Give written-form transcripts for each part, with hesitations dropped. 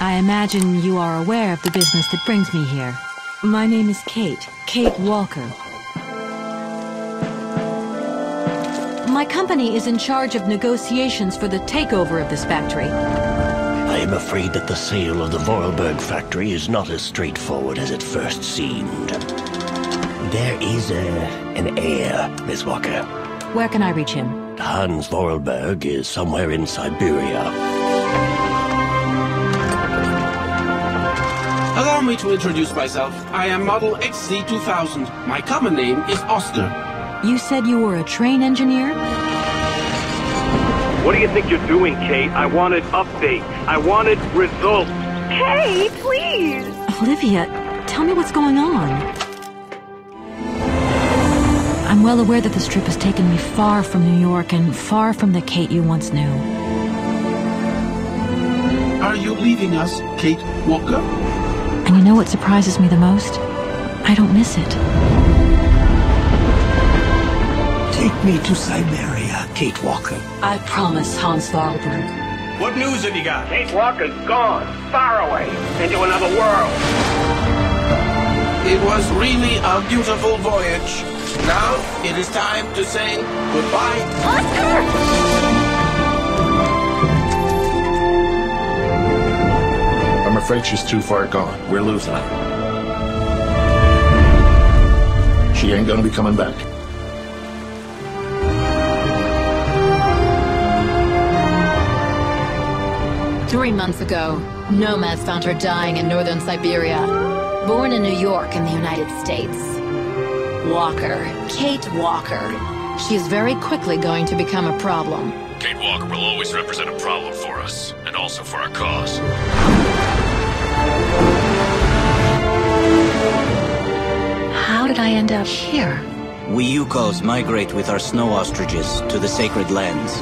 I imagine you are aware of the business that brings me here. My name is Kate Walker. My company is in charge of negotiations for the takeover of this factory. I am afraid that the sale of the Vorarlberg factory is not as straightforward as it first seemed. There is an heir, Miss Walker. Where can I reach him? Hans Vorarlberg is somewhere in Syberia. Allow me to introduce myself. I am Model XC2000. My common name is Oscar. You said you were a train engineer? What do you think you're doing, Kate? I wanted updates. I wanted results. Hey, please! Olivia, tell me what's going on. I'm well aware that this trip has taken me far from New York and far from the Kate you once knew. Are you leaving us, Kate Walker? And you know what surprises me the most? I don't miss it. Take me to Syberia, Kate Walker. I promise, Hans Vorarlberg. What news have you got? Kate Walker's gone, far away, into another world. It was really a beautiful voyage. Now it is time to say goodbye. Oscar! I'm afraid she's too far gone. We're losing her. She ain't gonna be coming back. Three months ago, nomads found her dying in northern Syberia. Born in New York in the United States. Walker. Kate Walker. She is very quickly going to become a problem. Kate Walker will always represent a problem for us, and also for our cause. How did I end up here? We Yukos migrate with our snow ostriches to the sacred lands.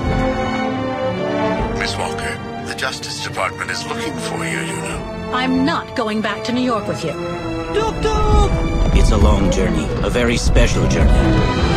Miss Walker, the Justice Department is looking for you, you know. I'm not going back to New York with you. It's a long journey, a very special journey.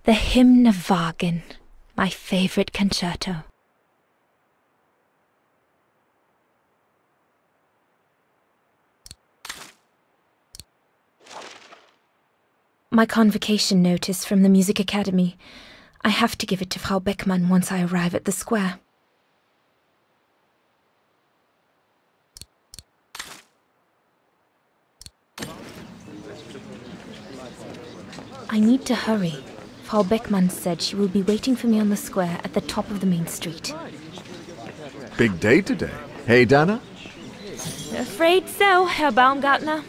The Hymn of Vaghen, my favorite concerto. My convocation notice from the Music Academy. I have to give it to Frau Beckmann once I arrive at the square. I need to hurry. Frau Beckmann said she will be waiting for me on the square at the top of the main street. Big day today. Hey, Dana? Afraid so, Herr Baumgartner.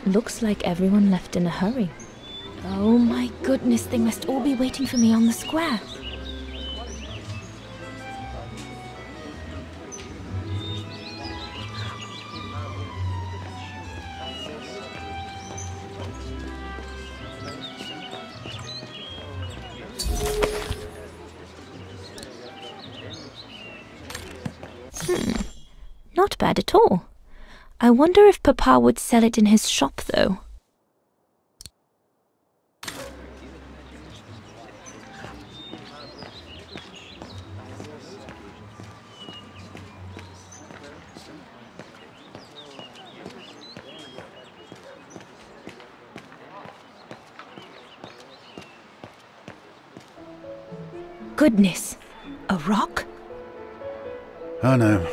Looks like everyone left in a hurry. Oh my goodness, they must all be waiting for me on the square. Not bad at all. I wonder if Papa would sell it in his shop, though. Goodness! A rock? Oh no,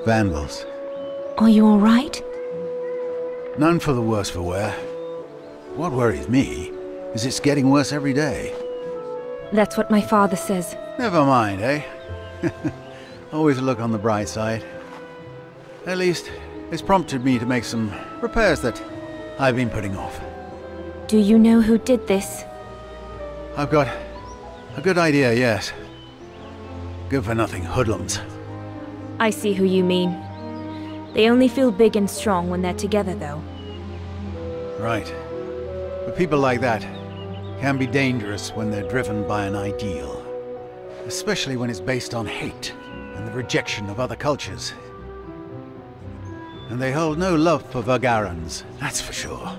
vandals. Are you all right? None for the worse for wear. What worries me is it's getting worse every day. That's what my father says. Never mind, eh? Always look on the bright side. At least, it's prompted me to make some repairs that I've been putting off. Do you know who did this? I've got a good idea, yes. Good-for-nothing hoodlums. I see who you mean. They only feel big and strong when they're together, though. Right. But people like that can be dangerous when they're driven by an ideal. Especially when it's based on hate and the rejection of other cultures. And they hold no love for Vagharans, that's for sure.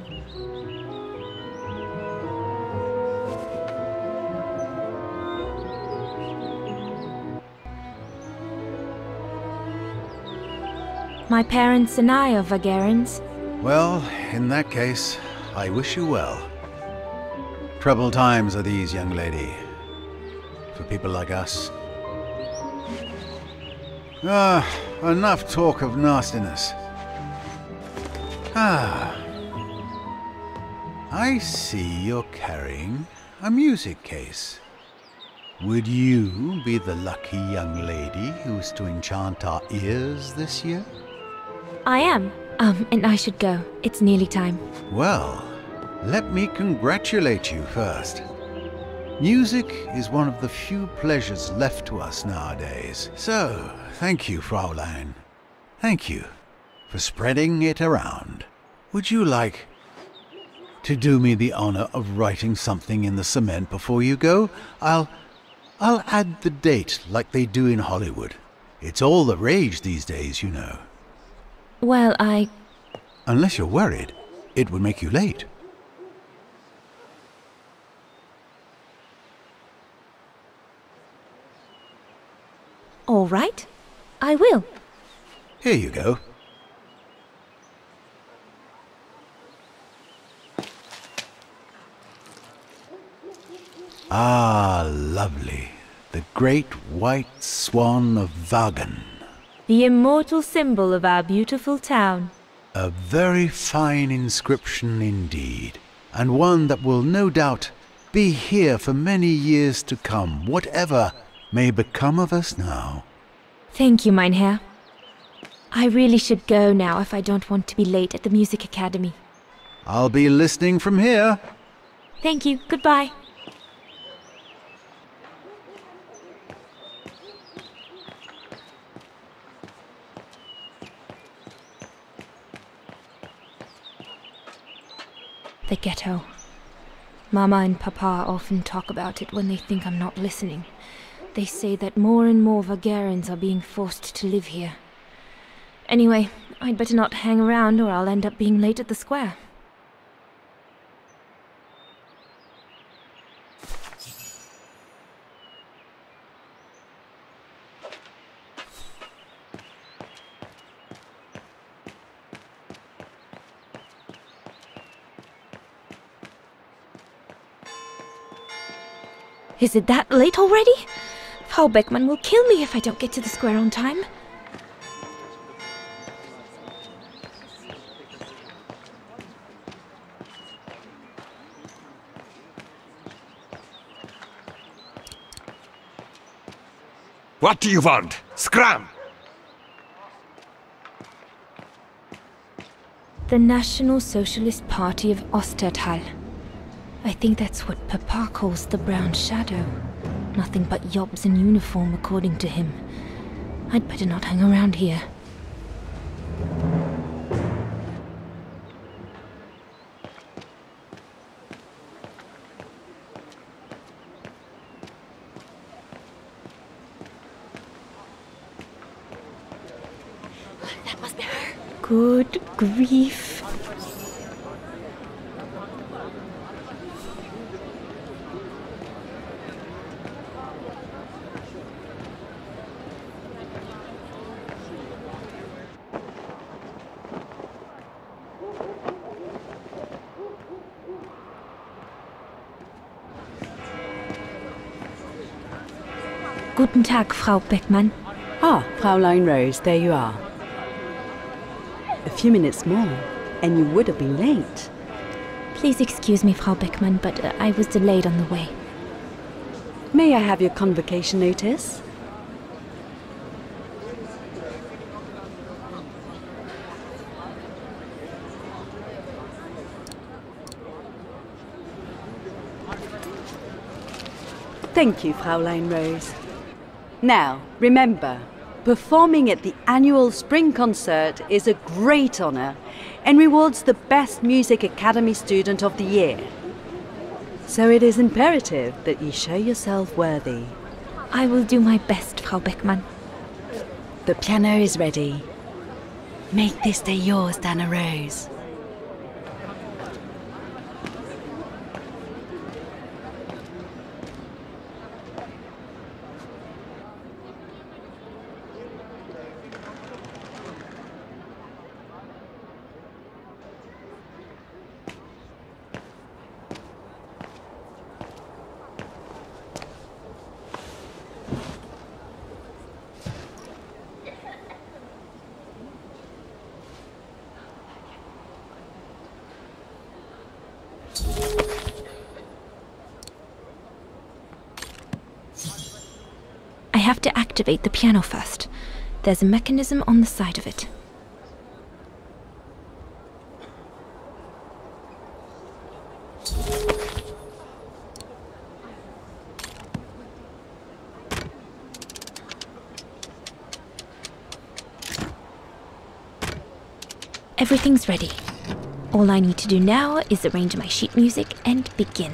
My parents and I are Vagharans. Well, in that case, I wish you well. Troubled times are these, young lady. For people like us. Enough talk of nastiness. I see you're carrying a music case. Would you be the lucky young lady who's to enchant our ears this year? I am. And I should go. It's nearly time. Well, let me congratulate you first. Music is one of the few pleasures left to us nowadays. So, thank you, Fraulein. Thank you for spreading it around. Would you like to do me the honor of writing something in the cement before you go? I'll add the date like they do in Hollywood. It's all the rage these days, you know. Well, Unless you're worried, it would make you late. All right. I will. Here you go. Ah, lovely. The great white swan of Vaghen. The immortal symbol of our beautiful town. A very fine inscription indeed, and one that will no doubt be here for many years to come, whatever may become of us now. Thank you, mein Herr. I really should go now if I don't want to be late at the Music Academy. I'll be listening from here. Thank you. Goodbye. The ghetto. Mama and Papa often talk about it when they think I'm not listening. They say that more and more Vagarans are being forced to live here. Anyway, I'd better not hang around or I'll end up being late at the square. Is it that late already? Frau Beckmann will kill me if I don't get to the square on time. What do you want? Scram! The National Socialist Party of Ostertal. I think that's what Papa calls the Brown Shadow. Nothing but yobs in uniform, according to him. I'd better not hang around here. That must be her. Good grief. Guten Tag, Frau Beckmann. Ah, Fräulein Rose, there you are. A few minutes more, and you would have been late. Please excuse me, Frau Beckmann, but I was delayed on the way. May I have your convocation notice? Thank you, Fräulein Rose. Now, remember, performing at the annual spring concert is a great honor and rewards the best Music Academy student of the year. So it is imperative that you show yourself worthy. I will do my best, Frau Beckmann. The piano is ready. Make this day yours, Dana Rose. I have to activate the piano first. There's a mechanism on the side of it. Everything's ready. All I need to do now is arrange my sheet music and begin.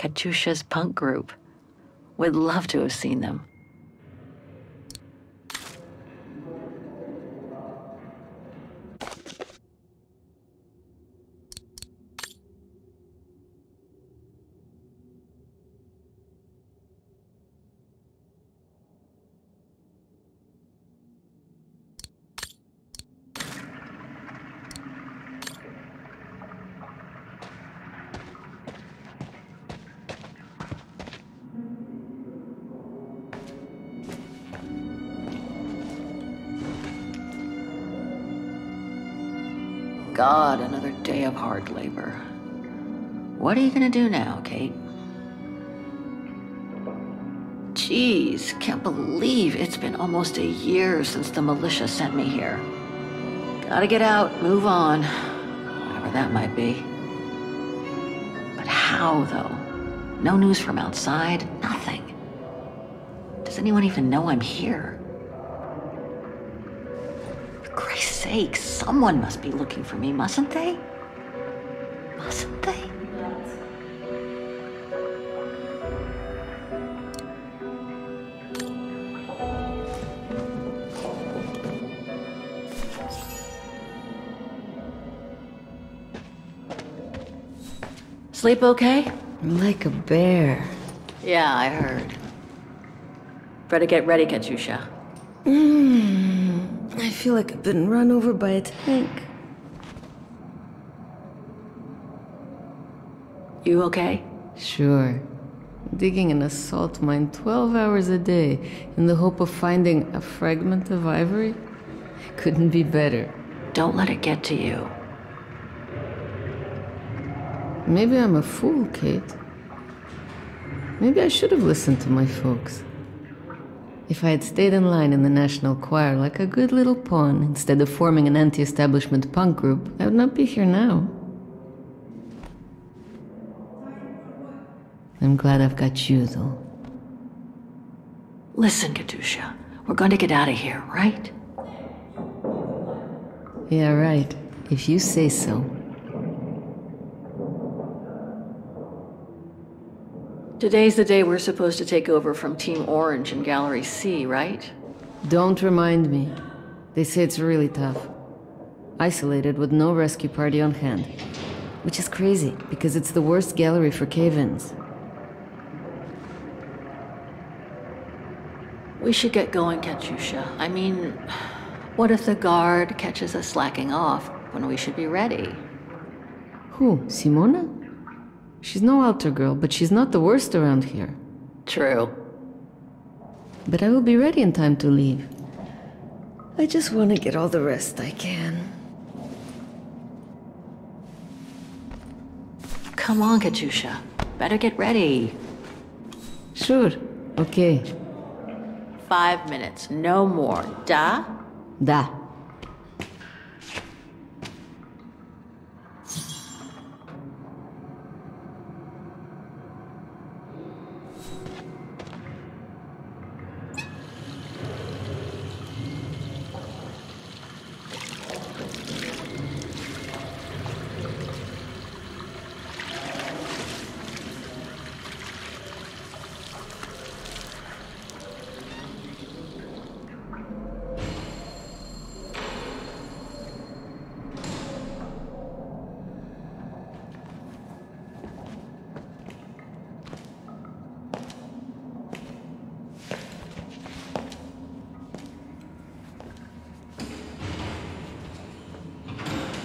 Katusha's punk group. Would love to have seen them. God, another day of hard labor. What are you gonna do now, Kate? Jeez, can't believe it's been almost a year since the militia sent me here. Gotta get out, move on, whatever that might be. But how, though? No news from outside, nothing. Does anyone even know I'm here? For Christ's sake, someone must be looking for me, mustn't they? Mustn't they? Sleep okay? Like a bear. Yeah, I heard. Better get ready, Katusha. I feel like I've been run over by a tank. You okay? Sure. Digging an assault mine 12 hours a day in the hope of finding a fragment of ivory? Couldn't be better. Don't let it get to you. Maybe I'm a fool, Kate. Maybe I should have listened to my folks. If I had stayed in line in the National Choir like a good little pawn instead of forming an anti-establishment punk group, I would not be here now. I'm glad I've got you, though. Listen, Katusha, we're going to get out of here, right? Yeah, right. If you say so. Today's the day we're supposed to take over from Team Orange in Gallery C, right? Don't remind me. They say it's really tough. Isolated with no rescue party on hand. Which is crazy, because it's the worst gallery for cave-ins. We should get going, Katusha. I mean, what if the guard catches us slacking off when we should be ready? Who, Simona? She's no altar girl, but she's not the worst around here. True. But I will be ready in time to leave. I just want to get all the rest I can. Come on, Katusha. Better get ready. Sure. Okay. 5 minutes, no more. Da? Da.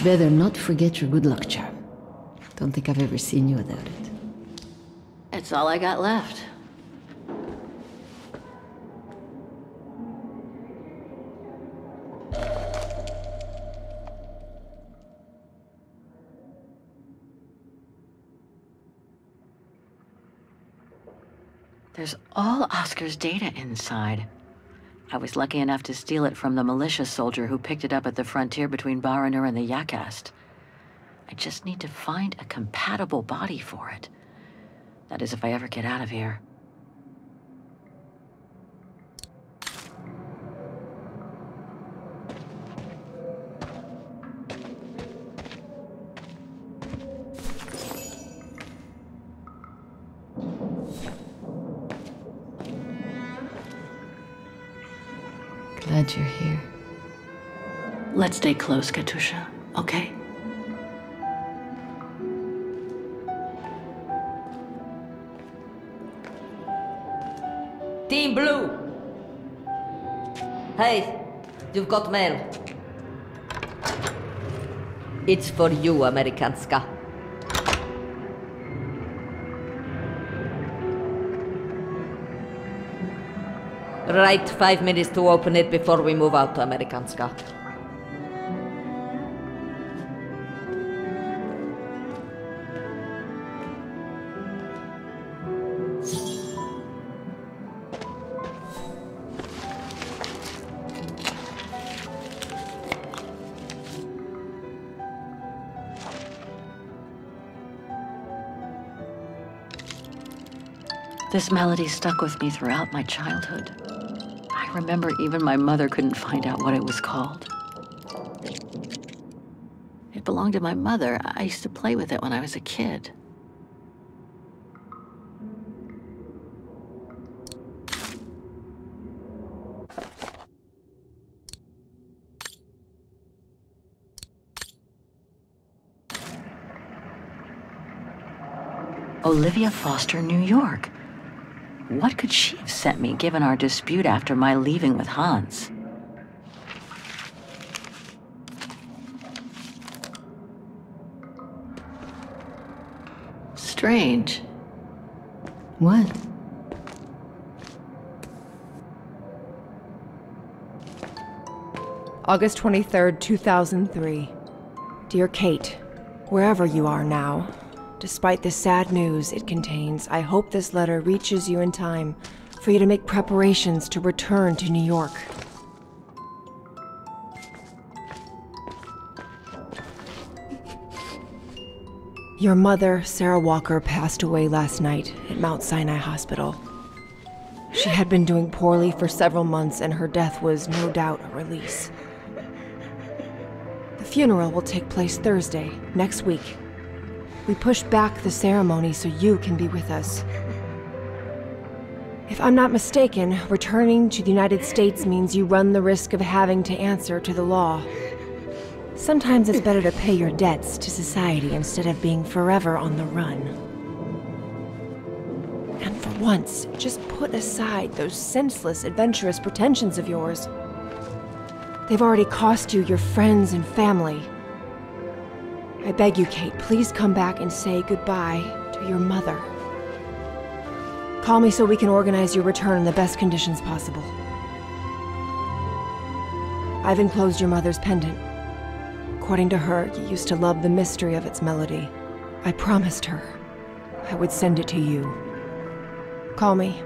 Better not forget your good luck charm. Don't think I've ever seen you without it. It's all I got left. There's all Oscar's data inside. I was lucky enough to steal it from the militia soldier who picked it up at the frontier between Baranur and the Yakast. I just need to find a compatible body for it. That is, if I ever get out of here. glad you're here. Let's stay close, Katusha, okay? Team Blue! Hey, you've got mail. It's for you, Amerikanska. Right, 5 minutes to open it before we move out to Amerikanska. This melody stuck with me throughout my childhood. I remember even my mother couldn't find out what it was called. It belonged to my mother. I used to play with it when I was a kid. Olivia Foster, New York. What could she have sent me, given our dispute after my leaving with Hans? Strange. What? August 23rd, 2003. Dear Kate, wherever you are now, despite the sad news it contains, I hope this letter reaches you in time for you to make preparations to return to New York. Your mother, Sarah Walker, passed away last night at Mount Sinai Hospital. She had been doing poorly for several months, and her death was no doubt a release. The funeral will take place Thursday, next week. We pushed back the ceremony so you can be with us. If I'm not mistaken, returning to the United States means you run the risk of having to answer to the law. Sometimes it's better to pay your debts to society instead of being forever on the run. And for once, just put aside those senseless, adventurous pretensions of yours. They've already cost you your friends and family. I beg you, Kate, please come back and say goodbye to your mother. Call me so we can organize your return in the best conditions possible. I've enclosed your mother's pendant. According to her, you used to love the mystery of its melody. I promised her I would send it to you. Call me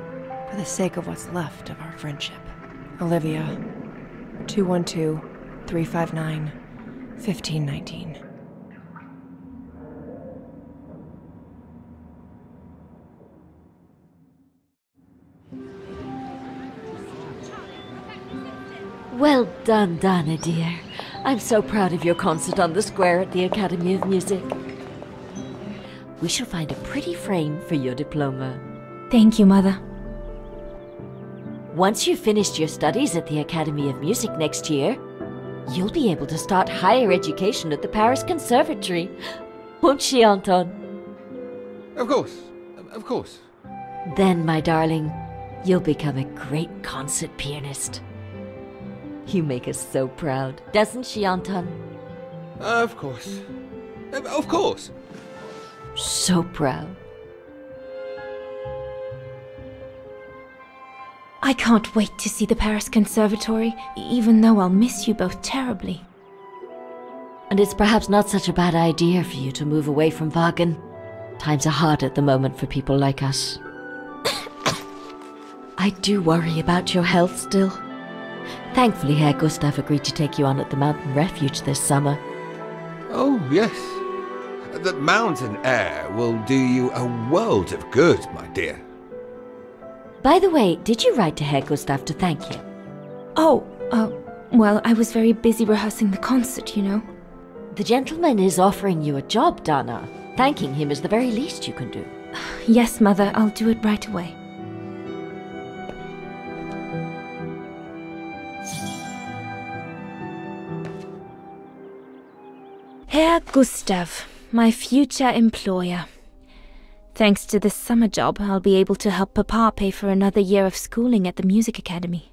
for the sake of what's left of our friendship. Olivia, 212-359-1519. Well done, Dana, dear. I'm so proud of your concert on the square at the Academy of Music. We shall find a pretty frame for your diploma. Thank you, Mother. Once you've finished your studies at the Academy of Music next year, you'll be able to start higher education at the Paris Conservatory. Won't she, Anton? Of course. Of course. Then, my darling, you'll become a great concert pianist. You make us so proud, doesn't she, Anton? Of course. Of course. So proud. I can't wait to see the Paris Conservatory, even though I'll miss you both terribly. And it's perhaps not such a bad idea for you to move away from Vaghen. Times are hard at the moment for people like us. I do worry about your health still. Thankfully, Herr Gustav agreed to take you on at the mountain refuge this summer. Oh, yes. The mountain air will do you a world of good, my dear. By the way, did you write to Herr Gustav to thank him? Well, I was very busy rehearsing the concert, you know. The gentleman is offering you a job, Dana. Thanking him is the very least you can do. Yes, Mother, I'll do it right away. Gustav, my future employer. Thanks to this summer job, I'll be able to help Papa pay for another year of schooling at the music academy.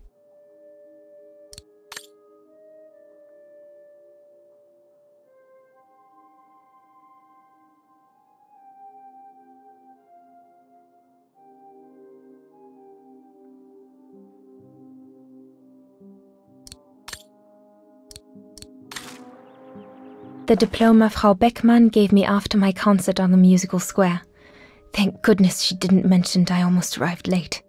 The diploma Frau Beckmann gave me after my concert on the musical square. Thank goodness she didn't mention I almost arrived late.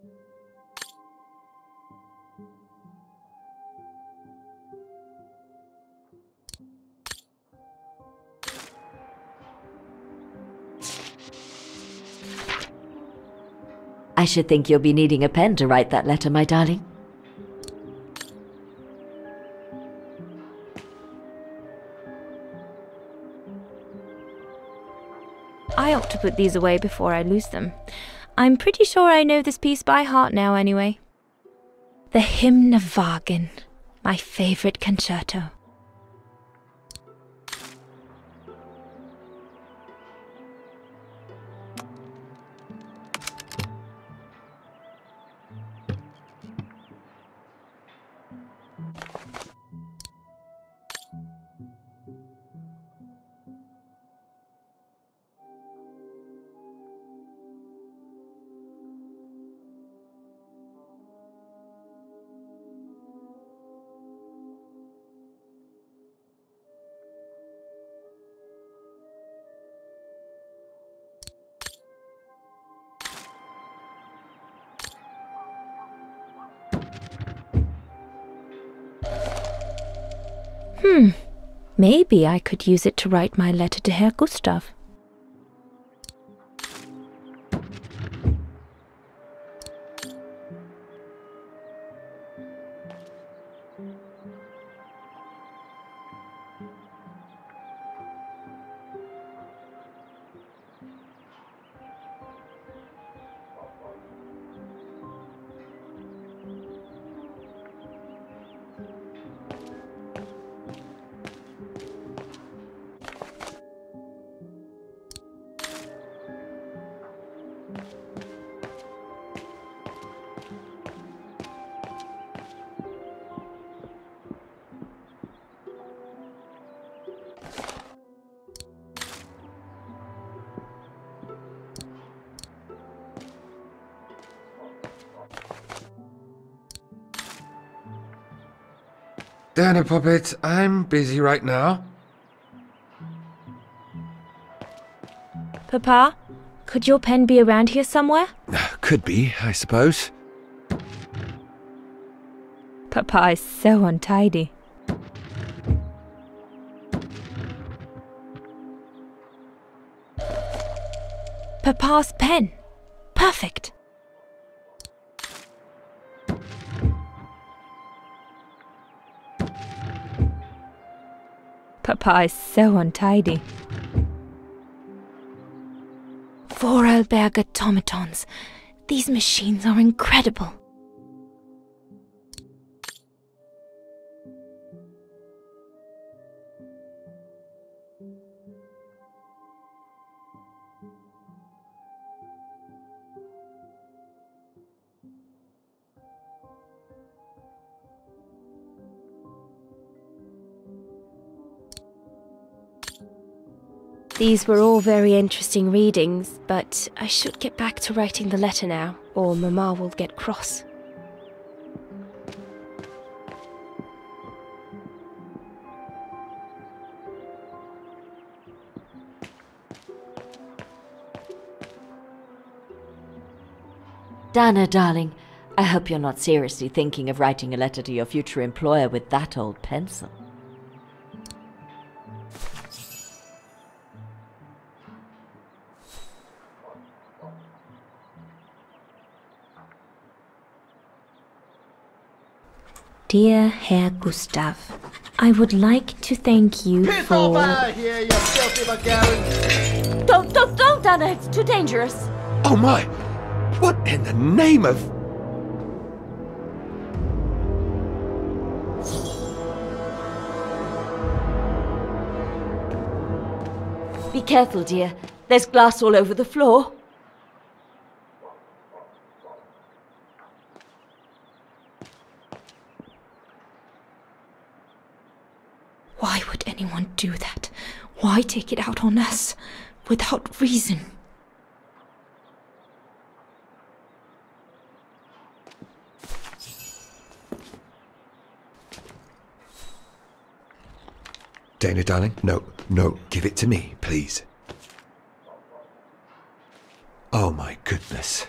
I should think you'll be needing a pen to write that letter, my darling. I ought to put these away before I lose them. I'm pretty sure I know this piece by heart now, anyway. The Hymn of Vaghen, my favorite concerto. Maybe I could use it to write my letter to Herr Gustav. Dana Puppet, I'm busy right now. Papa, could your pen be around here somewhere? Could be, I suppose. Papa is so untidy. Papa's pen. Perfect. Papa is so untidy. Vorarlberg automatons. These machines are incredible. These were all very interesting readings, but I should get back to writing the letter now, or Mama will get cross. Dana, darling, I hope you're not seriously thinking of writing a letter to your future employer with that old pencil. Dear Herr Gustav, I would like to thank you for... over here, you filthy Bulgarian! Don't, Dana, it's too dangerous. Oh my! What in the name of... careful, dear. There's glass all over the floor. Why would anyone do that? Why take it out on us? Without reason. Dana, darling, no, give it to me, please. Oh my goodness.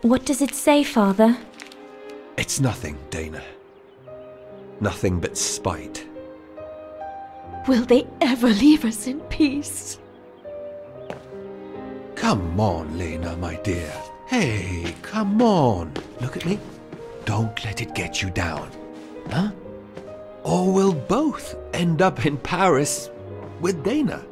What does it say, Father? It's nothing, Dana. Nothing but spite. Will they ever leave us in peace? Come on, Lena, my dear. Hey, come on. Look at me. Don't let it get you down. Huh? Or we'll both end up in Paris with Dana.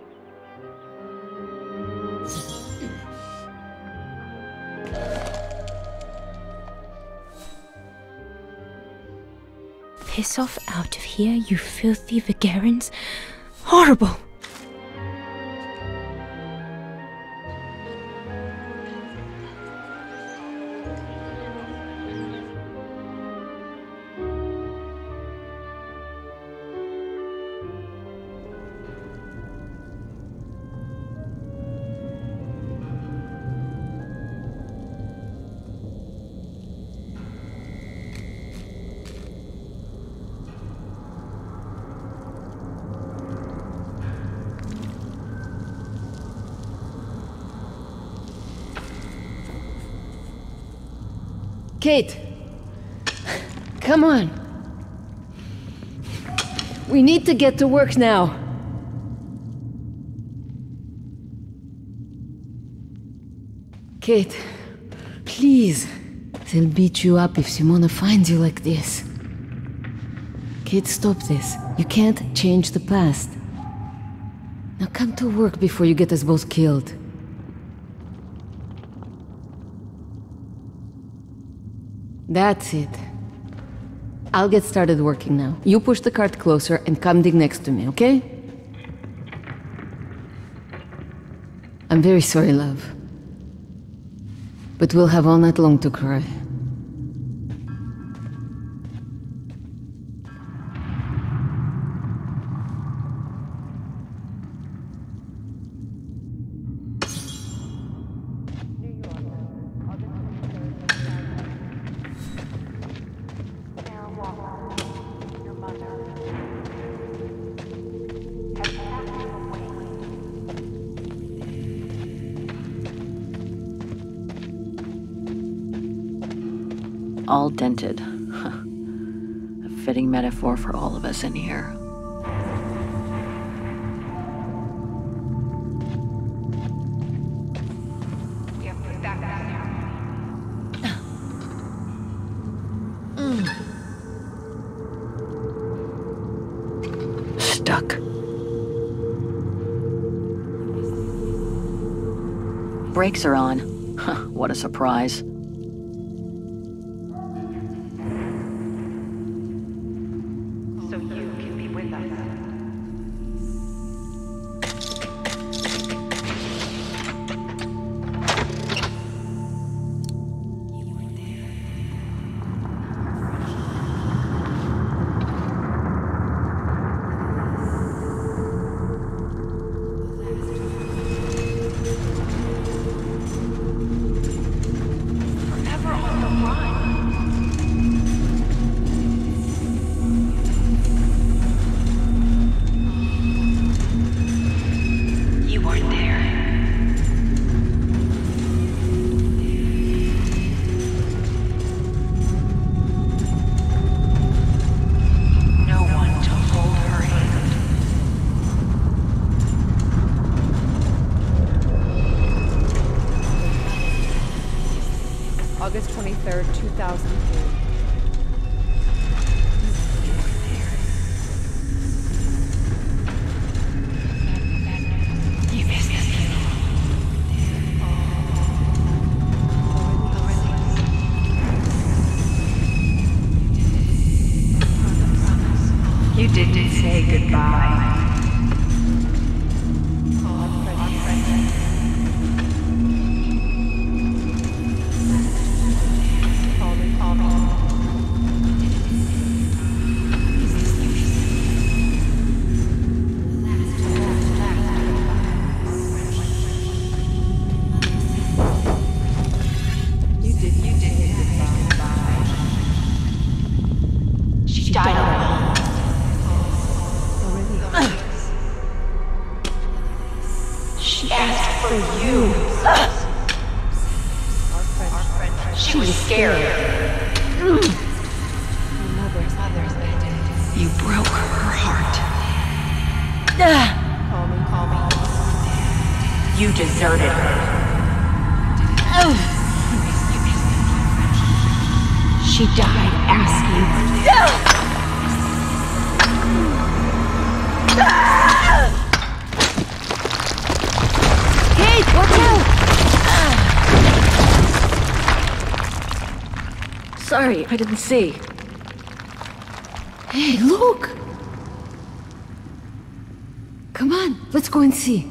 Piss off out of here, you filthy Vagherans. Horrible! Kate! Come on! We need to get to work now! Kate, please. They'll beat you up if Simona finds you like this. Kate, stop this. You can't change the past. Now come to work before you get us both killed. That's it. I'll get started working now. You push the cart closer and come dig next to me, okay? I'm very sorry, love. But we'll have all night long to cry. All dented. A fitting metaphor for all of us in here. Stuck. Brakes are on. What a surprise. August 23rd, 2003. You didn't say She asked for you. She was scared. You broke her heart. Call me. You deserted her. She died asking. Kate, watch out! Sorry, I didn't see. Hey, look! Come on, let's go and see.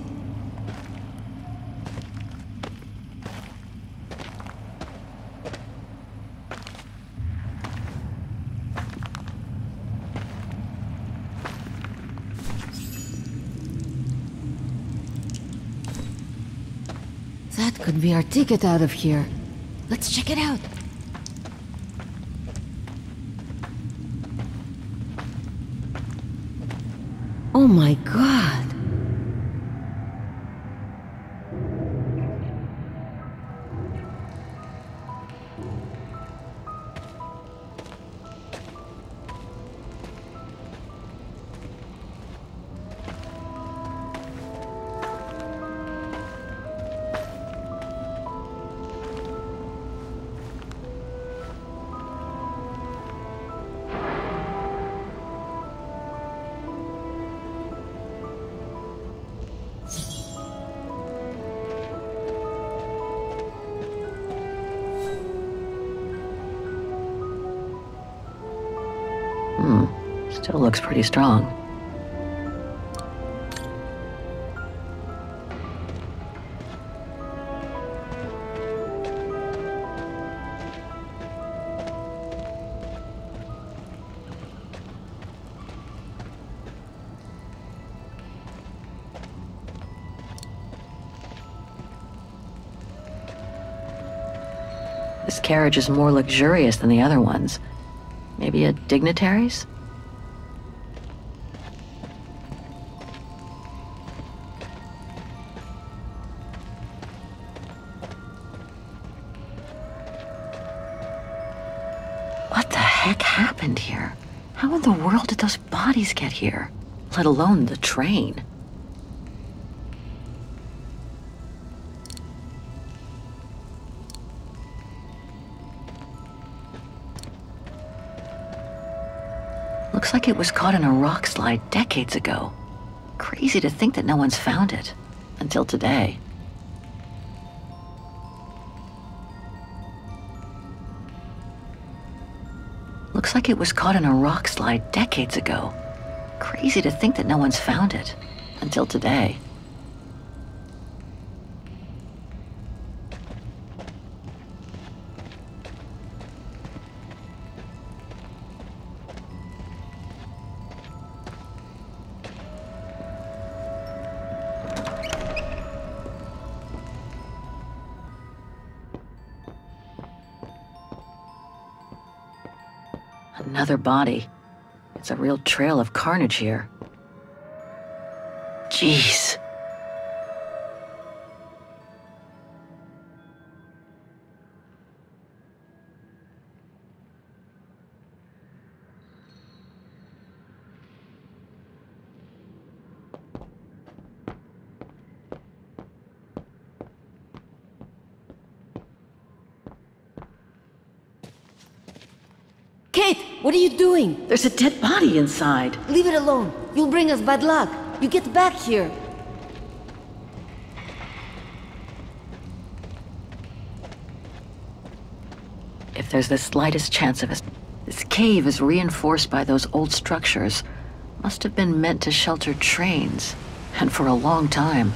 That could be our ticket out of here. Let's check it out. Oh my God! Still looks pretty strong. This carriage is more luxurious than the other ones. Maybe a dignitary's? What the heck happened here? How in the world did those bodies get here? Let alone the train. Looks like it was caught in a rock slide decades ago. Crazy to think that no one's found it. Until today. Looks like it was caught in a rock slide decades ago. Crazy to think that no one's found it. Until today. Another body. It's a real trail of carnage here. Jeez. Kate, what are you doing? There's a dead body inside. Leave it alone. You'll bring us bad luck. You get back here. If there's the slightest chance of us, this cave is reinforced by those old structures. Must have been meant to shelter trains, and for a long time.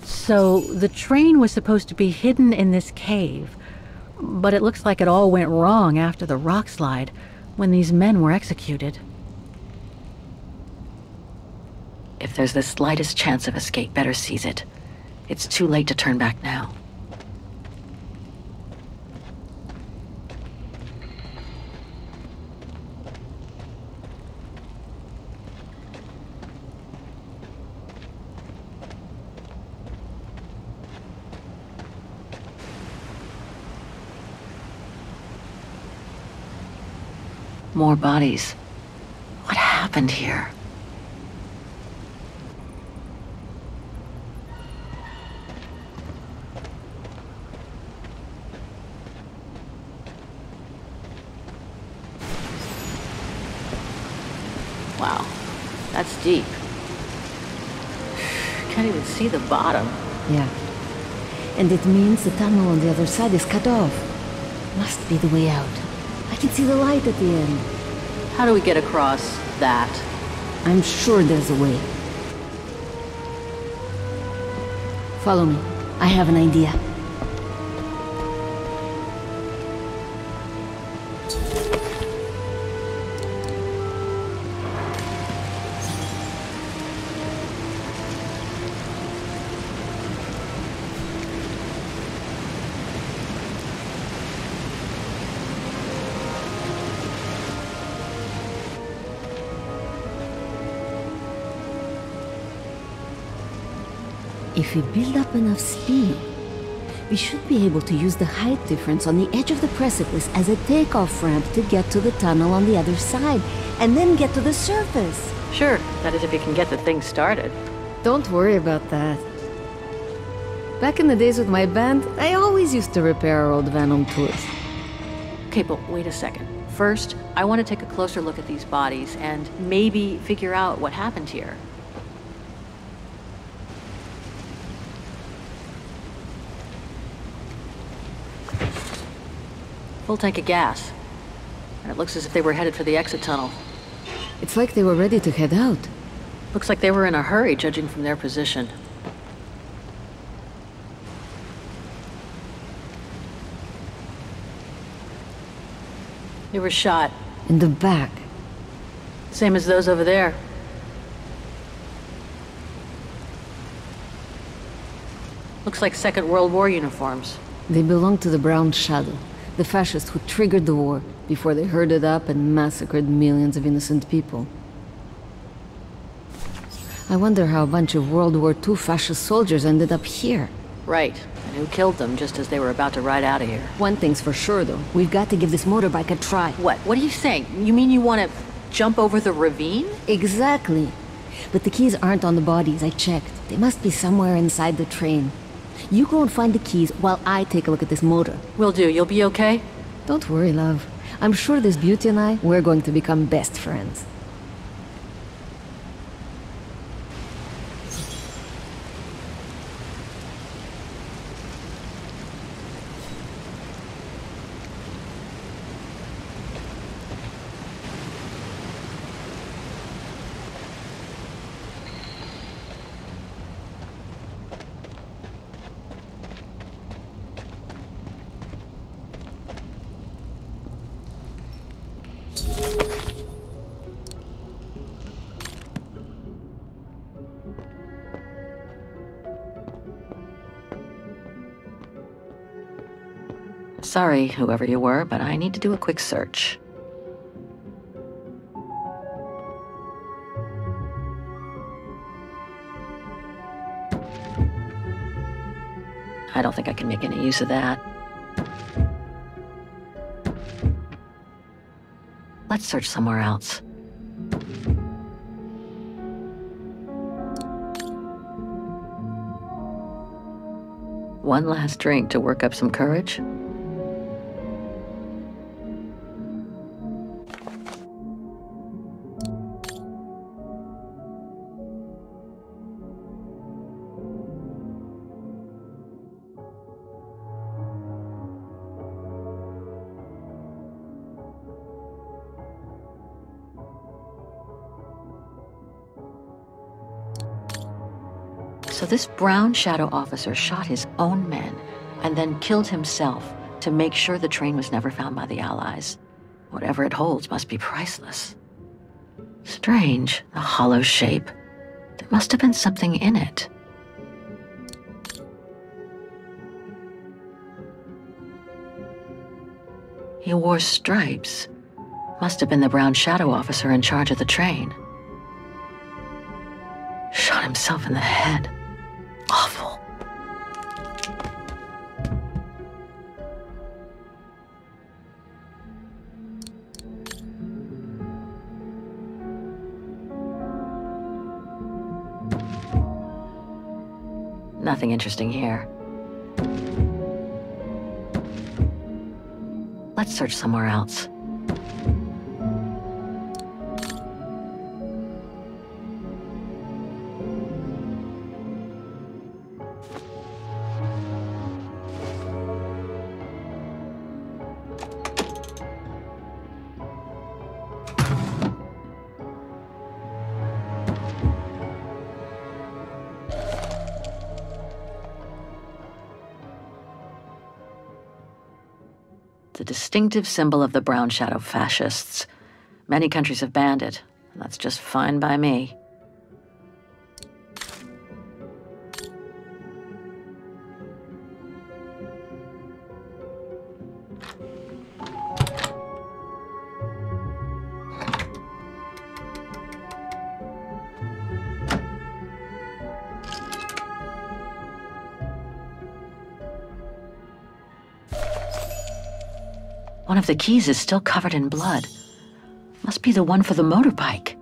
So the train was supposed to be hidden in this cave, but it looks like it all went wrong after the rock slide, when these men were executed. If there's the slightest chance of escape, better seize it. It's too late to turn back now. More bodies. What happened here? Wow, that's deep. Can't even see the bottom. Yeah. And it means the tunnel on the other side is cut off. Must be the way out. I can see the light at the end. How do we get across that? I'm sure there's a way. Follow me. I have an idea. If we build up enough speed, we should be able to use the height difference on the edge of the precipice as a takeoff ramp to get to the tunnel on the other side, and then get to the surface. Sure, that is if you can get the thing started. Don't worry about that. Back in the days with my band, I always used to repair our old van on tours. Okay, but wait a second. First, I want to take a closer look at these bodies and maybe figure out what happened here. Full tank of gas. And it looks as if they were headed for the exit tunnel. It's like they were ready to head out. Looks like they were in a hurry, judging from their position. They were shot. In the back. Same as those over there. Looks like Second World War uniforms. They belong to the Brown Shadow, the fascists who triggered the war before they herded up and massacred millions of innocent people. I wonder how a bunch of World War II fascist soldiers ended up here. Right, and who killed them just as they were about to ride out of here. One thing's for sure, though. We've got to give this motorbike a try. What? What are you saying? You mean you want to jump over the ravine? Exactly. But the keys aren't on the bodies, I checked. They must be somewhere inside the train. You go and find the keys while I take a look at this motor. Will do. You'll be okay? Don't worry, love. I'm sure this beauty and I, we're going to become best friends. Sorry, whoever you were, but I need to do a quick search. I don't think I can make any use of that. Let's search somewhere else. One last drink to work up some courage. So this Brown Shadow officer shot his own men and then killed himself to make sure the train was never found by the Allies. Whatever it holds must be priceless. Strange, the hollow shape. There must have been something in it. He wore stripes. Must have been the Brown Shadow officer in charge of the train. Shot himself in the head. Awful. Nothing interesting here. Let's search somewhere else. The distinctive symbol of the Brown Shadow fascists. Many countries have banned it, and that's just fine by me. One of the keys is still covered in blood. Must be the one for the motorbike.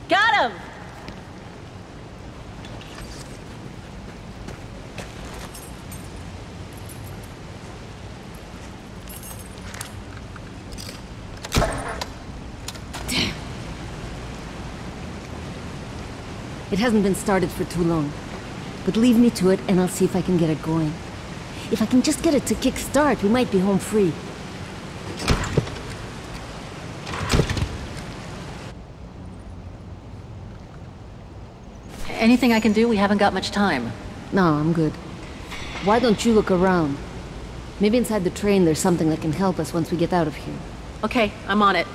Got him! It hasn't been started for too long. But leave me to it and I'll see if I can get it going. If I can just get it to kick-start, we might be home free. Anything I can do? We haven't got much time. No, I'm good. Why don't you look around? Maybe inside the train there's something that can help us once we get out of here. Okay, I'm on it.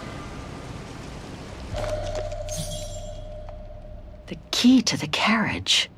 The key to the carriage.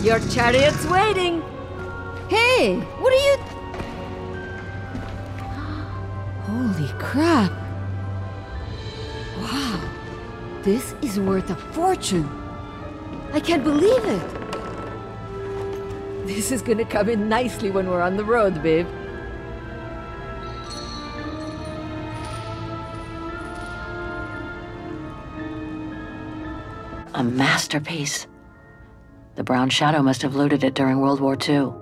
Your chariot's waiting. Hey, what are you... Holy crap. Wow. This is worth a fortune. I can't believe it. This is gonna come in nicely when we're on the road, babe. A masterpiece. The Brown Shadow must have looted it during World War II.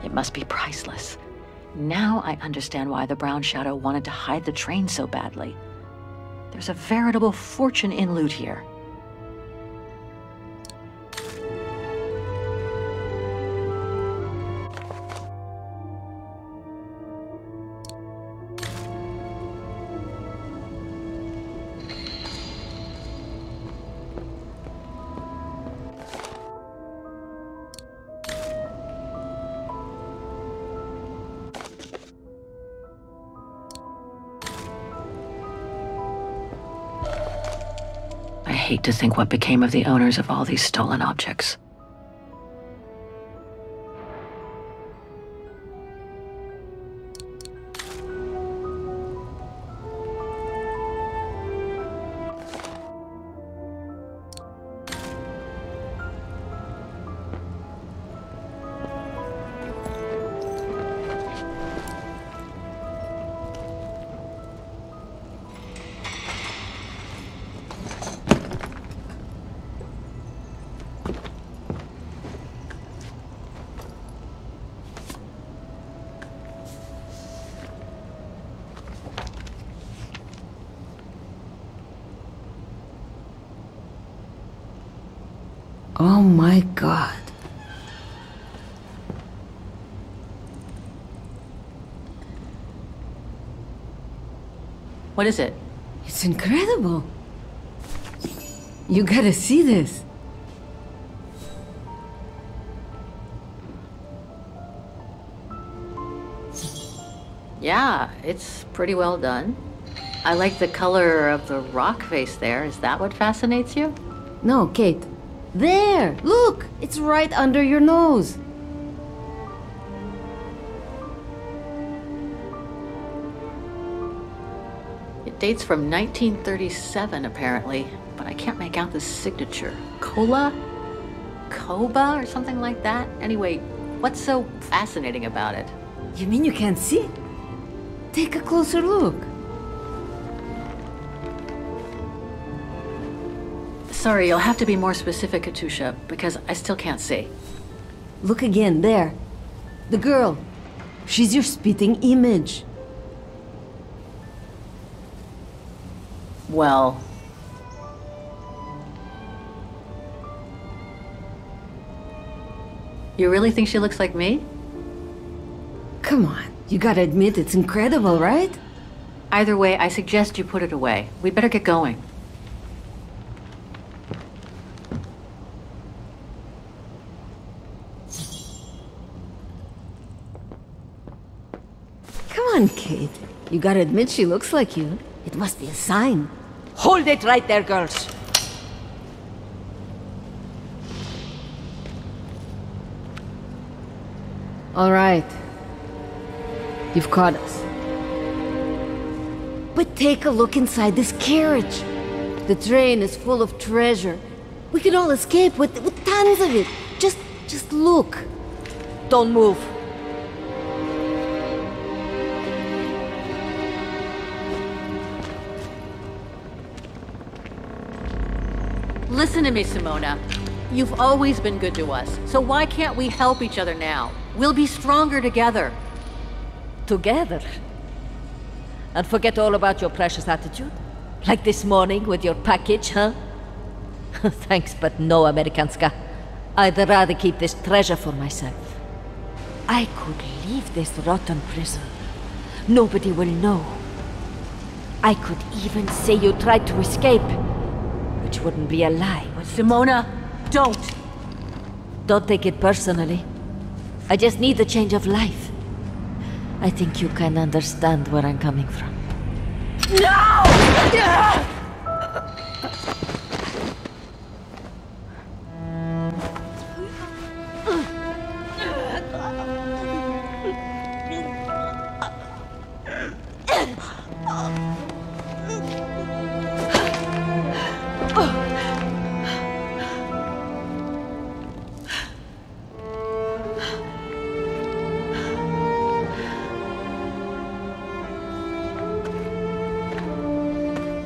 It must be priceless. Now I understand why the Brown Shadow wanted to hide the train so badly. There's a veritable fortune in loot here. I hate to think what became of the owners of all these stolen objects. Oh my god. What is it? It's incredible. You gotta see this. Yeah, it's pretty well done. I like the color of the rock face there. Is that what fascinates you? No, Kate. There! Look! It's right under your nose. It dates from 1937, apparently, but I can't make out the signature. Cola? Koba or something like that? Anyway, what's so fascinating about it? You mean you can't see? Take a closer look. Sorry, you'll have to be more specific, Katusha, because I still can't see. Look again, there. The girl. She's your spitting image. Well... You really think she looks like me? Come on, you gotta admit it's incredible, right? Either way, I suggest you put it away. We'd better get going. Come on, Kate. You gotta admit she looks like you. It must be a sign. Hold it right there, girls. All right. You've caught us. But take a look inside this carriage. The train is full of treasure. We can all escape with tons of it. Just look. Don't move. Listen to me, Simona. You've always been good to us, so why can't we help each other now? We'll be stronger together. Together? And forget all about your precious attitude? Like this morning with your package, huh? Thanks, but no, Amerikanska. I'd rather keep this treasure for myself. I could leave this rotten prison. Nobody will know. I could even say you tried to escape, which wouldn't be a lie. Simona, don't! Don't take it personally. I just need a change of life. I think you can understand where I'm coming from. No!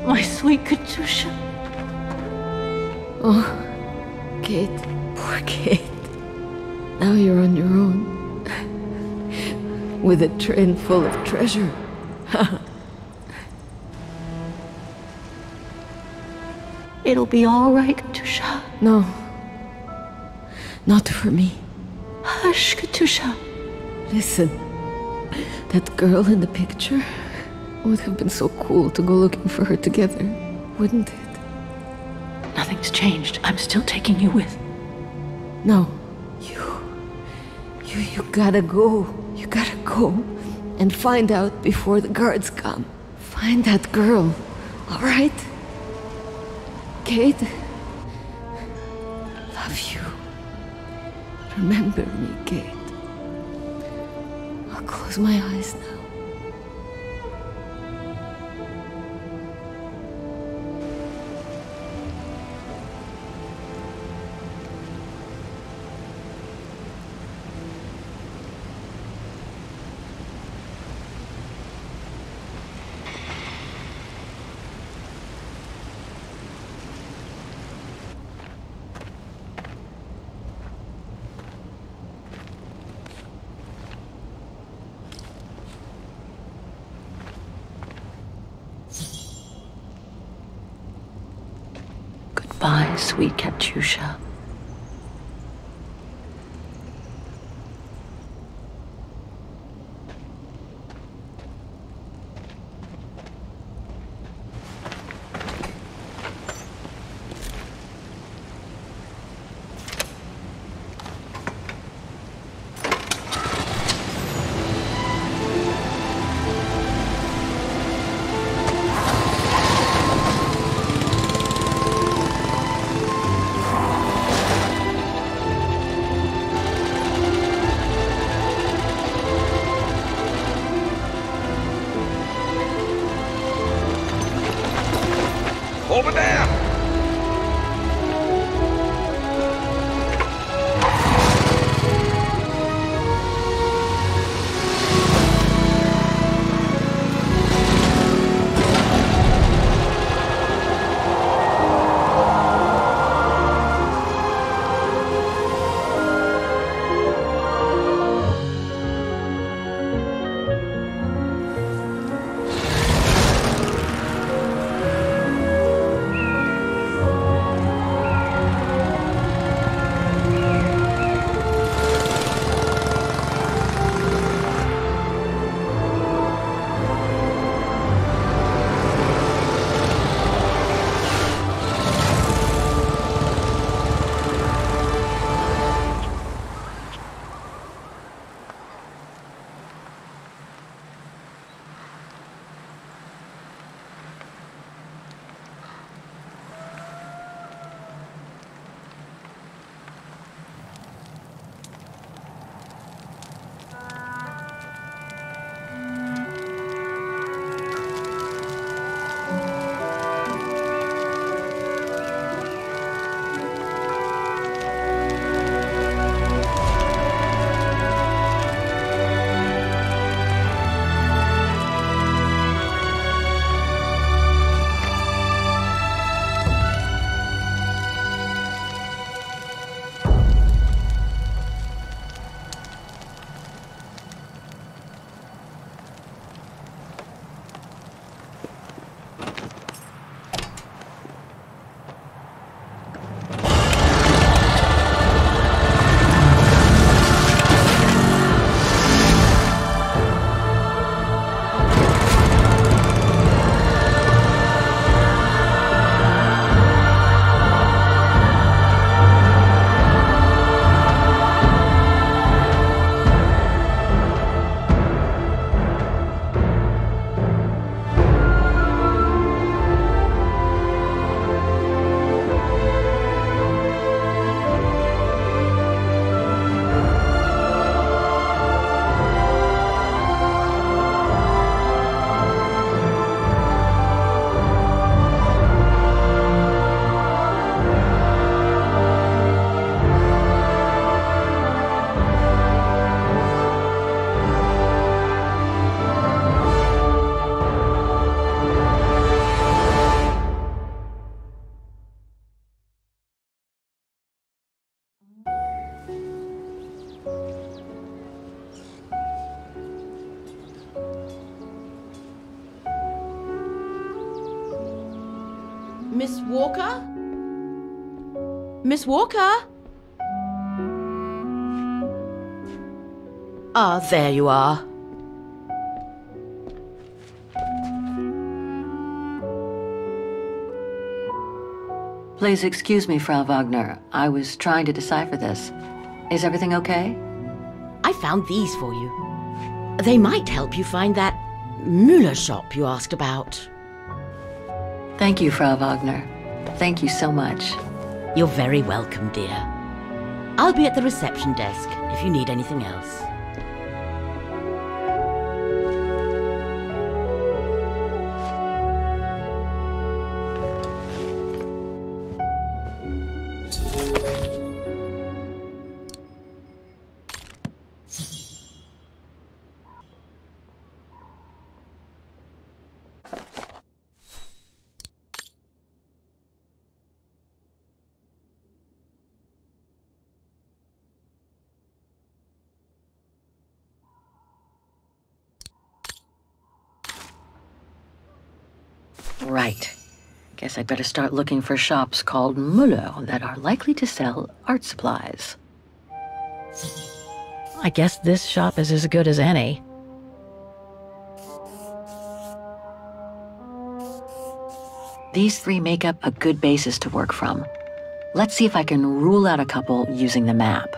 My sweet Katusha. Oh, Kate. Poor Kate. Now you're on your own. With a train full of treasure. It'll be all right, Katusha. No. Not for me. Hush, Katusha. Listen. That girl in the picture would have been so cool to go looking for her together, wouldn't it? Nothing's changed. I'm still taking you with. No. You gotta go. You gotta go and find out before the guards come. Find that girl, all right? Kate? Love you. Remember me, Kate. I'll close my eyes now. Goodbye, sweet Katusha. Miss Walker? Miss Walker? Ah, there you are. Please excuse me, Frau Wagner. I was trying to decipher this. Is everything okay? I found these for you. They might help you find that Müller shop you asked about. Thank you, Frau Wagner. Thank you so much. You're very welcome, dear. I'll be at the reception desk if you need anything else. Right. Guess I'd better start looking for shops called Müller that are likely to sell art supplies. I guess this shop is as good as any. These three make up a good basis to work from. Let's see if I can rule out a couple using the map.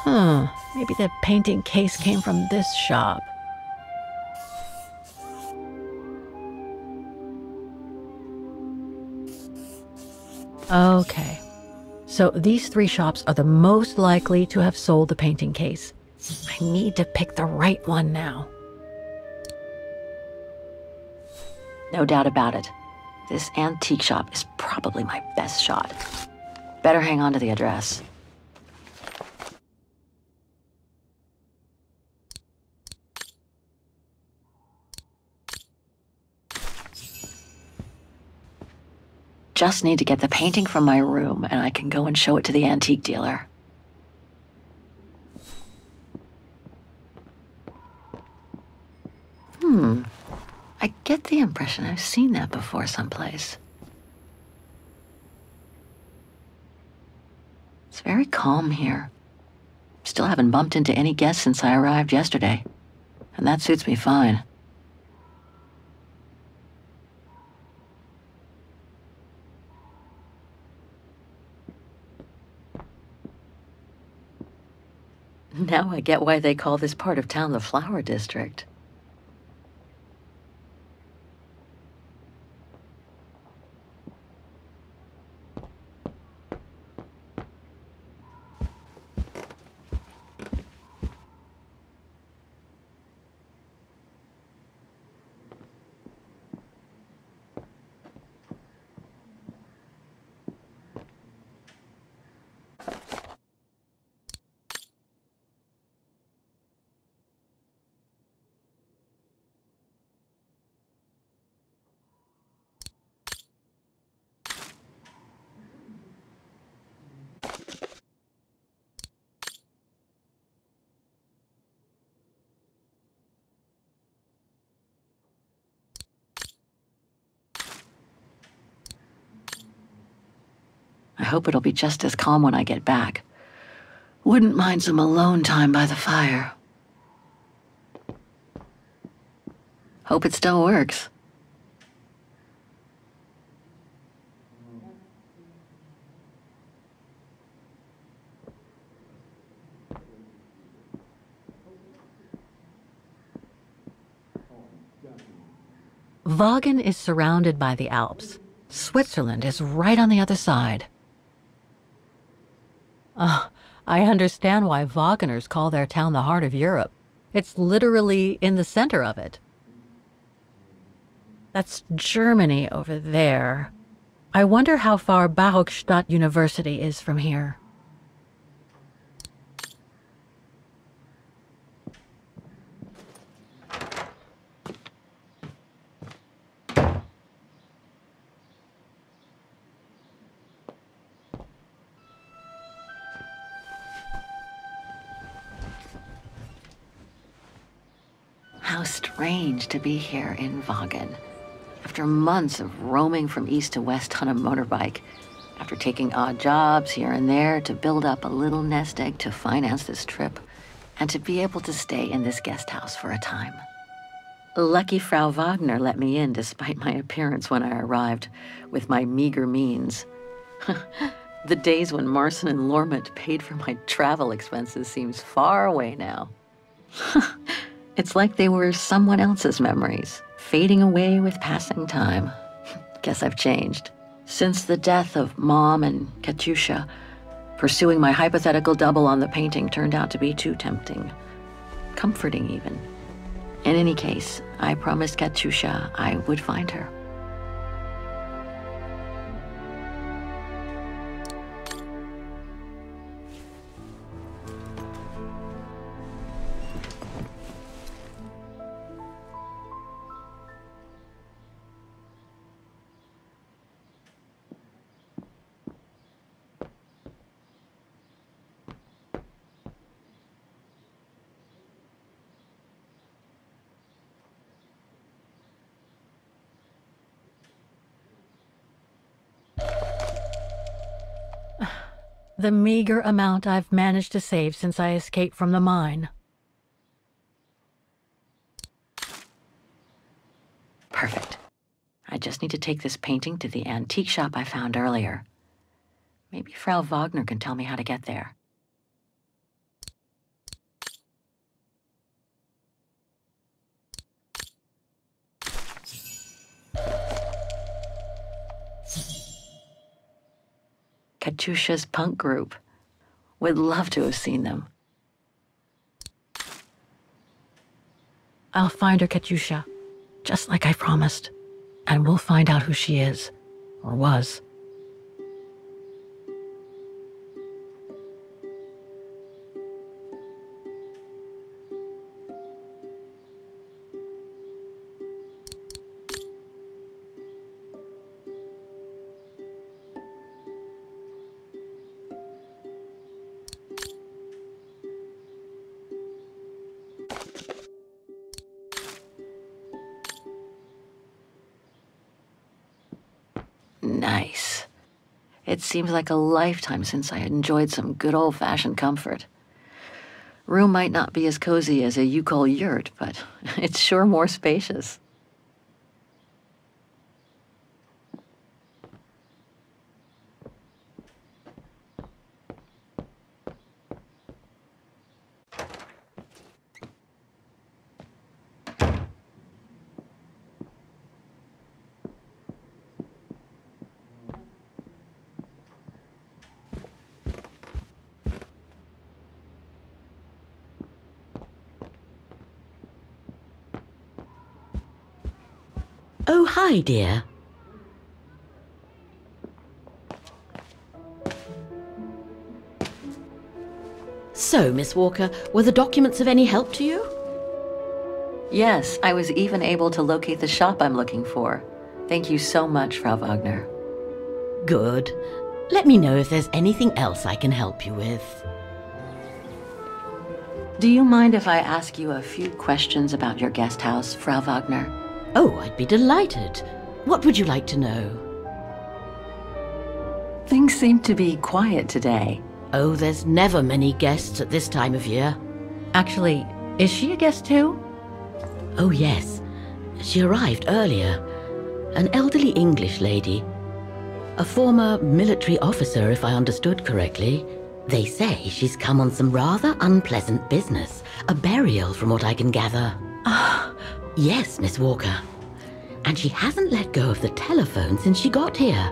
Maybe the painting case came from this shop. Okay. So these three shops are the most likely to have sold the painting case. I need to pick the right one now. No doubt about it. This antique shop is probably my best shot. Better hang on to the address. Just need to get the painting from my room, and I can go and show it to the antique dealer. I get the impression I've seen that before someplace. It's very calm here. Still haven't bumped into any guests since I arrived yesterday, and that suits me fine. Now I get why they call this part of town the Flower District. I hope it'll be just as calm when I get back. Wouldn't mind some alone time by the fire. Hope it still works. Vaghen is surrounded by the Alps. Switzerland is right on the other side. I understand why Waggoners call their town the heart of Europe. It's literally in the center of it. That's Germany over there. I wonder how far Baruchstadt University is from here. How strange to be here in Vaghen. I've After months of roaming from east to west on a motorbike, after taking odd jobs here and there to build up a little nest egg to finance this trip, and to be able to stay in this guest house for a time. Lucky Frau Wagner let me in despite my appearance when I arrived, with my meager means. The days when Marson and Lormont paid for my travel expenses seems far away now. It's like they were someone else's memories, fading away with passing time. Guess I've changed. Since the death of Mom and Katyusha, pursuing my hypothetical double on the painting turned out to be too tempting. Comforting, even. In any case, I promised Katyusha I would find her. The meager amount I've managed to save since I escaped from the mine. Perfect. I just need to take this painting to the antique shop I found earlier. Maybe Frau Wagner can tell me how to get there. Katyusha's punk group. Would love to have seen them. I'll find her, Katyusha, just like I promised. And we'll find out who she is, or was. Nice. It seems like a lifetime since I enjoyed some good old-fashioned comfort. Room might not be as cozy as a Yukol yurt, but it's sure more spacious. Oh, hi, dear. So, Miss Walker, were the documents of any help to you? Yes, I was even able to locate the shop I'm looking for. Thank you so much, Frau Wagner. Good. Let me know if there's anything else I can help you with. Do you mind if I ask you a few questions about your guest house, Frau Wagner? Oh, I'd be delighted. What would you like to know? Things seem to be quiet today. Oh, there's never many guests at this time of year. Actually, is she a guest too? Oh, yes. She arrived earlier. An elderly English lady. A former military officer, if I understood correctly. They say she's come on some rather unpleasant business. A burial, from what I can gather. Yes, Miss Walker. And she hasn't let go of the telephone since she got here.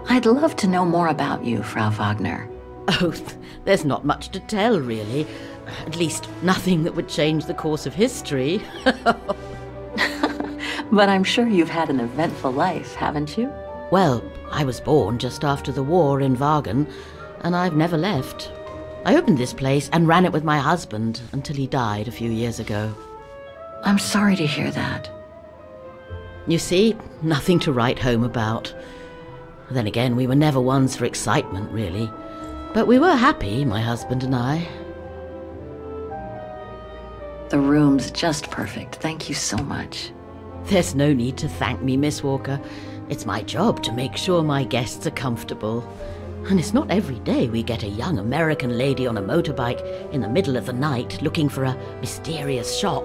I'd love to know more about you, Frau Wagner. Oh, there's not much to tell, really. At least, nothing that would change the course of history. But I'm sure you've had an eventful life, haven't you? Well, I was born just after the war in Vaghen, and I've never left. I opened this place and ran it with my husband until he died a few years ago. I'm sorry to hear that. You see, nothing to write home about. Then again, we were never ones for excitement, really. But we were happy, my husband and I. The room's just perfect. Thank you so much. There's no need to thank me, Miss Walker. It's my job to make sure my guests are comfortable. And it's not every day we get a young American lady on a motorbike in the middle of the night looking for a mysterious shop.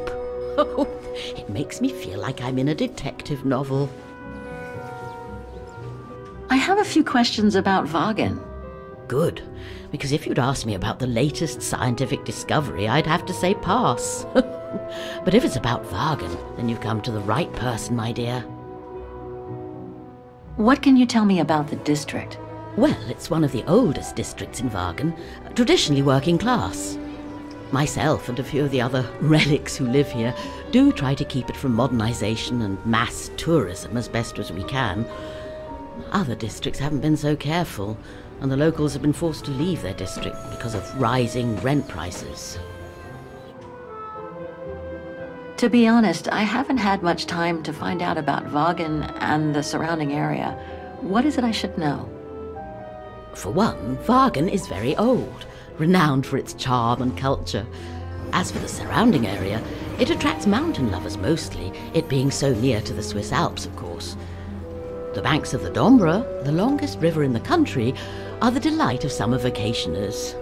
It makes me feel like I'm in a detective novel. I have a few questions about Vaghen. Good, because if you'd asked me about the latest scientific discovery, I'd have to say pass. But if it's about Vaghen, then you've come to the right person, my dear. What can you tell me about the district? Well, it's one of the oldest districts in Vaghen, traditionally working class. Myself and a few of the other relics who live here do try to keep it from modernization and mass tourism as best as we can. Other districts haven't been so careful, and the locals have been forced to leave their district because of rising rent prices. To be honest, I haven't had much time to find out about Vaghen and the surrounding area. What is it I should know? For one, Vaghen is very old, renowned for its charm and culture. As for the surrounding area, it attracts mountain lovers mostly, it being so near to the Swiss Alps, of course. The banks of the Dombra, the longest river in the country, are the delight of summer vacationers.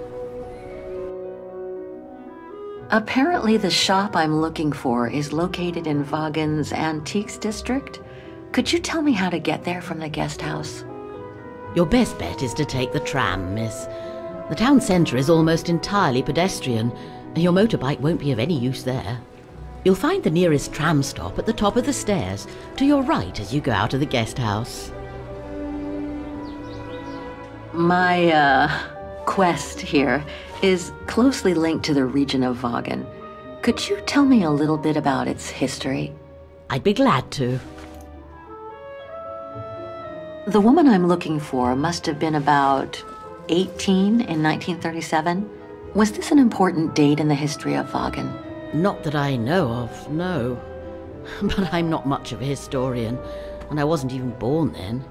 Apparently the shop I'm looking for is located in Vaghen's Antiques district. Could you tell me how to get there from the guest house? Your best bet is to take the tram, miss. The town centre is almost entirely pedestrian, and your motorbike won't be of any use there. You'll find the nearest tram stop at the top of the stairs, to your right as you go out of the guest house. My, quest here is closely linked to the region of Vaghen. Could you tell me a little bit about its history? I'd be glad to. The woman I'm looking for must have been about 18 in 1937. Was this an important date in the history of Vaghen? Not that I know of, no. But I'm not much of a historian, and I wasn't even born then.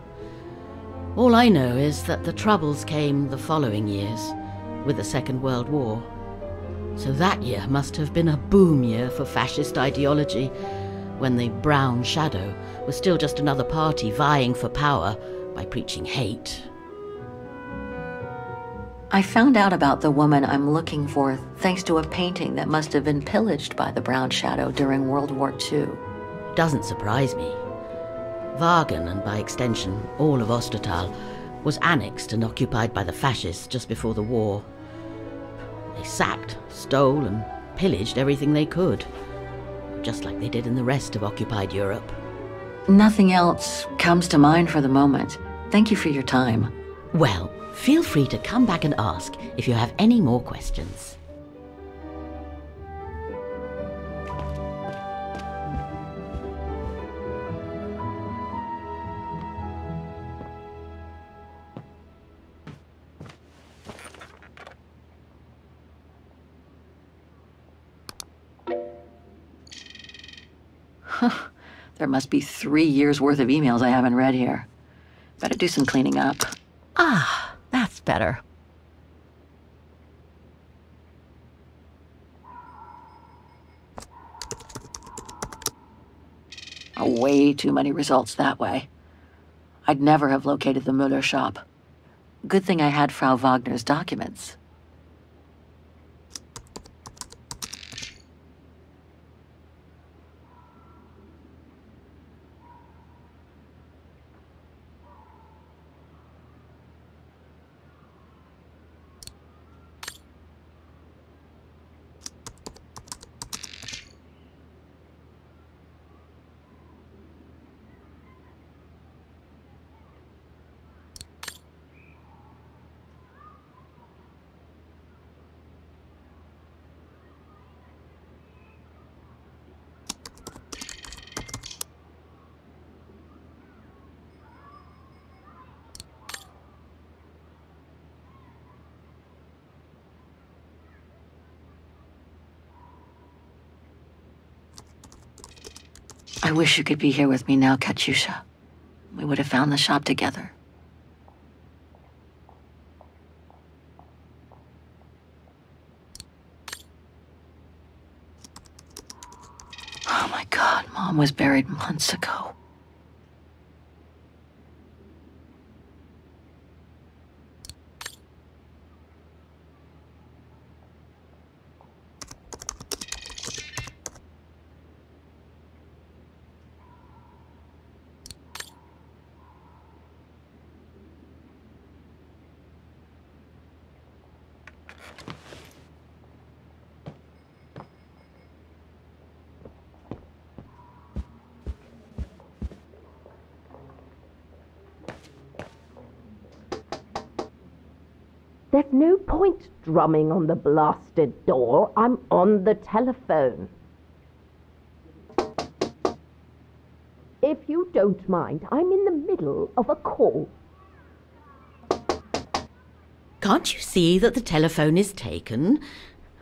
All I know is that the Troubles came the following years, with the Second World War. So that year must have been a boom year for fascist ideology, when the Brown Shadow was still just another party vying for power by preaching hate. I found out about the woman I'm looking for thanks to a painting that must have been pillaged by the Brown Shadow during World War II. Doesn't surprise me. Vaghen, and by extension all of Ostertal, was annexed and occupied by the fascists just before the war. They sacked, stole, and pillaged everything they could, just like they did in the rest of occupied Europe. Nothing else comes to mind for the moment. Thank you for your time. Well, feel free to come back and ask if you have any more questions. There must be 3 years' worth of emails I haven't read here. Better do some cleaning up. Ah, that's better. Oh, way too many results that way. I'd never have located the Müller shop. Good thing I had Frau Wagner's documents. I wish you could be here with me now, Katyusha. We would have found the shop together. Mom was buried months ago. There's no point drumming on the blasted door. I'm on the telephone. If you don't mind, I'm in the middle of a call. Can't you see that the telephone is taken?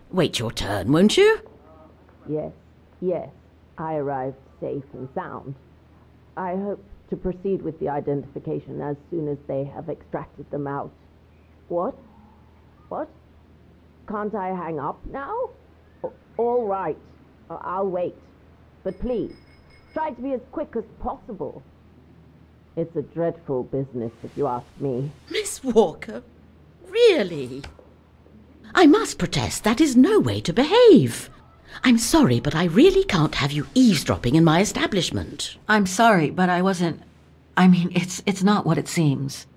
Wait your turn, won't you? Yes. I arrived safe and sound. I hope to proceed with the identification as soon as they have extracted them out. What? Can't I hang up now? All right. I'll wait. But please, try to be as quick as possible. It's a dreadful business, if you ask me. Miss Walker, really? I must protest, that is no way to behave. I'm sorry, but I really can't have you eavesdropping in my establishment. I'm sorry, but I wasn't... I mean, it's not what it seems.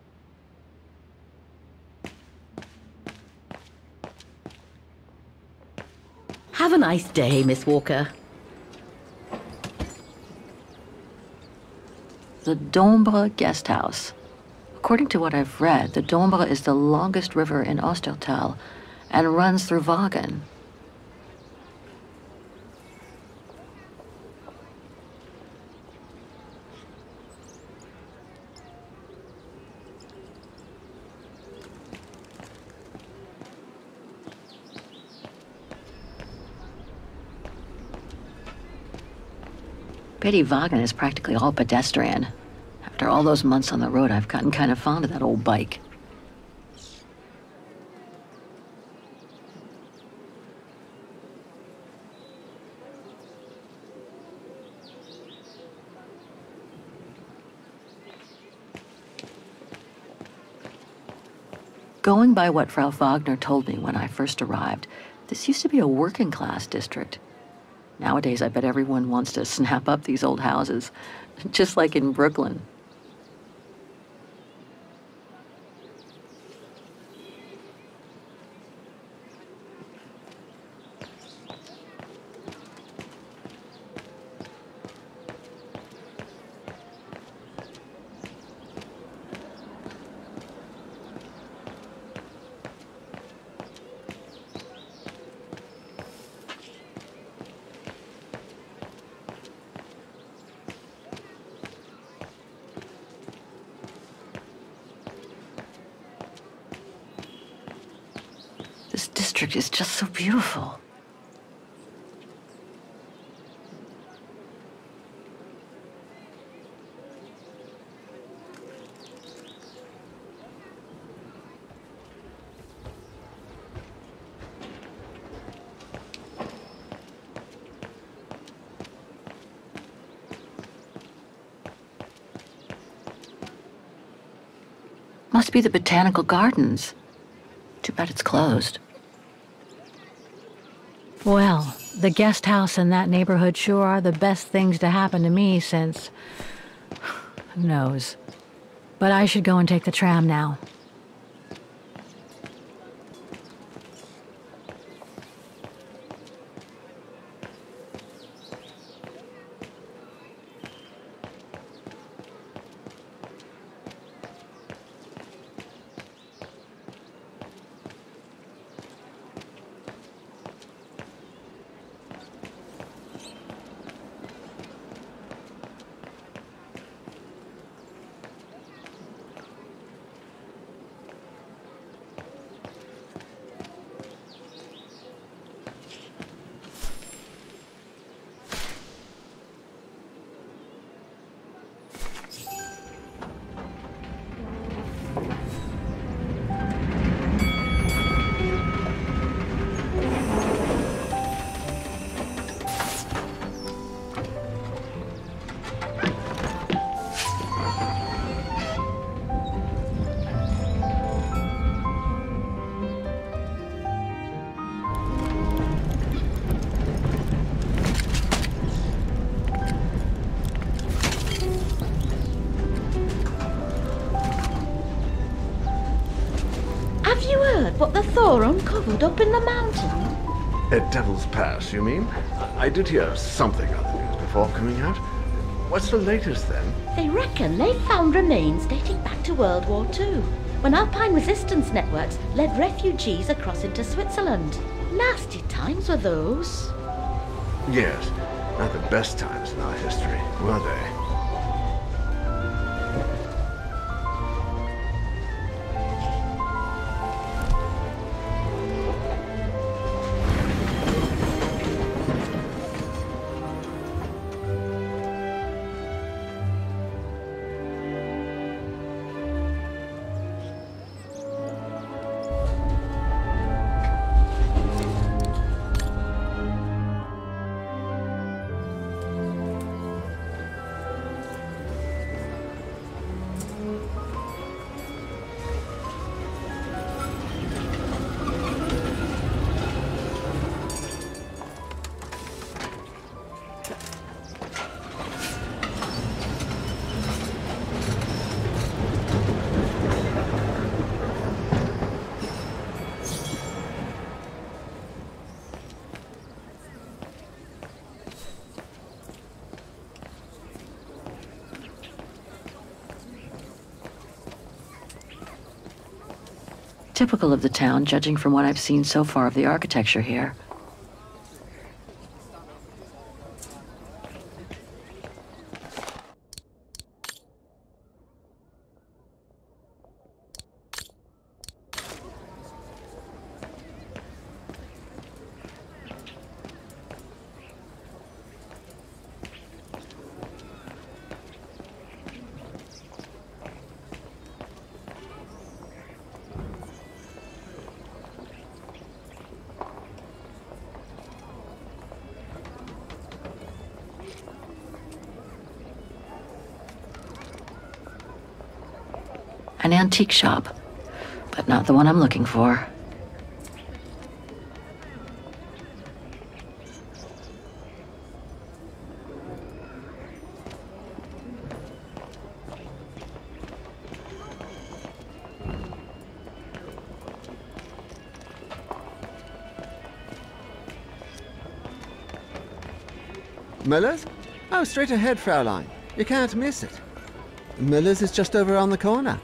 Have a nice day, Miss Walker. The Dombre guest house. According to what I've read, the Dombre is the longest river in Ostertal and runs through Vaghen. Pity Vaghen is practically all pedestrian. After all those months on the road, I've gotten kind of fond of that old bike. Going by what Frau Wagner told me when I first arrived, this used to be a working-class district. Nowadays, I bet everyone wants to snap up these old houses, just like in Brooklyn. This district is just so beautiful. Must be the botanical gardens. Too bad it's closed. Well, the guest house in that neighborhood sure are the best things to happen to me since... who knows. But I should go and take the tram now. heard what the Thor uncovered up in the mountain? At Devil's Pass, you mean? I did hear something on the news before coming out. What's the latest, then? They reckon they found remains dating back to World War II, when Alpine resistance networks led refugees across into Switzerland. Nasty times were those. Yes, not the best times in our history, were they? Typical of the town, judging from what I've seen so far of the architecture here. An antique shop, but not the one I'm looking for. Miller's? Oh, straight ahead, Fraulein. You can't miss it. Miller's is just over on the corner.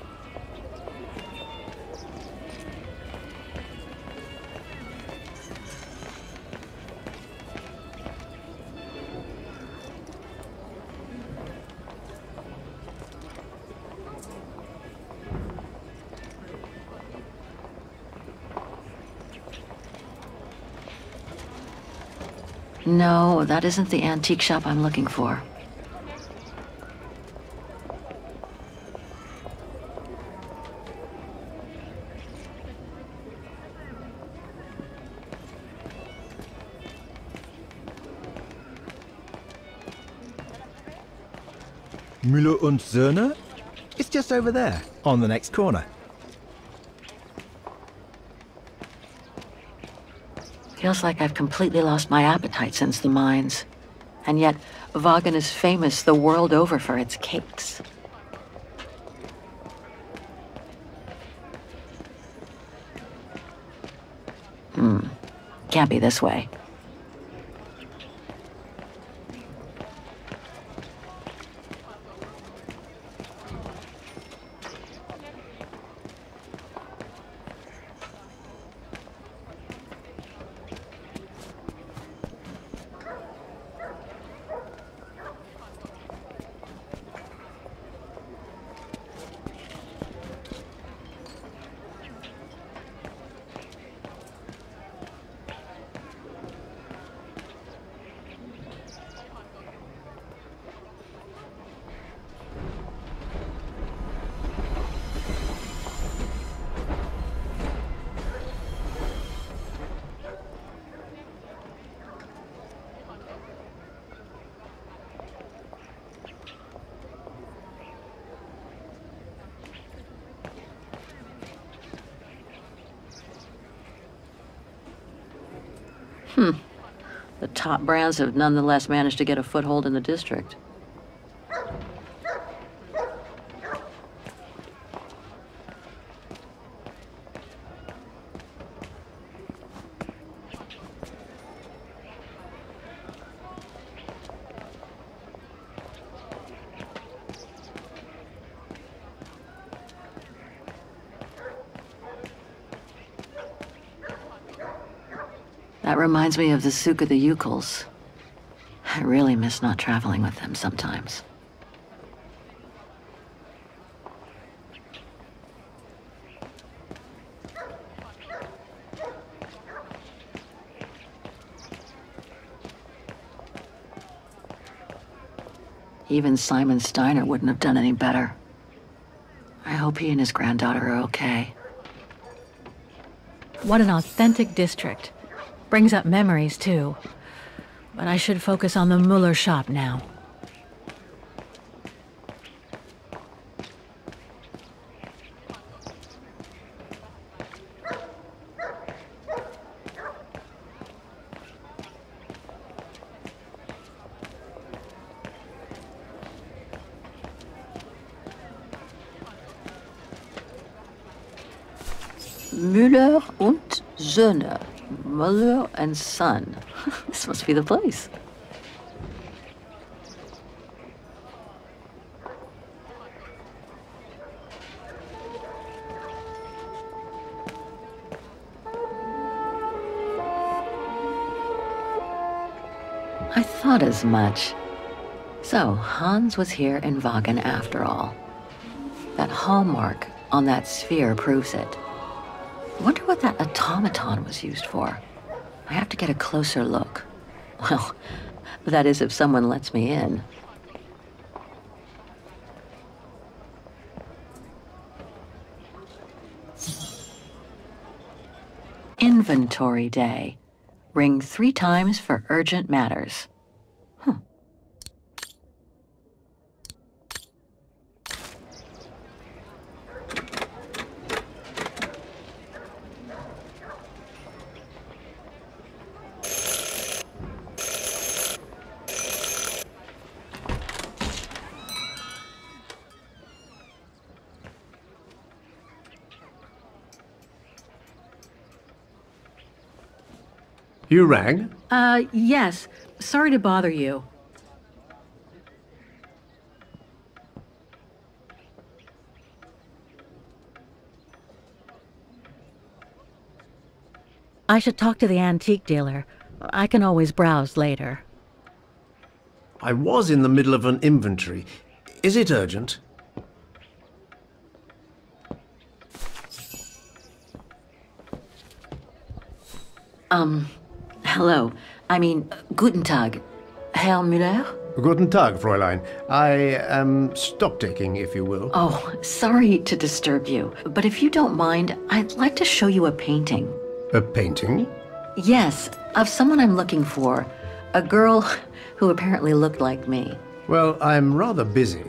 No, that isn't the antique shop I'm looking for. Müller und Söhne? It's just over there, on the next corner. Feels like I've completely lost my appetite since the mines. And yet, Vaghen is famous the world over for its cakes. Can't be this way. The top brands have nonetheless managed to get a foothold in the district. That reminds me of the souk of the Ukels. I really miss not traveling with them sometimes. Even Simon Steiner wouldn't have done any better. I hope he and his granddaughter are okay. What an authentic district. Brings up memories, too. But I should focus on the Muller shop now. Müller und Söhne. Muller and Son. This must be the place. I thought as much. So, Hans was here in Vaghen after all. That hallmark on that sphere proves it. Wonder what that automaton was used for. I have to get a closer look. Well, that is if someone lets me in. Inventory day. Ring 3 times for urgent matters. You rang? Yes. Sorry to bother you. I should talk to the antique dealer. I can always browse later. I was in the middle of an inventory. Is it urgent? Hello. I mean, guten Tag. Herr Müller? Guten Tag, Fräulein. I am stock-taking, if you will. Oh, sorry to disturb you, but if you don't mind, I'd like to show you a painting. A painting? Yes, of someone I'm looking for. A girl who apparently looked like me. Well, I'm rather busy.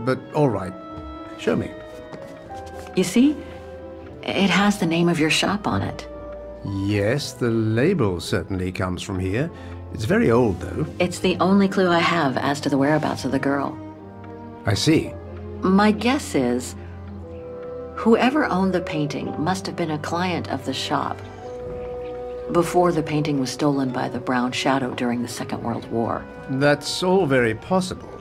But all right. Show me. You see? It has the name of your shop on it. Yes, the label certainly comes from here. It's very old, though. It's the only clue I have as to the whereabouts of the girl. I see. My guess is, whoever owned the painting must have been a client of the shop before the painting was stolen by the Brown Shadow during the Second World War. That's all very possible.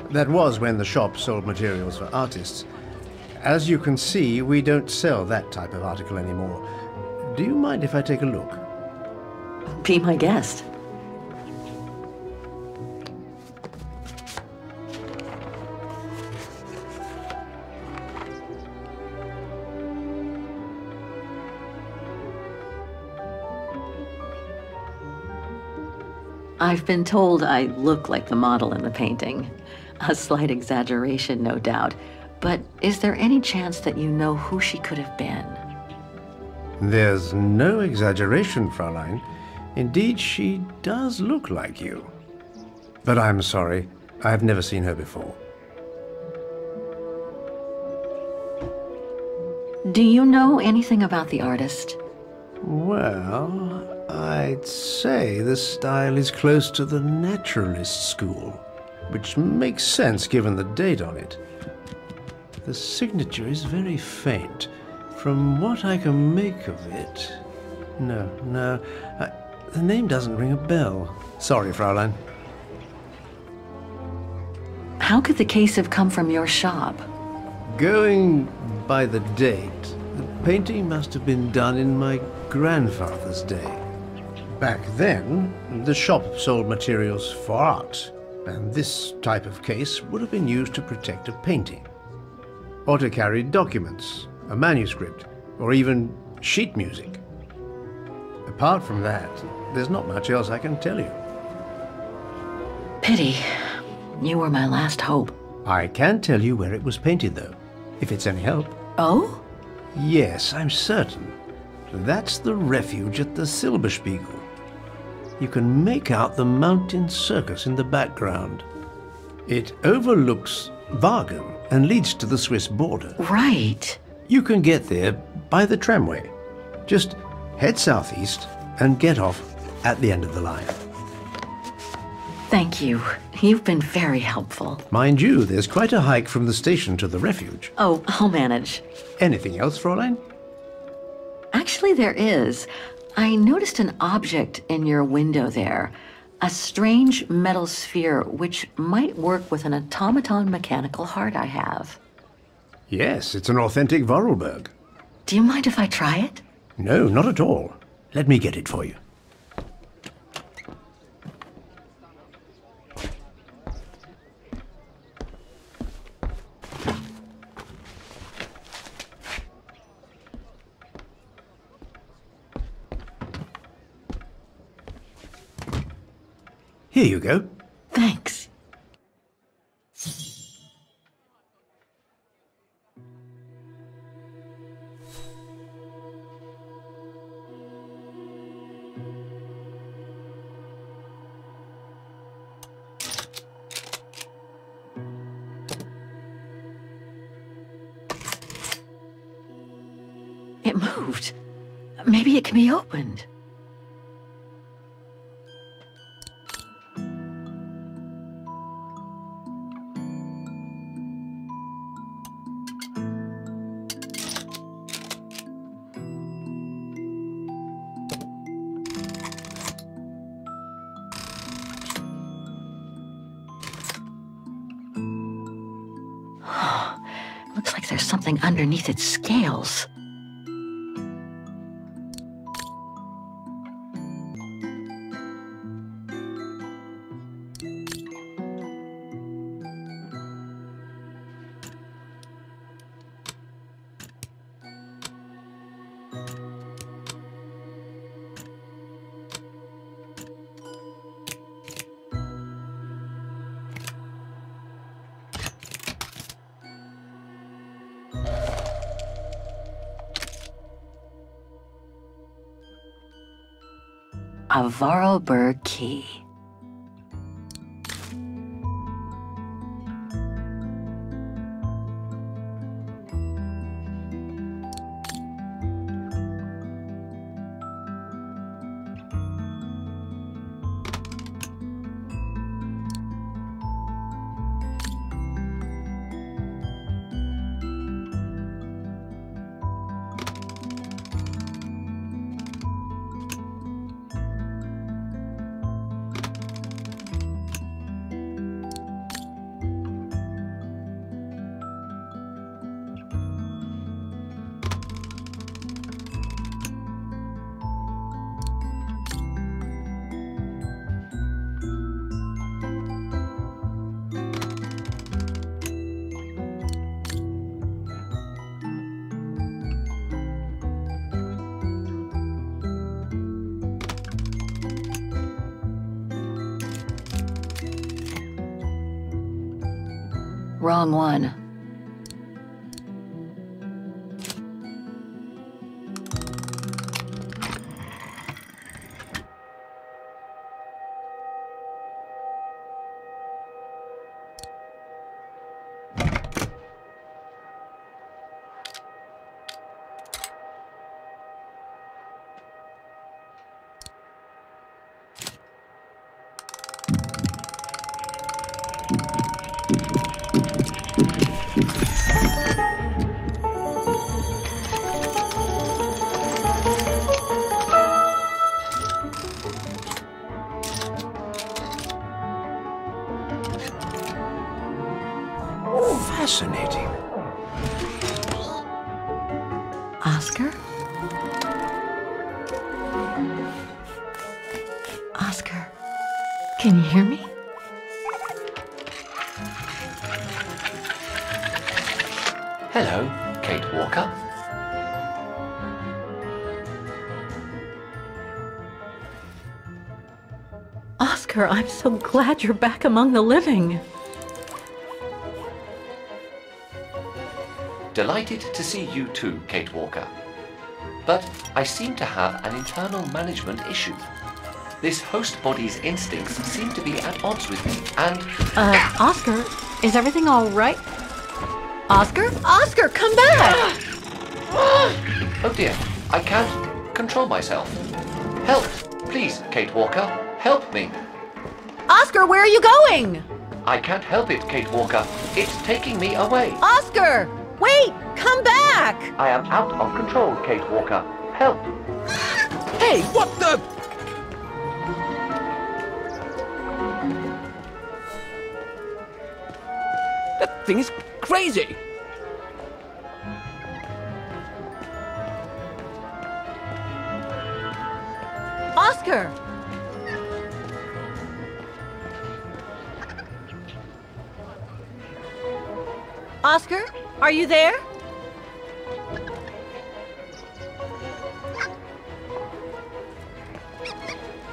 That was when the shop sold materials for artists. As you can see, we don't sell that type of article anymore. Do you mind if I take a look? Be my guest. I've been told I look like the model in the painting. A slight exaggeration, no doubt. But is there any chance that you know who she could have been? There's no exaggeration, Fräulein. Indeed, she does look like you. But I'm sorry, I've never seen her before. Do you know anything about the artist? Well, I'd say the style is close to the naturalist school, which makes sense given the date on it. The signature is very faint. From what I can make of it... No, the name doesn't ring a bell. Sorry, Fräulein. How could the case have come from your shop? Going by the date, the painting must have been done in my grandfather's day. Back then, the shop sold materials for art, and this type of case would have been used to protect a painting. Or to carry documents, a manuscript, or even sheet music. Apart from that, there's not much else I can tell you. Pity. You were my last hope. I can tell you where it was painted, though, if it's any help. Oh? Yes, I'm certain. That's the Refuge at the Silberspiegel. You can make out the mountain circus in the background. It overlooks Vaghen and leads to the Swiss border. Right. You can get there by the tramway. Just head southeast and get off at the end of the line. Thank you. You've been very helpful. Mind you, there's quite a hike from the station to the Refuge. Oh, I'll manage. Anything else, Fräulein? Actually, there is. I noticed an object in your window there. A strange metal sphere which might work with an automaton mechanical heart I have. Yes, it's an authentic Vorarlberg. Do you mind if I try it? No, not at all. Let me get it for you. Here you go. Thanks. It moved. Maybe it can be opened. Looks like there's something underneath its scales. A Vorarlberg key. Wrong one. Fascinating. Oscar? Can you hear me? Hello, Kate Walker. Oscar, I'm so glad you're back among the living. Delighted to see you too, Kate Walker. But I seem to have an internal management issue. This host body's instincts seem to be at odds with me, and... Oscar, is everything all right? Oscar? Oscar, come back! Oh dear, I can't control myself. Help! Please, Kate Walker, help me! Oscar, where are you going? I can't help it, Kate Walker. It's taking me away. Oscar! Wait! Come back! I am out of control, Kate Walker. Help! Hey, what the... That thing is crazy! Oscar! Oscar, are you there?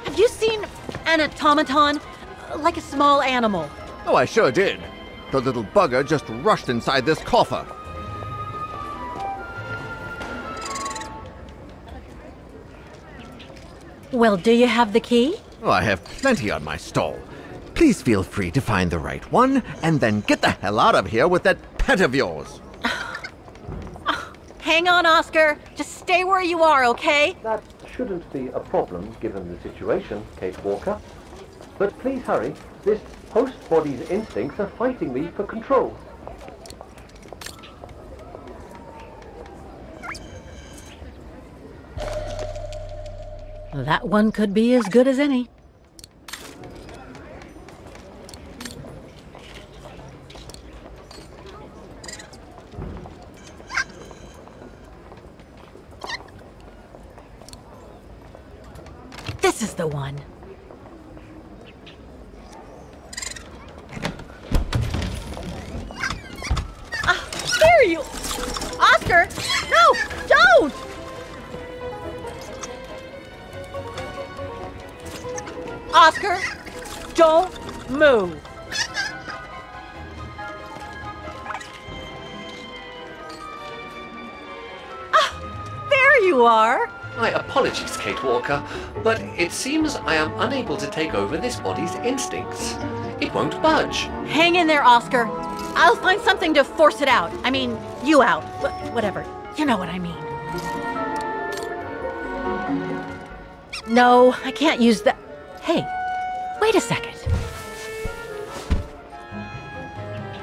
Have you seen an automaton? Like a small animal. Oh, I sure did. The little bugger just rushed inside this coffer. Well, do you have the key? Oh, I have plenty on my stall. Please feel free to find the right one, and then get the hell out of here with that pet of yours. Hang on, Oscar. Just stay where you are, okay? That shouldn't be a problem given the situation, Kate Walker. But please hurry. This host body's instincts are fighting me for control. That one could be as good as any. This is the one. There you... Oscar! No! Don't! Oscar! Don't move! There you are! My apologies, Kate Walker, but it seems I am unable to take over this body's instincts. It won't budge. Hang in there, Oscar. I'll find something to force it out. I mean, you out. Whatever. You know what I mean. No, I can't use that. Hey, wait a second.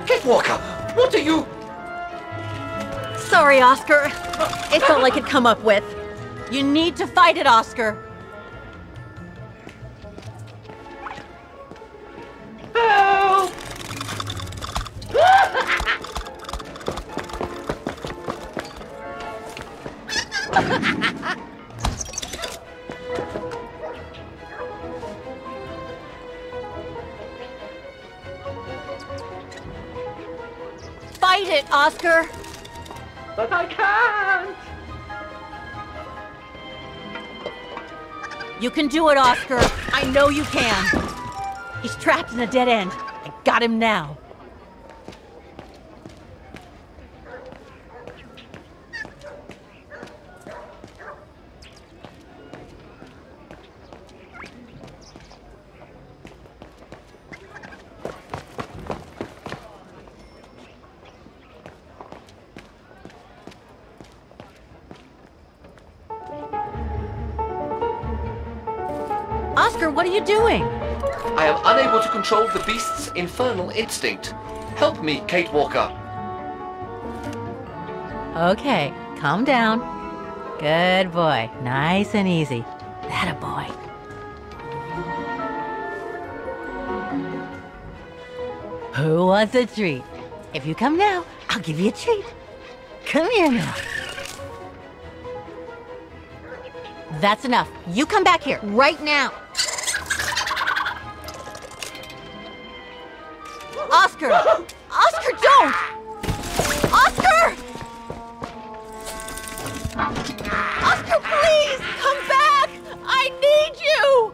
Kate Walker, what are you... Sorry, Oscar. It's all I could come up with. You need to fight it, Oscar. Help! Fight it, Oscar. But I can't! You can do it, Oscar. I know you can. He's trapped in a dead end. I got him now. Oscar, what are you doing? I am unable to control the beast's infernal instinct. Help me, Kate Walker. Okay, calm down. Good boy. Nice and easy. That a boy. Who wants a treat? If you come now, I'll give you a treat. Come here now. That's enough. You come back here, right now. Oscar! Oscar, don't! Oscar! Oscar, please! Come back! I need you!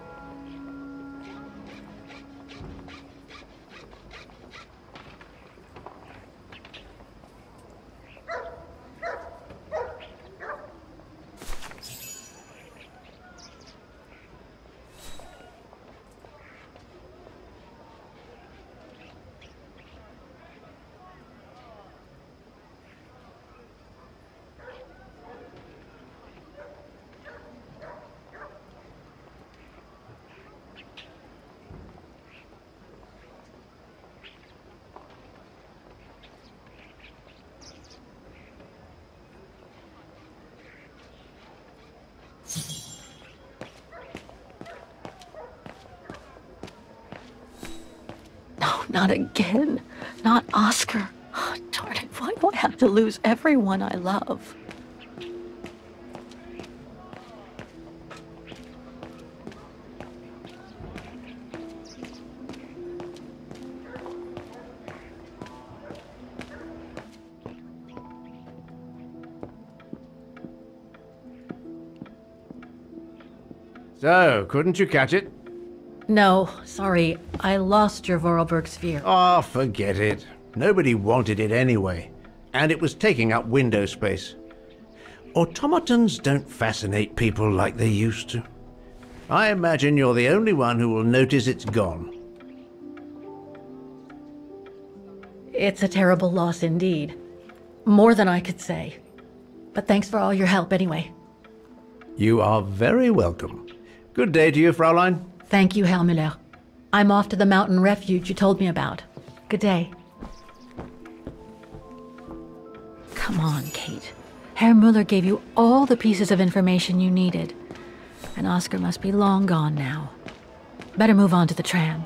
No, not again. Not Oscar. Oh, darn it, why do I have to lose everyone I love? So, couldn't you catch it? No, sorry. I lost your Vorarlberg sphere. Oh, forget it. Nobody wanted it anyway. And it was taking up window space. Automatons don't fascinate people like they used to. I imagine you're the only one who will notice it's gone. It's a terrible loss indeed. More than I could say. But thanks for all your help anyway. You are very welcome. Good day to you, Fraulein. Thank you, Herr Müller. I'm off to the mountain refuge you told me about. Good day. Come on, Kate. Herr Müller gave you all the pieces of information you needed. And Oscar must be long gone now. Better move on to the tram.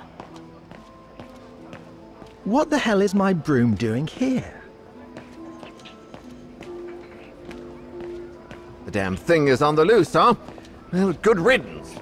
What the hell is my broom doing here? The damn thing is on the loose, huh? Well, good riddance.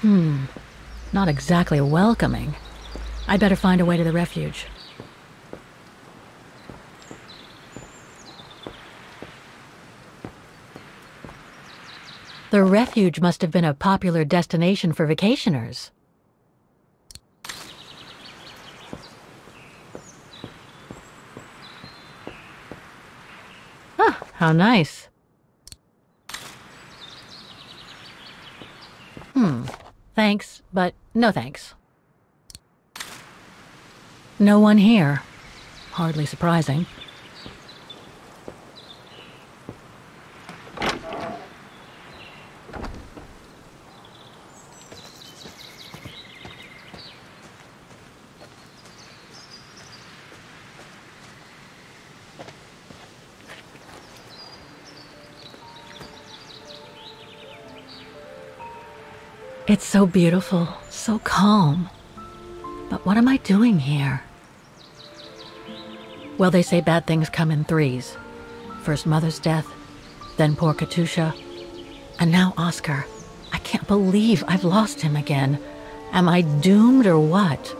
Not exactly welcoming. I'd better find a way to the refuge. The refuge must have been a popular destination for vacationers. Ah, how nice. Thanks, but no thanks. No one here. Hardly surprising. It's so beautiful, so calm. But what am I doing here? Well, they say bad things come in threes. First Mother's death, then poor Katusha, and now Oscar. I can't believe I've lost him again. Am I doomed or what?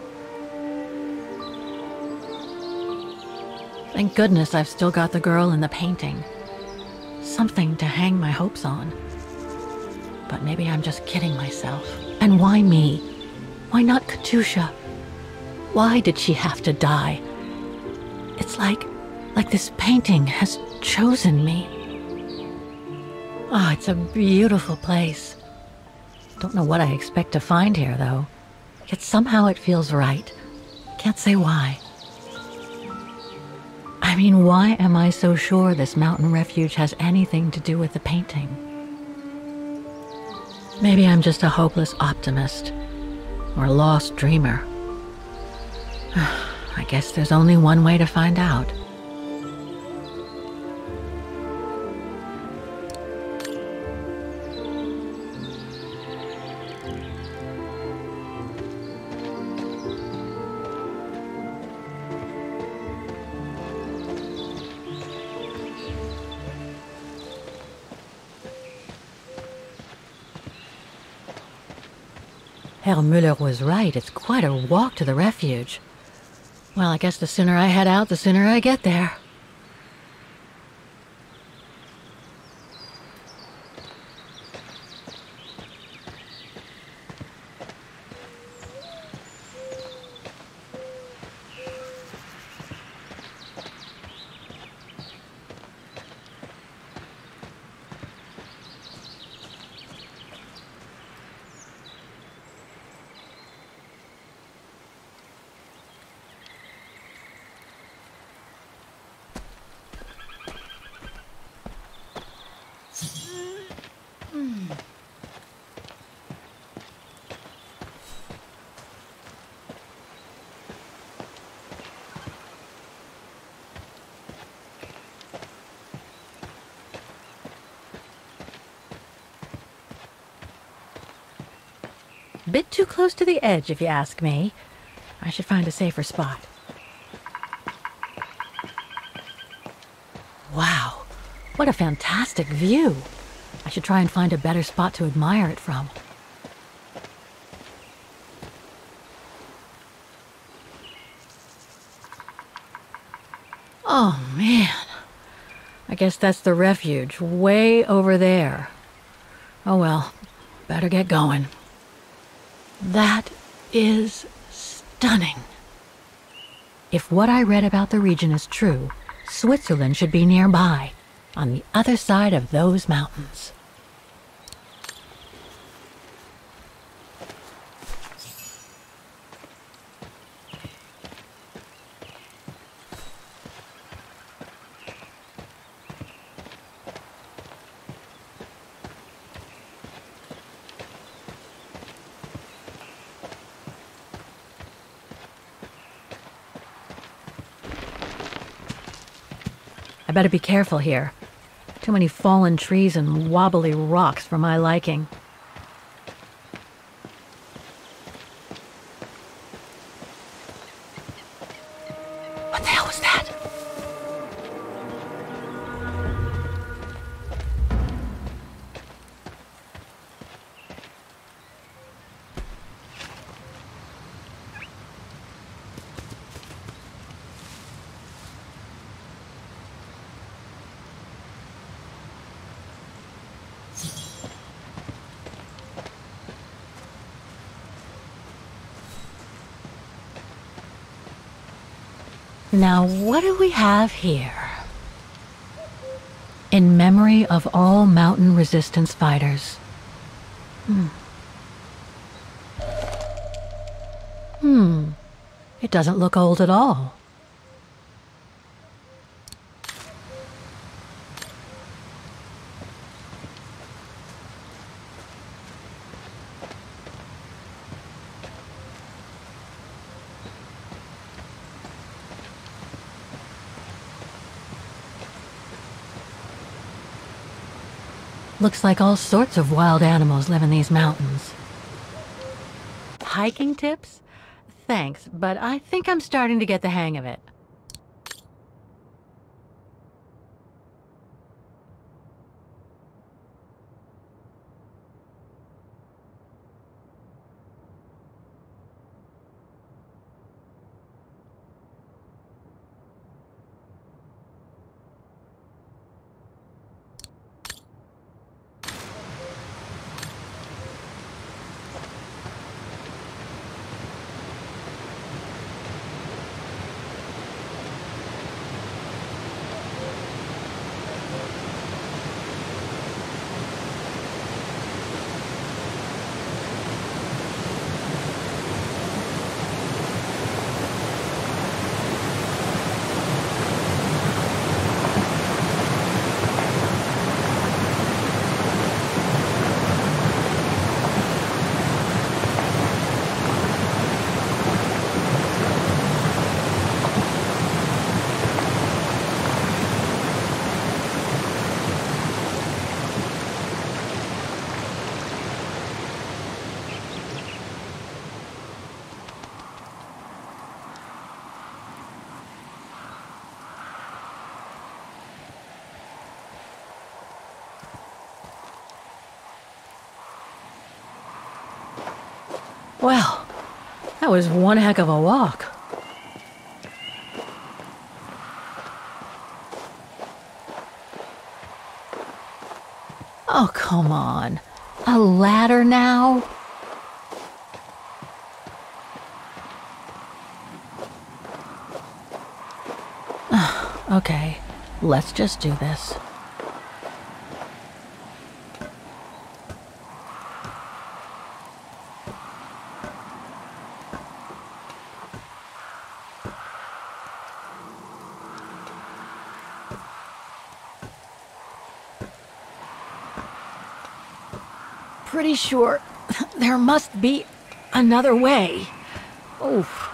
Thank goodness I've still got the girl in the painting. Something to hang my hopes on. But maybe I'm just kidding myself. And why me? Why not Katusha? Why did she have to die? It's like this painting has chosen me. Oh, it's a beautiful place. Don't know what I expect to find here, though. Yet somehow it feels right. Can't say why. I mean, why am I so sure this mountain refuge has anything to do with the painting? Maybe I'm just a hopeless optimist, or a lost dreamer. I guess there's only one way to find out. Herr Müller was right. It's quite a walk to the refuge. Well, I guess the sooner I head out, the sooner I get there. Bit too close to the edge, if you ask me. I should find a safer spot. Wow, what a fantastic view. I should try and find a better spot to admire it from. Oh, man. I guess that's the refuge, way over there. Oh well, better get going. That is stunning. If what I read about the region is true, Switzerland should be nearby, on the other side of those mountains. I better be careful here. Too many fallen trees and wobbly rocks for my liking. What the hell was that? Now, what do we have here? In memory of all mountain resistance fighters. It doesn't look old at all. Looks like all sorts of wild animals live in these mountains. Hiking tips? Thanks, but I think I'm starting to get the hang of it. Well, that was one heck of a walk. Oh, come on. A ladder now? Okay, let's just do this. Pretty sure there must be another way. Oof.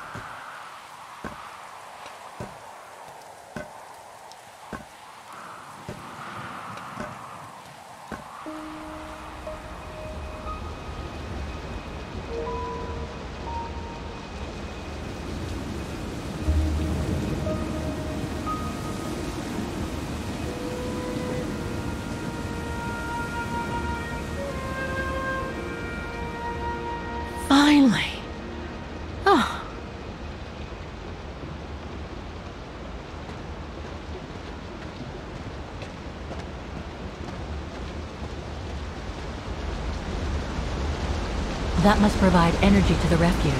Finally. Oh. That must provide energy to the refuge.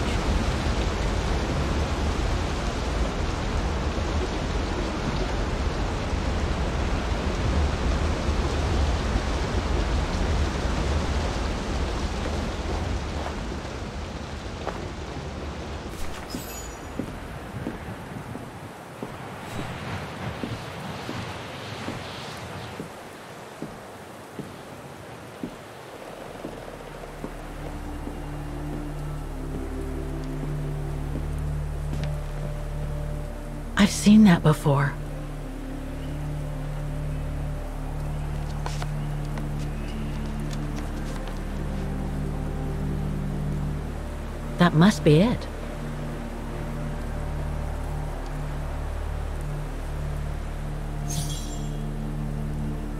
I've seen that before. That must be it.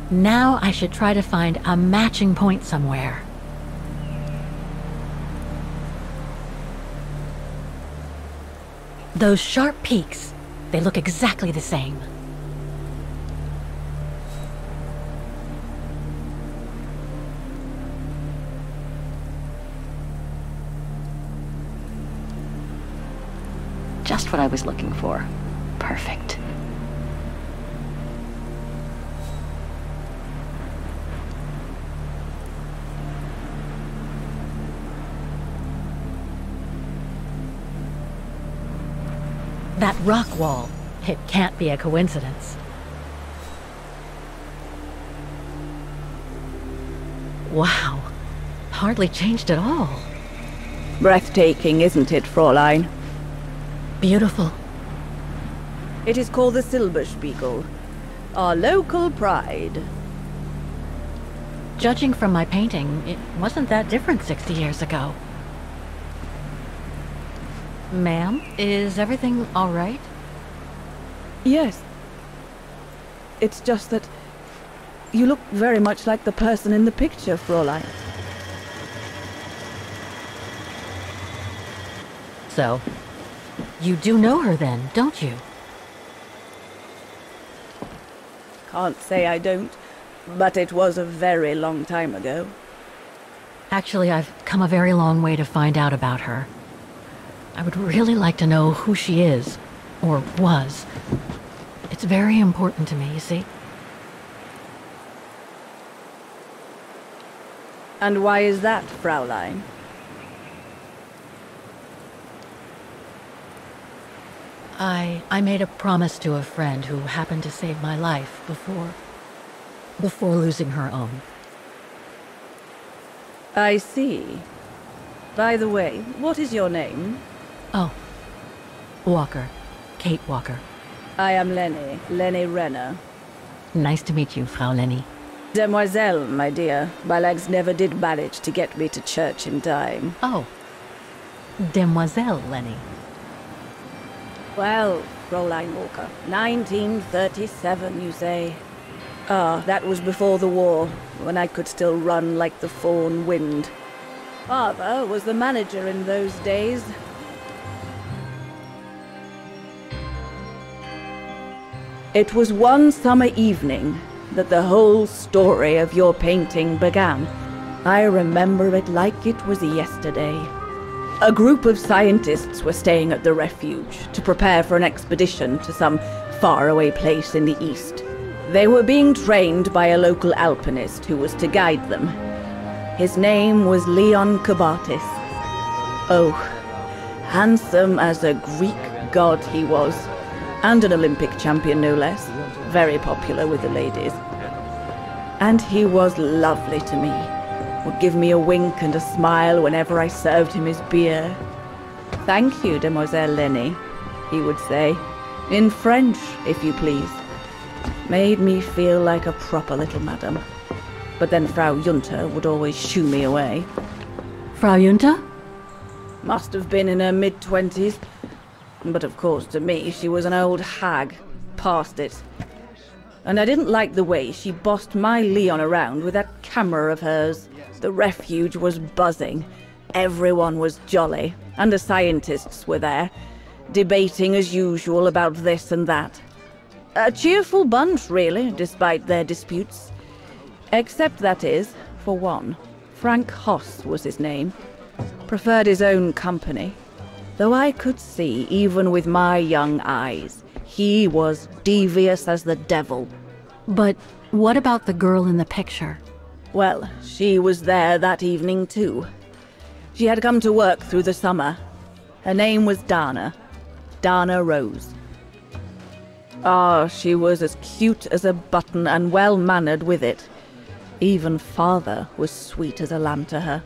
Now I should try to find a matching point somewhere. Those sharp peaks, they look exactly the same. Just what I was looking for. perfect. That rock wall. It can't be a coincidence. Wow. Hardly changed at all. Breathtaking, isn't it, Fräulein? Beautiful. It is called the Silberspiegel, our local pride. Judging from my painting, it wasn't that different 60 years ago. Ma'am, is everything all right? Yes. It's just that you look very much like the person in the picture, Fräulein. So, you do know her then, don't you? Can't say I don't, but it was a very long time ago. Actually, I've come a very long way to find out about her. I would really like to know who she is, or was. It's very important to me, you see. And why is that, Fräulein? I made a promise to a friend who happened to save my life before losing her own. I see. By the way, what is your name? Oh, Walker. Kate Walker. I am Lenny Renner. Nice to meet you, Frau Lenny. Demoiselle, my dear. My legs never did manage to get me to church in time. Oh. Demoiselle Lenny. Well, Fräulein Walker, 1937, you say? Ah, that was before the war, when I could still run like the fawn wind. Father was the manager in those days. It was one summer evening that the whole story of your painting began. I remember it like it was yesterday. A group of scientists were staying at the Refuge to prepare for an expedition to some faraway place in the east. They were being trained by a local alpinist who was to guide them. His name was Leon Kabatis. Oh, handsome as a Greek god he was, and an Olympic champion no less, very popular with the ladies. And he was lovely to me. Would give me a wink and a smile whenever I served him his beer. Thank you, Demoiselle Lenny, he would say. In French, if you please. Made me feel like a proper little madam. But then Frau Junta would always shoo me away. Frau Junta? Must have been in her mid-20s. But of course, to me, she was an old hag. Past it. And I didn't like the way she bossed my Leon around with that camera of hers. The Refuge was buzzing. Everyone was jolly. And the scientists were there, debating as usual about this and that. A cheerful bunch, really, despite their disputes. Except, that is, for one. Frank Hoss was his name. Preferred his own company. Though I could see, even with my young eyes, he was devious as the devil. But what about the girl in the picture? Well, she was there that evening too. She had come to work through the summer. Her name was Dana. Dana Rose. Ah, she was as cute as a button and well-mannered with it. Even father was sweet as a lamb to her.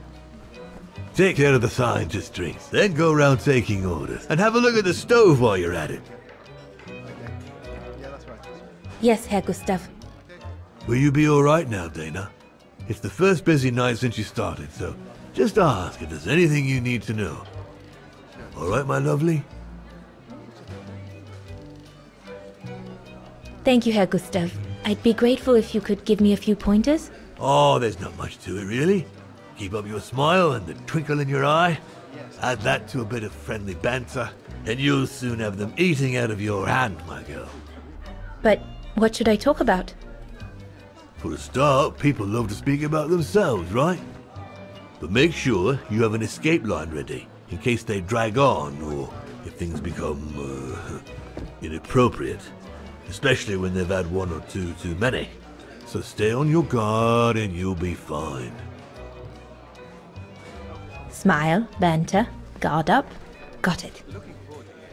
Take care of the scientist drinks, then go round taking orders. And have a look at the stove while you're at it. Yes, Herr Gustav. Will you be alright now, Dana? It's the first busy night since you started, so just ask if there's anything you need to know. Alright, my lovely? Thank you, Herr Gustav. I'd be grateful if you could give me a few pointers. Oh, there's not much to it, really. Keep up your smile and the twinkle in your eye. Add that to a bit of friendly banter, and you'll soon have them eating out of your hand, my girl. But what should I talk about? For a start, people love to speak about themselves, right? But make sure you have an escape line ready, in case they drag on, or if things become, inappropriate, especially when they've had one or two too many. So stay on your guard and you'll be fine. Smile, banter, guard up. Got it.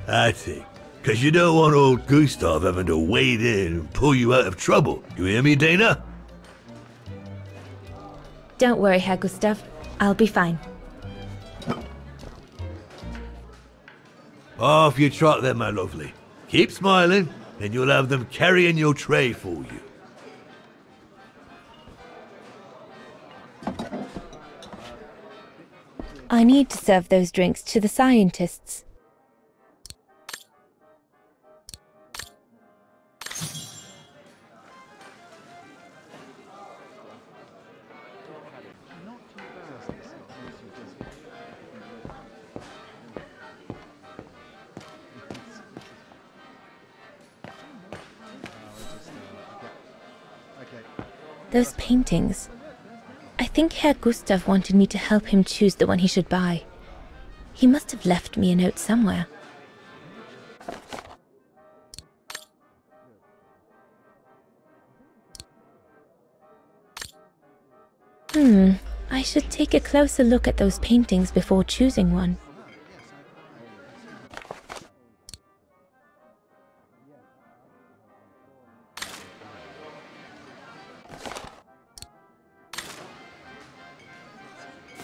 That's it. Because you don't want old Gustav having to wade in and pull you out of trouble. You hear me, Dana? Don't worry, Herr Gustav. I'll be fine. Off you trot then, my lovely. Keep smiling, and you'll have them carrying your tray for you. I need to serve those drinks to the scientists. Those paintings. I think Herr Gustav wanted me to help him choose the one he should buy. He must have left me a note somewhere. I should take a closer look at those paintings before choosing one.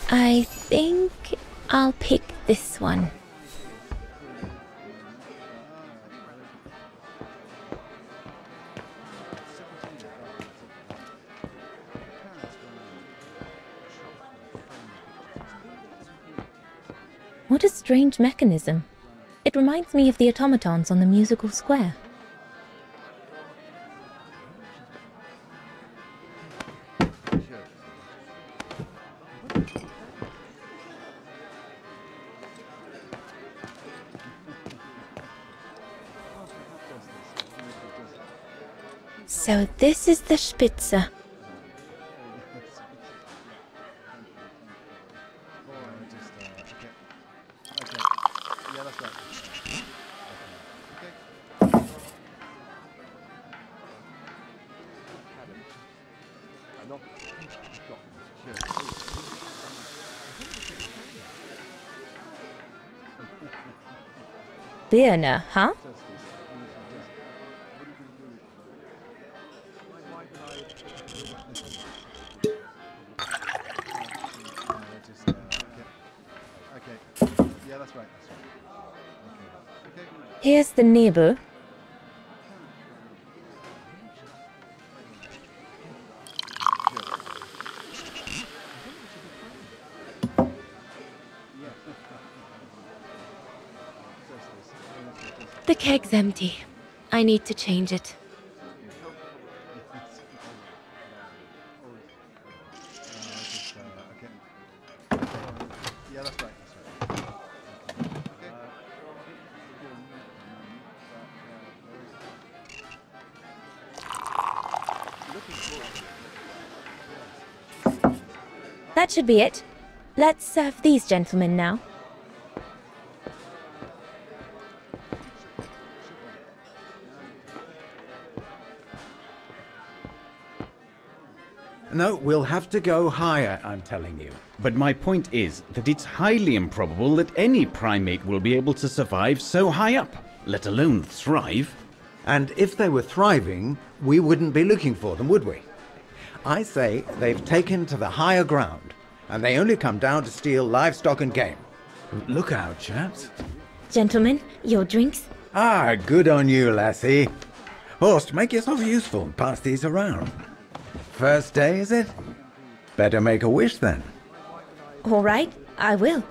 I think I'll pick this one. What a strange mechanism. It reminds me of the automatons on the musical square. So this is the Spitze. Birne, huh? Here's the Nebel. The keg's empty. I need to change it. That should be it. Let's serve these gentlemen now. No, we'll have to go higher, I'm telling you. But my point is that it's highly improbable that any primate will be able to survive so high up, let alone thrive. And if they were thriving, we wouldn't be looking for them, would we? I say they've taken to the higher ground, and they only come down to steal livestock and game. Look out, chaps. Gentlemen, your drinks? Ah, good on you, lassie. Horst, make yourself useful and pass these around. First day, is it? Better make a wish, then. All right, I will.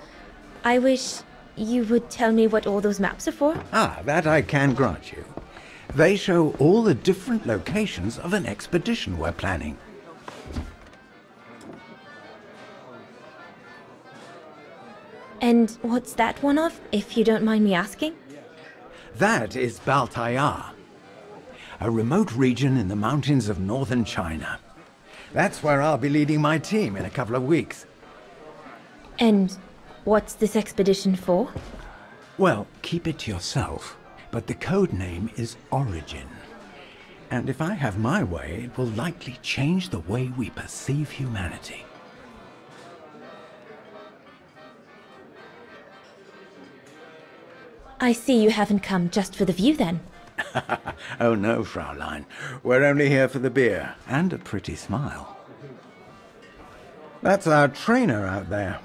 I wish you would tell me what all those maps are for. Ah, that I can grant you. They show all the different locations of an expedition we're planning. And what's that one of, if you don't mind me asking? That is Baltayar, a remote region in the mountains of northern China. That's where I'll be leading my team in a couple of weeks. And what's this expedition for? Well, keep it to yourself. but the code name is Origin. And if I have my way, it will likely change the way we perceive humanity. I see you haven't come just for the view, then. Oh no, Fraulein. We're only here for the beer, and a pretty smile. That's our trainer out there.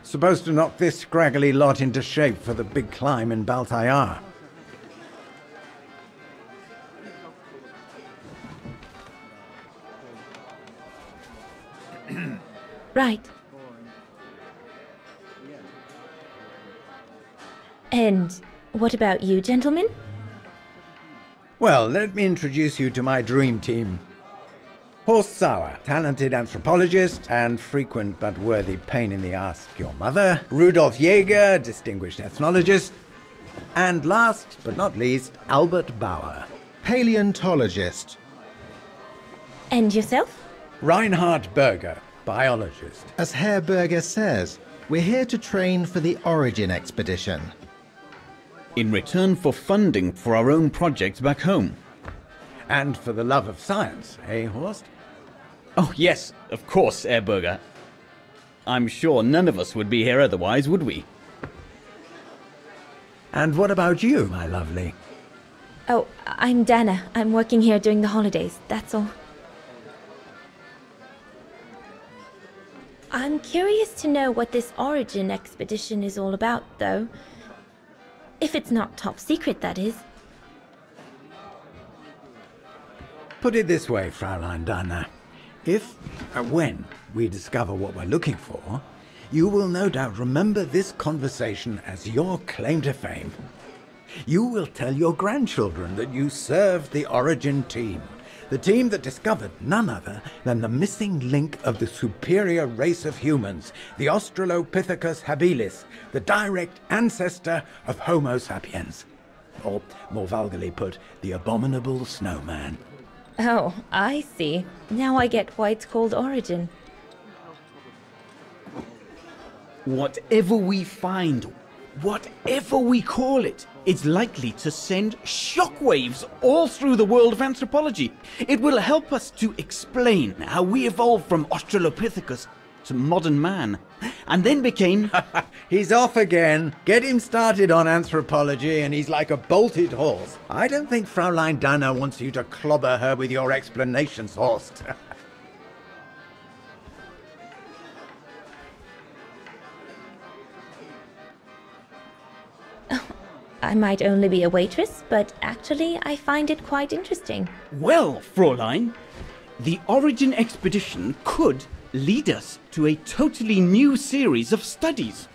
Supposed to knock this scraggly lot into shape for the big climb in Baltayar. Right. And what about you, gentlemen? Well, let me introduce you to my dream team. Horst Sauer, talented anthropologist and frequent but worthy pain in the ass to your mother. Rudolf Jäger, distinguished ethnologist. And last but not least, Albert Bauer, paleontologist. And yourself? Reinhard Berger, biologist. As Herr Berger says, we're here to train for the Origin expedition. In return for funding for our own projects back home. And for the love of science, eh, Horst? Oh, yes, of course, Herr Berger. I'm sure none of us would be here otherwise, would we? And what about you, my lovely? Oh, I'm Dana. I'm working here during the holidays, that's all. I'm curious to know what this Origin expedition is all about, though. If it's not top secret, that is. Put it this way, Fraulein Dana. If and when we discover what we're looking for, you will no doubt remember this conversation as your claim to fame. You will tell your grandchildren that you served the Origin team, the team that discovered none other than the missing link of the superior race of humans, the Australopithecus habilis, the direct ancestor of Homo sapiens. Or, more vulgarly put, the abominable snowman. Oh, I see. Now I get why it's called Origin. Whatever we find, whatever we call it, it's likely to send shockwaves all through the world of anthropology. It will help us to explain how we evolved from Australopithecus to modern man, and then became... He's off again. Get him started on anthropology and he's like a bolted horse. I don't think Fraulein Dana wants you to clobber her with your explanations, Horst. I might only be a waitress, but actually I find it quite interesting. Well, Fräulein, the Origin expedition could lead us to a totally new series of studies,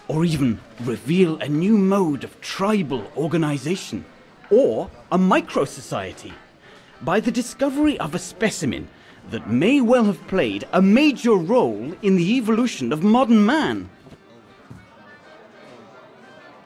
or even reveal a new mode of tribal organization, or a micro-society, by the discovery of a specimen that may well have played a major role in the evolution of modern man.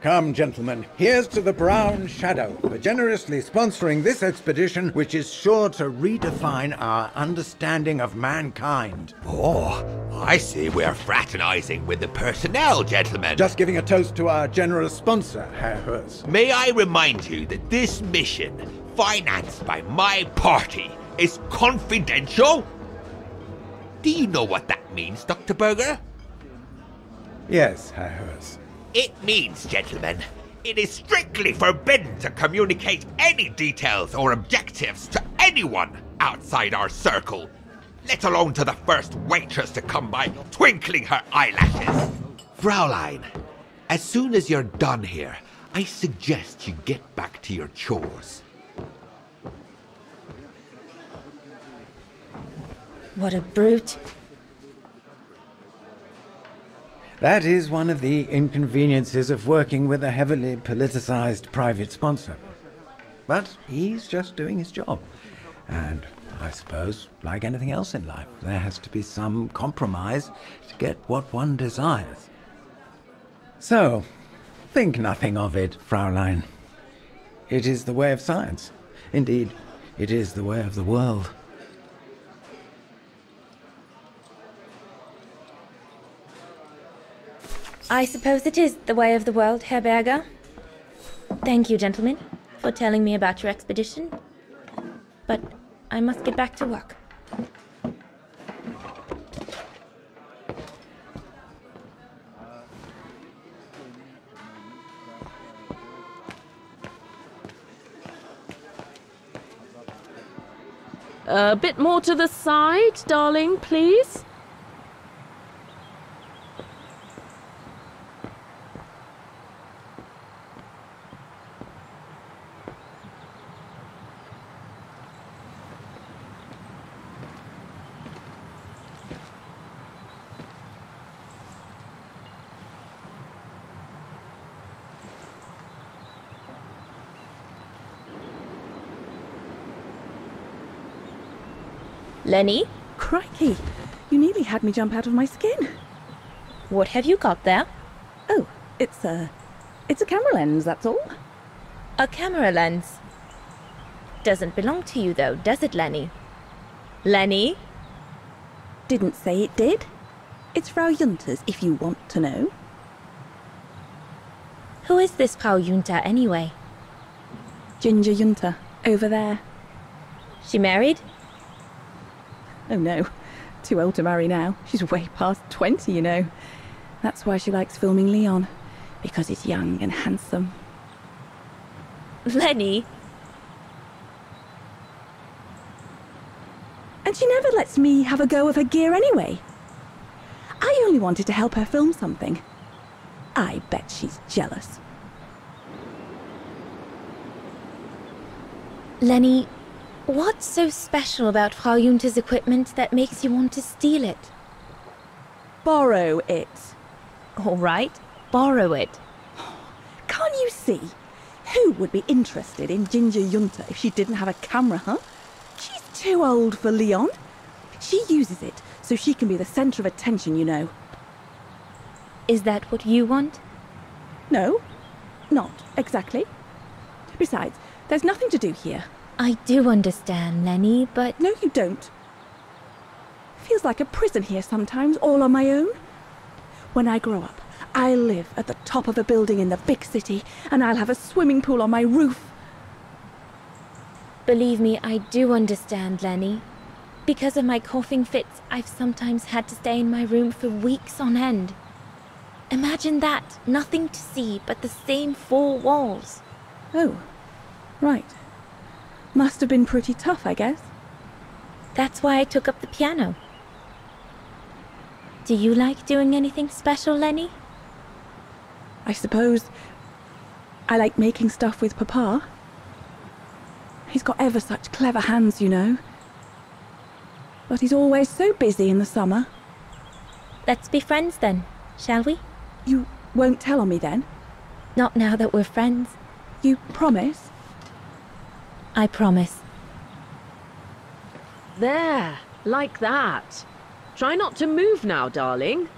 Come, gentlemen, here's to the Brown Shadow for generously sponsoring this expedition, which is sure to redefine our understanding of mankind. Oh, I see we're fraternizing with the personnel, gentlemen. Just giving a toast to our generous sponsor, Herr Herz. May I remind you that this mission, financed by my party, is confidential? Do you know what that means, Dr. Berger? Yes, Herr Herz. It means, gentlemen, it is strictly forbidden to communicate any details or objectives to anyone outside our circle, let alone to the first waitress to come by twinkling her eyelashes. Fraulein, as soon as you're done here, I suggest you get back to your chores. What a brute. That is one of the inconveniences of working with a heavily politicized private sponsor. But he's just doing his job. And I suppose, like anything else in life, there has to be some compromise to get what one desires. So, think nothing of it, Fraulein. It is the way of science. Indeed, it is the way of the world. I suppose it is the way of the world, Herr Berger. Thank you, gentlemen, for telling me about your expedition. But I must get back to work. A bit more to the side, darling, please. Lenny? Crikey, you nearly had me jump out of my skin. What have you got there? Oh, it's a camera lens, that's all. A camera lens? Doesn't belong to you though, does it, Lenny? Lenny? Didn't say it did. It's Frau Junta's, if you want to know. Who is this Frau Junta, anyway? Ginger Junta, over there. She married? Oh no, too old to marry now. She's way past 20, you know. That's why she likes filming Leon, because he's young and handsome. Lenny? And she never lets me have a go of her gear anyway. I only wanted to help her film something. I bet she's jealous. Lenny, what's so special about Frau Junta's equipment that makes you want to steal it? Borrow it. All right, borrow it. Can't you see? Who would be interested in Ginger Junta if she didn't have a camera, huh? She's too old for Leon. She uses it so she can be the centre of attention, you know. Is that what you want? No, not exactly. Besides, there's nothing to do here. I do understand, Lenny, but... No, you don't. Feels like a prison here sometimes, all on my own. When I grow up, I'll live at the top of a building in the big city, and I'll have a swimming pool on my roof. Believe me, I do understand, Lenny. Because of my coughing fits, I've sometimes had to stay in my room for weeks on end. Imagine that, nothing to see but the same four walls. Oh, right. Must have been pretty tough, I guess. That's why I took up the piano. Do you like doing anything special, Lenny? I suppose I like making stuff with Papa. He's got ever such clever hands, you know. But he's always so busy in the summer. Let's be friends then, shall we? You won't tell on me then? Not now that we're friends. You promise? I promise. There, like that. Try not to move now, darling.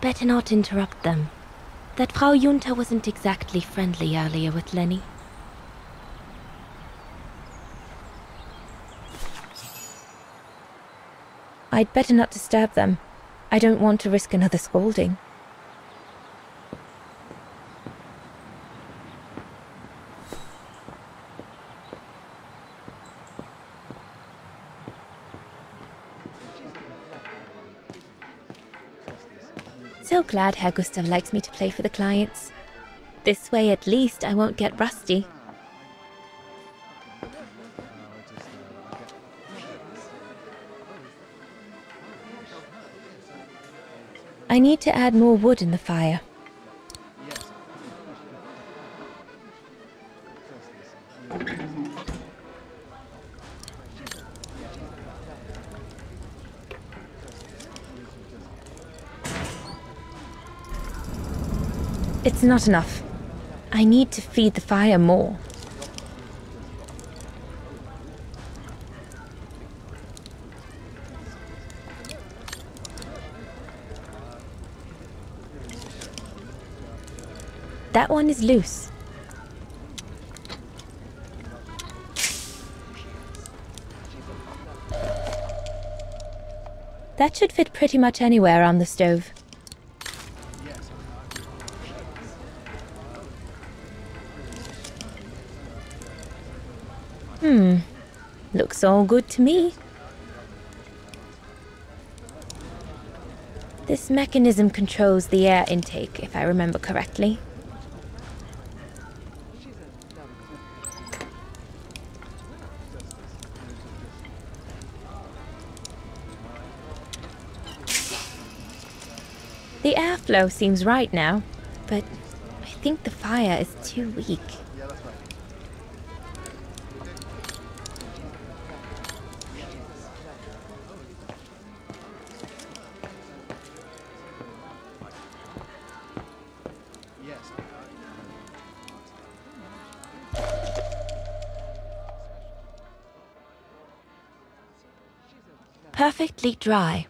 Better not interrupt them. That Frau Junta wasn't exactly friendly earlier with Lenny. I'd better not disturb them. I don't want to risk another scolding. So glad Herr Gustav likes me to play for the clients. This way at least I won't get rusty. I need to add more wood in the fire. It's not enough. I need to feed the fire more. That one is loose. That should fit pretty much anywhere on the stove. Looks all good to me. This mechanism controls the air intake, if I remember correctly. The airflow seems right now, but I think the fire is too weak. Perfectly dry.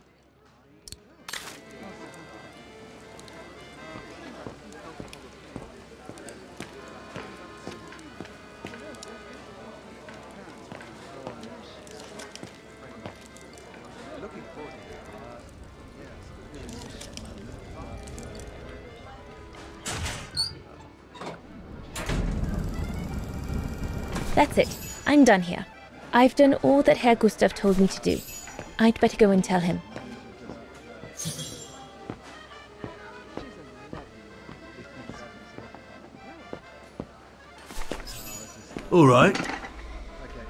That's it. I'm done here. I've done all that Herr Gustav told me to do. I'd better go and tell him. All right.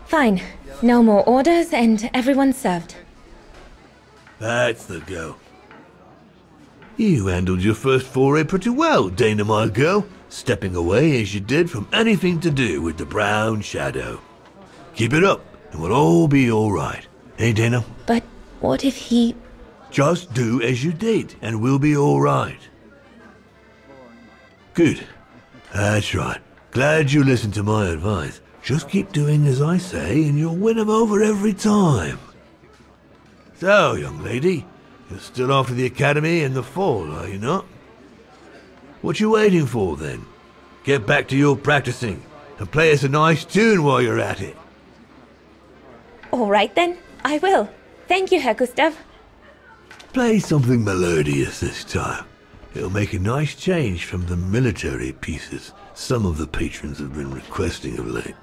Fine. No more orders and everyone's served. That's the go. You handled your first foray pretty well, Dana, my girl, stepping away as you did from anything to do with the brown shadow. Keep it up, and we'll all be all right. Hey, Dana? But what if he... Just do as you did, and we'll be all right. Good. That's right. Glad you listened to my advice. Just keep doing as I say, and you'll win 'em over every time. So, young lady, you're still off to the academy in the fall, are you not? What you waiting for, then? Get back to your practicing, and play us a nice tune while you're at it. All right then, I will. Thank you, Herr Gustav. Play something melodious this time. It'll make a nice change from the military pieces some of the patrons have been requesting of late.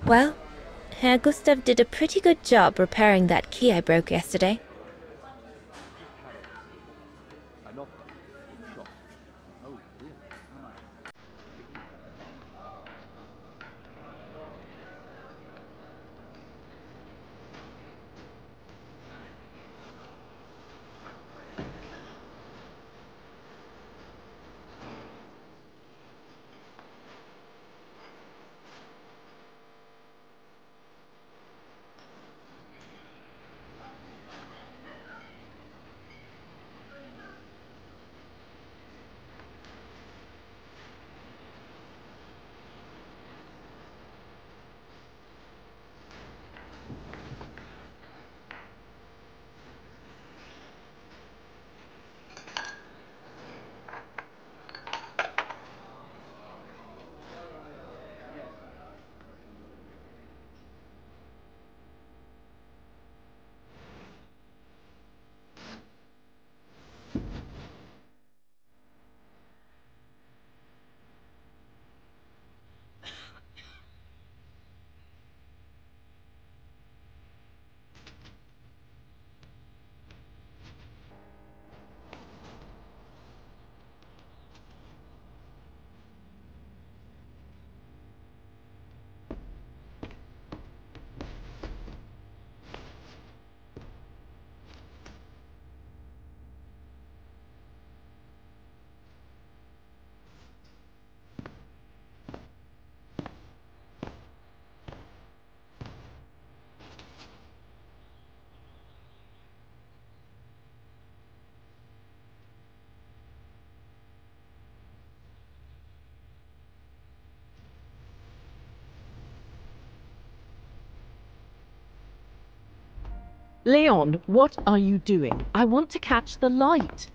Well, Herr Gustav did a pretty good job repairing that key I broke yesterday. Leon, what are you doing? I want to catch the light.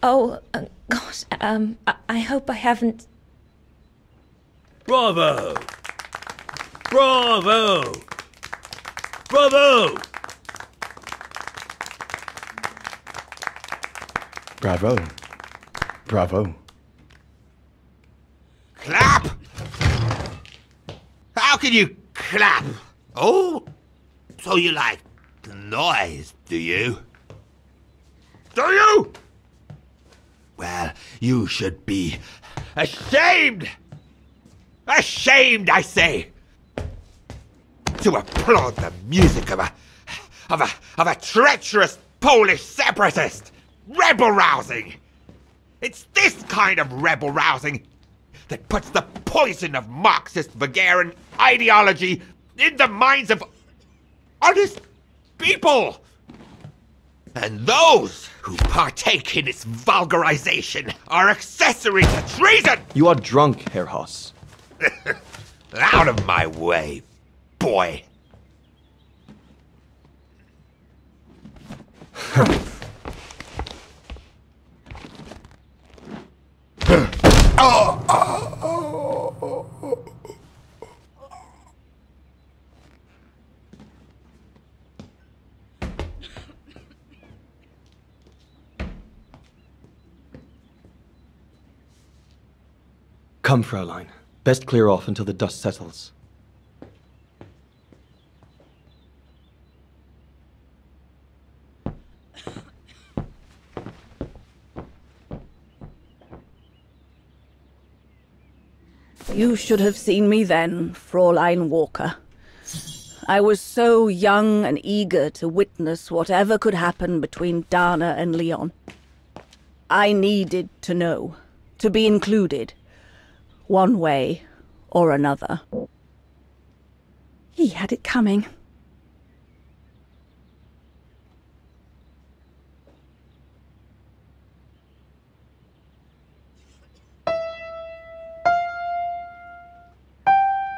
Oh, gosh, I hope I haven't... Bravo! Bravo! Bravo! Bravo. Bravo. Clap! How can you clap? Oh, so you like the noise, do you? Do you? Well, you should be ashamed! Ashamed, I say! To applaud the music of a treacherous Polish separatist! Rebel-rousing! It's this kind of rebel-rousing that puts the poison of Marxist Vaghen ideology in the minds of honest people! And those who partake in its vulgarization are accessory to treason! You are drunk, Herr Hoss. Out of my way, boy. Come, Fraulein. Best clear off until the dust settles. You should have seen me then, Fräulein Walker. I was so young and eager to witness whatever could happen between Dana and Leon. I needed to know, to be included, one way or another. He had it coming.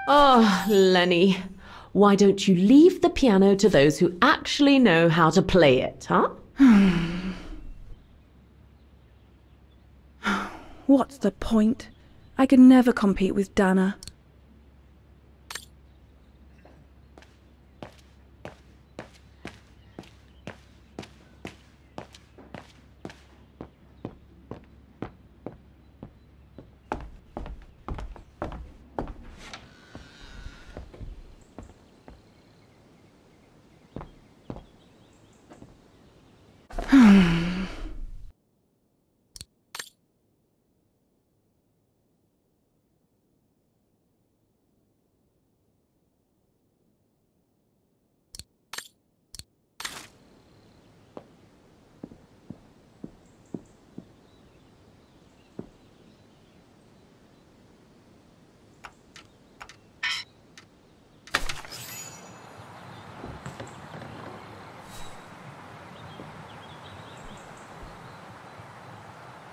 Oh, Lenny, why don't you leave the piano to those who actually know how to play it, huh? What's the point? I could never compete with Dana.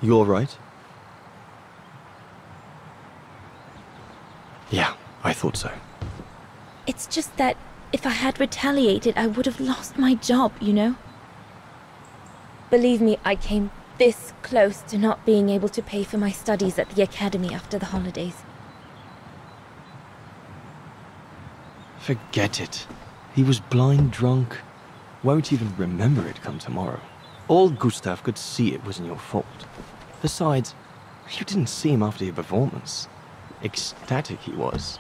You all right? Yeah, I thought so. It's just that if I had retaliated, I would have lost my job, you know? Believe me, I came this close to not being able to pay for my studies at the academy after the holidays. Forget it. He was blind drunk. Won't even remember it come tomorrow. All Gustav could see it wasn't your fault. Besides, you didn't see him after your performance. Ecstatic he was.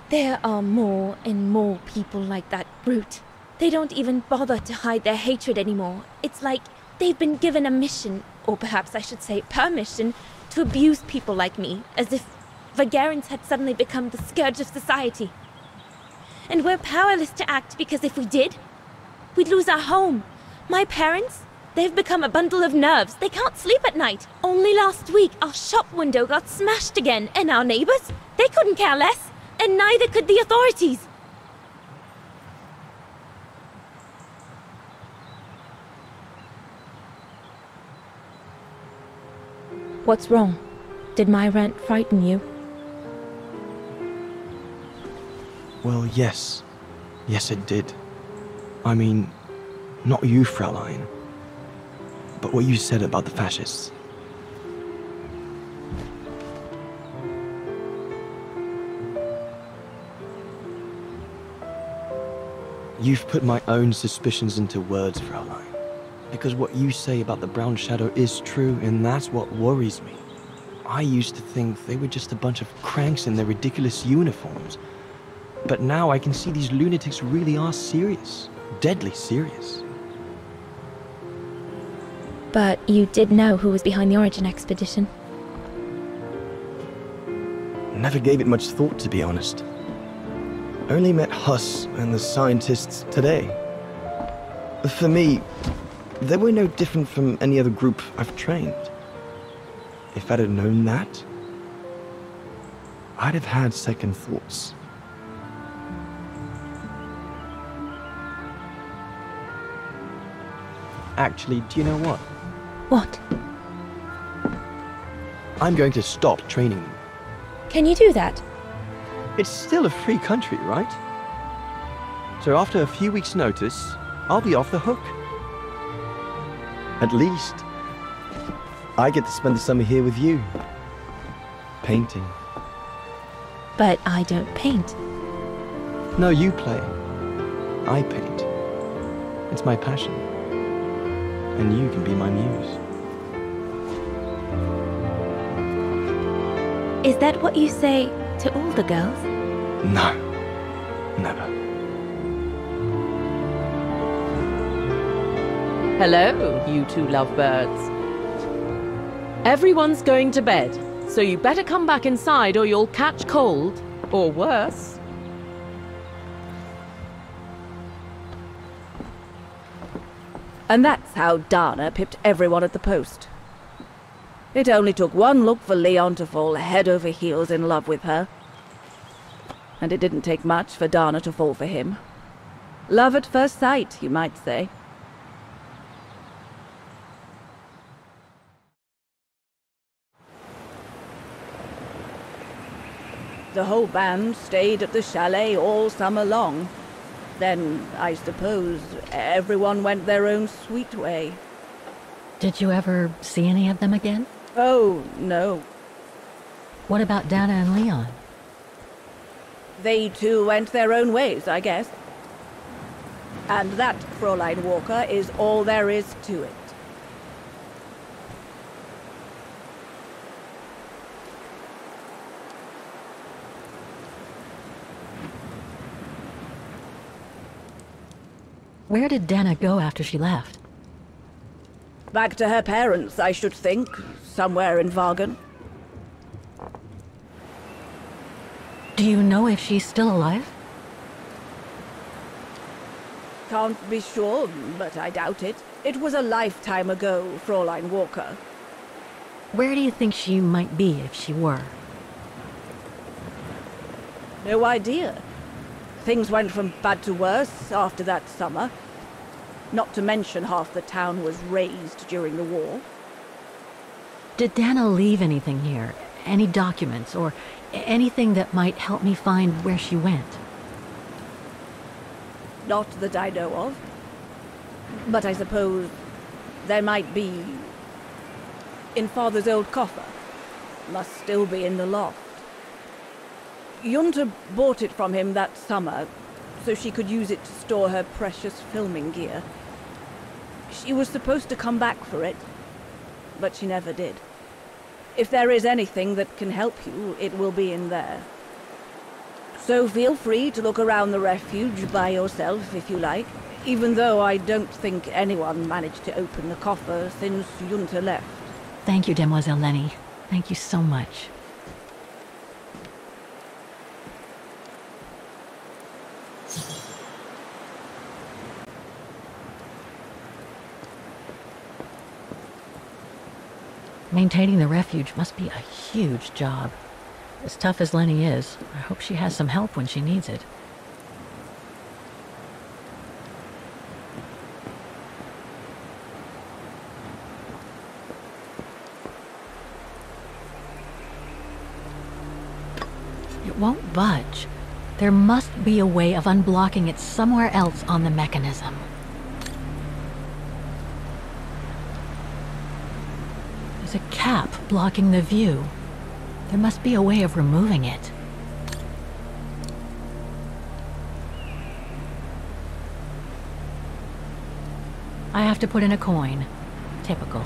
There are more and more people like that brute. They don't even bother to hide their hatred anymore. It's like they've been given a mission, or perhaps I should say permission, to abuse people like me, as if Vagerans had suddenly become the scourge of society. And we're powerless to act because if we did, we'd lose our home. My parents, they've become a bundle of nerves. They can't sleep at night. Only last week, our shop window got smashed again, and our neighbors, they couldn't care less, and neither could the authorities. What's wrong? Did my rant frighten you? Well, yes. Yes, it did. I mean, not you, Fraulein. But what you said about the fascists. You've put my own suspicions into words, Fraulein. Because what you say about the Brown Shadow is true, and that's what worries me. I used to think they were just a bunch of cranks in their ridiculous uniforms. But now I can see these lunatics really are serious. Deadly serious. But you did know who was behind the Origin expedition? Never gave it much thought, to be honest. Only met Huss and the scientists today. For me, they were no different from any other group I've trained. If I'd have known that, I'd have had second thoughts. Actually, do you know what? What? I'm going to stop training you. Can you do that? It's still a free country, right? So after a few weeks' notice, I'll be off the hook. At least, I get to spend the summer here with you. Painting. But I don't paint. No, you play. I paint. It's my passion. And you can be my muse. Is that what you say to all the girls? No. Never. Hello, you two lovebirds. Everyone's going to bed, so you better come back inside or you'll catch cold, or worse. And that's how Dana pipped everyone at the post. It only took one look for Leon to fall head over heels in love with her. And it didn't take much for Dana to fall for him. Love at first sight, you might say. The whole band stayed at the chalet all summer long. Then, I suppose, everyone went their own sweet way. Did you ever see any of them again? Oh, no. What about Dana and Leon? They too went their own ways, I guess. And that, Fräulein Walker, is all there is to it. Where did Dana go after she left? Back to her parents, I should think. Somewhere in Vaghen. Do you know if she's still alive? Can't be sure, but I doubt it. It was a lifetime ago, Fräulein Walker. Where do you think she might be if she were? No idea. Things went from bad to worse after that summer. Not to mention half the town was razed during the war. Did Dana leave anything here? Any documents or anything that might help me find where she went? Not that I know of. But I suppose there might be in Father's old coffer. Must still be in the loft. Junta bought it from him that summer, so she could use it to store her precious filming gear. She was supposed to come back for it, but she never did. If there is anything that can help you, it will be in there. So feel free to look around the refuge by yourself if you like, even though I don't think anyone managed to open the coffer since Junta left. Thank you, Demoiselle Lenny. Thank you so much. Maintaining the refuge must be a huge job. As tough as Lenny is, I hope she has some help when she needs it. It won't budge. There must be a way of unblocking it somewhere else on the mechanism. There's a cap blocking the view. There must be a way of removing it. I have to put in a coin. Typical.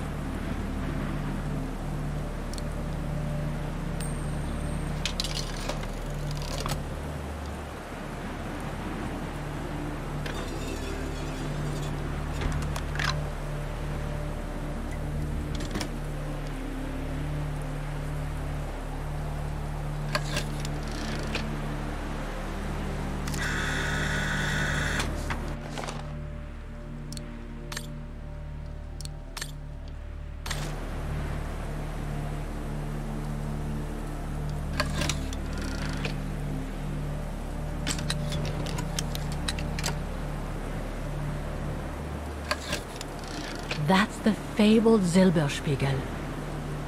That's the fabled Silberspiegel.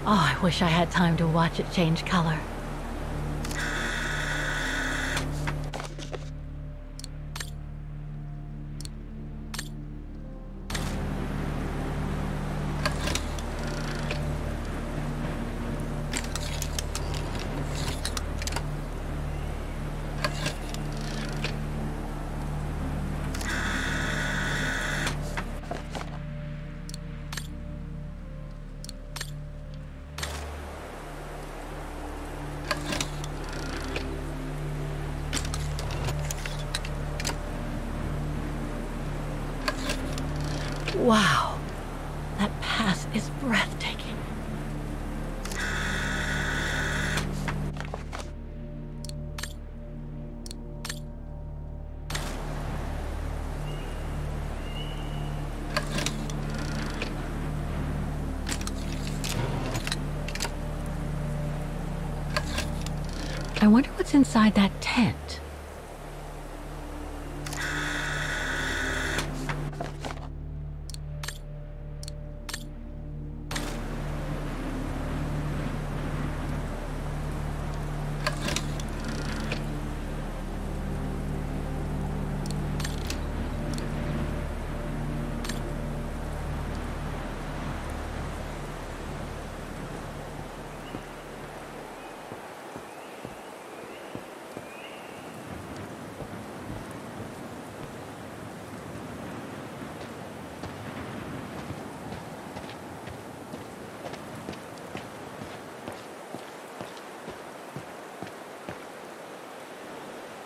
Oh, I wish I had time to watch it change color. Wow, that pass is breathtaking. I wonder what's inside that tent.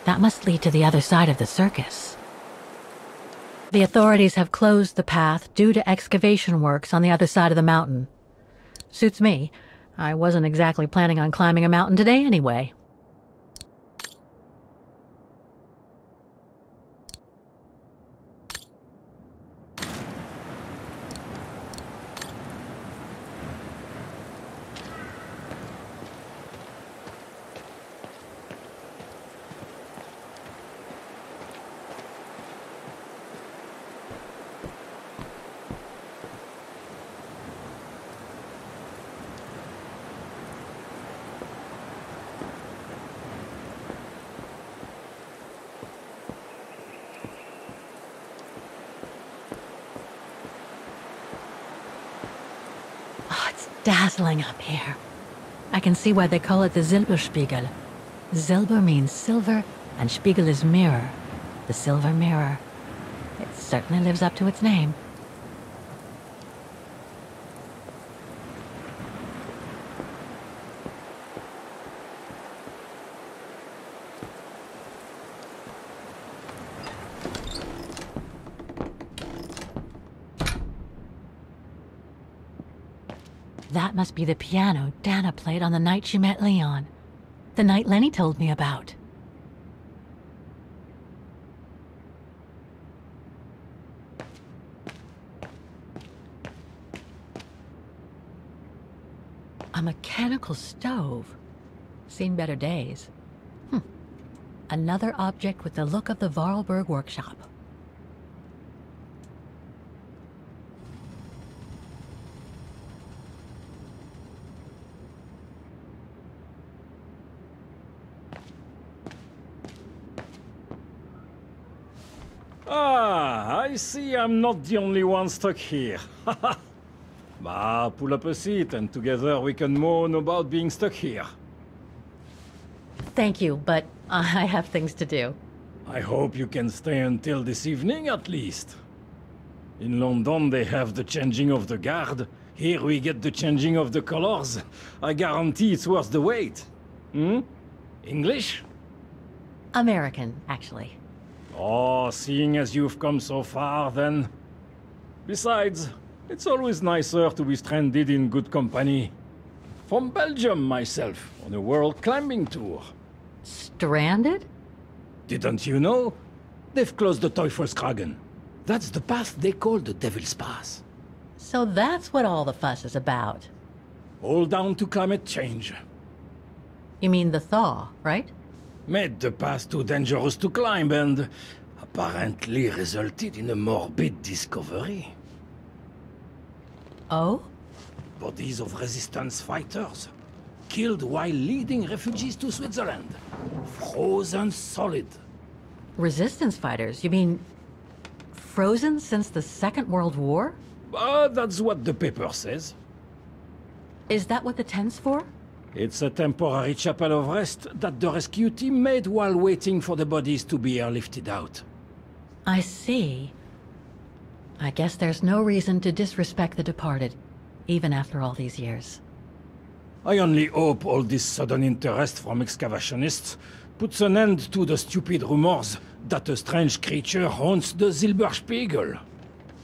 That must lead to the other side of the circus. The authorities have closed the path due to excavation works on the other side of the mountain. Suits me. I wasn't exactly planning on climbing a mountain today anyway. it's dazzling up here. I can see why they call it the Silberspiegel. Silber means silver, and Spiegel is mirror. The silver mirror. It certainly lives up to its name. That must be the piano Dana played on the night she met Leon. The night Lenny told me about. A mechanical stove. Seen better days. Another object with the look of the Vorarlberg workshop. Ah, I see I'm not the only one stuck here. Bah, pull up a seat and together we can moan about being stuck here. Thank you, but I have things to do. I hope you can stay until this evening at least. In London they have the changing of the guard. Here we get the changing of the colors. I guarantee it's worth the wait. English? American, actually. Oh, seeing as you've come so far, then. Besides, it's always nicer to be stranded in good company. From Belgium, myself, on a world climbing tour. Stranded? Didn't you know? They've closed the Teufelskragen. That's the path they call the Devil's Pass. So that's what all the fuss is about. All down to climate change. You mean the thaw, right? Made the path too dangerous to climb and apparently resulted in a morbid discovery. Oh? Bodies of resistance fighters, killed while leading refugees to Switzerland. Frozen solid. Resistance fighters? You mean frozen since the Second World War? That's what the paper says. Is that what the tent's for? It's a temporary chapel of rest that the rescue team made while waiting for the bodies to be airlifted out. I see. I guess there's no reason to disrespect the departed, even after all these years. I only hope all this sudden interest from excavationists puts an end to the stupid rumors that a strange creature haunts the Silberspiegel.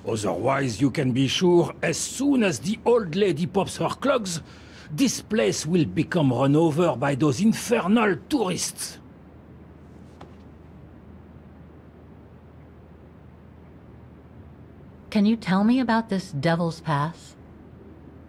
Otherwise, you can be sure, as soon as the old lady pops her clogs, this place will become run over by those infernal tourists. Can you tell me about this Devil's Pass?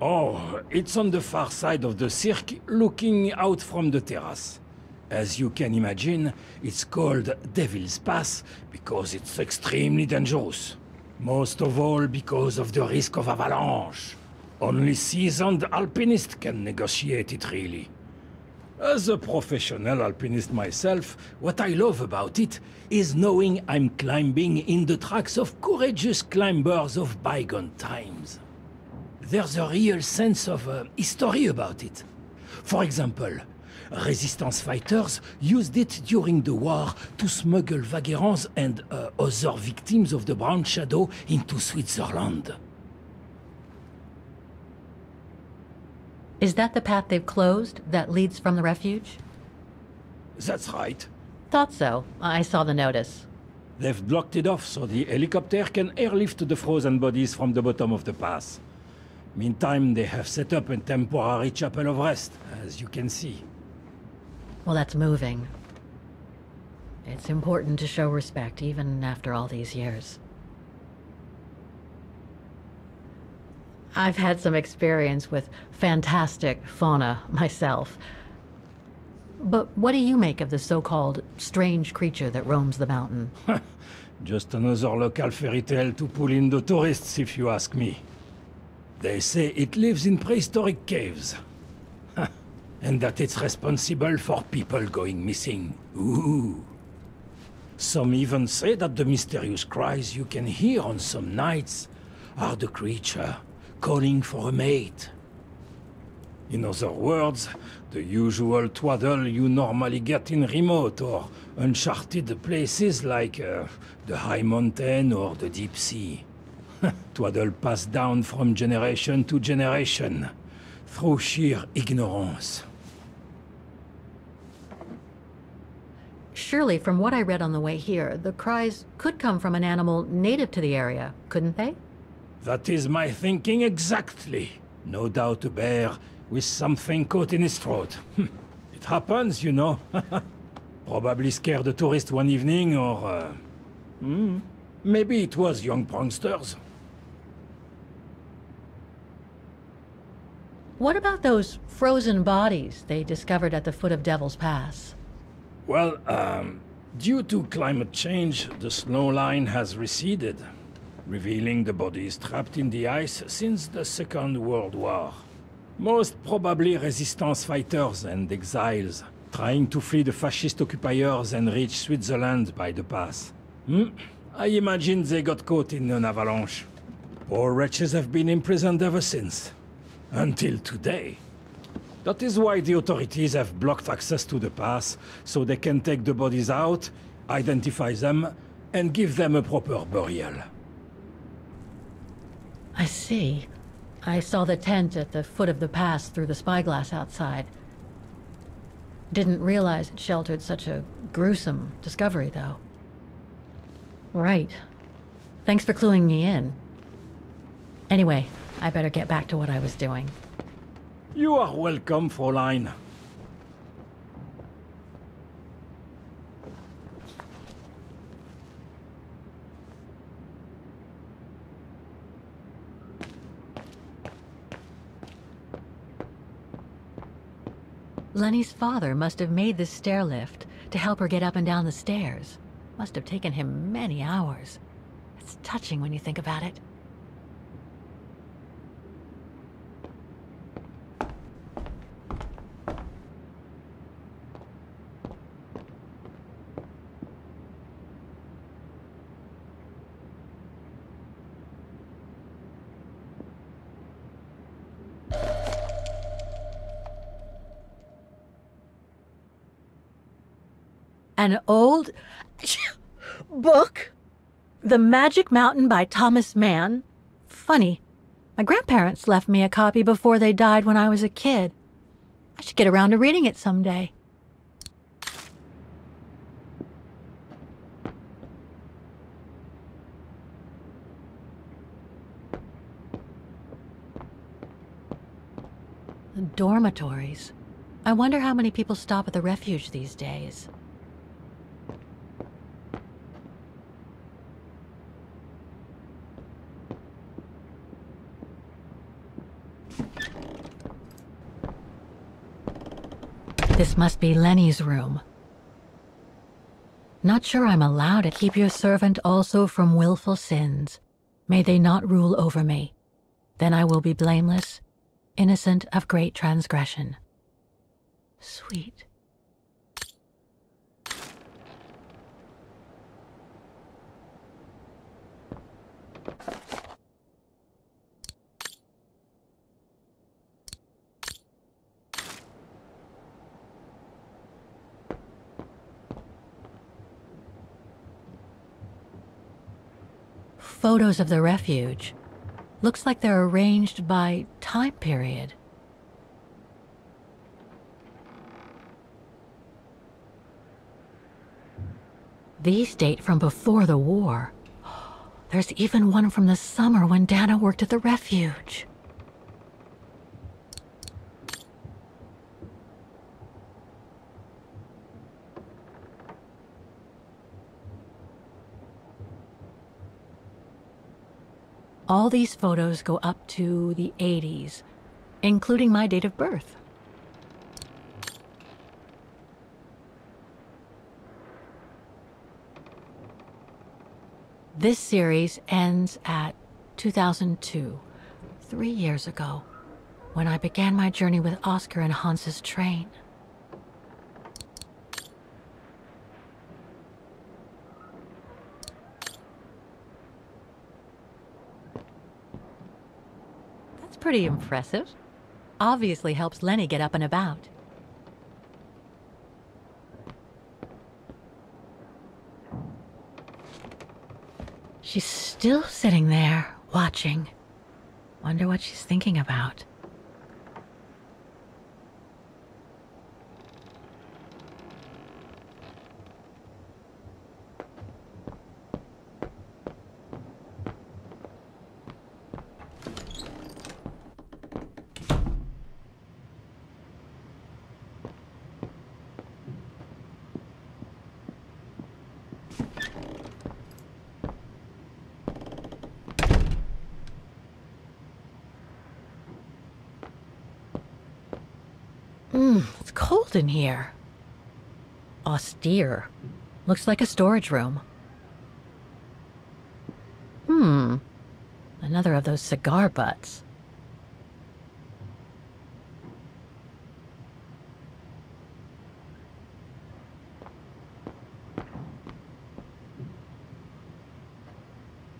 Oh, it's on the far side of the cirque, looking out from the terrace. As you can imagine, it's called Devil's Pass because it's extremely dangerous. Most of all because of the risk of avalanche. Only seasoned alpinists can negotiate it, really. As a professional alpinist myself, what I love about it is knowing I'm climbing in the tracks of courageous climbers of bygone times. There's a real sense of history about it. For example, resistance fighters used it during the war to smuggle Vagherans and other victims of the Brown Shadow into Switzerland. Is that the path they've closed that leads from the refuge? That's right. Thought so. I saw the notice. They've blocked it off so the helicopter can airlift the frozen bodies from the bottom of the pass. Meantime, they have set up a temporary chapel of rest, as you can see. Well, that's moving. It's important to show respect, even after all these years. I've had some experience with fantastic fauna myself. But what do you make of the so-called strange creature that roams the mountain? Just another local fairy tale to pull in the tourists, if you ask me. They say it lives in prehistoric caves. And that it's responsible for people going missing. Ooh. Some even say that the mysterious cries you can hear on some nights are the creature calling for a mate. In other words, the usual twaddle you normally get in remote or uncharted places like the high mountain or the deep sea. Twaddle passed down from generation to generation, through sheer ignorance. Surely, from what I read on the way here, the cries could come from an animal native to the area, couldn't they? That is my thinking exactly. No doubt a bear with something caught in his throat. It happens, you know. Probably scared a tourist one evening, or... maybe it was young pranksters. What about those frozen bodies they discovered at the foot of Devil's Pass? Well, due to climate change, the snow line has receded, revealing the bodies trapped in the ice since the Second World War. Most probably resistance fighters and exiles, trying to flee the fascist occupiers and reach Switzerland by the pass. I imagine they got caught in an avalanche. Poor wretches have been imprisoned ever since. Until today. That is why the authorities have blocked access to the pass, so they can take the bodies out, identify them, and give them a proper burial. I see. I saw the tent at the foot of the pass through the spyglass outside. Didn't realize it sheltered such a gruesome discovery, though. Right. Thanks for cluing me in. Anyway, I better get back to what I was doing. You are welcome, Fräulein. Lenny's father must have made this stair lift to help her get up and down the stairs. Must have taken him many hours. It's touching when you think about it. An old book? The Magic Mountain by Thomas Mann? Funny. My grandparents left me a copy before they died when I was a kid. I should get around to reading it someday. The dormitories. I wonder how many people stop at the Refuge these days. This must be Lenny's room. Not sure I'm allowed to keep your servant also from willful sins. May they not rule over me. Then I will be blameless, innocent of great transgression. Sweet. Photos of the Refuge. Looks like they're arranged by time period. These date from before the war. There's even one from the summer when Dana worked at the Refuge. All these photos go up to the 80s, including my date of birth. This series ends at 2002, 3 years ago, when I began my journey with Oscar and Hans's train. Pretty impressive. obviously helps Lenny get up and about. She's still sitting there, watching. Wonder what she's thinking about. It's cold in here. Austere. Looks like a storage room. Another of those cigar butts.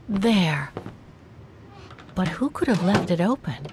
There. But who could have left it open?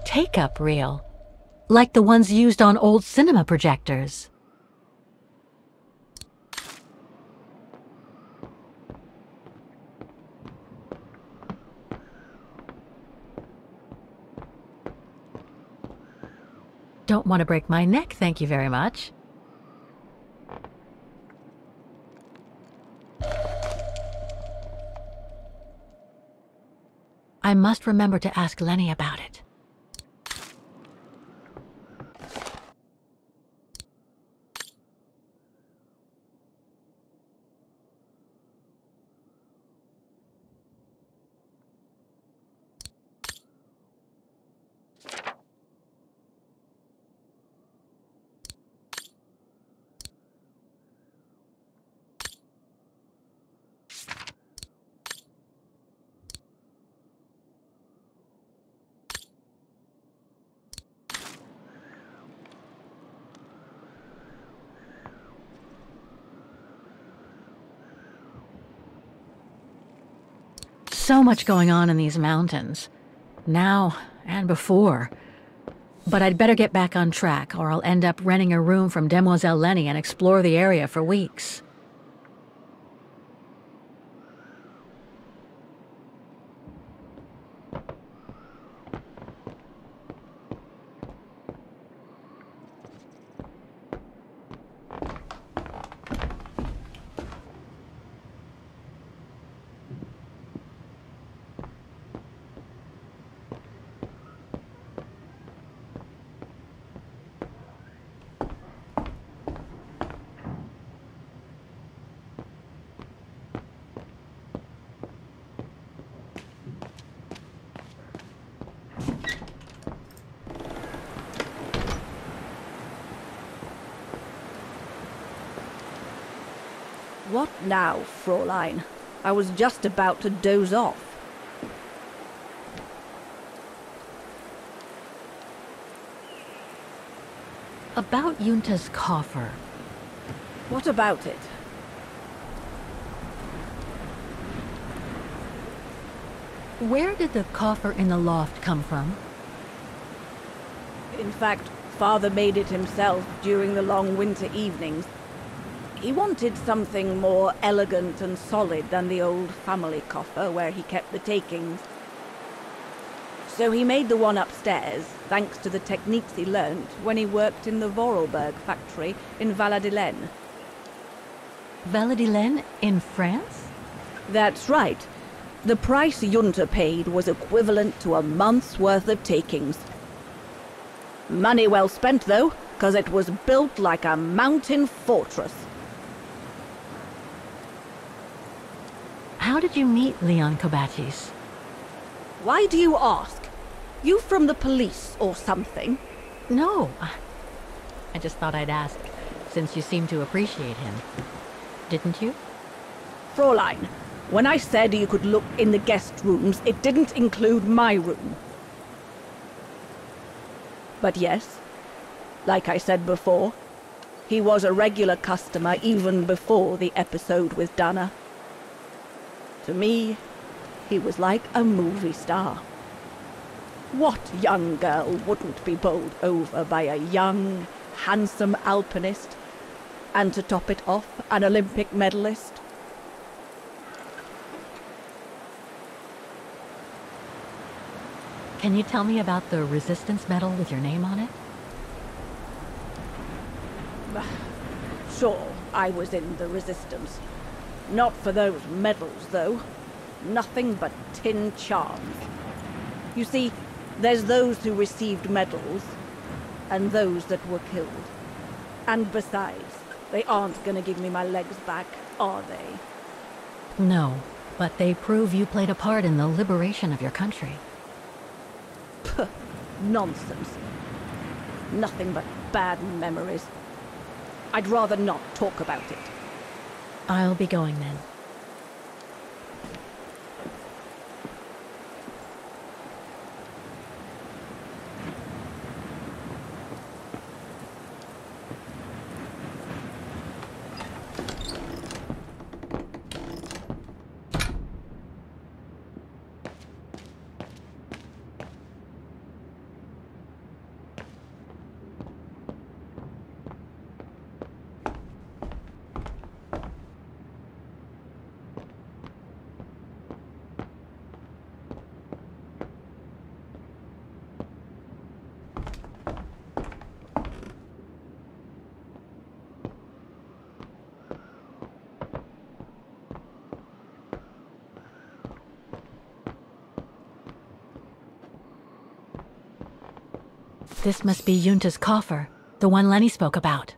Take-up reel, like the ones used on old cinema projectors. Don't want to break my neck, thank you very much. I must remember to ask Lenny about it. So much going on in these mountains, now and before. But I'd better get back on track, or I'll end up renting a room from Demoiselle Lenny and explore the area for weeks. What now, Fräulein? I was just about to doze off. About Junta's coffer. What about it? Where did the coffer in the loft come from? In fact, Father made it himself during the long winter evenings. He wanted something more elegant and solid than the old family coffer where he kept the takings. So he made the one upstairs, thanks to the techniques he learnt when he worked in the Vorarlberg factory in Valladolid. Valladolid in France? That's right. The price Junta paid was equivalent to a month's worth of takings. Money well spent, though, because it was built like a mountain fortress. How did you meet Leon Kobatis? Why do you ask? You from the police or something? No. I just thought I'd ask, since you seem to appreciate him. Didn't you? Fräulein, when I said you could look in the guest rooms, it didn't include my room. But yes, like I said before, he was a regular customer even before the episode with Dana. To me, he was like a movie star. What young girl wouldn't be bowled over by a young, handsome alpinist, and to top it off, an Olympic medalist? Can you tell me about the Resistance medal with your name on it? Sure, I was in the Resistance. Not for those medals, though. Nothing but tin charms. You see, there's those who received medals, and those that were killed. And besides, they aren't gonna give me my legs back, are they? No, but they prove you played a part in the liberation of your country. Puh, nonsense. Nothing but bad memories. I'd rather not talk about it. I'll be going then. This must be Junta's coffer, the one Lenny spoke about.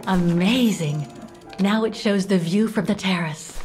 Amazing! Now it shows the view from the terrace.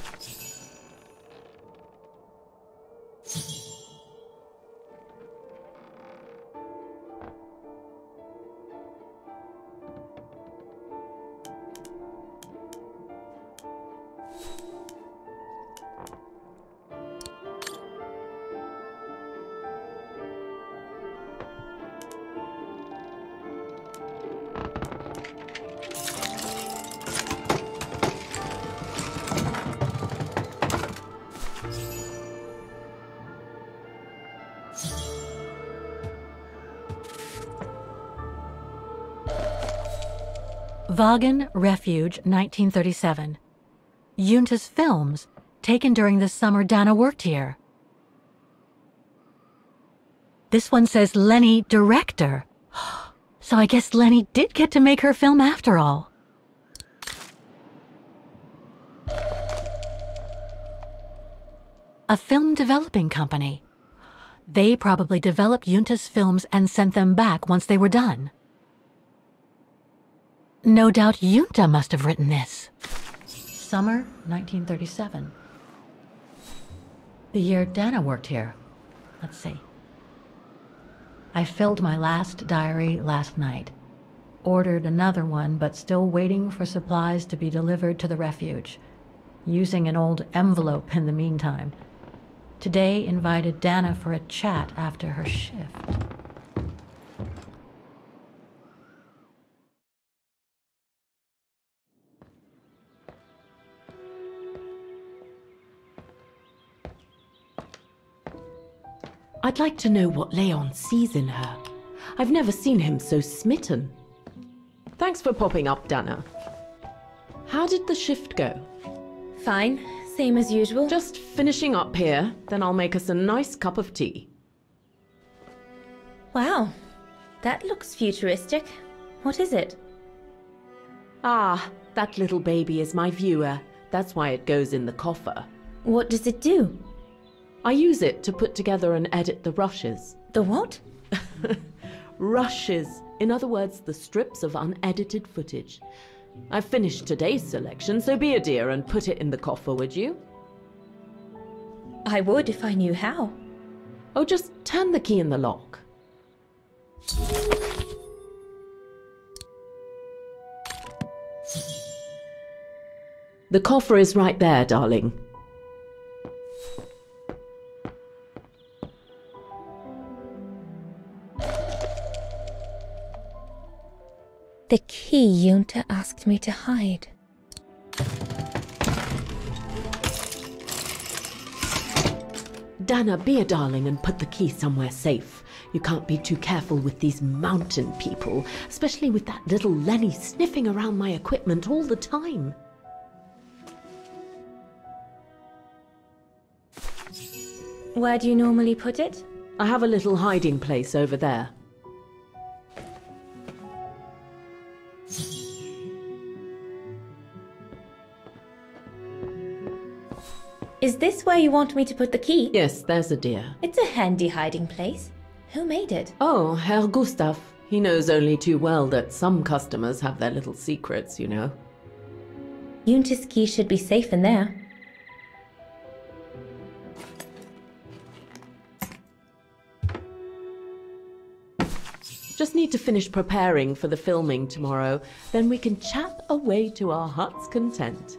Vaghen, Refuge, 1937. Junta's films, taken during the summer Dana worked here. This one says Lenny, director. So I guess Lenny did get to make her film after all. A film developing company. They probably developed Junta's films and sent them back once they were done. No doubt Junta must have written this. Summer 1937. The year Dana worked here. Let's see. I filled my last diary last night. Ordered another one, but still waiting for supplies to be delivered to the Refuge. Using an old envelope in the meantime. Today invited Dana for a chat after her shift. I'd like to know what Leon sees in her. I've never seen him so smitten. Thanks for popping up, Dana. How did the shift go? Fine, same as usual. Just finishing up here, then I'll make us a nice cup of tea. Wow, that looks futuristic. What is it? Ah, that little baby is my viewer. That's why it goes in the coffer. What does it do? I use it to put together and edit the rushes. The what? Rushes. In other words, the strips of unedited footage. I've finished today's selection, so be a dear and put it in the coffer, would you? I would if I knew how. Oh, just turn the key in the lock. The coffer is right there, darling. The key Junta asked me to hide. Dana, be a darling and put the key somewhere safe. You can't be too careful with these mountain people, especially with that little Lenny sniffing around my equipment all the time. Where do you normally put it? I have a little hiding place over there. Is this where you want me to put the key? Yes, there's a dear. It's a handy hiding place. Who made it? Oh, Herr Gustav. He knows only too well that some customers have their little secrets, you know. Junta's key should be safe in there. Just need to finish preparing for the filming tomorrow, then we can chat away to our heart's content.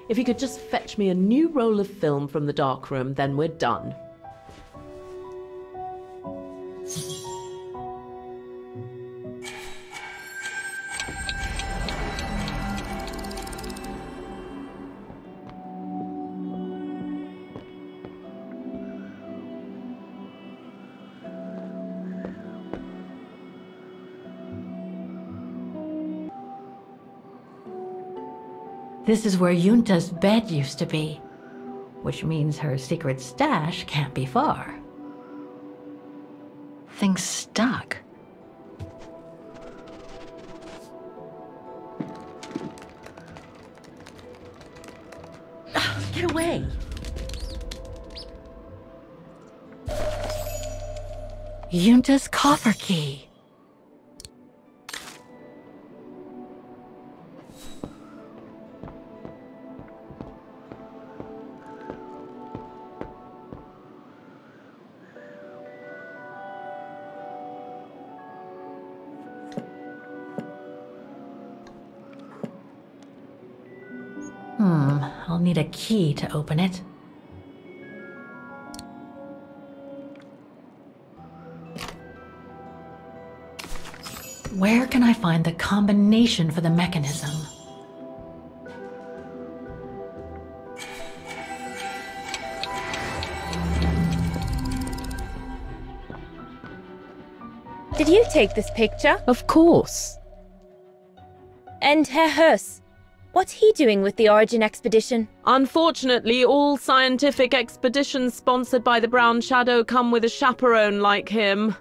If you could just fetch me a new roll of film from the darkroom, then we're done. This is where Junta's bed used to be, which means her secret stash can't be far. Things stuck. Get away! Junta's coffer key. I'll need a key to open it. Where can I find the combination for the mechanism? Did you take this picture? Of course. And Herr Hus, what's he doing with the Origin expedition? Unfortunately, all scientific expeditions sponsored by the Brown Shadow come with a chaperone like him.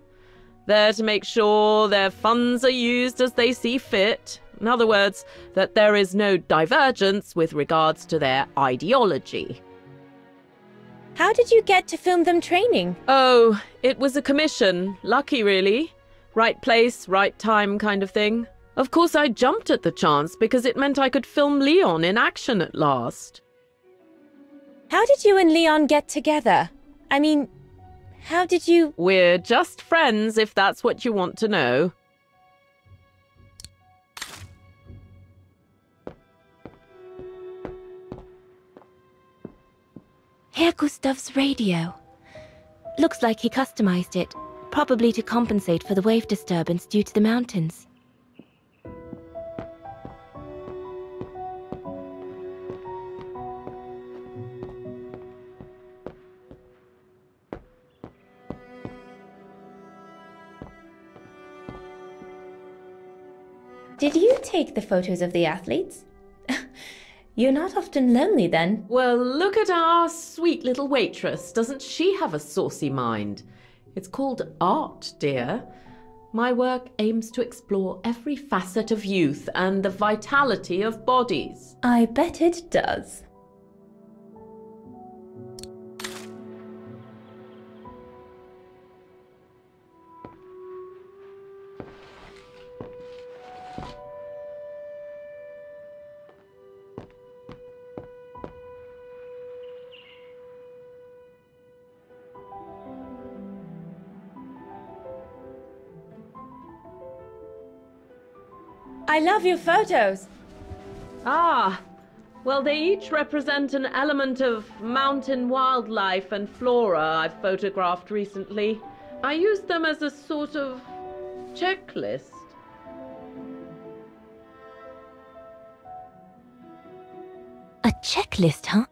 There to make sure their funds are used as they see fit. In other words, that there is no divergence with regards to their ideology. How did you get to film them training? Oh, it was a commission. Lucky, really. Right place, right time kind of thing. Of course, I jumped at the chance because it meant I could film Leon in action at last. How did you and Leon get together? I mean, how did you... We're just friends, if that's what you want to know. Herr Gustav's radio. Looks like he customized it, probably to compensate for the wave disturbance due to the mountains. Did you take the photos of the athletes? You're not often lonely then. Well, look at our sweet little waitress. Doesn't she have a saucy mind? It's called art, dear. My work aims to explore every facet of youth and the vitality of bodies. I bet it does. I love your photos. Ah, well, they each represent an element of mountain wildlife and flora I've photographed recently. I used them as a sort of checklist. A checklist, huh?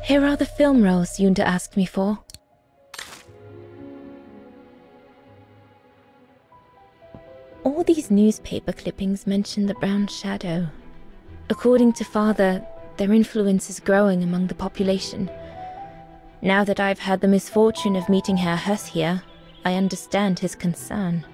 Here are the film rolls Yunta asked me for. All these newspaper clippings mention the Brown Shadow. According to Father, their influence is growing among the population. Now that I've had the misfortune of meeting Herr Hus here, I understand his concern.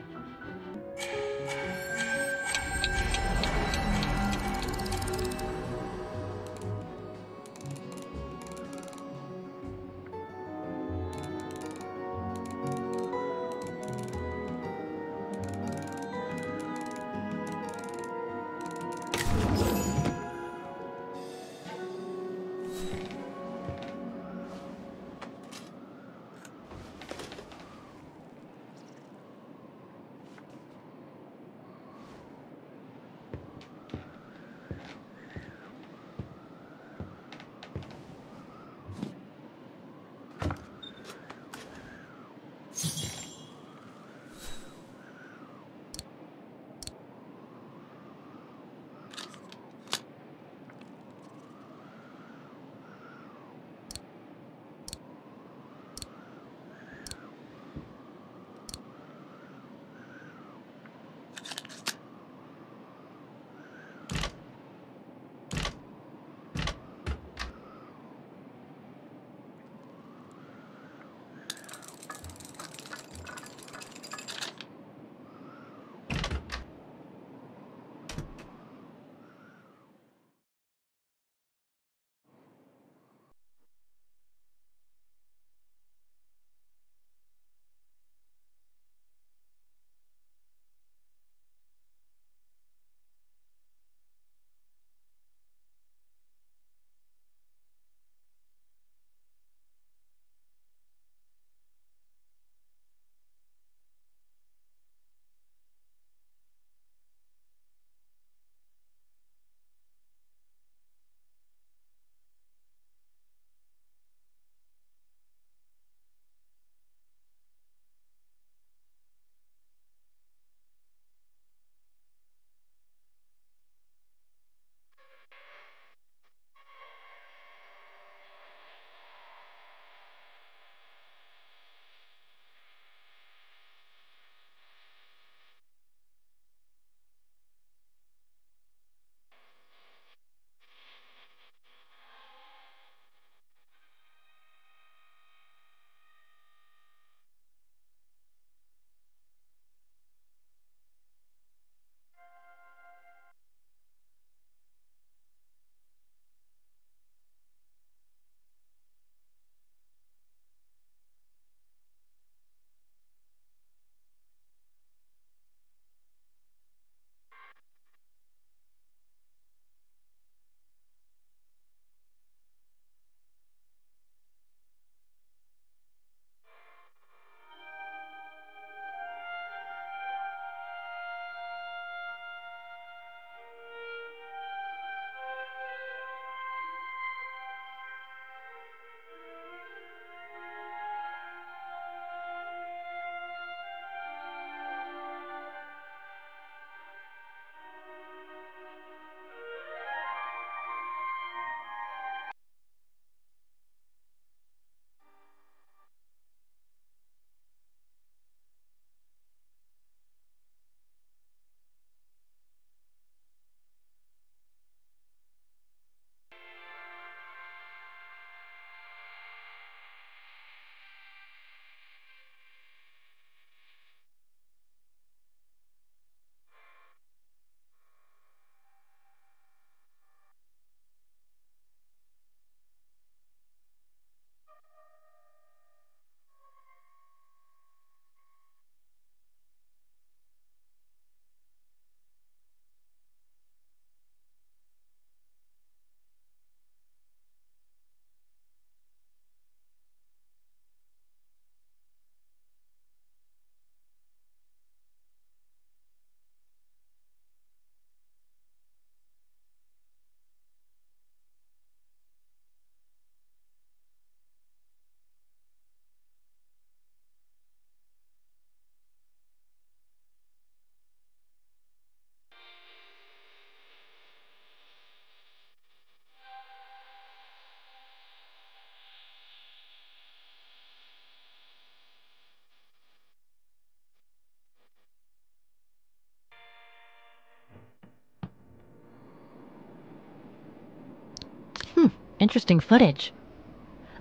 Interesting footage.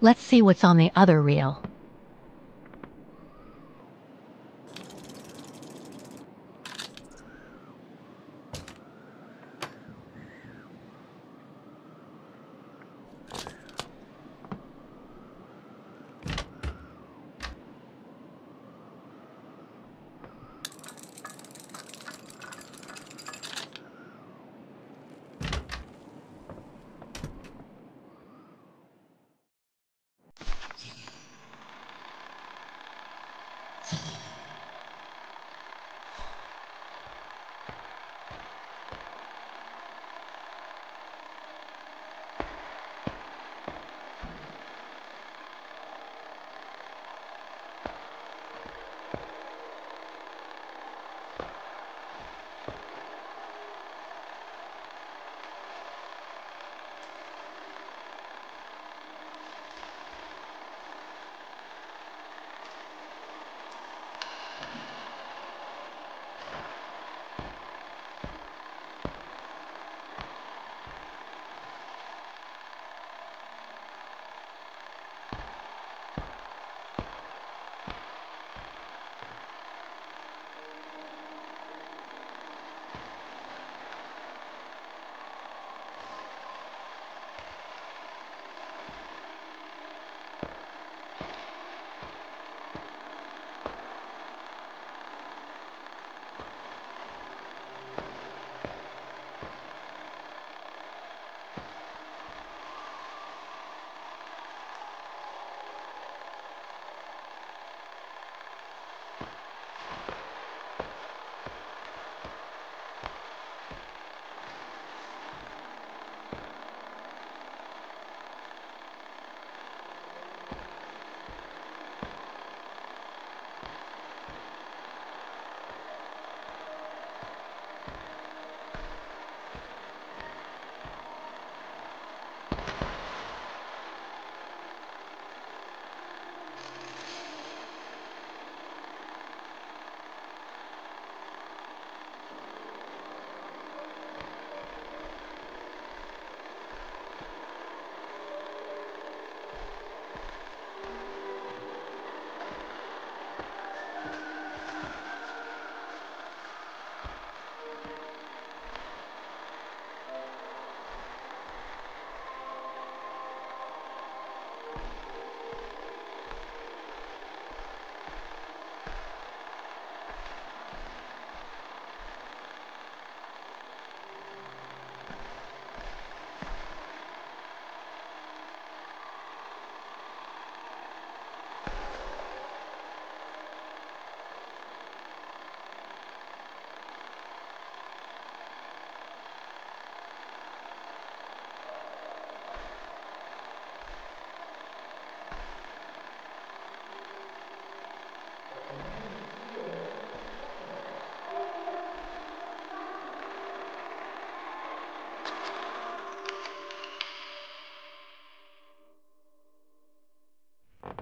Let's see what's on the other reel.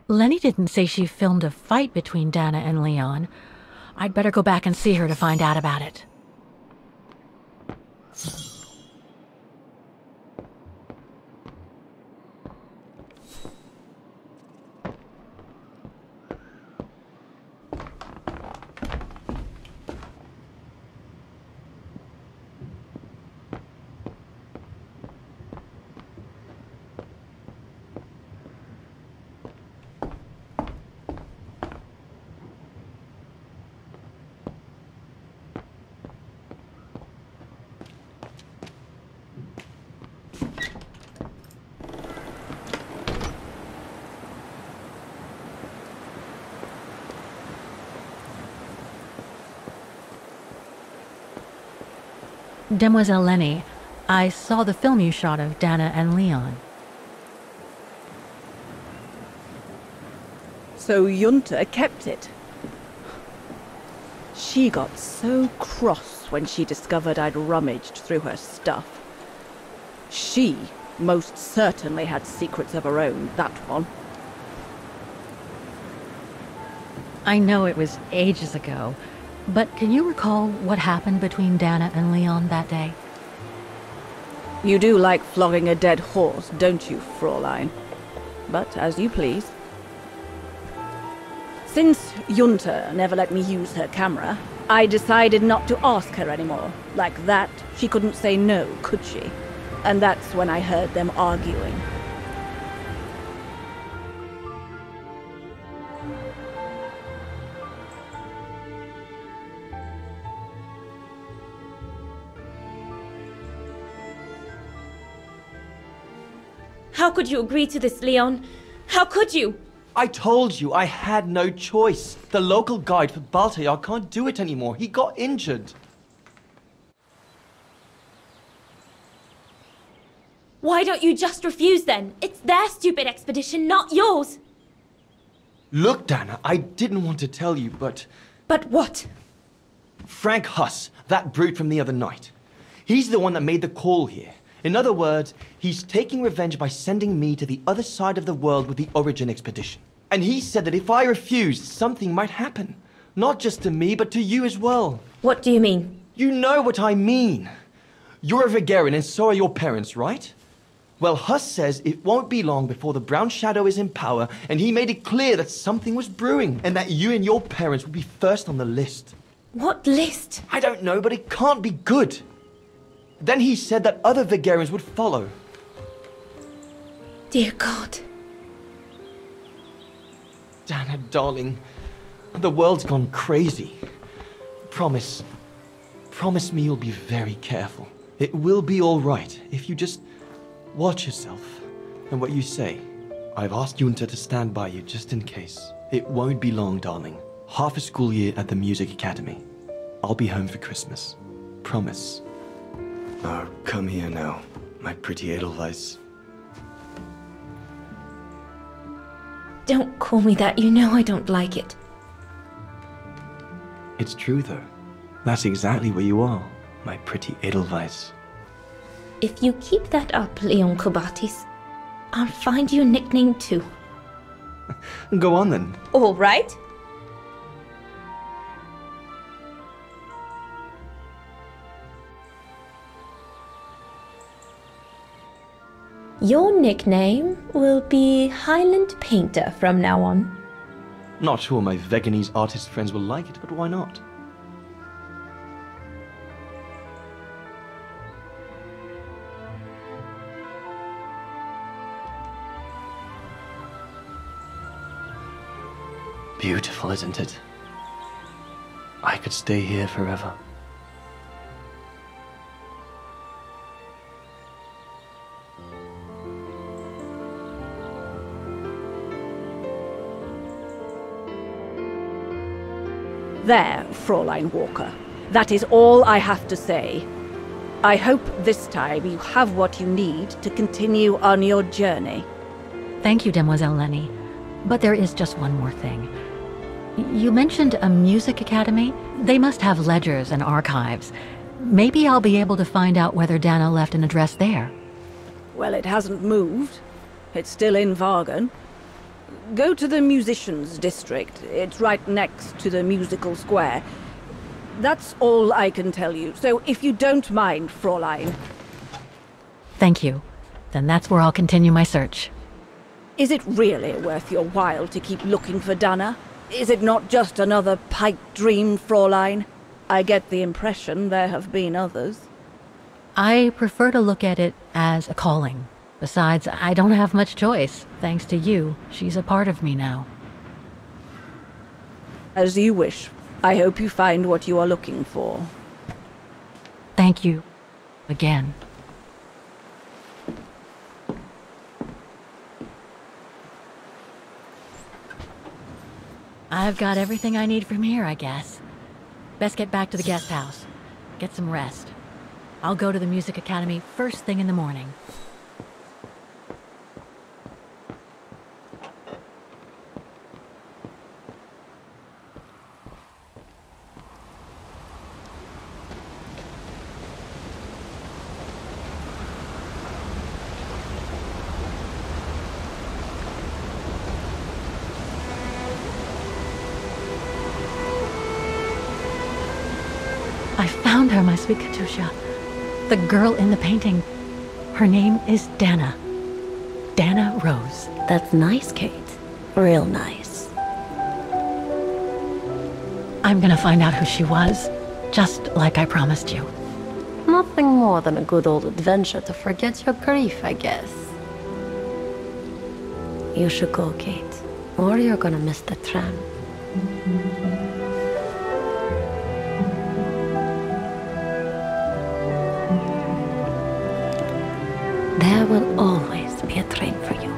Lenny didn't say she filmed a fight between Dana and Leon. I'd better go back and see her to find out about it. Demoiselle Lenny, I saw the film you shot of Dana and Leon. So Junta kept it. She got so cross when she discovered I'd rummaged through her stuff. She most certainly had secrets of her own, that one. I know it was ages ago, but can you recall what happened between Dana and Leon that day? You do like flogging a dead horse, don't you, Fräulein? But as you please. Since Junta never let me use her camera, I decided not to ask her anymore. Like that, she couldn't say no, could she? And that's when I heard them arguing. How could you agree to this, Leon? How could you? I told you I had no choice. The local guide for Baltayar can't do it anymore. He got injured. Why don't you just refuse then? It's their stupid expedition, not yours. Look, Dana, I didn't want to tell you, but... But what? Frank Huss, that brute from the other night. He's the one that made the call here. In other words, he's taking revenge by sending me to the other side of the world with the Origin expedition. And he said that if I refused, something might happen. Not just to me, but to you as well. What do you mean? You know what I mean. You're a Vaghen and so are your parents, right? Well, Huss says it won't be long before the Brown Shadow is in power, and he made it clear that something was brewing, and that you and your parents would be first on the list. What list? I don't know, but it can't be good. Then he said that other Vaghens would follow. Dear God. Dana, darling, the world's gone crazy. Promise me you'll be very careful. It will be all right if you just watch yourself and what you say. I've asked Junta to stand by you just in case. It won't be long, darling. Half a school year at the Music Academy. I'll be home for Christmas. Promise. Oh, come here now, my pretty Edelweiss. Don't call me that. You know I don't like it. It's true, though. That's exactly where you are, my pretty Edelweiss. If you keep that up, Leon Kobatis, I'll find you a nickname too. Go on then. All right. Your nickname will be Highland Painter from now on. Not sure my Vaghenese artist friends will like it, but why not? Beautiful, isn't it? I could stay here forever. There, Fräulein Walker. That is all I have to say. I hope this time you have what you need to continue on your journey. Thank you, Demoiselle Lenny. But there is just one more thing. You mentioned a music academy? They must have ledgers and archives. Maybe I'll be able to find out whether Dana left an address there. Well, it hasn't moved. It's still in Vaghen. Go to the musicians' district. It's right next to the musical square. That's all I can tell you. So if you don't mind, Fräulein. Thank you. Then that's where I'll continue my search. Is it really worth your while to keep looking for Dana? Is it not just another pipe dream, Fräulein? I get the impression there have been others. I prefer to look at it as a calling. Besides, I don't have much choice. Thanks to you, she's a part of me now. As you wish. I hope you find what you are looking for. Thank you. Again. I've got everything I need from here, I guess. Best get back to the guest house. Get some rest. I'll go to the Music Academy first thing in the morning. I found her, my sweet Katusha. The girl in the painting. Her name is Dana. Dana Rose. That's nice, Kate. Real nice. I'm gonna find out who she was, just like I promised you. Nothing more than a good old adventure to forget your grief, I guess. You should go, Kate, or you're gonna miss the tram. There will always be a train for you.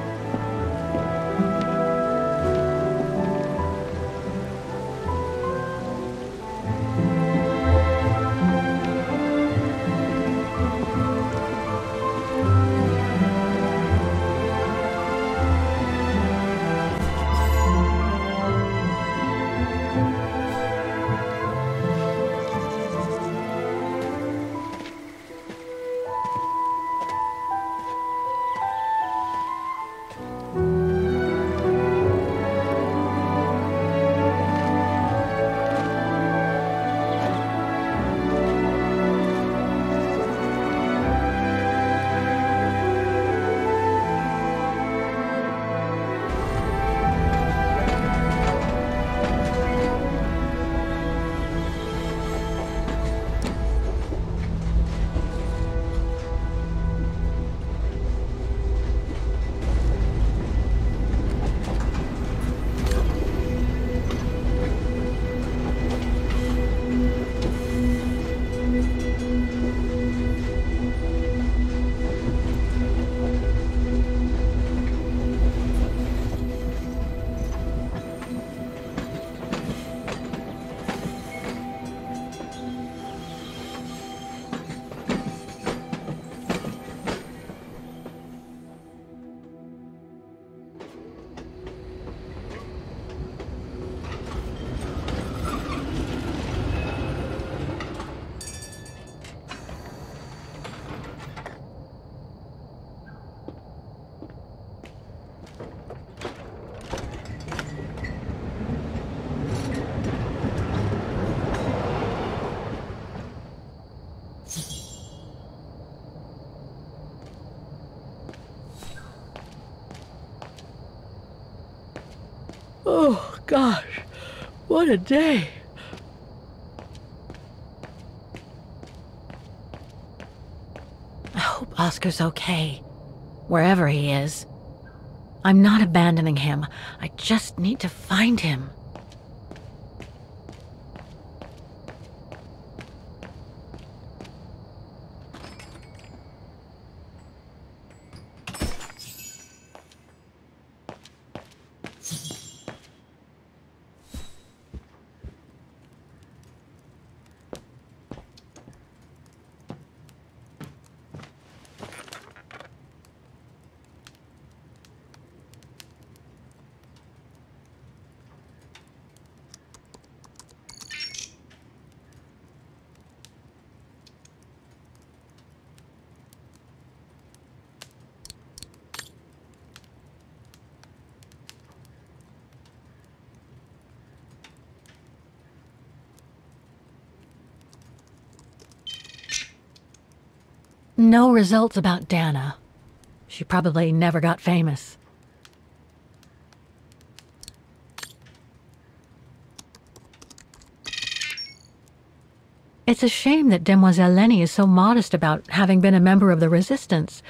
Oh, gosh. What a day. I hope Oscar's okay, wherever he is. I'm not abandoning him. I just need to find him. No results about Dana. She probably never got famous. It's a shame that Demoiselle Lenny is so modest about having been a member of the Resistance.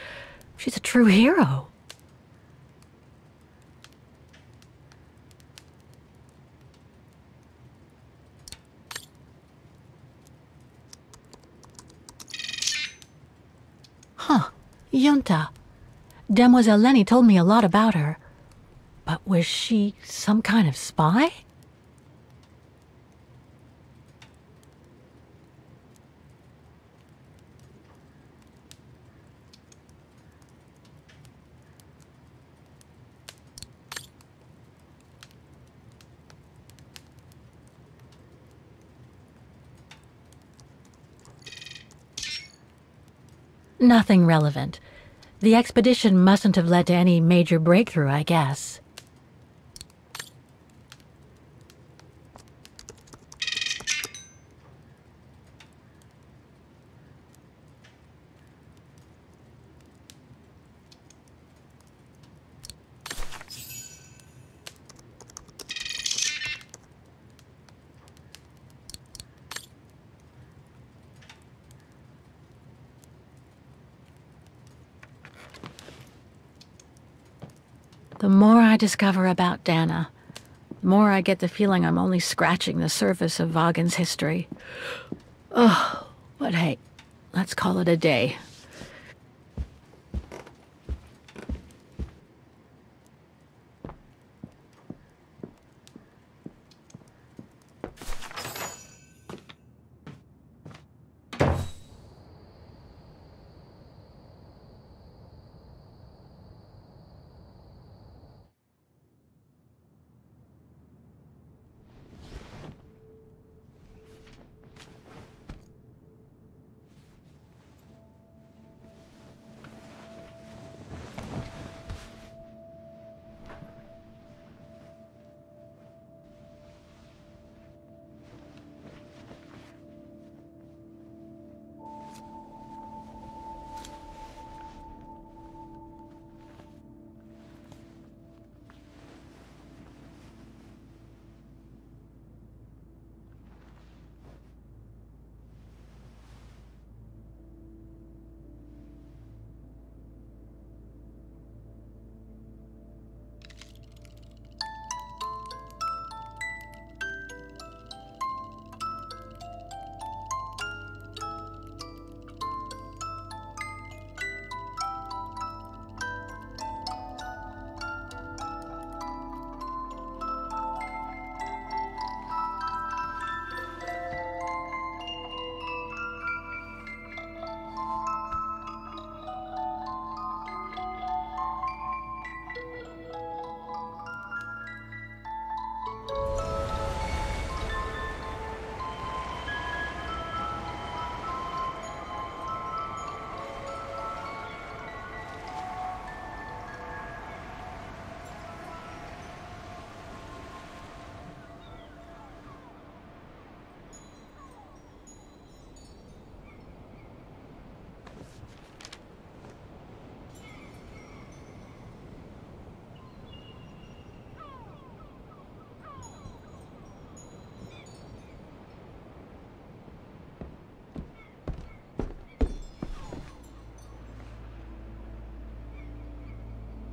She's a true hero. Huh. Junta. Demoiselle Lenny told me a lot about her. But was she some kind of spy? Nothing relevant. The expedition mustn't have led to any major breakthrough, I guess. The more I discover about Dana, the more I get the feeling I'm only scratching the surface of Vaghen's history. Oh, but hey, let's call it a day.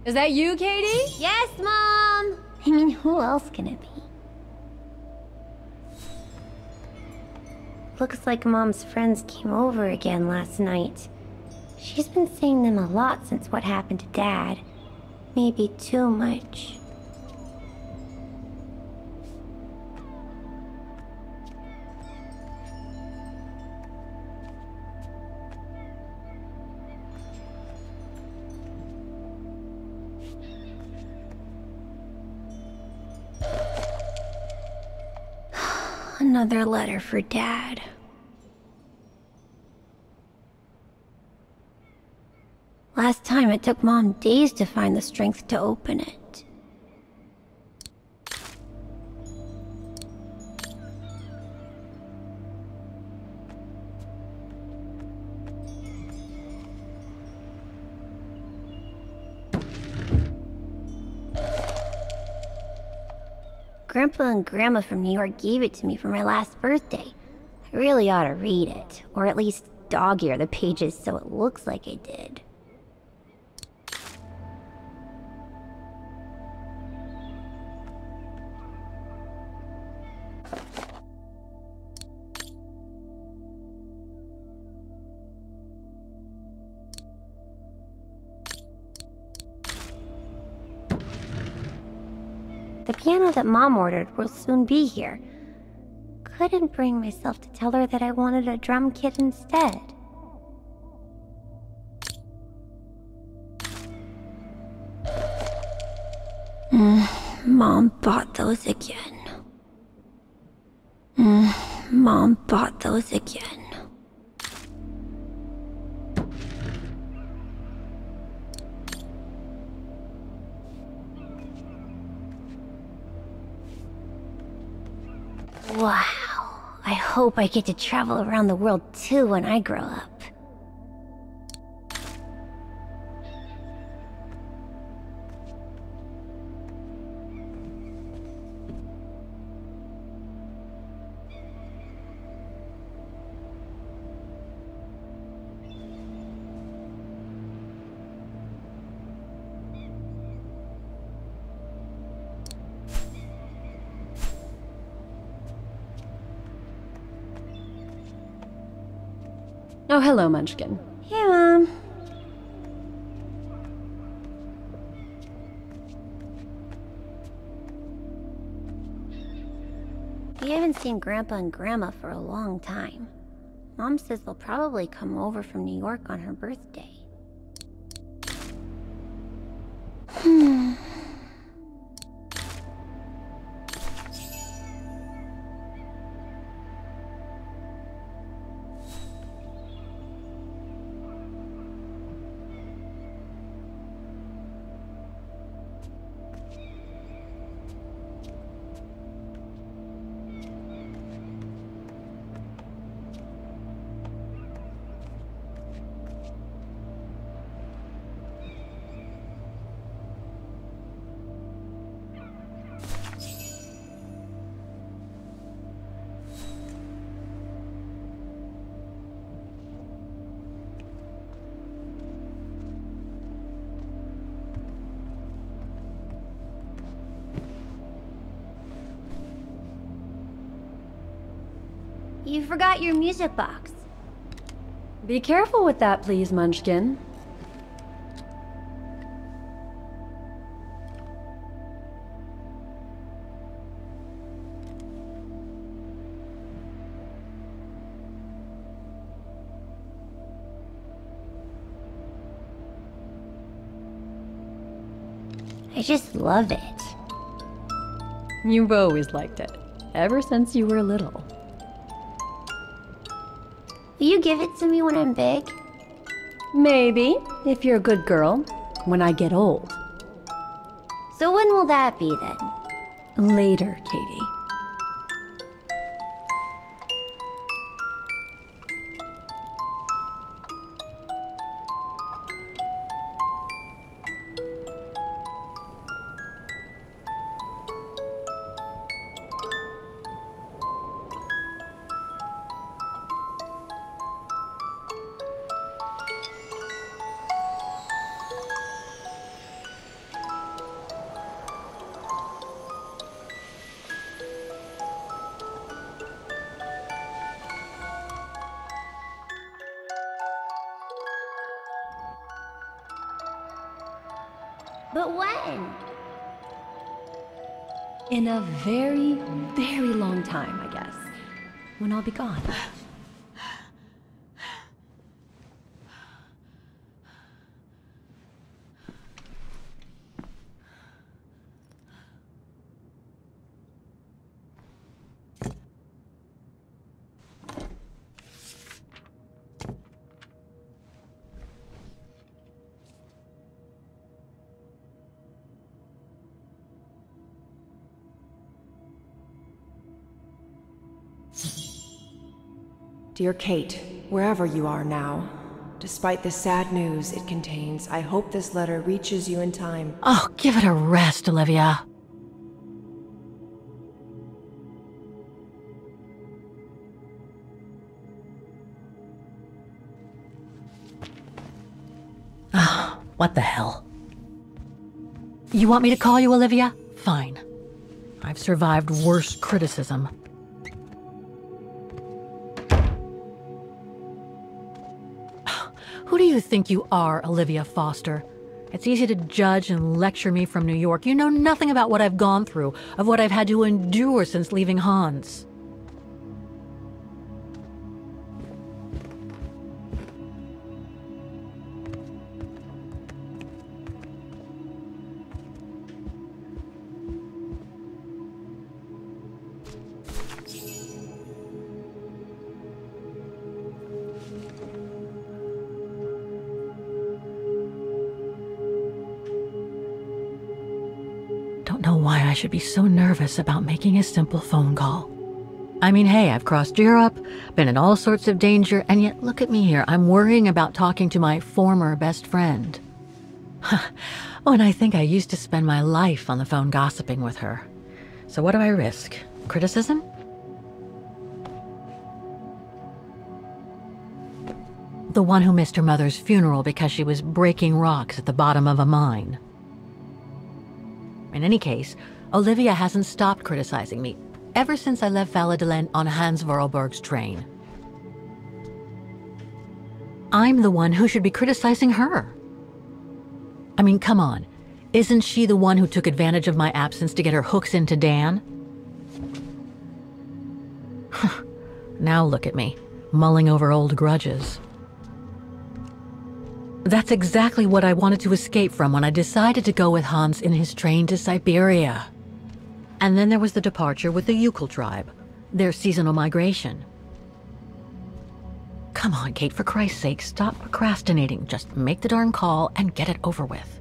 Is that you, Katie? Yes, Mom! I mean, who else can it be? Looks like Mom's friends came over again last night. She's been seeing them a lot since what happened to Dad. Maybe too much. Another letter for Dad. Last time it took Mom days to find the strength to open it. Grandpa and Grandma from New York gave it to me for my last birthday. I really ought to read it, or at least dog-ear the pages so it looks like I did. The piano that Mom ordered will soon be here. Couldn't bring myself to tell her that I wanted a drum kit instead. Mom bought those again. Mom bought those again. Wow, I hope I get to travel around the world too when I grow up. Oh, hello, Munchkin. Hey, Mom. We haven't seen Grandpa and Grandma for a long time. Mom says they'll probably come over from New York on her birthday. You forgot your music box. Be careful with that, please, Munchkin. I just love it. You've always liked it, ever since you were little. Will you give it to me when I'm big? Maybe, if you're a good girl, when I get old. So when will that be then? Later, Katie. But when? In a very, very long time, I guess. When I'll be gone. Dear Kate, wherever you are now, despite the sad news it contains, I hope this letter reaches you in time. Oh, give it a rest, Olivia. Ah, what the hell? You want me to call you Olivia? Fine. I've survived worse criticism. Who do you think you are, Olivia Foster? It's easy to judge and lecture me from New York. You know nothing about what I've gone through, of what I've had to endure since leaving Hans. Know why I should be so nervous about making a simple phone call. I mean, hey, I've crossed Europe, been in all sorts of danger, and yet look at me here. I'm worrying about talking to my former best friend. Oh, and I think I used to spend my life on the phone gossiping with her. So what do I risk? Criticism? The one who missed her mother's funeral because she was breaking rocks at the bottom of a mine. In any case, Olivia hasn't stopped criticizing me ever since I left Valladolid on Hans Vorarlberg's train. I'm the one who should be criticizing her. I mean, come on. Isn't she the one who took advantage of my absence to get her hooks into Dan? Now look at me, mulling over old grudges. That's exactly what I wanted to escape from when I decided to go with Hans in his train to Syberia. And then there was the departure with the Uccle tribe, their seasonal migration. Come on, Kate, for Christ's sake, stop procrastinating. Just make the darn call and get it over with.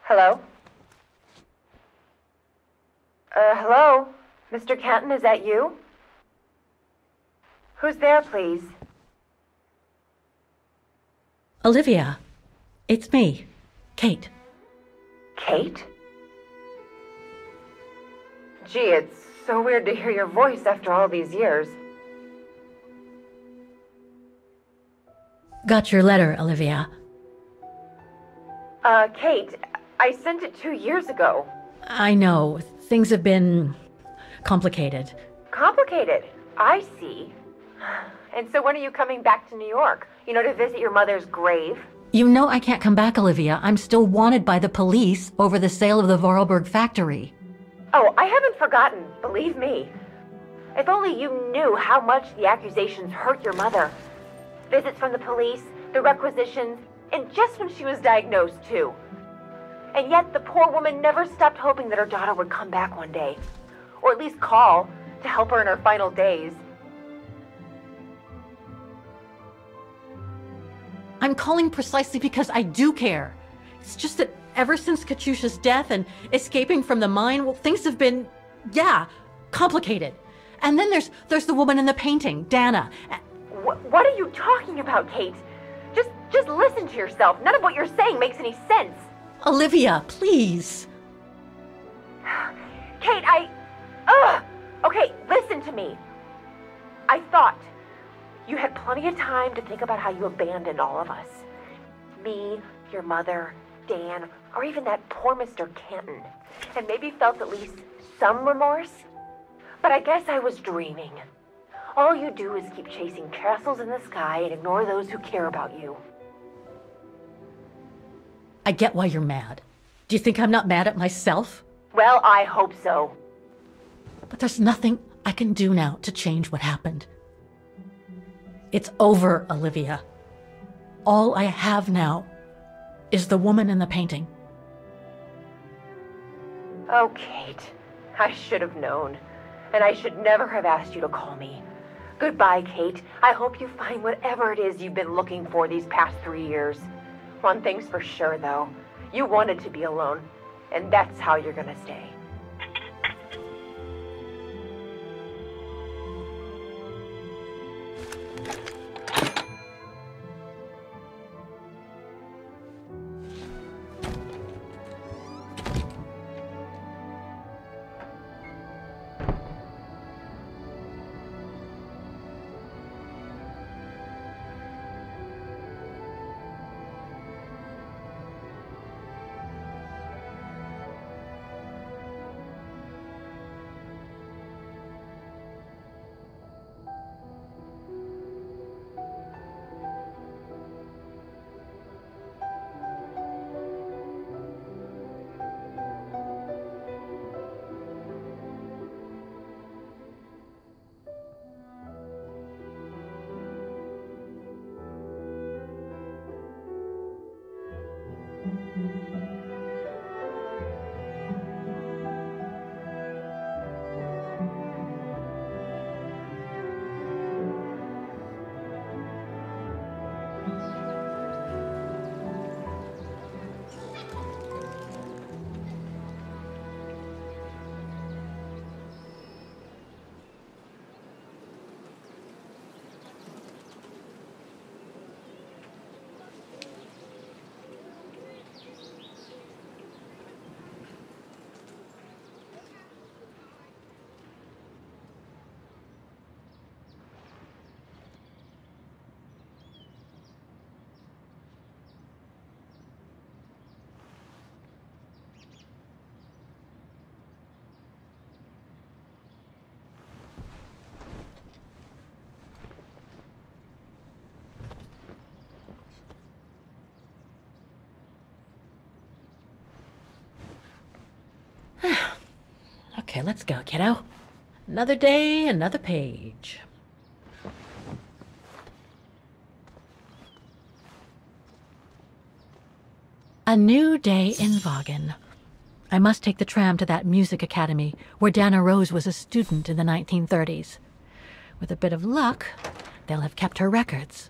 Hello? Hello? Mr. Canton, is that you? Who's there, please? Olivia, it's me, Kate. Kate? Gee, it's so weird to hear your voice after all these years. Got your letter, Olivia. Kate, I sent it 2 years ago. I know, things have been complicated. Complicated? I see. And so when are you coming back to New York? You know, to visit your mother's grave? You know I can't come back, Olivia. I'm still wanted by the police over the sale of the Vorarlberg factory. Oh, I haven't forgotten, believe me. If only you knew how much the accusations hurt your mother. Visits from the police, the requisitions, and just when she was diagnosed, too. And yet the poor woman never stopped hoping that her daughter would come back one day. Or at least call to help her in her final days. I'm calling precisely because I do care. It's just that ever since Katyusha's death and escaping from the mine, well, things have been, complicated. And then there's the woman in the painting, Dana. What are you talking about, Kate? Just listen to yourself. None of what you're saying makes any sense. Olivia, please. Kate, Okay, listen to me. I thought you had plenty of time to think about how you abandoned all of us. Me, your mother, Dan, or even that poor Mr. Canton. And maybe felt at least some remorse. But I guess I was dreaming. All you do is keep chasing castles in the sky and ignore those who care about you. I get why you're mad. Do you think I'm not mad at myself? Well, I hope so. But there's nothing I can do now to change what happened. It's over, Olivia. All I have now is the woman in the painting. Oh, Kate. I should have known. And I should never have asked you to call me. Goodbye, Kate. I hope you find whatever it is you've been looking for these past 3 years. One thing's for sure, though. You wanted to be alone. And that's how you're gonna stay. Okay, let's go, kiddo. Another day, another page. A new day in Vaghen. I must take the tram to that music academy where Dana Rose was a student in the 1930s. With a bit of luck, they'll have kept her records.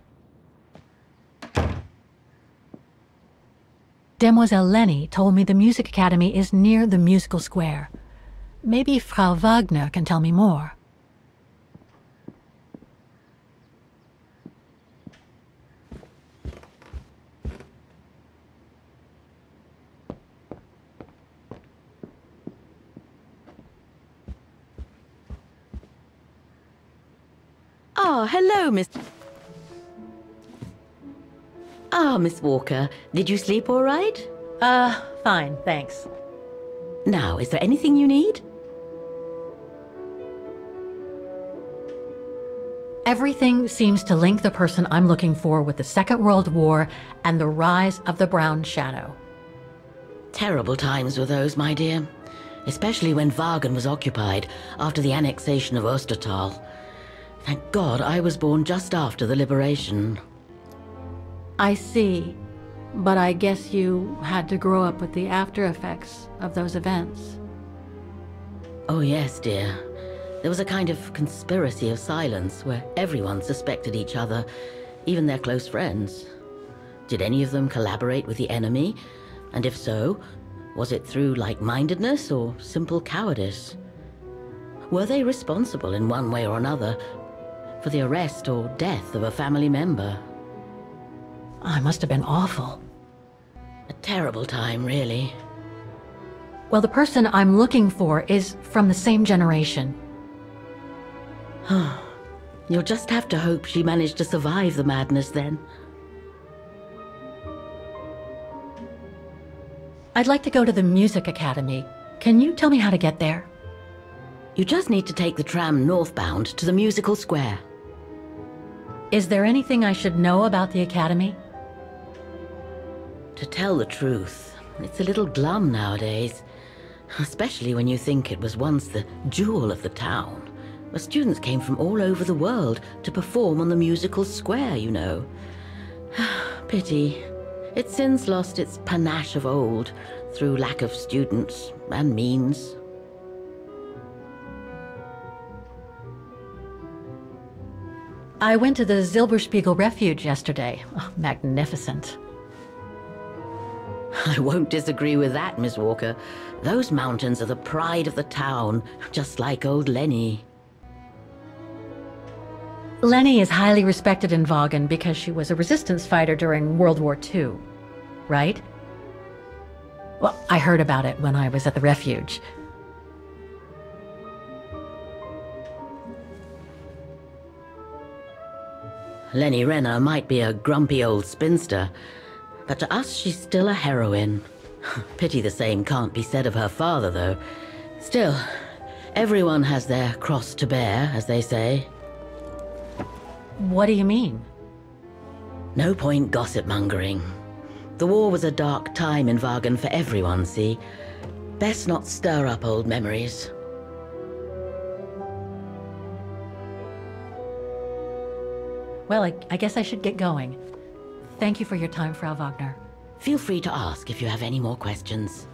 Demoiselle Lenny told me the music academy is near the musical square. Maybe Frau Wagner can tell me more. Oh, hello, Miss... Ah, Miss Walker. Did you sleep all right? Fine, thanks. Now, is there anything you need? Everything seems to link the person I'm looking for with the Second World War and the rise of the Brown Shadow. Terrible times were those, my dear. Especially when Vaghen was occupied after the annexation of Ostertal. Thank God I was born just after the liberation. I see. But I guess you had to grow up with the after effects of those events. Oh yes, dear. There was a kind of conspiracy of silence where everyone suspected each other, even their close friends. Did any of them collaborate with the enemy? And if so, was it through like-mindedness or simple cowardice? Were they responsible in one way or another for the arrest or death of a family member? I must have been awful. A terrible time, really. Well, the person I'm looking for is from the same generation. You'll just have to hope she managed to survive the madness then. I'd like to go to the music academy. Can you tell me how to get there? You just need to take the tram northbound to the musical square. Is there anything I should know about the academy? To tell the truth, it's a little glum nowadays. Especially when you think it was once the jewel of the town, where students came from all over the world to perform on the musical square, you know. Pity. It's since lost its panache of old through lack of students and means. I went to the Silberspiegel Refuge yesterday. Oh, magnificent. I won't disagree with that, Miss Walker. Those mountains are the pride of the town, just like old Lenny. Lenny is highly respected in Vaghen because she was a resistance fighter during World War II, right? Well, I heard about it when I was at the Refuge. Lenny Renner might be a grumpy old spinster, but to us she's still a heroine. Pity the same can't be said of her father, though. Still, everyone has their cross to bear, as they say. What do you mean? No point gossip-mongering. The war was a dark time in Vaghen for everyone, see? Best not stir up old memories. Well, I guess I should get going. Thank you for your time, Frau Wagner. Feel free to ask if you have any more questions.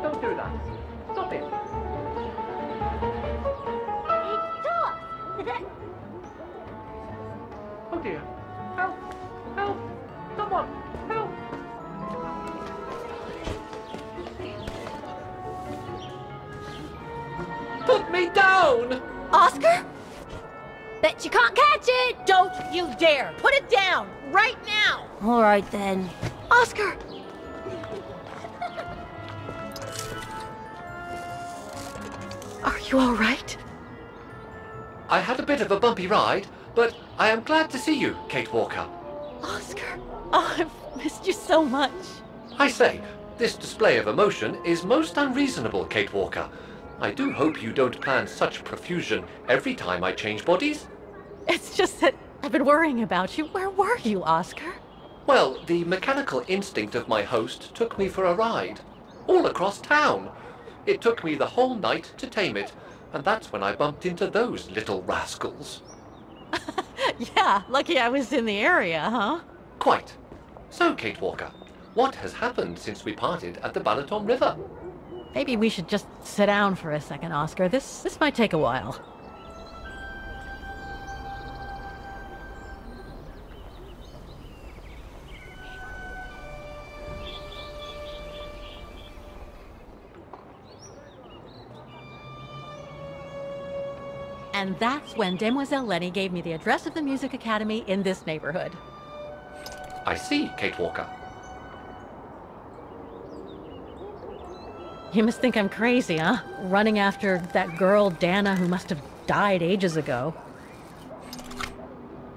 Don't do that. Stop it. Oh dear. Help! Help! Someone! Help! Put me down! Oscar? Bet you can't catch it! Don't you dare! Put it down! Right now! All right then. Oscar! Are you all right? I had a bit of a bumpy ride, but I am glad to see you, Kate Walker. Oscar! Oh, I've missed you so much. I say, this display of emotion is most unreasonable, Kate Walker. I do hope you don't plan such profusion every time I change bodies. It's just that I've been worrying about you. Where were you, Oscar? Well, the mechanical instinct of my host took me for a ride, all across town. It took me the whole night to tame it, and that's when I bumped into those little rascals. Yeah, lucky I was in the area, huh? Quite. So, Kate Walker, what has happened since we parted at the Balaton River? Maybe we should just sit down for a second, Oscar. This might take a while. And that's when Demoiselle Lenny gave me the address of the Music Academy in this neighborhood. I see, Kate Walker. You must think I'm crazy, huh? Running after that girl, Dana, who must have died ages ago.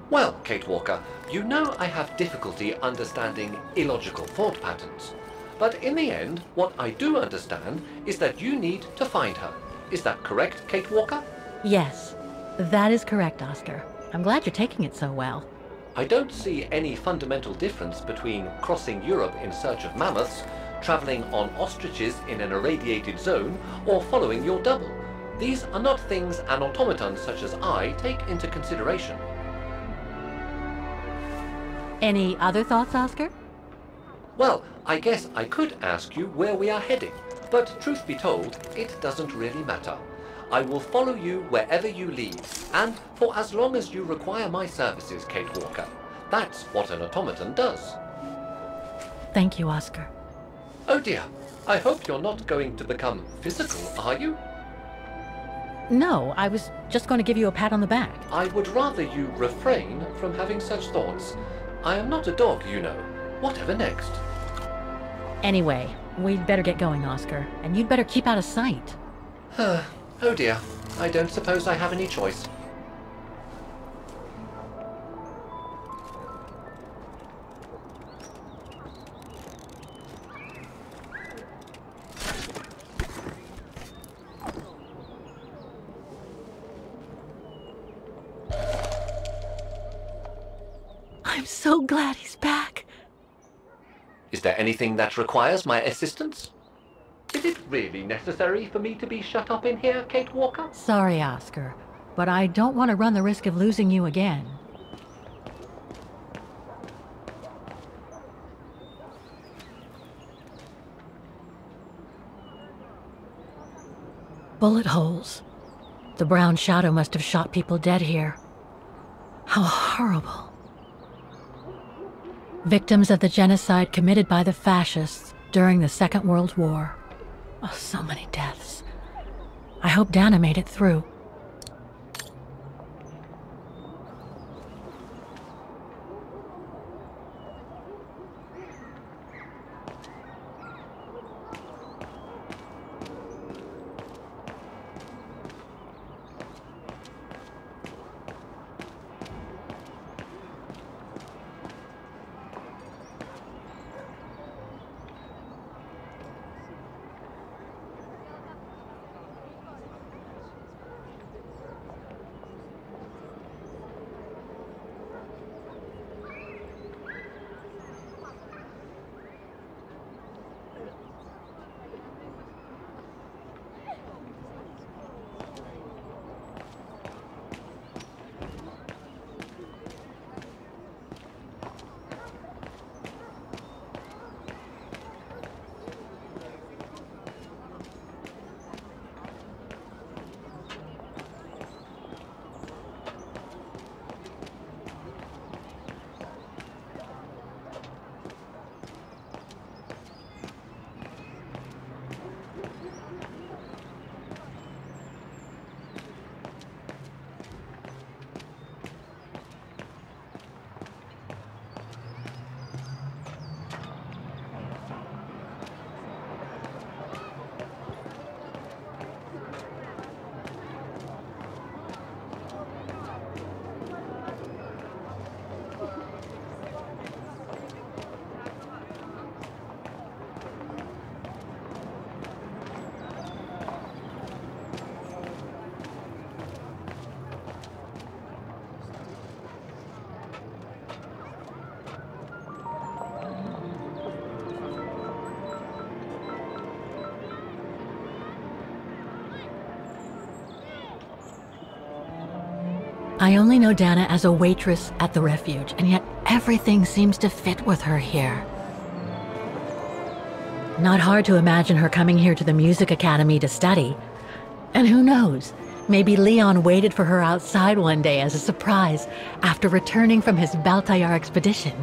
Well, Kate Walker, you know I have difficulty understanding illogical thought patterns. But in the end, what I do understand is that you need to find her. Is that correct, Kate Walker? Yes, that is correct, Oscar. I'm glad you're taking it so well. I don't see any fundamental difference between crossing Europe in search of mammoths, traveling on ostriches in an irradiated zone, or following your double. These are not things an automaton such as I take into consideration. Any other thoughts, Oscar? Well, I guess I could ask you where we are heading, but truth be told, it doesn't really matter. I will follow you wherever you lead, and for as long as you require my services, Kate Walker. That's what an automaton does. Thank you, Oscar. Oh dear, I hope you're not going to become physical, are you? No, I was just going to give you a pat on the back. I would rather you refrain from having such thoughts. I am not a dog, you know. Whatever next? Anyway, we'd better get going, Oscar, and you'd better keep out of sight. Oh dear, I don't suppose I have any choice. I'm so glad he's back. Is there anything that requires my assistance? Is it really necessary for me to be shut up in here, Kate Walker? Sorry, Oscar, but I don't want to run the risk of losing you again. Bullet holes. The brown shadow must have shot people dead here. How horrible. Victims of the genocide committed by the fascists during the Second World War. Oh, so many deaths. I hope Dana made it through. I only know Dana as a waitress at the Refuge, and yet everything seems to fit with her here. Not hard to imagine her coming here to the Music Academy to study. And who knows, maybe Leon waited for her outside one day as a surprise after returning from his Baltayar expedition.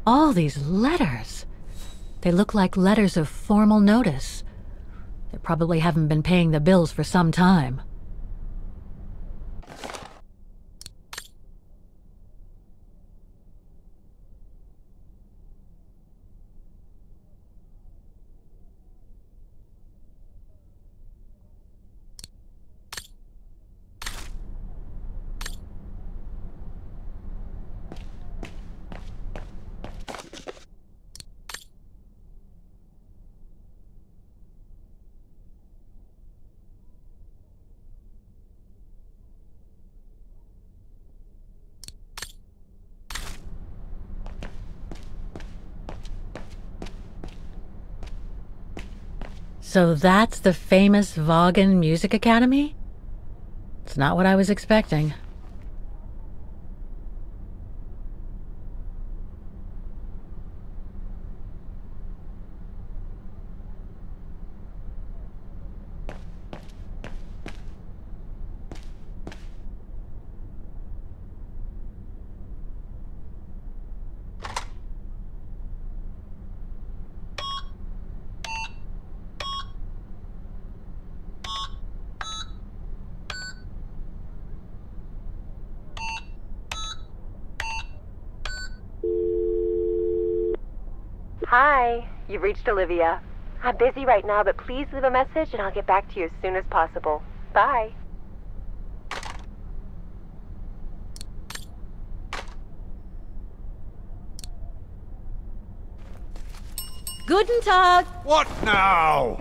All these letters. They look like letters of formal notice. They probably haven't been paying the bills for some time. So that's the famous Vaghen Music Academy? It's not what I was expecting. Hi, you've reached Olivia. I'm busy right now, but please leave a message and I'll get back to you as soon as possible. Bye. Guten Tag! What now?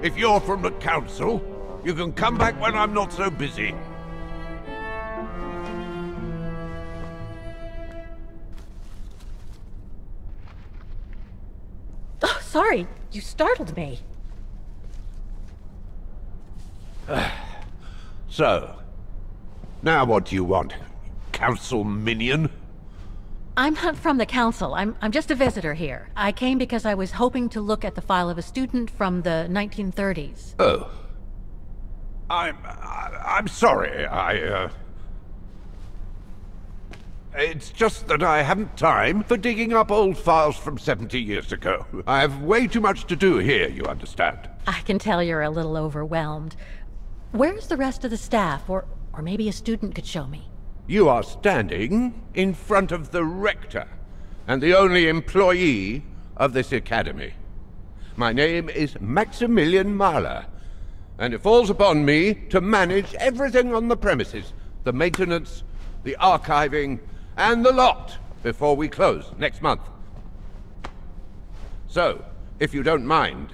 If you're from the council, you can come back when I'm not so busy. Oh, sorry. You startled me. So, now what do you want? Council minion? I'm not from the council. I'm just a visitor here. I came because I was hoping to look at the file of a student from the 1930s. Oh. I'm sorry, It's just that I haven't time for digging up old files from 70 years ago. I have way too much to do here, you understand. I can tell you're a little overwhelmed. Where's the rest of the staff? Or maybe a student could show me. You are standing in front of the rector, and the only employee of this academy. My name is Maximilian Mahler, and it falls upon me to manage everything on the premises. The maintenance, the archiving, and the lot before we close next month. So, if you don't mind...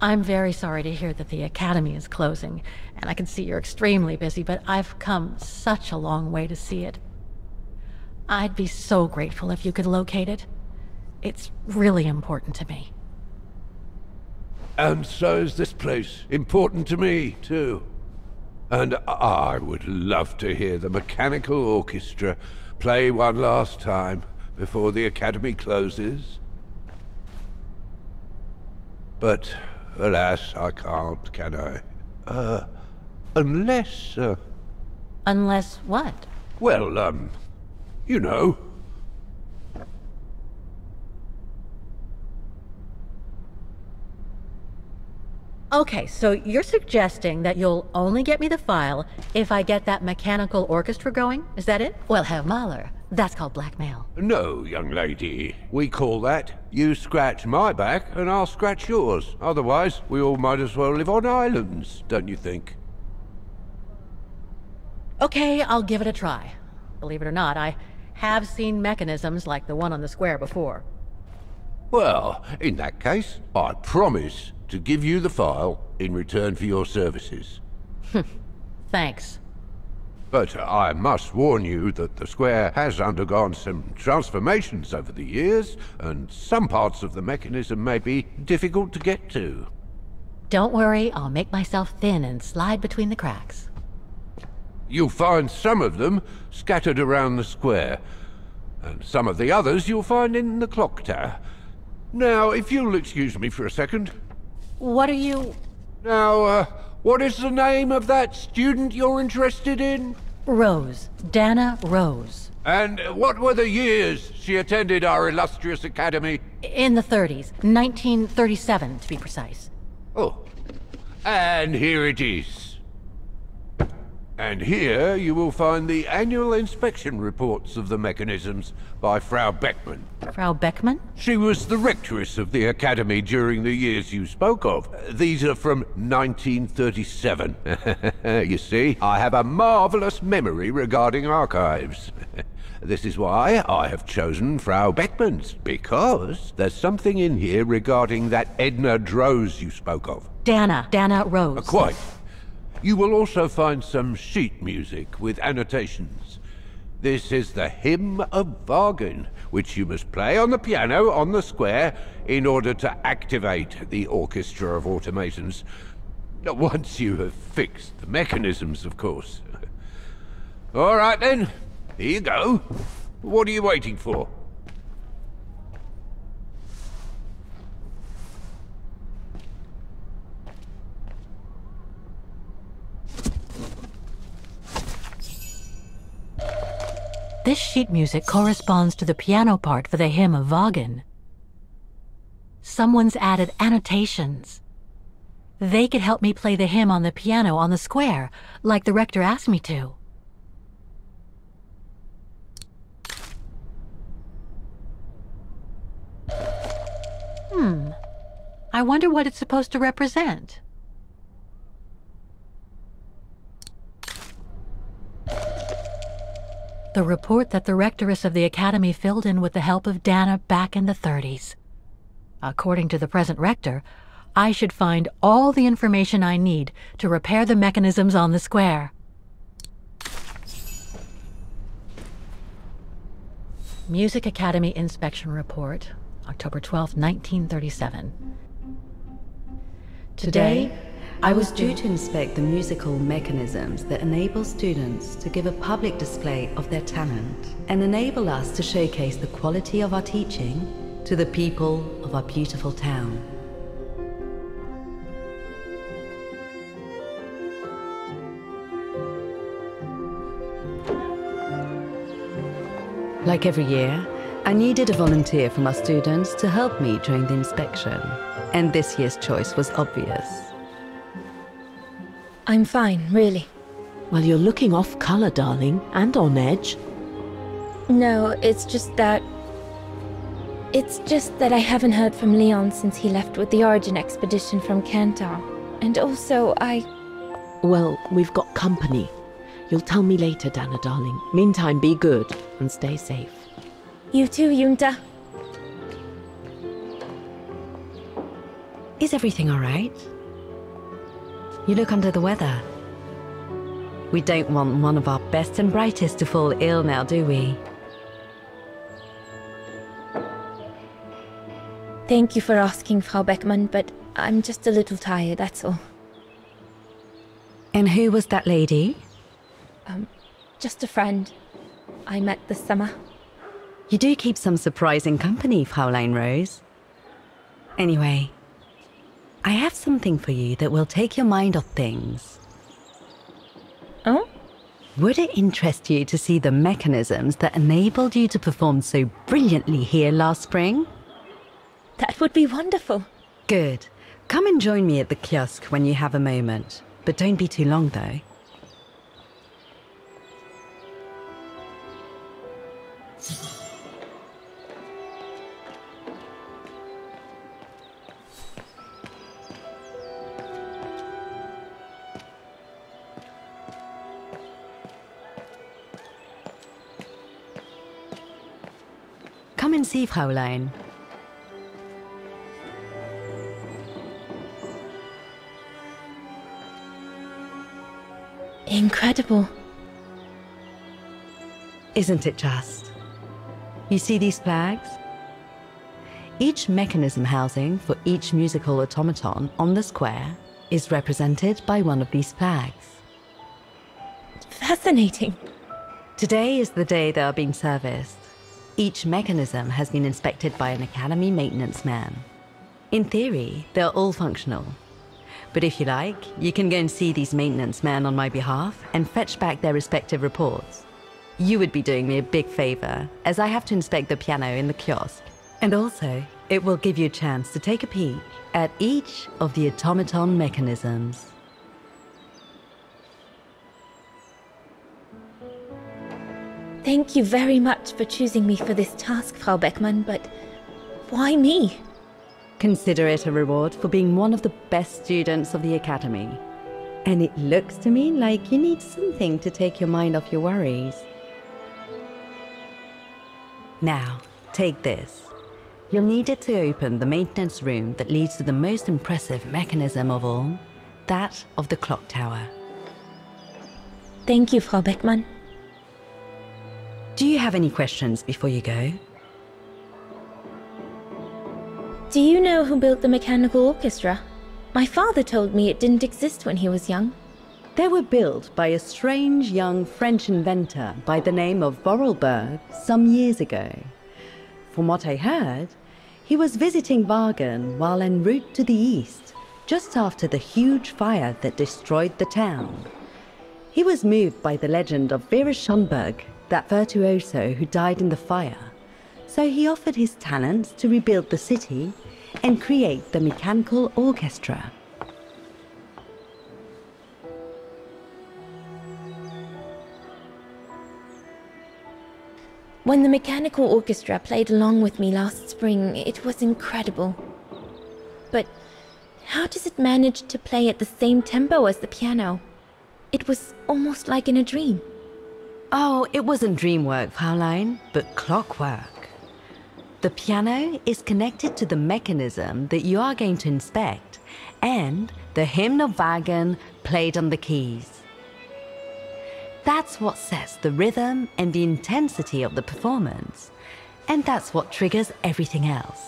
I'm very sorry to hear that the academy is closing, and I can see you're extremely busy, but I've come such a long way to see it. I'd be so grateful if you could locate it. It's really important to me. And so is this place important to me, too. And I would love to hear the mechanical orchestra play one last time before the academy closes. But, alas, I can't, can I? Unless... Unless what? Well, you know. Okay, so you're suggesting that you'll only get me the file if I get that mechanical orchestra going? Is that it? Well, Herr Mahler, that's called blackmail. No, young lady. We call that you scratch my back and I'll scratch yours. Otherwise, we all might as well live on islands, don't you think? Okay, I'll give it a try. Believe it or not, I have seen mechanisms like the one on the square before. Well, in that case, I promise to give you the file in return for your services. Thanks. But I must warn you that the square has undergone some transformations over the years, and some parts of the mechanism may be difficult to get to. Don't worry, I'll make myself thin and slide between the cracks. You'll find some of them scattered around the square, and some of the others you'll find in the clock tower. Now, if you'll excuse me for a second. What are you... Now, what is the name of that student you're interested in? Rose. Dana Rose. And what were the years she attended our illustrious academy? In the 30s. 1937, to be precise. Oh. And here it is. And here you will find the annual inspection reports of the mechanisms by Frau Beckmann. Frau Beckmann? She was the rectress of the academy during the years you spoke of. These are from 1937. You see, I have a marvelous memory regarding archives. This is why I have chosen Frau Beckmann's, because there's something in here regarding that Edna Droz you spoke of. Dana Rose. Quite. You will also find some sheet music with annotations. This is the Hymn of Vaghen, which you must play on the piano on the square in order to activate the orchestra of automatons. Once you have fixed the mechanisms, of course. All right then, here you go. What are you waiting for? This sheet music corresponds to the piano part for the Hymn of Vaghen. Someone's added annotations. They could help me play the hymn on the piano on the square, like the rector asked me to. I wonder what it's supposed to represent. The report that the rectoress of the Academy filled in with the help of Dana back in the 30s. According to the present rector, I should find all the information I need to repair the mechanisms on the square. Music Academy Inspection Report, October 12, 1937. Today, I was due to inspect the musical mechanisms that enable students to give a public display of their talent and enable us to showcase the quality of our teaching to the people of our beautiful town. Like every year, I needed a volunteer from our students to help me during the inspection, and this year's choice was obvious. I'm fine, really. Well, you're looking off color, darling, and on edge. No, it's just that I haven't heard from Leon since he left with the Origin expedition from Kantar. And also, Well, we've got company. You'll tell me later, Dana, darling. Meantime, be good and stay safe. You too, Yunta. Is everything all right? You look under the weather. We don't want one of our best and brightest to fall ill now, do we? Thank you for asking, Frau Beckmann, but I'm just a little tired, that's all. And who was that lady? Just a friend I met this summer. You do keep some surprising company, Fräulein Rose. Anyway, I have something for you that will take your mind off things. Oh? Would it interest you to see the mechanisms that enabled you to perform so brilliantly here last spring? That would be wonderful. Good. Come and join me at the kiosk when you have a moment. But don't be too long, though. Come and see, Fräulein. Incredible. Isn't it just? You see these flags? Each mechanism housing for each musical automaton on the square is represented by one of these flags. Fascinating. Today is the day they are being serviced. Each mechanism has been inspected by an Academy maintenance man. In theory, they're all functional. But if you like, you can go and see these maintenance men on my behalf and fetch back their respective reports. You would be doing me a big favor, as I have to inspect the piano in the kiosk. And also, it will give you a chance to take a peek at each of the automaton mechanisms. Thank you very much for choosing me for this task, Frau Beckmann, but why me? Consider it a reward for being one of the best students of the Academy. And it looks to me like you need something to take your mind off your worries. Now, take this. You'll need it to open the maintenance room that leads to the most impressive mechanism of all, that of the clock tower. Thank you, Frau Beckmann. Do you have any questions before you go? Do you know who built the mechanical orchestra? My father told me it didn't exist when he was young. They were built by a strange young French inventor by the name of Vorarlberg some years ago. From what I heard, he was visiting Vaghen while en route to the east, just after the huge fire that destroyed the town. He was moved by the legend of Vera Schönberg, that virtuoso who died in the fire, so he offered his talents to rebuild the city and create the mechanical orchestra. When the mechanical orchestra played along with me last spring, it was incredible. but how does it manage to play at the same tempo as the piano? It was almost like in a dream. Oh, it wasn't dream work, Fraulein, but clockwork. The piano is connected to the mechanism that you are going to inspect, and the hymn of Vaghen played on the keys. That's what sets the rhythm and the intensity of the performance, and that's what triggers everything else.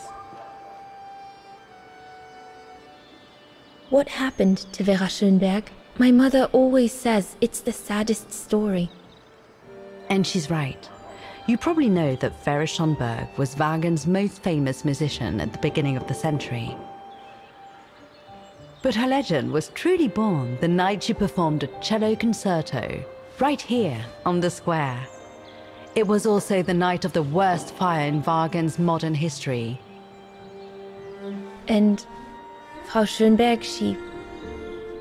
What happened to Vera Schönberg? My mother always says it's the saddest story. And she's right. You probably know that Vera Schönberg was Waghen's most famous musician at the beginning of the century. But her legend was truly born the night she performed a cello concerto, right here on the square. It was also the night of the worst fire in Waghen's modern history. And Frau Schönberg,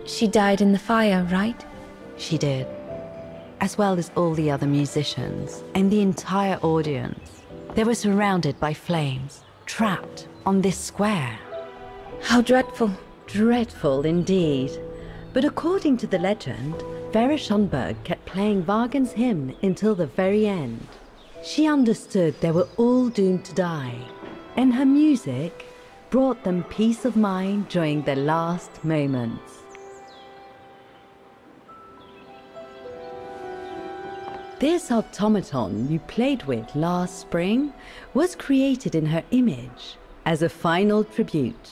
she died in the fire, right? She did. As well as all the other musicians and the entire audience. They were surrounded by flames, trapped on this square. How dreadful. Dreadful indeed. But according to the legend, Vera Schönberg kept playing Waghen's hymn until the very end. She understood they were all doomed to die, and her music brought them peace of mind during their last moments. This automaton you played with last spring was created in her image as a final tribute.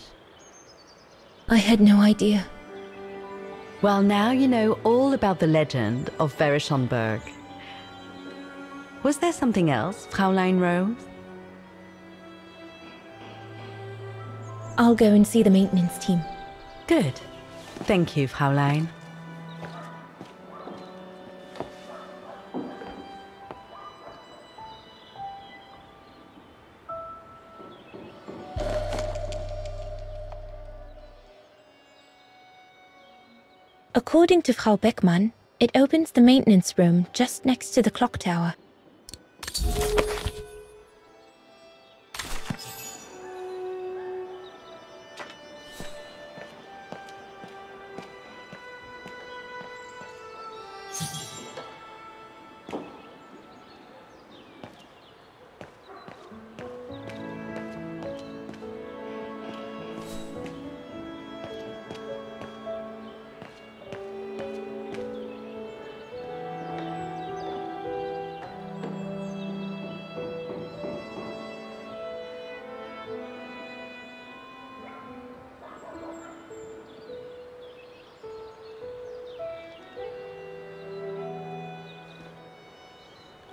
I had no idea. Well, now you know all about the legend of Vera Schönberg. Was there something else, Fraulein Rose? I'll go and see the maintenance team. Good. Thank you, Fraulein. According to Frau Beckmann, it opens the maintenance room just next to the clock tower.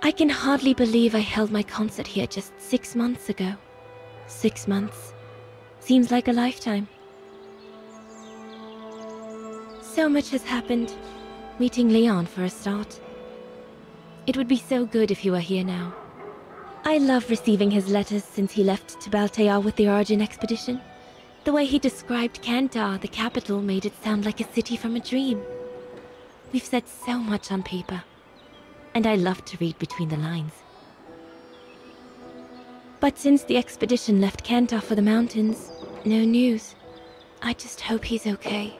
I can hardly believe I held my concert here just 6 months ago. 6 months. Seems like a lifetime. So much has happened. Meeting Leon for a start. It would be so good if he were here now. I love receiving his letters since he left to Baltayar with the Origin expedition. The way he described Kantar, the capital, made it sound like a city from a dream. We've said so much on paper. And I love to read between the lines. But since the expedition left Kantar for the mountains, no news. I just hope he's okay.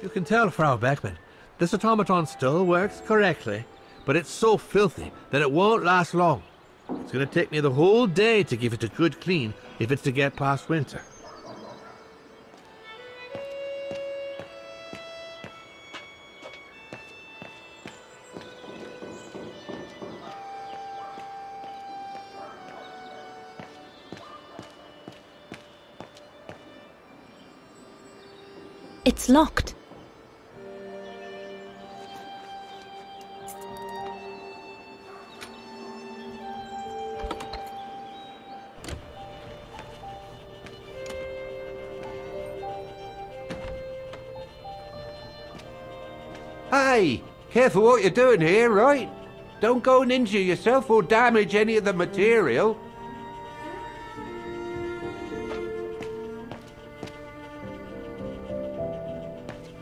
You can tell, Frau Beckmann, this automaton still works correctly, but it's so filthy that it won't last long. It's going to take me the whole day to give it a good clean if it's to get past winter. It's locked. Hey, Careful what you're doing here, right? Don't go and injure yourself or damage any of the material.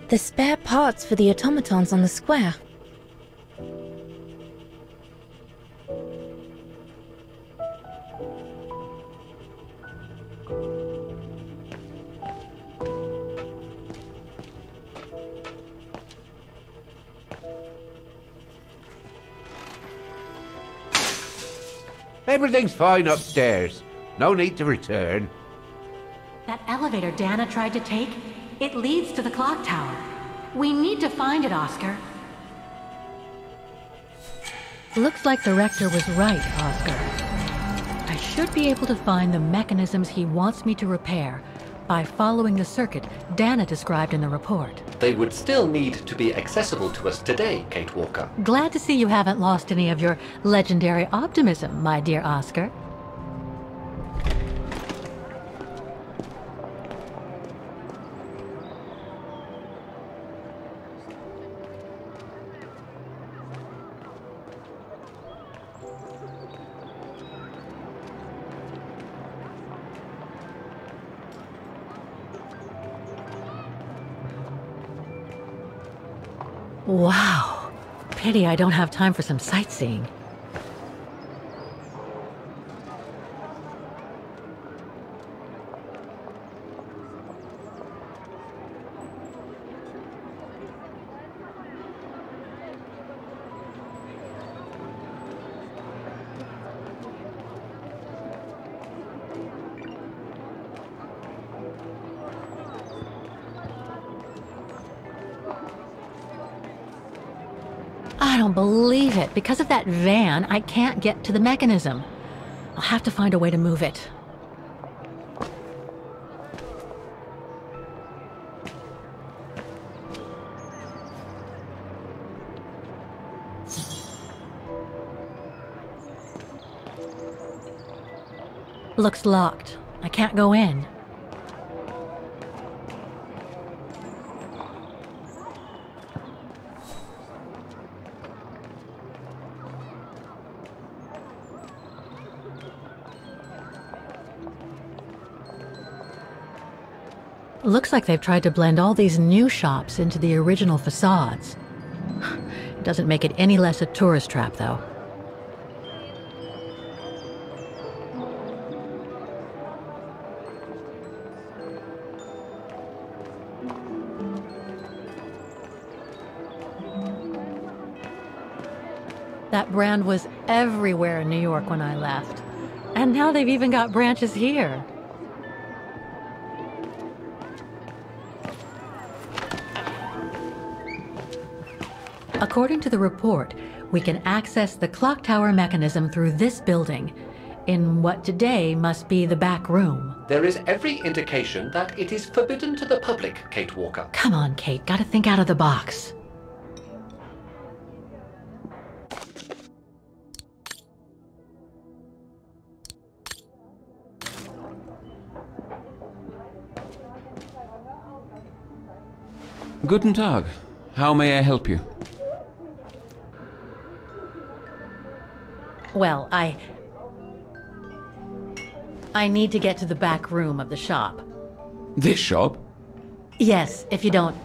The spare parts for the automatons on the square. Everything's fine upstairs. No need to return. That elevator Dana tried to take, it leads to the clock tower. We need to find it, Oscar. Looks like the Rector was right, Oscar. I should be able to find the mechanisms he wants me to repair by following the circuit Dana described in the report. They would still need to be accessible to us today, Kate Walker. Glad to see you haven't lost any of your legendary optimism, my dear Oscar. Wow. Pity I don't have time for some sightseeing. I don't believe it. Because of that van, I can't get to the mechanism. I'll have to find a way to move it. Looks locked. I can't go in. Looks like they've tried to blend all these new shops into the original facades. It doesn't make it any less a tourist trap, though. That brand was everywhere in New York when I left. And now they've even got branches here. According to the report, we can access the clock tower mechanism through this building, in what today must be the back room. There is every indication that it is forbidden to the public, Kate Walker. Come on, Kate, gotta think out of the box. Guten Tag. How may I help you? Well, I need to get to the back room of the shop. This shop? Yes, if you don't...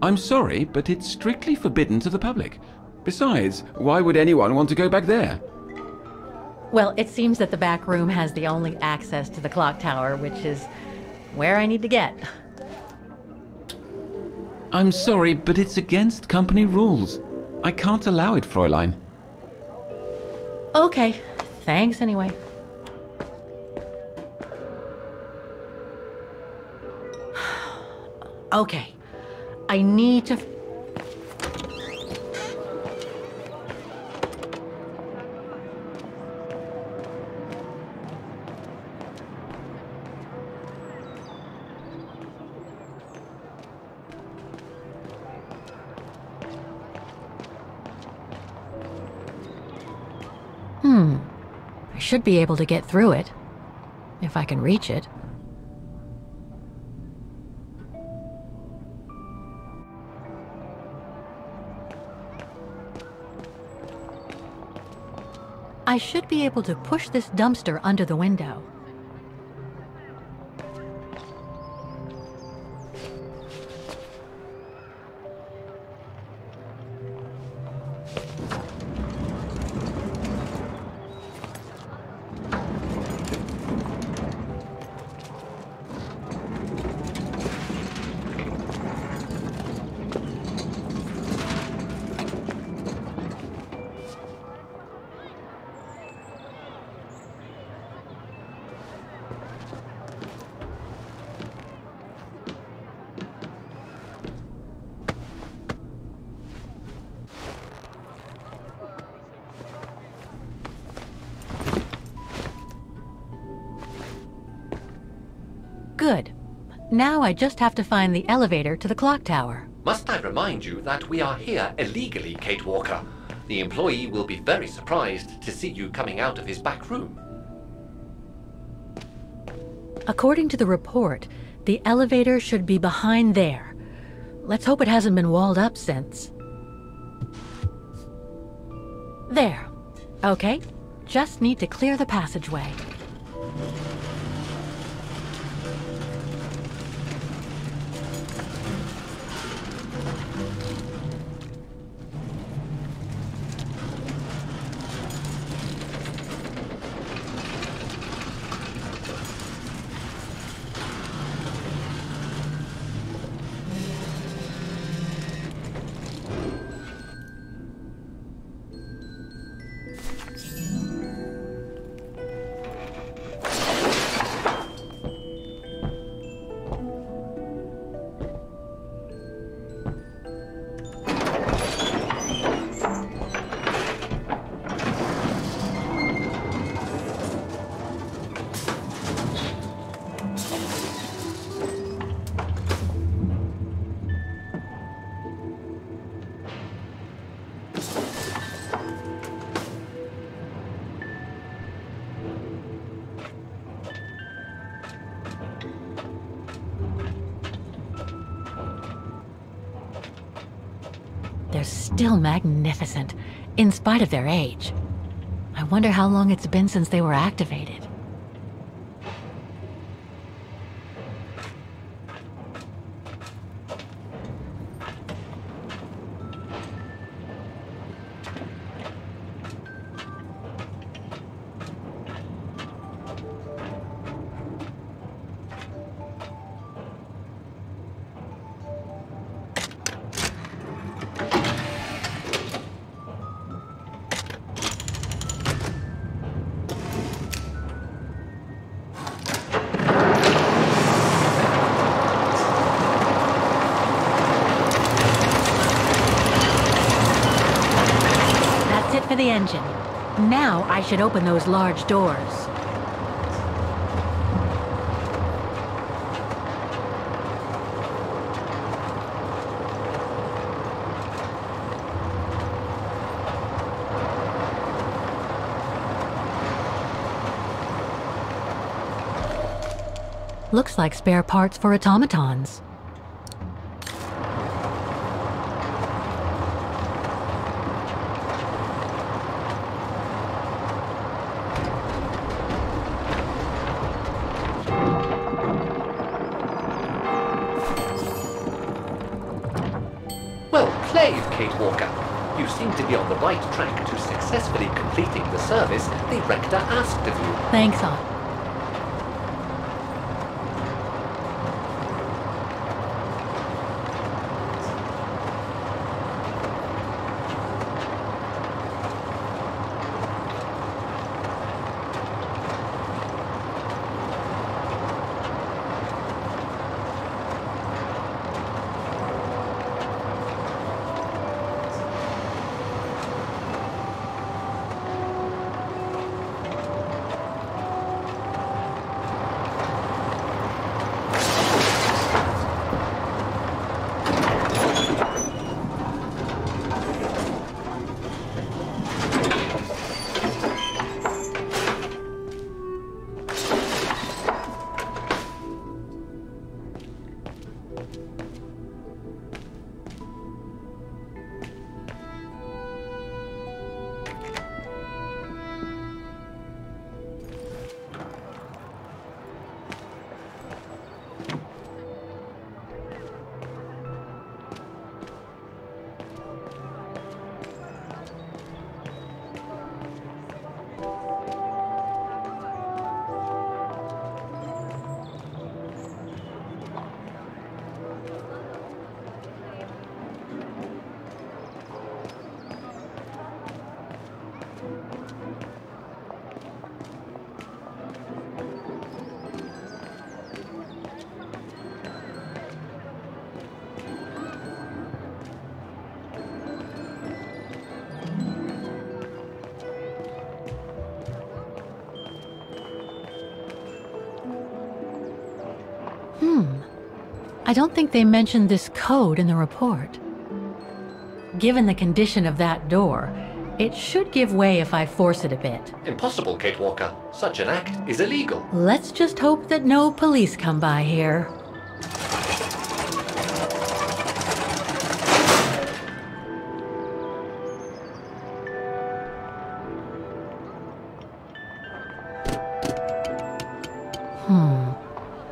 I'm sorry, but it's strictly forbidden to the public. Besides, why would anyone want to go back there? Well, it seems that the back room has the only access to the clock tower, which is where I need to get. I'm sorry, but it's against company rules. I can't allow it, Fräulein. Okay, thanks anyway. Okay, I need to... I should be able to get through it, if I can reach it. I should be able to push this dumpster under the window. Good. Now I just have to find the elevator to the clock tower. Must I remind you that we are here illegally, Kate Walker? The employee will be very surprised to see you coming out of his back room. According to the report, the elevator should be behind there. Let's hope it hasn't been walled up since. There. Okay. Just need to clear the passageway. They're still magnificent, in spite of their age. I wonder how long it's been since they were activated. For the engine. Now I should open those large doors. Looks like spare parts for automatons. Kate Walker. You seem to be on the right track to successfully completing the service the Rector asked of you. Thanks, Aunt. I don't think they mentioned this code in the report. Given the condition of that door, it should give way if I force it a bit. Impossible, Kate Walker. Such an act is illegal. Let's just hope that no police come by here.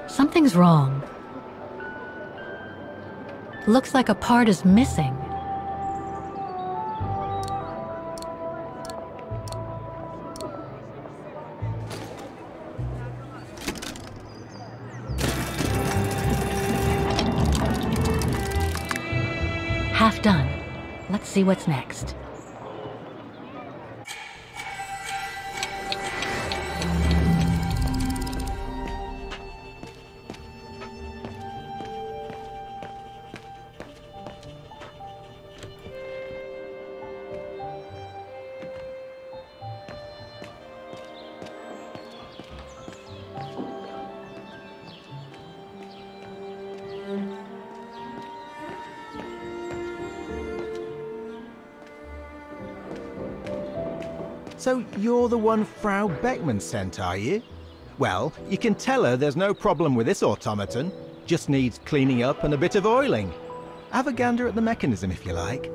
Something's wrong. Looks like a part is missing. Half done. Let's see what's next. So you're the one Frau Beckman sent, are you? Well, you can tell her there's no problem with this automaton. Just needs cleaning up and a bit of oiling. Have a gander at the mechanism if you like.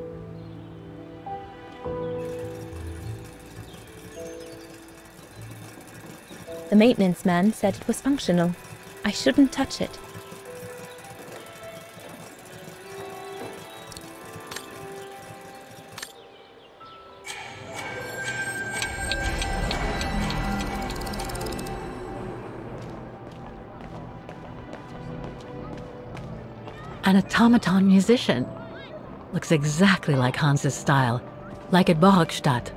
The maintenance man said it was functional. I shouldn't touch it. An automaton musician. Looks exactly like Hans's style, like at Borgstadt.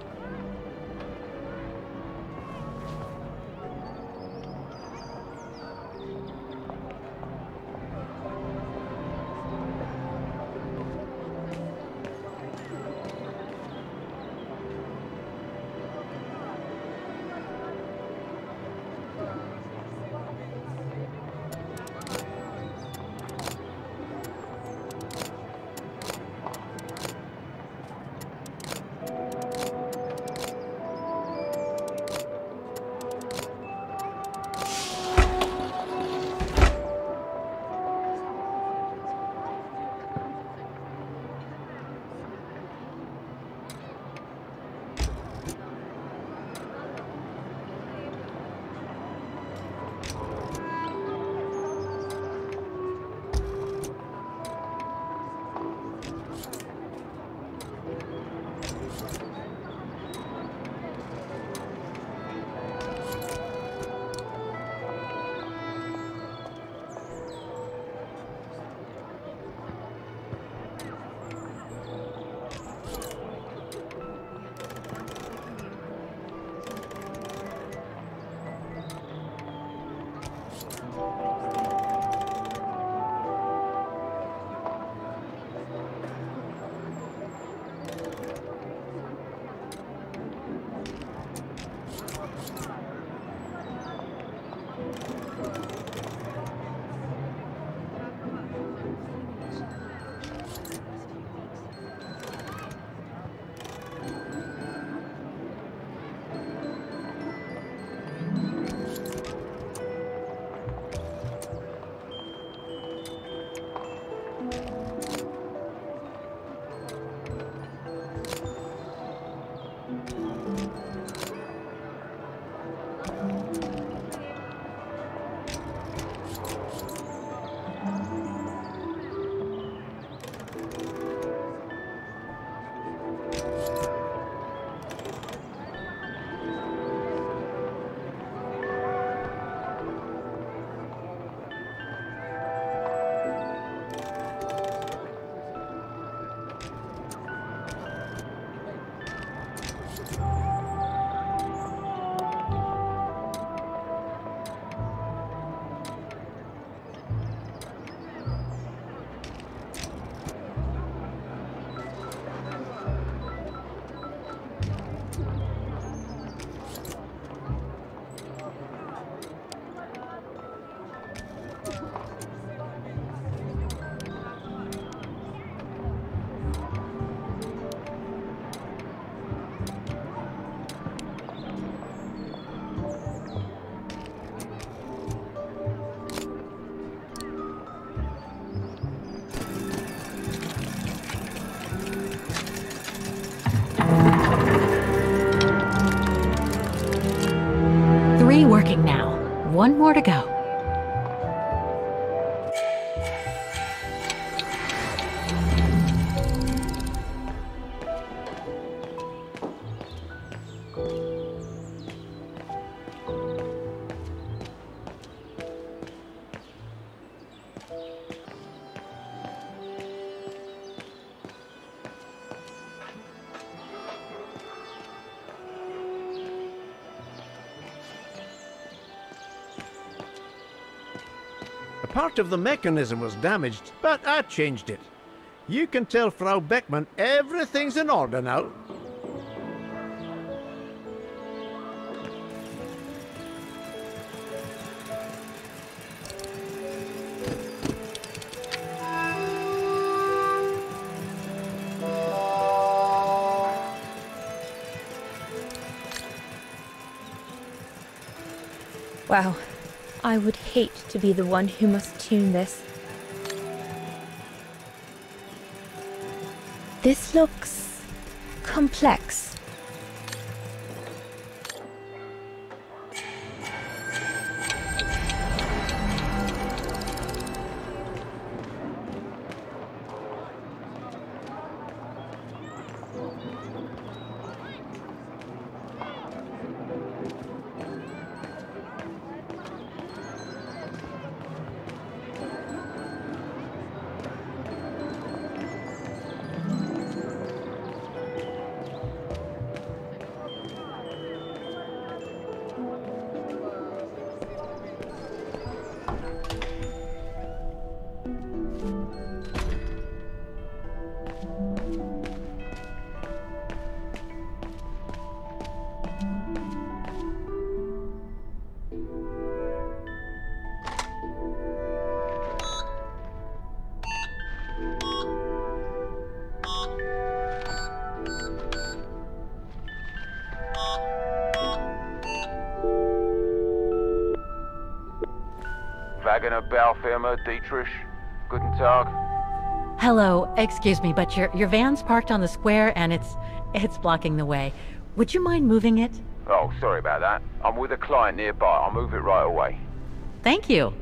one more to go. Part of the mechanism was damaged, but I changed it. You can tell Frau Beckmann everything's in order now. Wow. I would hate to be the one who must tune this. This looks complex. Vaghen Baufirma, Dietrich. Guten Tag. Hello, excuse me, but your van's parked on the square and it's blocking the way. Would you mind moving it? Oh, sorry about that. I'm with a client nearby. I'll move it right away. Thank you.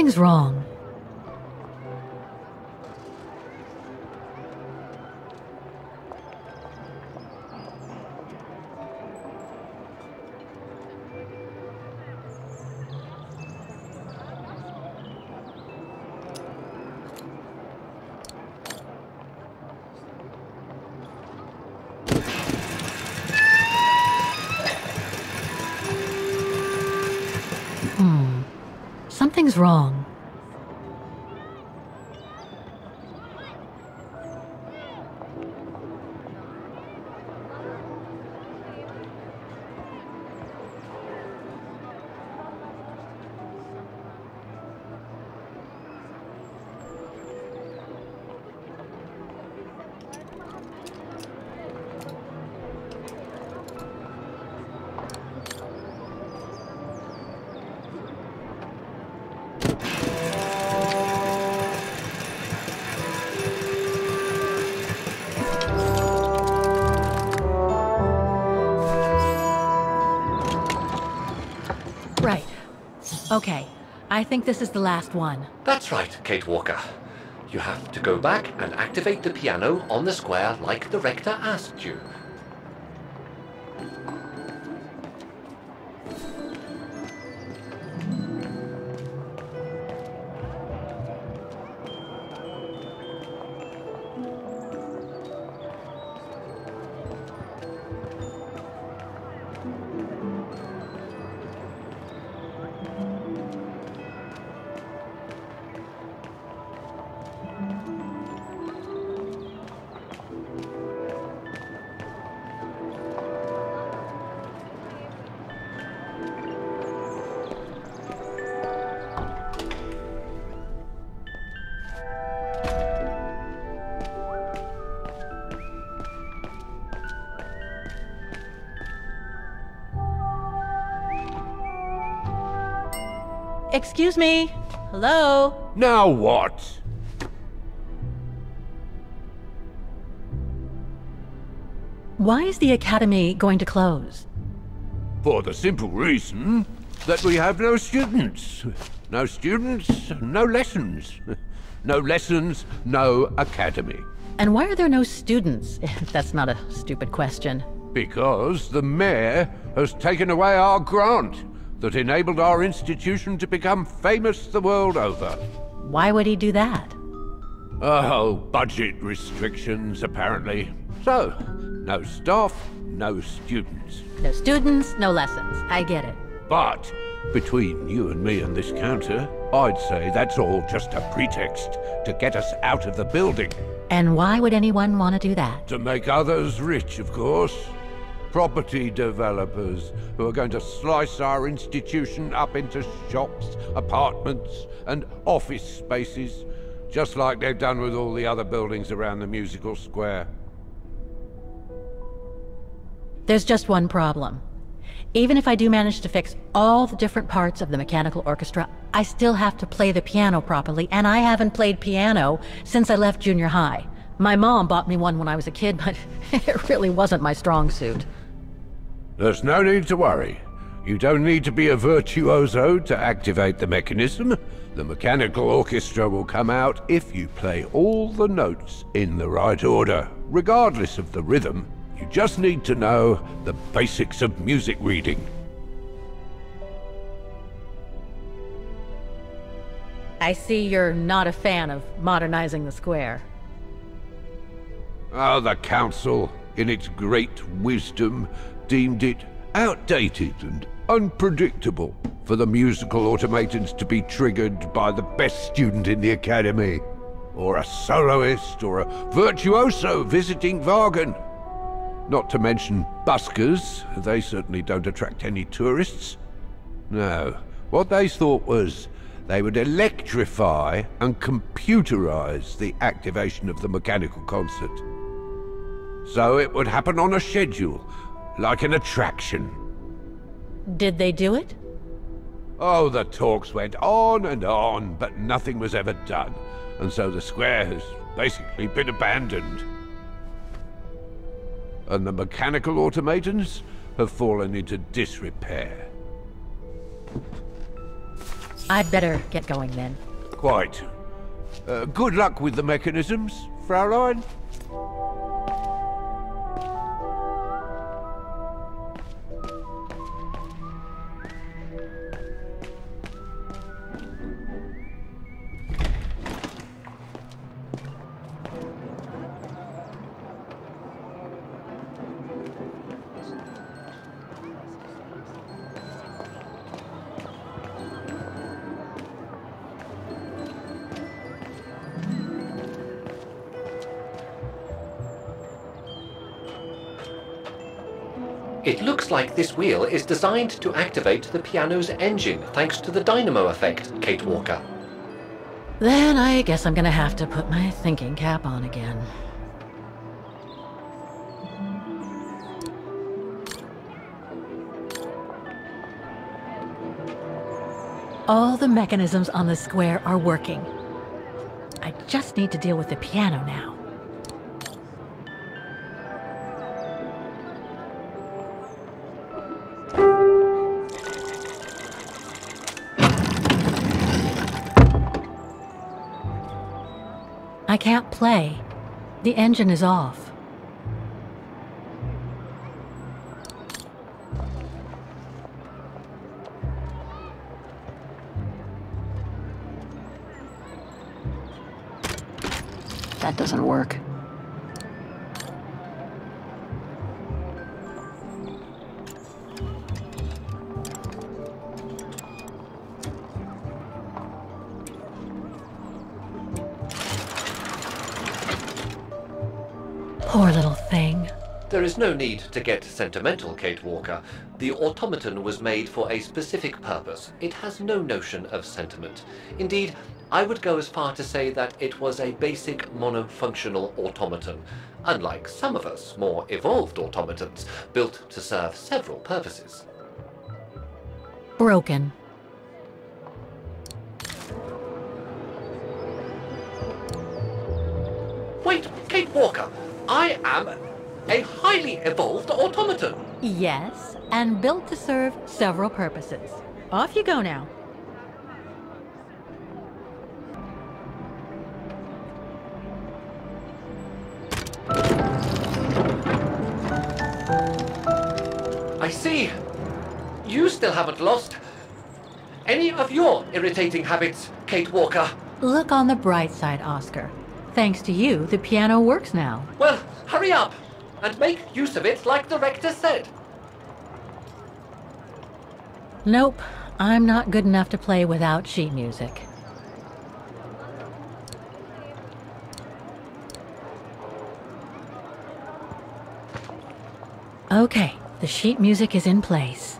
Something's wrong. Something's wrong. Right. Okay. I think this is the last one. That's right, Kate Walker. You have to go back and activate the piano on the square like the rector asked you. Excuse me? Hello? Now what? Why is the academy going to close? For the simple reason that we have no students. No students, no lessons. No lessons, no academy. And why are there no students? That's not a stupid question. Because the mayor has taken away our grant that enabled our institution to become famous the world over. Why would he do that? Oh, budget restrictions, apparently. So, no staff, no students. No students, no lessons. I get it. But, between you and me and this counter, I'd say that's all just a pretext to get us out of the building. And why would anyone want to do that? To make others rich, of course. Property developers who are going to slice our institution up into shops, apartments, and office spaces, just like they've done with all the other buildings around the musical square. There's just one problem. Even if I do manage to fix all the different parts of the mechanical orchestra, I still have to play the piano properly, and I haven't played piano since I left junior high. My mom bought me one when I was a kid, but it really wasn't my strong suit. There's no need to worry. You don't need to be a virtuoso to activate the mechanism. The mechanical orchestra will come out if you play all the notes in the right order, regardless of the rhythm. You just need to know the basics of music reading. I see you're not a fan of modernizing the square. Oh, the council, in its great wisdom, deemed it outdated and unpredictable for the musical automatons to be triggered by the best student in the academy, or a soloist, or a virtuoso visiting Vaghen. Not to mention buskers, they certainly don't attract any tourists. No, what they thought was they would electrify and computerize the activation of the mechanical concert. So it would happen on a schedule, like an attraction. Did they do it? Oh, the talks went on and on, but nothing was ever done. And so the square has basically been abandoned. And the mechanical automatons have fallen into disrepair. I'd better get going then. Quite. Good luck with the mechanisms, Fraulein. It looks like this wheel is designed to activate the piano's engine, thanks to the dynamo effect, Kate Walker. Then I guess I'm gonna have to put my thinking cap on again. All the mechanisms on the square are working. I just need to deal with the piano now. I can't play. The engine is off. That doesn't work. Poor little thing. There is no need to get sentimental, Kate Walker. The automaton was made for a specific purpose. It has no notion of sentiment. Indeed, I would go as far to say that it was a basic monofunctional automaton, unlike some of us more evolved automatons, built to serve several purposes. Broken. Wait, Kate Walker! I am a highly evolved automaton! Yes, and built to serve several purposes. Off you go now. I see. You still haven't lost any of your irritating habits, Kate Walker. Look on the bright side, Oscar. Thanks to you, the piano works now. Well, hurry up and make use of it like the rector said. Nope, I'm not good enough to play without sheet music. Okay, the sheet music is in place.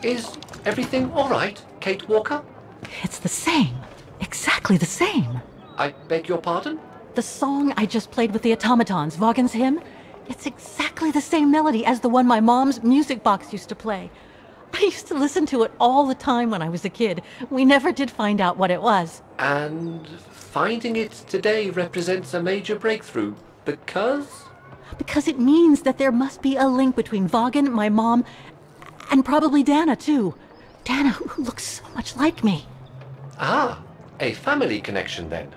Is everything all right, Kate Walker? It's the same. Exactly the same. I beg your pardon? The song I just played with the automatons, Vaghen's hymn, it's exactly the same melody as the one my mom's music box used to play. I used to listen to it all the time when I was a kid. We never did find out what it was. And finding it today represents a major breakthrough, because? Because it means that there must be a link between Vaghen, my mom, and probably Dana, too. Dana, who looks so much like me. Ah, a family connection then.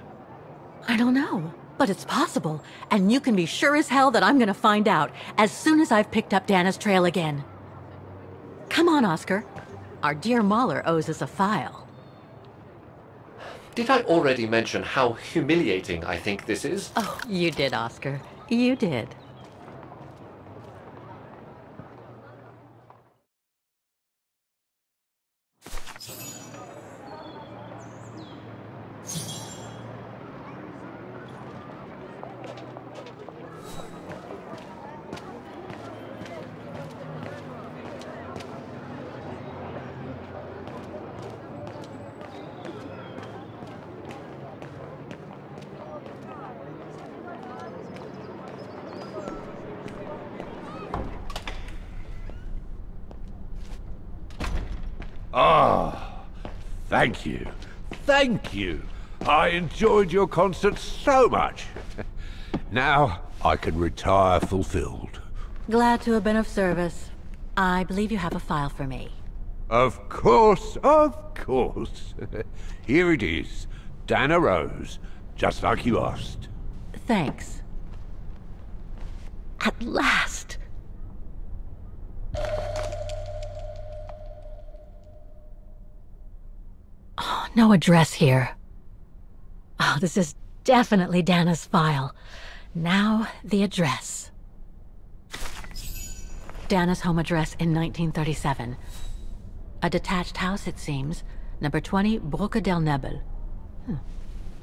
I don't know, but it's possible. And you can be sure as hell that I'm gonna find out as soon as I've picked up Dana's trail again. Come on, Oscar. Our dear Mahler owes us a file. Did I already mention how humiliating I think this is? Oh, you did, Oscar. You did. Ah, thank you. Thank you. I enjoyed your concert so much. Now I can retire fulfilled. Glad to have been of service. I believe you have a file for me. Of course, of course. Here it is. Dana Rose, just like you asked. Thanks. At last! Oh, no address here. Oh, this is definitely Dana's file. Now, the address. Dana's home address in 1937. A detached house, it seems. Number 20, Brücke del Nebel.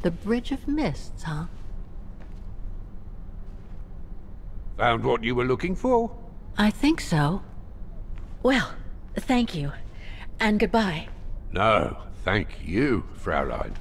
The Bridge of Mists, huh? Found what you were looking for? I think so. Well, thank you. And goodbye. No, thank you, Fraulein.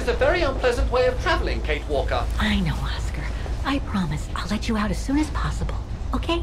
is a very unpleasant way of traveling, Kate Walker. I know, Oscar. I promise I'll let you out as soon as possible, okay?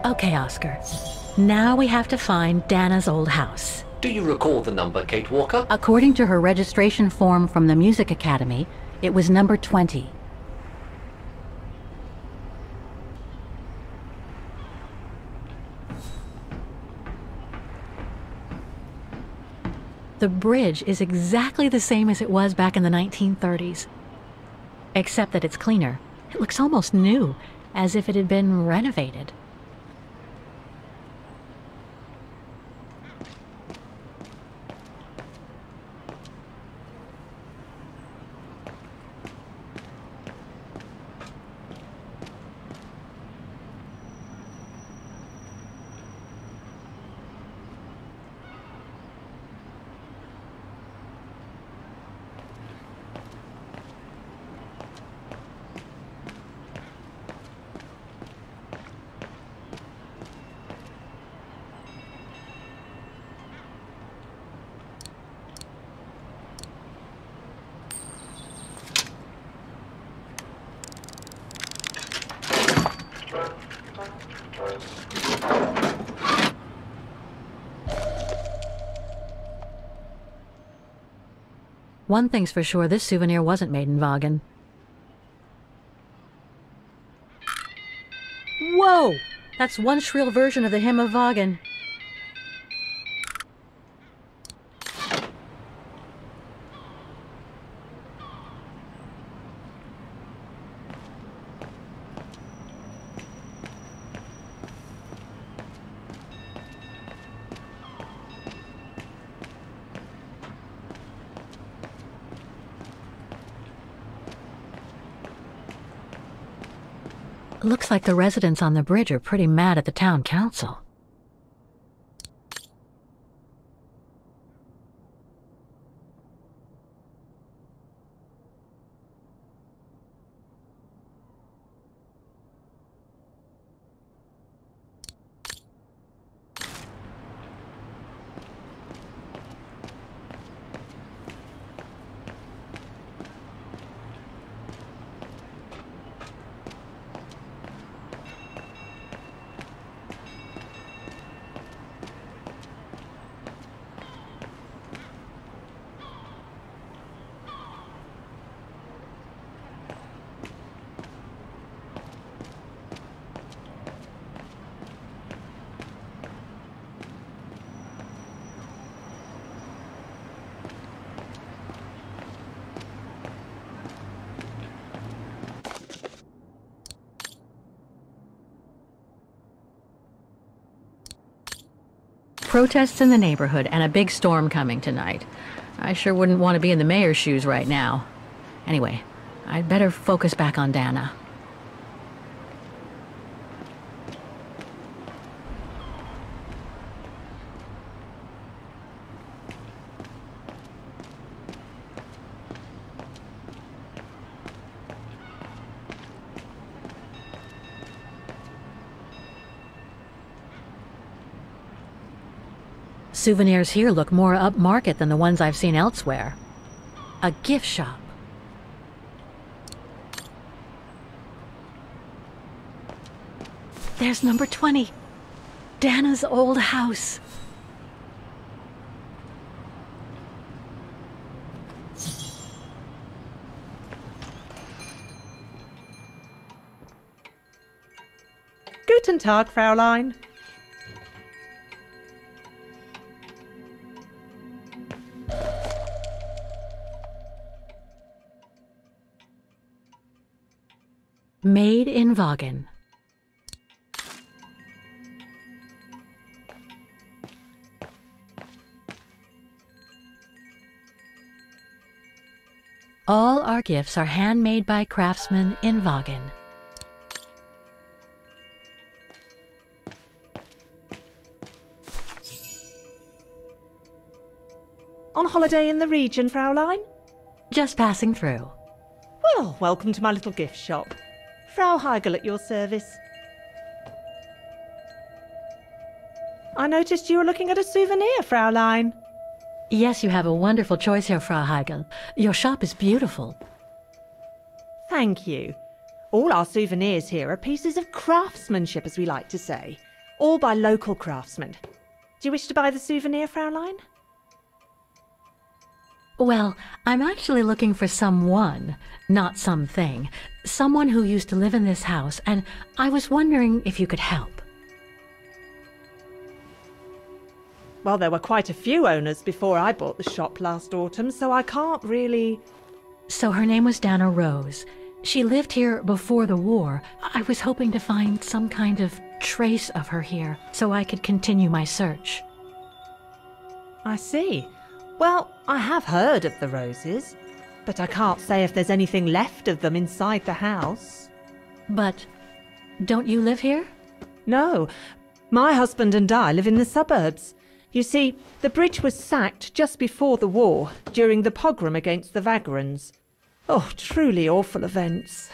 Okay, Oscar. Now we have to find Dana's old house. Do you recall the number, Kate Walker? According to her registration form from the Music Academy, it was number 20. The bridge is exactly the same as it was back in the 1930s. Except that it's cleaner. It looks almost new, as if it had been renovated. One thing's for sure, this souvenir wasn't made in Vaghen. Whoa! That's one shrill version of the Hymn of Vaghen. Looks like the residents on the bridge are pretty mad at the town council. Protests in the neighborhood and a big storm coming tonight. I sure wouldn't want to be in the mayor's shoes right now. Anyway, I'd better focus back on Dana. Souvenirs here look more upmarket than the ones I've seen elsewhere. A gift shop. There's number 20. Dana's old house. Guten Tag, Fräulein. Made in Vaghen. All our gifts are handmade by craftsmen in Vaghen. On holiday in the region, Fraulein? Just passing through. Well, welcome to my little gift shop. Frau Heigl at your service. I noticed you were looking at a souvenir, Fraulein. Yes, you have a wonderful choice here, Frau Heigl. Your shop is beautiful. Thank you. All our souvenirs here are pieces of craftsmanship, as we like to say. All by local craftsmen. Do you wish to buy the souvenir, Fraulein? Well, I'm actually looking for someone, not something. Someone who used to live in this house, and I was wondering if you could help. Well, there were quite a few owners before I bought the shop last autumn, so I can't really... So her name was Dana Rose. She lived here before the war. I was hoping to find some kind of trace of her here, so I could continue my search. I see. Well, I have heard of the Roses, but I can't say if there's anything left of them inside the house. But don't you live here? No. My husband and I live in the suburbs. You see, the bridge was sacked just before the war, during the pogrom against the Vagrants. Oh, truly awful events.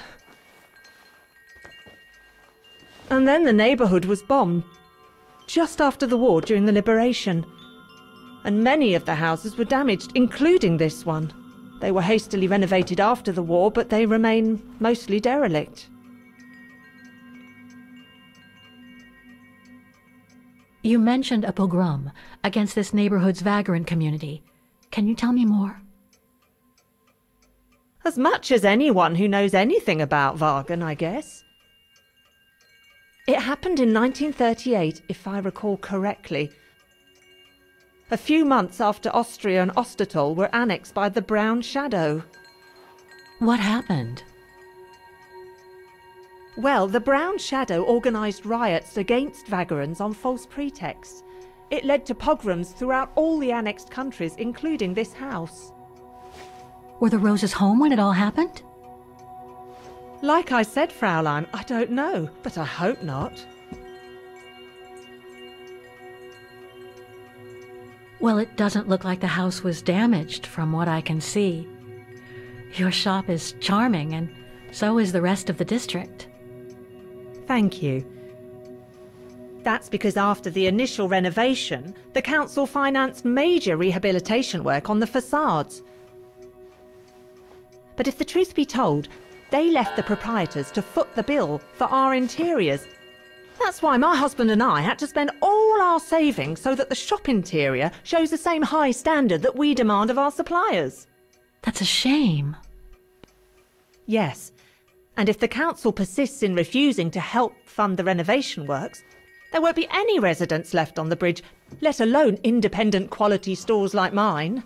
And then the neighbourhood was bombed, just after the war during the liberation. And many of the houses were damaged, including this one. They were hastily renovated after the war, but they remain mostly derelict. You mentioned a pogrom against this neighborhood's vagrant community. Can you tell me more? As much as anyone who knows anything about Vaghen, I guess. It happened in 1938, if I recall correctly. A few months after Austria and Ostertal were annexed by the Brown Shadow. What happened? Well, the Brown Shadow organised riots against Vagrants on false pretexts. It led to pogroms throughout all the annexed countries, including this house. Were the Roses home when it all happened? Like I said, Fraulein, I don't know, but I hope not. Well, it doesn't look like the house was damaged from what I can see. Your shop is charming, and so is the rest of the district. Thank you. That's because after the initial renovation, the council financed major rehabilitation work on the facades. But if the truth be told, they left the proprietors to foot the bill for our interiors. That's why my husband and I had to spend all our savings so that the shop interior shows the same high standard that we demand of our suppliers. That's a shame. Yes. And if the council persists in refusing to help fund the renovation works, there won't be any residents left on the bridge, let alone independent quality stores like mine.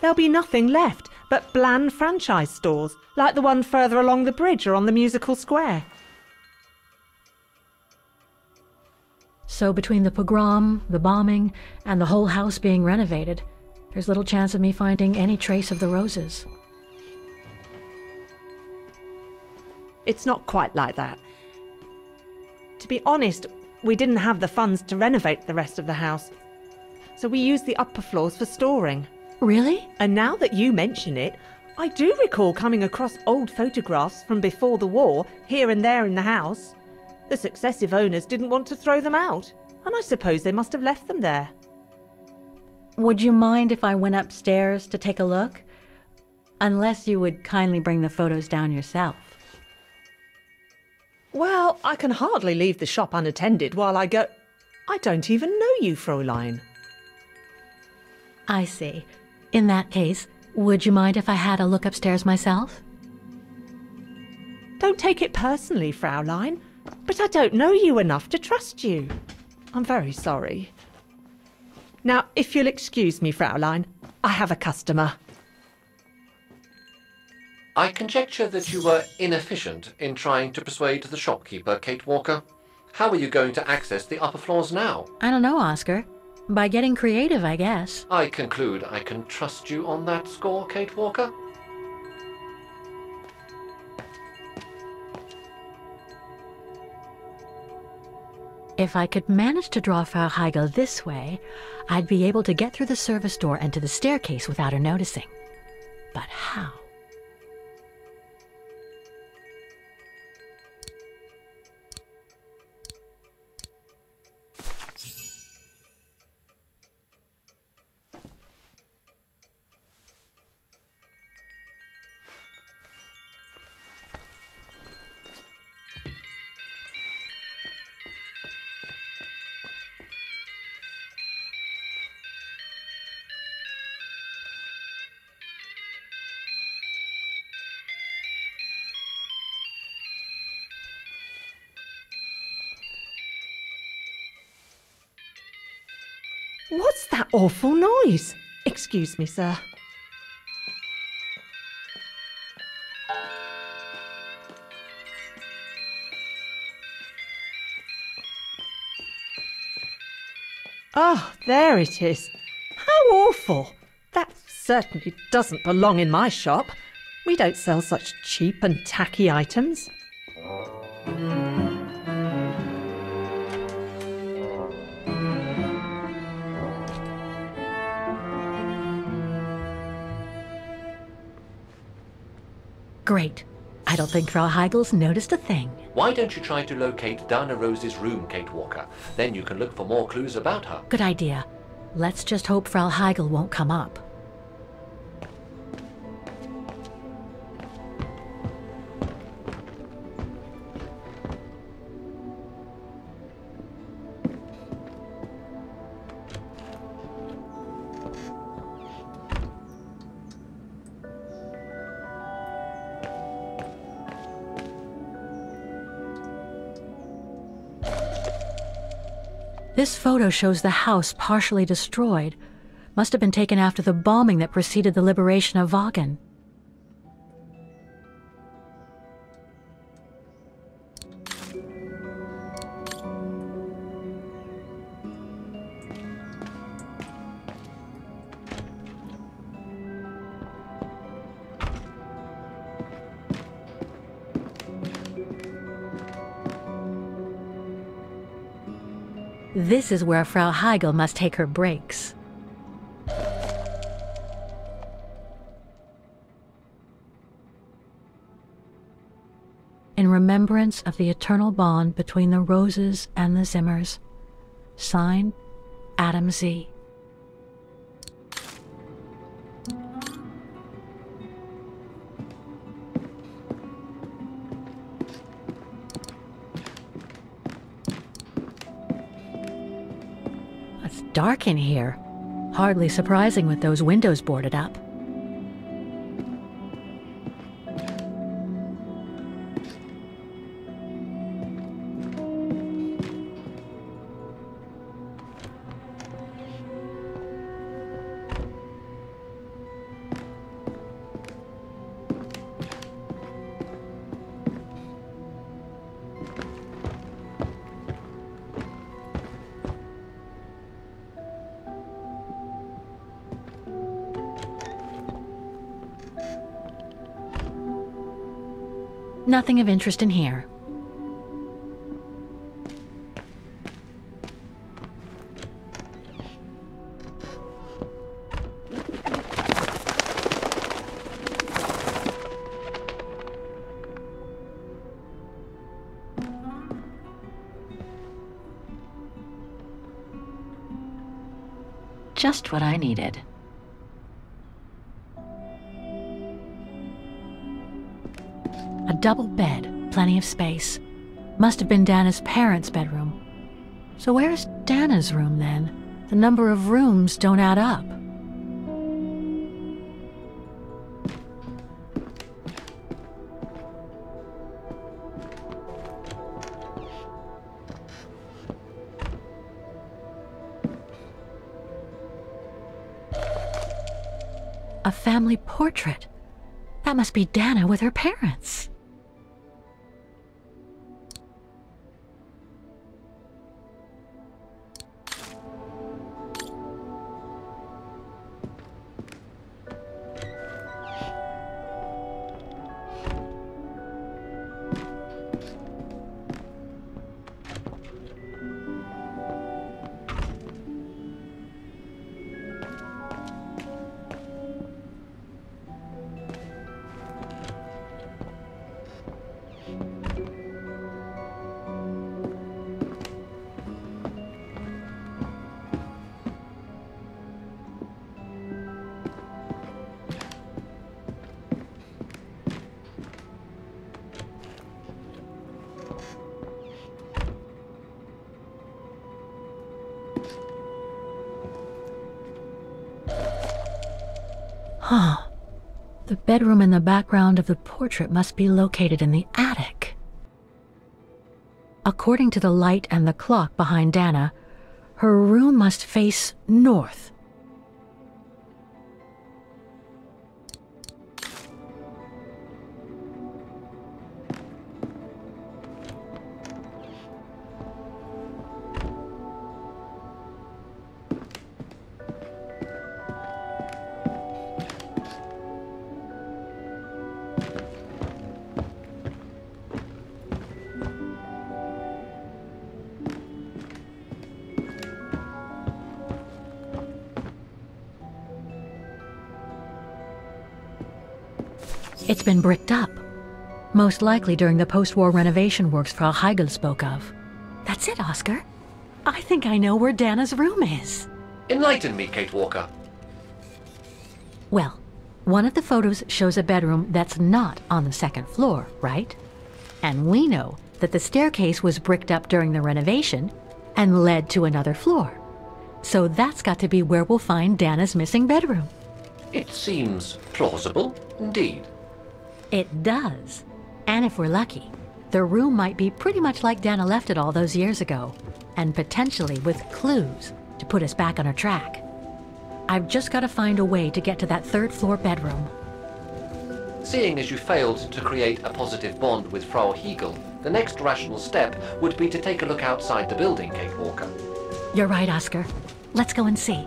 There'll be nothing left but bland franchise stores, like the one further along the bridge or on the musical square. So between the pogrom, the bombing, and the whole house being renovated, there's little chance of me finding any trace of the Roses. It's not quite like that. To be honest, we didn't have the funds to renovate the rest of the house, so we used the upper floors for storing. Really? And now that you mention it, I do recall coming across old photographs from before the war, here and there in the house. The successive owners didn't want to throw them out, and I suppose they must have left them there. Would you mind if I went upstairs to take a look? Unless you would kindly bring the photos down yourself. Well, I can hardly leave the shop unattended while I go... I don't even know you, Fräulein. I see. In that case, would you mind if I had a look upstairs myself? Don't take it personally, Fräulein, but I don't know you enough to trust you. I'm very sorry. Now, if you'll excuse me, Fräulein, I have a customer. I conjecture that you were inefficient in trying to persuade the shopkeeper, Kate Walker. How are you going to access the upper floors now? I don't know, Oscar. By getting creative, I guess. I conclude I can trust you on that score, Kate Walker? If I could manage to draw Frau Heigl this way, I'd be able to get through the service door and to the staircase without her noticing. But how? What's that awful noise? Excuse me, sir. Oh, there it is. How awful! That certainly doesn't belong in my shop. We don't sell such cheap and tacky items. Great. I don't think Frau Heigl's noticed a thing. Why don't you try to locate Dana Rose's room, Kate Walker? Then you can look for more clues about her. Good idea. Let's just hope Frau Heigl won't come up. This photo shows the house partially destroyed. Must have been taken after the bombing that preceded the liberation of Vaghen. This is where Frau Heigl must take her breaks. In remembrance of the eternal bond between the Rozes and the Zimmers. Signed, Adam Z. It's dark in here. Hardly surprising with those windows boarded up. Nothing of interest in here. Just what I needed. A double bed, plenty of space. Must have been Dana's parents' bedroom. So where's Dana's room then? The number of rooms don't add up. A family portrait. That must be Dana with her parents. Huh. The bedroom in the background of the portrait must be located in the attic. According to the light and the clock behind Dana, her room must face north. It's been bricked up. Most likely during the post-war renovation works Frau Heigl spoke of. That's it, Oscar. I think I know where Dana's room is. Enlighten me, Kate Walker. Well, one of the photos shows a bedroom that's not on the second floor, right? And we know that the staircase was bricked up during the renovation and led to another floor. So that's got to be where we'll find Dana's missing bedroom. It seems plausible, indeed. It does. And if we're lucky, the room might be pretty much like Dana left it all those years ago, and potentially with clues to put us back on our track. I've just got to find a way to get to that third floor bedroom. Seeing as you failed to create a positive bond with Frau Heigl, the next rational step would be to take a look outside the building, Kate Walker. You're right, Oscar. Let's go and see.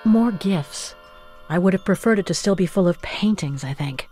More gifts. I would have preferred it to still be full of paintings, I think.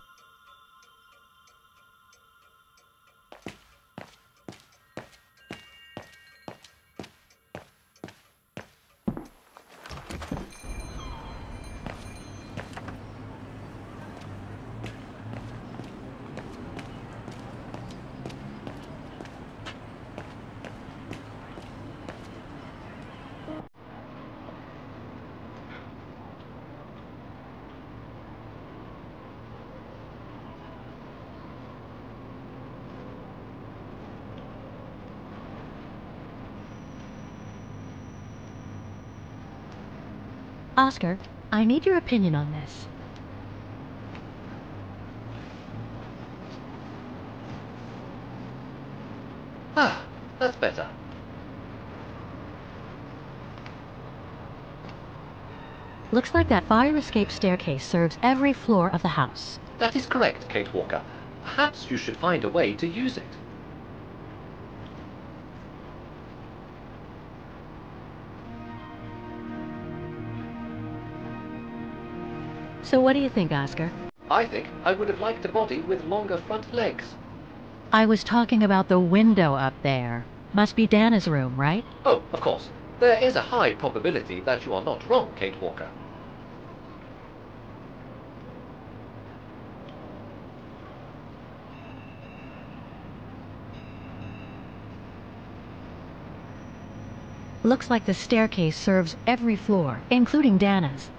Oscar, I need your opinion on this. Ah, that's better. Looks like that fire escape staircase serves every floor of the house. That is correct, Kate Walker. Perhaps you should find a way to use it. So what do you think, Oscar? I think I would have liked a body with longer front legs. I was talking about the window up there. Must be Dana's room, right? Oh, of course. There is a high probability that you are not wrong, Kate Walker. Looks like the staircase serves every floor, including Dana's.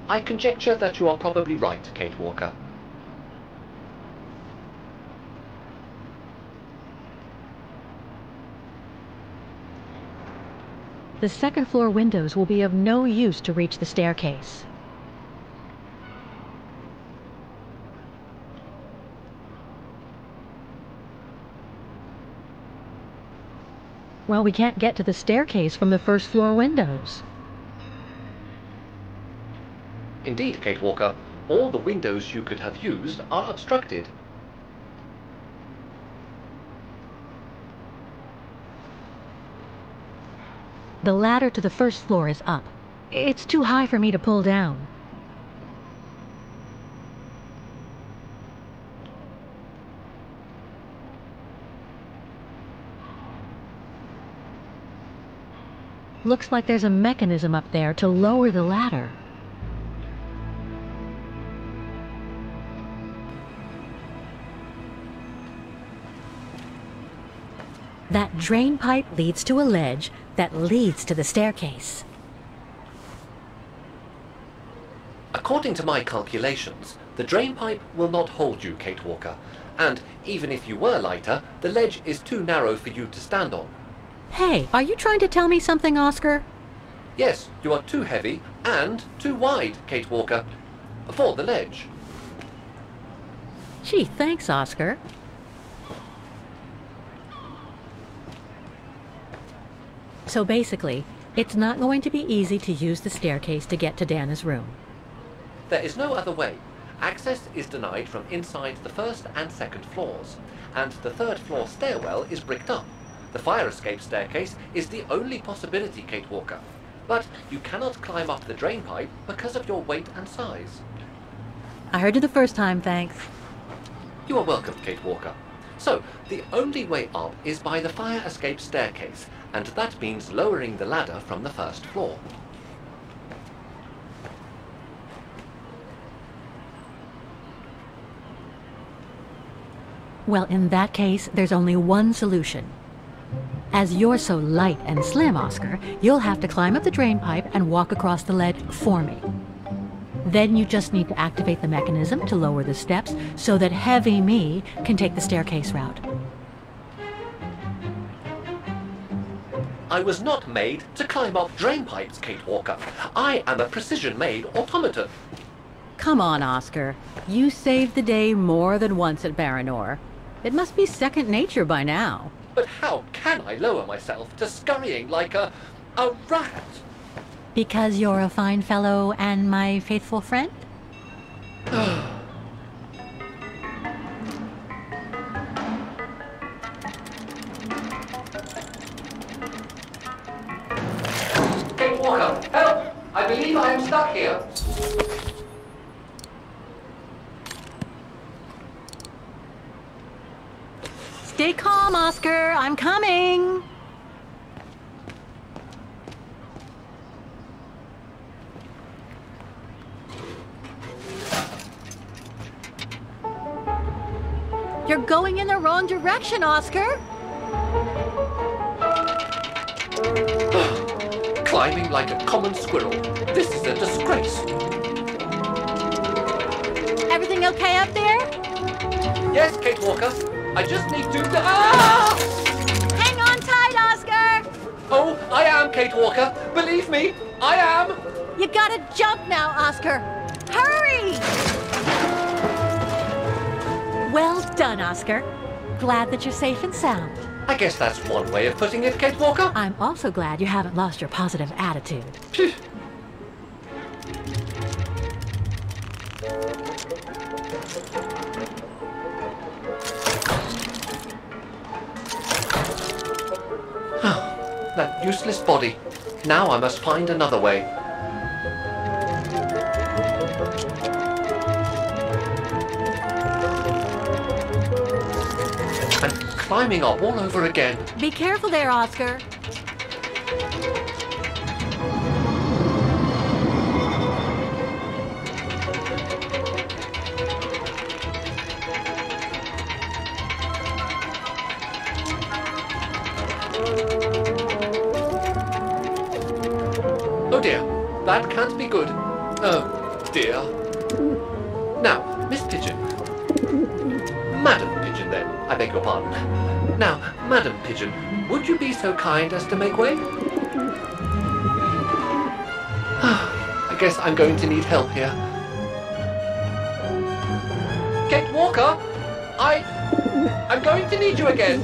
I conjecture that you are probably right, Kate Walker. The second floor windows will be of no use to reach the staircase. Well, we can't get to the staircase from the first floor windows. Indeed, Kate Walker. All the windows you could have used are obstructed. The ladder to the first floor is up. It's too high for me to pull down. Looks like there's a mechanism up there to lower the ladder. That drain pipe leads to a ledge that leads to the staircase. According to my calculations, the drain pipe will not hold you, Kate Walker. And even if you were lighter, the ledge is too narrow for you to stand on. Hey, are you trying to tell me something, Oscar? Yes, you are too heavy and too wide, Kate Walker, for the ledge. Gee, thanks, Oscar. So basically, it's not going to be easy to use the staircase to get to Dana's room. There is no other way. Access is denied from inside the first and second floors, and the third floor stairwell is bricked up. The fire escape staircase is the only possibility, Kate Walker. But you cannot climb up the drain pipe because of your weight and size. I heard you the first time, thanks. You are welcome, Kate Walker. So, the only way up is by the fire escape staircase, and that means lowering the ladder from the first floor. Well, in that case, there's only one solution. As you're so light and slim, Oscar, you'll have to climb up the drain pipe and walk across the ledge for me. Then you just need to activate the mechanism to lower the steps so that heavy me can take the staircase route. I was not made to climb up drain pipes, Kate Walker. I am a precision-made automaton. Come on, Oscar. You saved the day more than once at Baranor. It must be second nature by now. But how can I lower myself to scurrying like a rat? Because you're a fine fellow and my faithful friend? Kate Walker, help! I believe I am stuck here. Stay calm, Oscar. I'm coming. You're going in the wrong direction, Oscar. Climbing like a common squirrel. This is a disgrace. Everything okay up there? Yes, Kate Walker. I just need to... Ah! Hang on tight, Oscar! Oh, I am, Kate Walker. Believe me, I am. You gotta jump now, Oscar. Hurry! Well done, Oscar. Glad that you're safe and sound. I guess that's one way of putting it, Kate Walker. I'm also glad you haven't lost your positive attitude. That useless body. Now I must find another way. climbing up all over again. Be careful there, Oscar. Oh dear, that can't be good. Oh dear. Now, Miss Pigeon. Madam Pigeon, then. I beg your pardon. Now, Madam Pigeon, would you be so kind as to make way? I guess I'm going to need help here. Kate Walker! I'm going to need you again!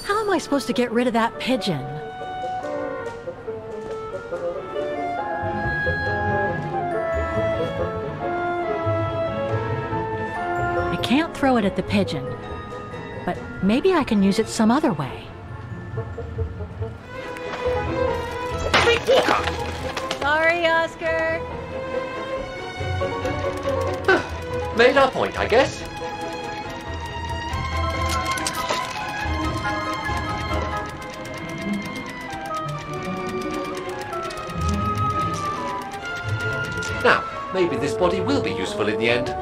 How am I supposed to get rid of that pigeon? I can't throw it at the pigeon, but maybe I can use it some other way. Kate Walker! Sorry, Oscar. Made our point, I guess. Now, maybe this body will be useful in the end.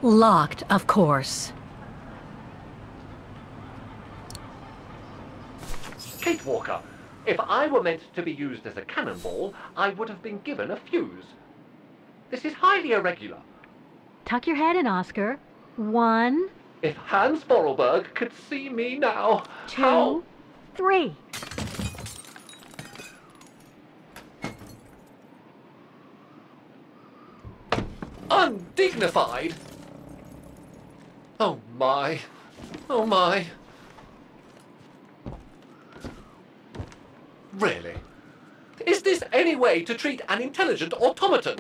Locked, of course. Kate Walker, if I were meant to be used as a cannonball, I would have been given a fuse. This is highly irregular. Tuck your head in, Oscar. 1, If Hans Vorarlberg could see me now, 2, how... 3. Undignified! Oh my. Oh my. Really? Is this any way to treat an intelligent automaton?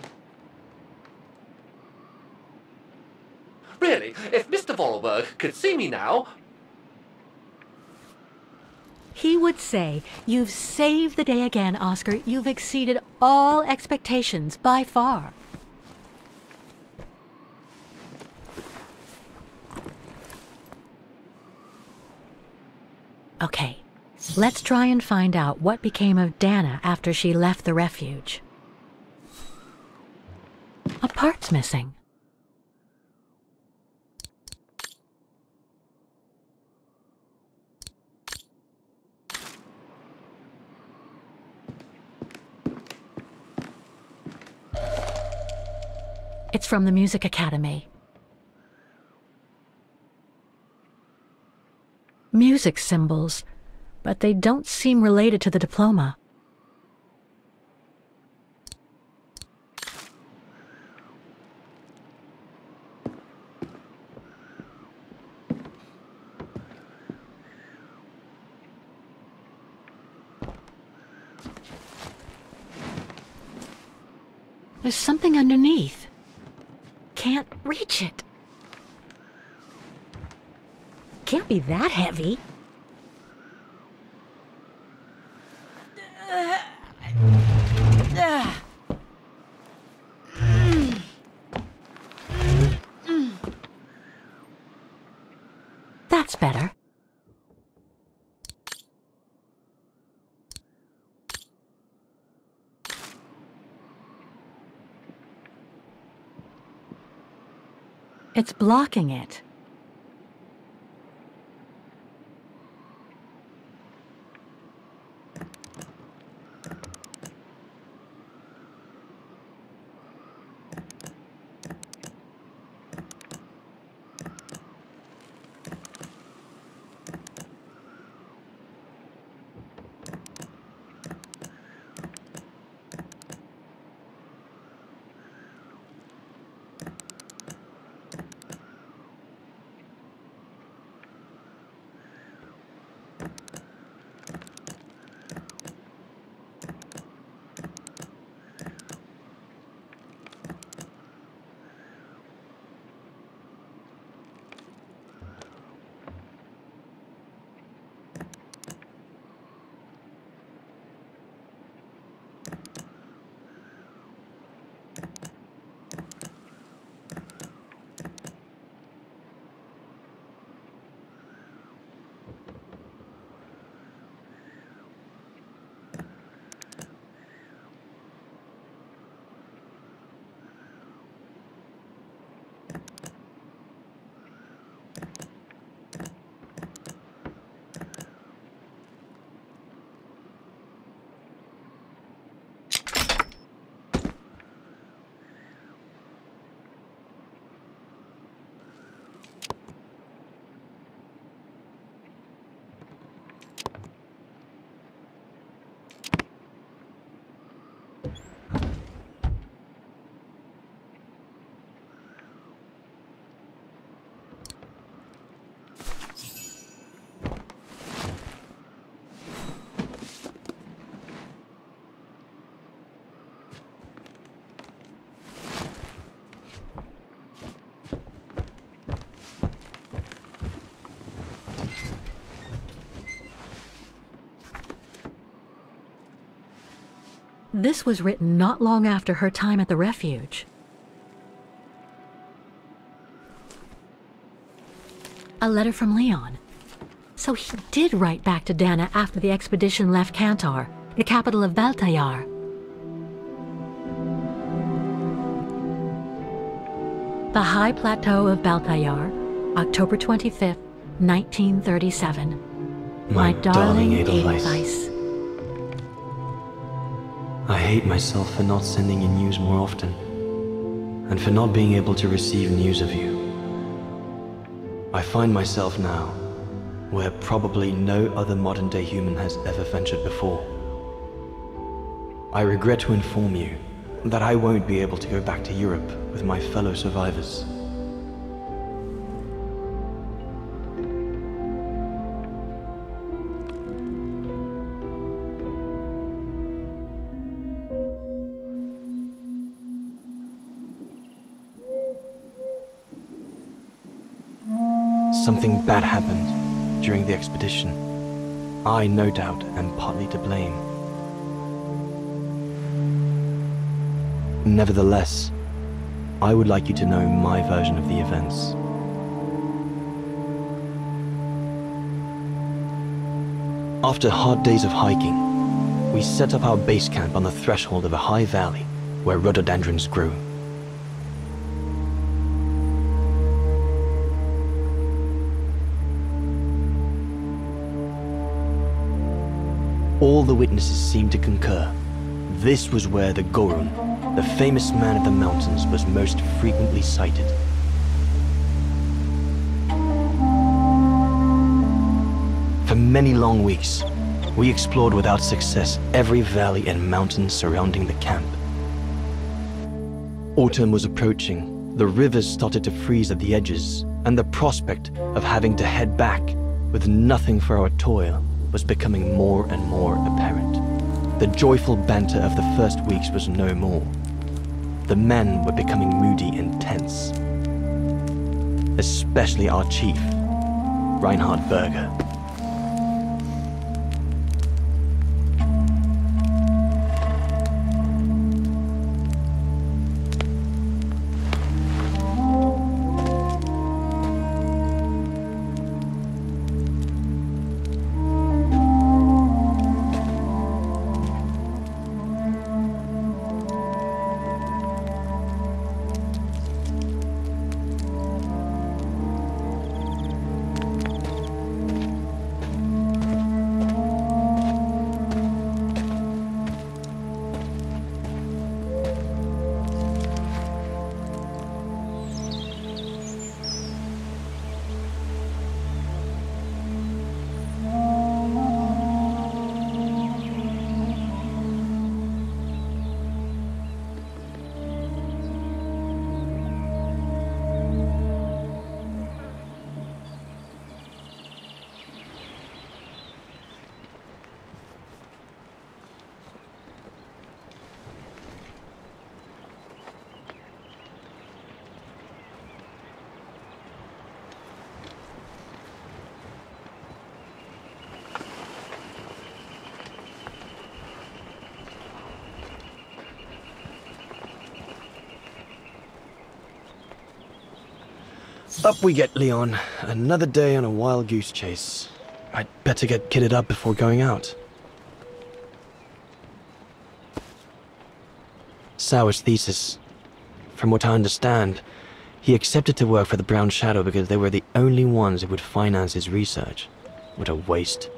Really, if Mr. Vorarlberg could see me now... He would say, "You've saved the day again, Oscar. You've exceeded all expectations by far." Okay, let's try and find out what became of Dana after she left the refuge. A part's missing. It's from the Music Academy. Music symbols, but they don't seem related to the diploma. There's something underneath. Can't reach it. Can't be that heavy. That's better. It's blocking it. This was written not long after her time at the Refuge. A letter from Leon. So he did write back to Dana after the expedition left Kantar, the capital of Baltayar. The High Plateau of Baltayar, October 25th, 1937. My darling Edelweiss. I hate myself for not sending you news more often, and for not being able to receive news of you. I find myself now where probably no other modern-day human has ever ventured before. I regret to inform you that I won't be able to go back to Europe with my fellow survivors. Something bad happened during the expedition. I, no doubt, am partly to blame. Nevertheless, I would like you to know my version of the events. After hard days of hiking, we set up our base camp on the threshold of a high valley where rhododendrons grew. All the witnesses seemed to concur. This was where the Gorun, the famous man of the mountains, was most frequently sighted. For many long weeks, we explored without success every valley and mountain surrounding the camp. Autumn was approaching, the rivers started to freeze at the edges, and the prospect of having to head back with nothing for our toil was becoming more and more apparent. The joyful banter of the first weeks was no more. The men were becoming moody and tense. Especially our chief, Reinhard Berger. Up we get, Leon. Another day on a wild goose chase. I'd better get kitted up before going out. Sauer's thesis. From what I understand, he accepted to work for the Brown Shadow because they were the only ones who would finance his research. What a waste.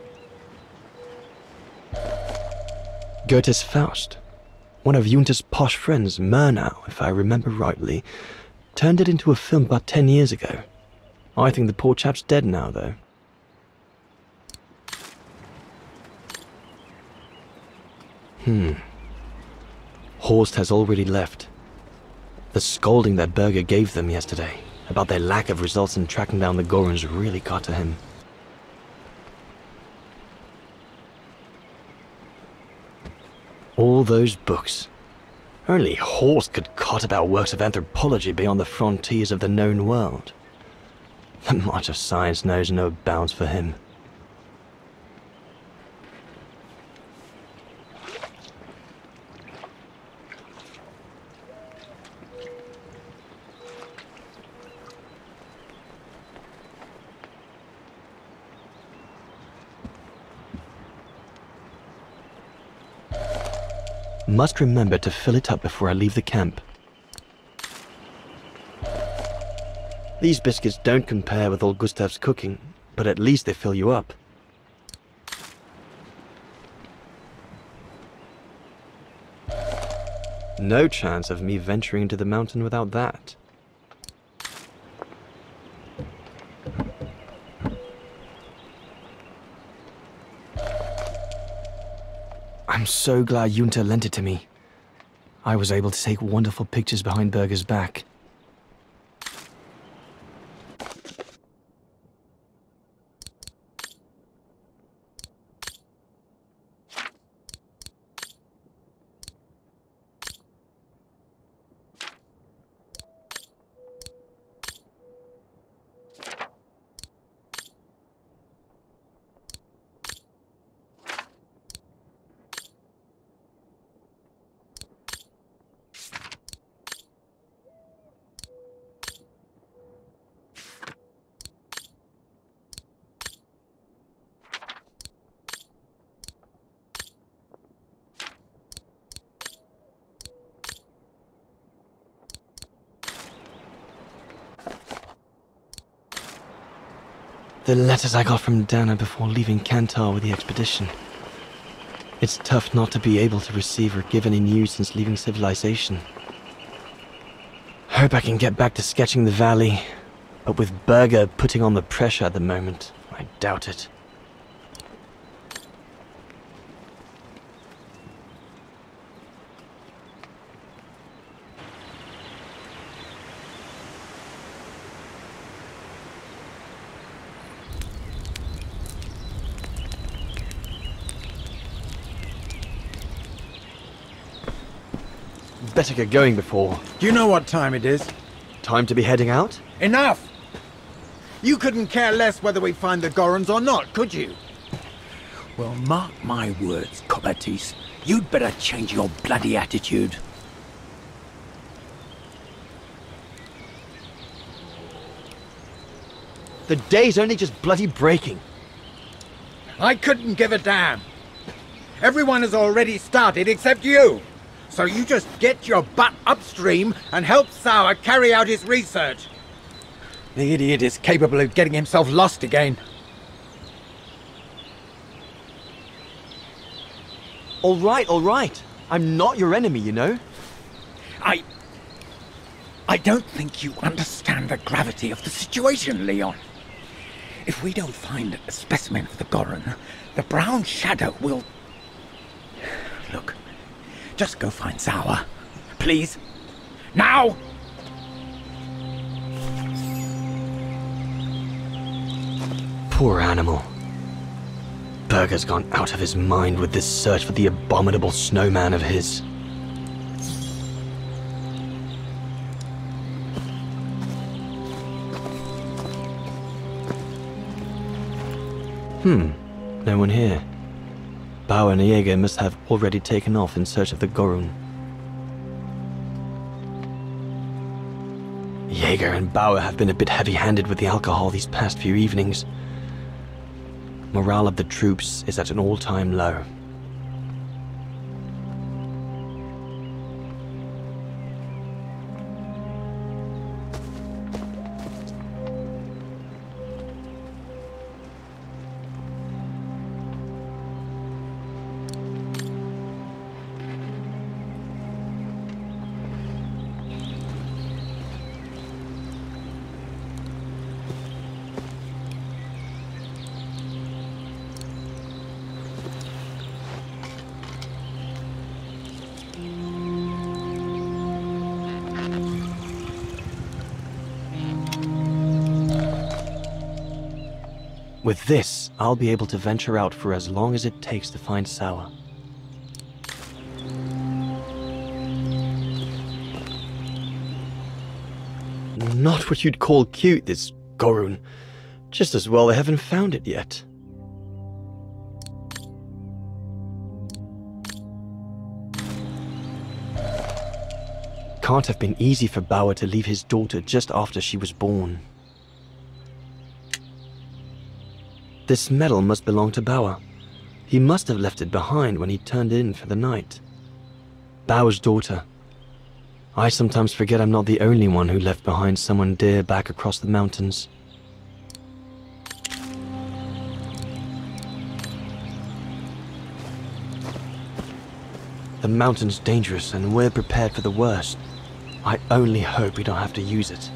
Goethe's Faust. One of Junter's posh friends, Murnau, if I remember rightly, turned it into a film about 10 years ago. I think the poor chap's dead now, though. Horst has already left. The scolding that Berger gave them yesterday about their lack of results in tracking down the Goruns really got to him. All those books. Only Horst could cot about works of anthropology beyond the frontiers of the known world. The march of science knows no bounds for him. Must remember to fill it up before I leave the camp. These biscuits don't compare with old Gustav's cooking, but at least they fill you up. No chance of me venturing into the mountain without that. I'm so glad Junta lent it to me. I was able to take wonderful pictures behind Berger's back. The letters I got from Dana before leaving Kantar with the expedition. It's tough not to be able to receive or give any news since leaving civilization. Hope I can get back to sketching the valley, but with Berger putting on the pressure at the moment, I doubt it. Better get going before... Do you know what time it is? Time to be heading out? Enough! You couldn't care less whether we find the Gorons or not, could you? Well, mark my words, Copperteeth. You'd better change your bloody attitude. The day's only just bloody breaking. I couldn't give a damn. Everyone has already started except you. So you just get your butt upstream and help Sauer carry out his research. The idiot is capable of getting himself lost again. All right. I'm not your enemy, you know. I don't think you understand the gravity of the situation, Leon. If we don't find a specimen of the Goron, the Brown Shadow will... Look, just go find Sauer. Please. Now! Poor animal. Berger's gone out of his mind with this search for the abominable snowman of his. No one here. Bauer and Jaeger must have already taken off in search of the Gorun. Jaeger and Bauer have been a bit heavy-handed with the alcohol these past few evenings. Morale of the troops is at an all-time low. With this, I'll be able to venture out for as long as it takes to find Sauer. Not what you'd call cute, this Gorun. Just as well they haven't found it yet. Can't have been easy for Bauer to leave his daughter just after she was born. This medal must belong to Bauer. He must have left it behind when he turned in for the night. Bauer's daughter. I sometimes forget I'm not the only one who left behind someone dear back across the mountains. The mountain's dangerous and we're prepared for the worst. I only hope we don't have to use it.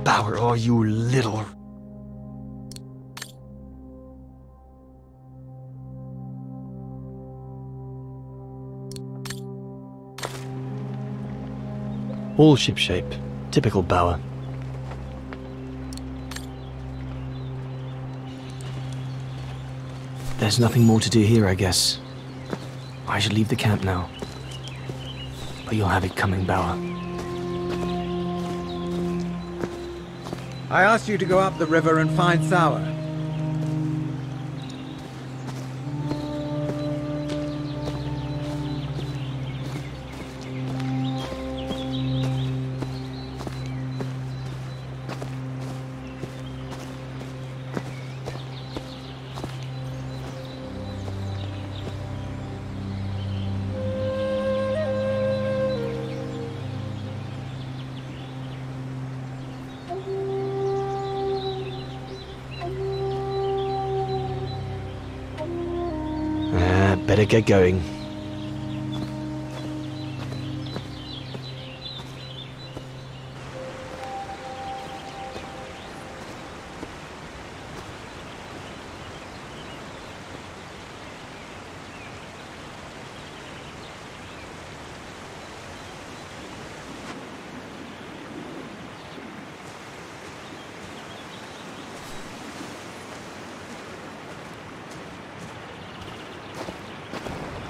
Bauer, oh, you little... All shipshape. Typical Bauer. There's nothing more to do here, I guess. I should leave the camp now. But you'll have it coming, Bauer. I asked you to go up the river and find Sauer. Better get going.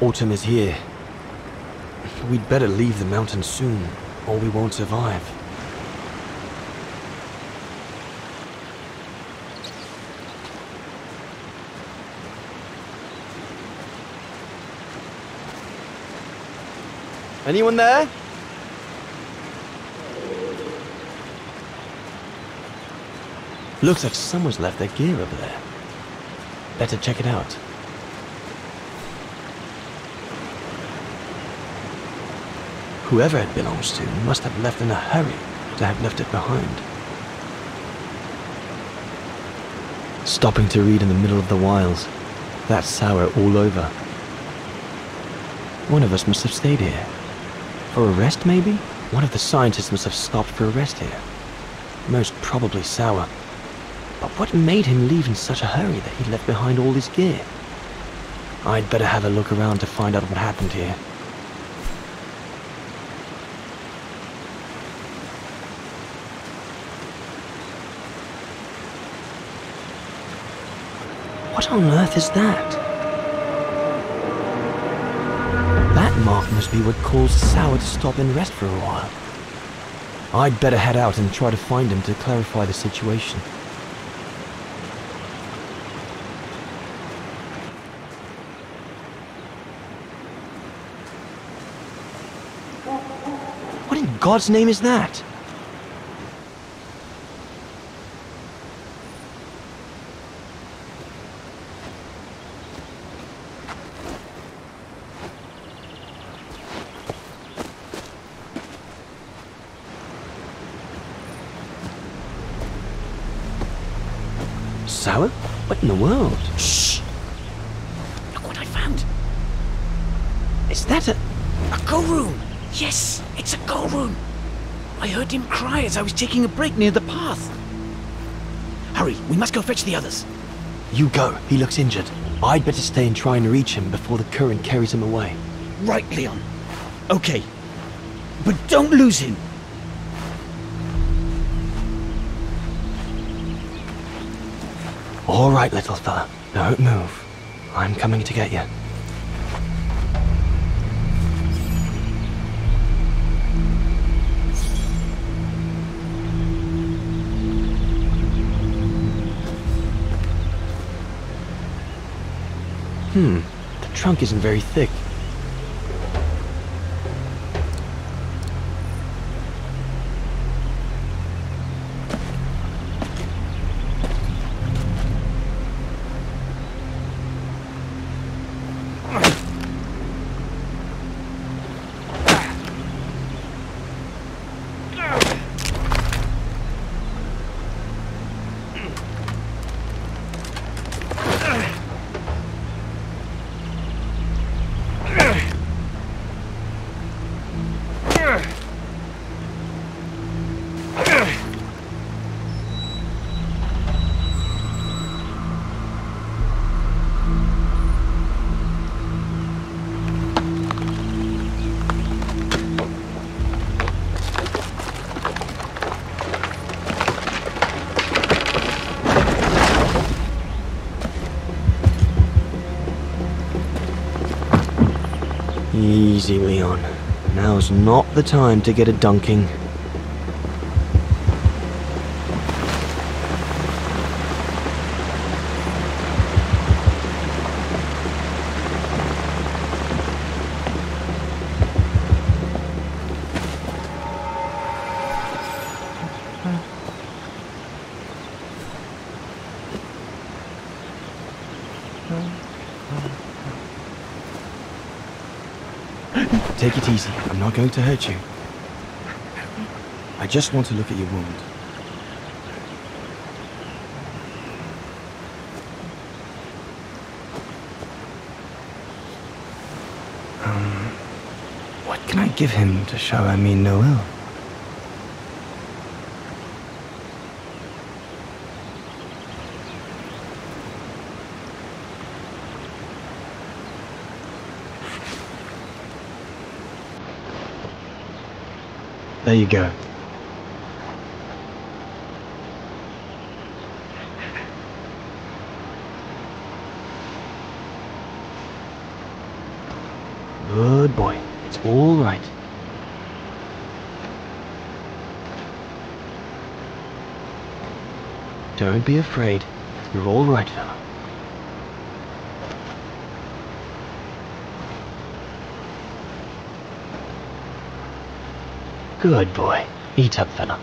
Autumn is here. We'd better leave the mountains soon, or we won't survive. Anyone there? Looks like someone's left their gear over there. Better check it out. Whoever it belongs to must have left in a hurry to have left it behind. Stopping to read in the middle of the wilds. That's sour all over. One of us must have stayed here. For a rest, maybe? One of the scientists must have stopped for a rest here. Most probably Sour. But what made him leave in such a hurry that he left behind all his gear? I'd better have a look around to find out what happened here. What on earth is that? That mark must be what caused Sour to stop and rest for a while. I'd better head out and try to find him to clarify the situation. What in God's name is that? Sour? What in the world? Shh! Look what I found! Is that a go room? Yes, it's a go room! I heard him cry as I was taking a break near the path. Hurry, we must go fetch the others. You go, he looks injured. I'd better stay and try and reach him before the current carries him away. Right, Leon. Okay. but don't lose him. All right, little fella. Don't move. I'm coming to get you. The trunk isn't very thick. Easy, Leon. Now's not the time to get a dunking. Take it easy. I'm not going to hurt you. I just want to look at your wound. What can I give him to show I mean no ill? There you go. Good boy. It's all right. Don't be afraid. You're all right, fella. Good boy. Eat up, fella.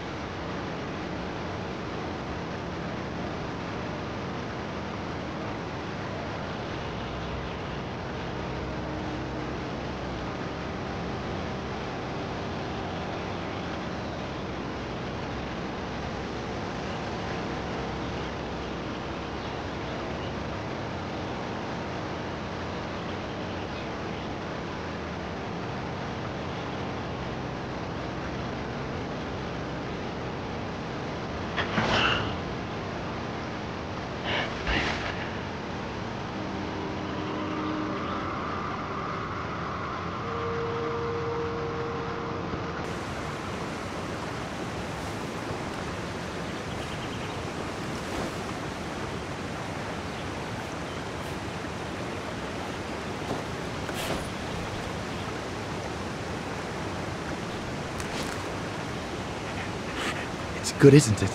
Good, isn't it?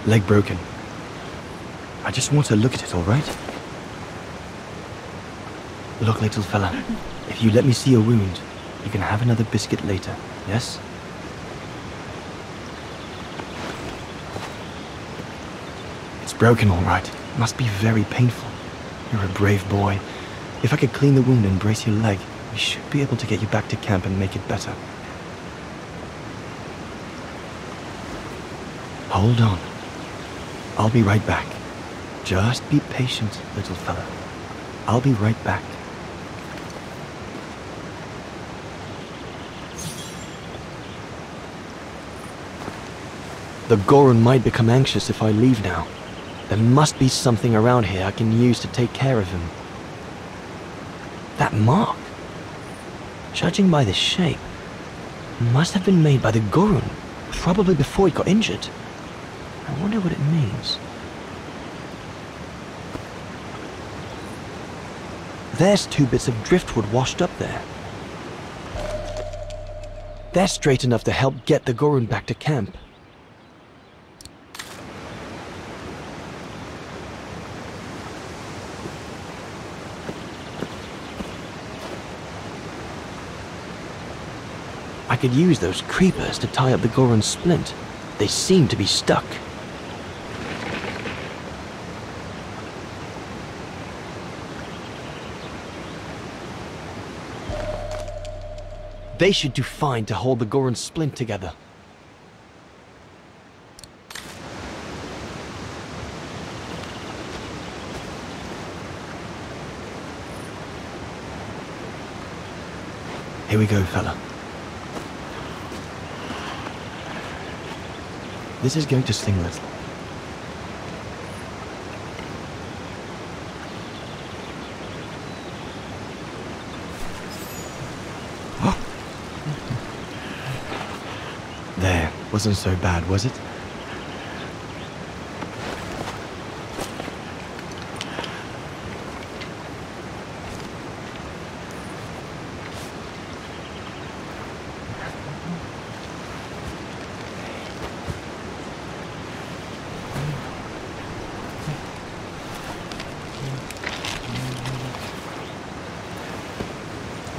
Leg broken. I just want to look at it, all right? Look, little fella, if you let me see your wound, you can have another biscuit later, yes? It's broken, all right. Must be very painful. You're a brave boy. If I could clean the wound and brace your leg, we should be able to get you back to camp and make it better. Hold on. I'll be right back. Just be patient, little fella. I'll be right back. The Goron might become anxious if I leave now. There must be something around here I can use to take care of him. That mark. Judging by the shape, must have been made by the Gorun, probably before it got injured. I wonder what it means. There's 2 bits of driftwood washed up there. They're straight enough to help get the Gorun back to camp. I could use those creepers to tie up the Gorun's splint. They seem to be stuck. They should do fine to hold the Gorun's splint together. Here we go, fella. This is going to sting a little. There, wasn't so bad, was it?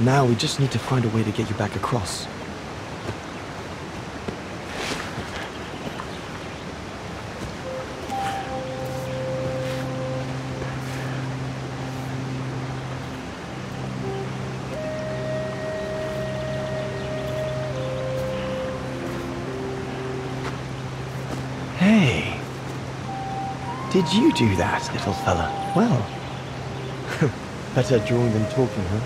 Now we just need to find a way to get you back across. Hey, did you do that, little fella? Well, better drawing than talking, huh?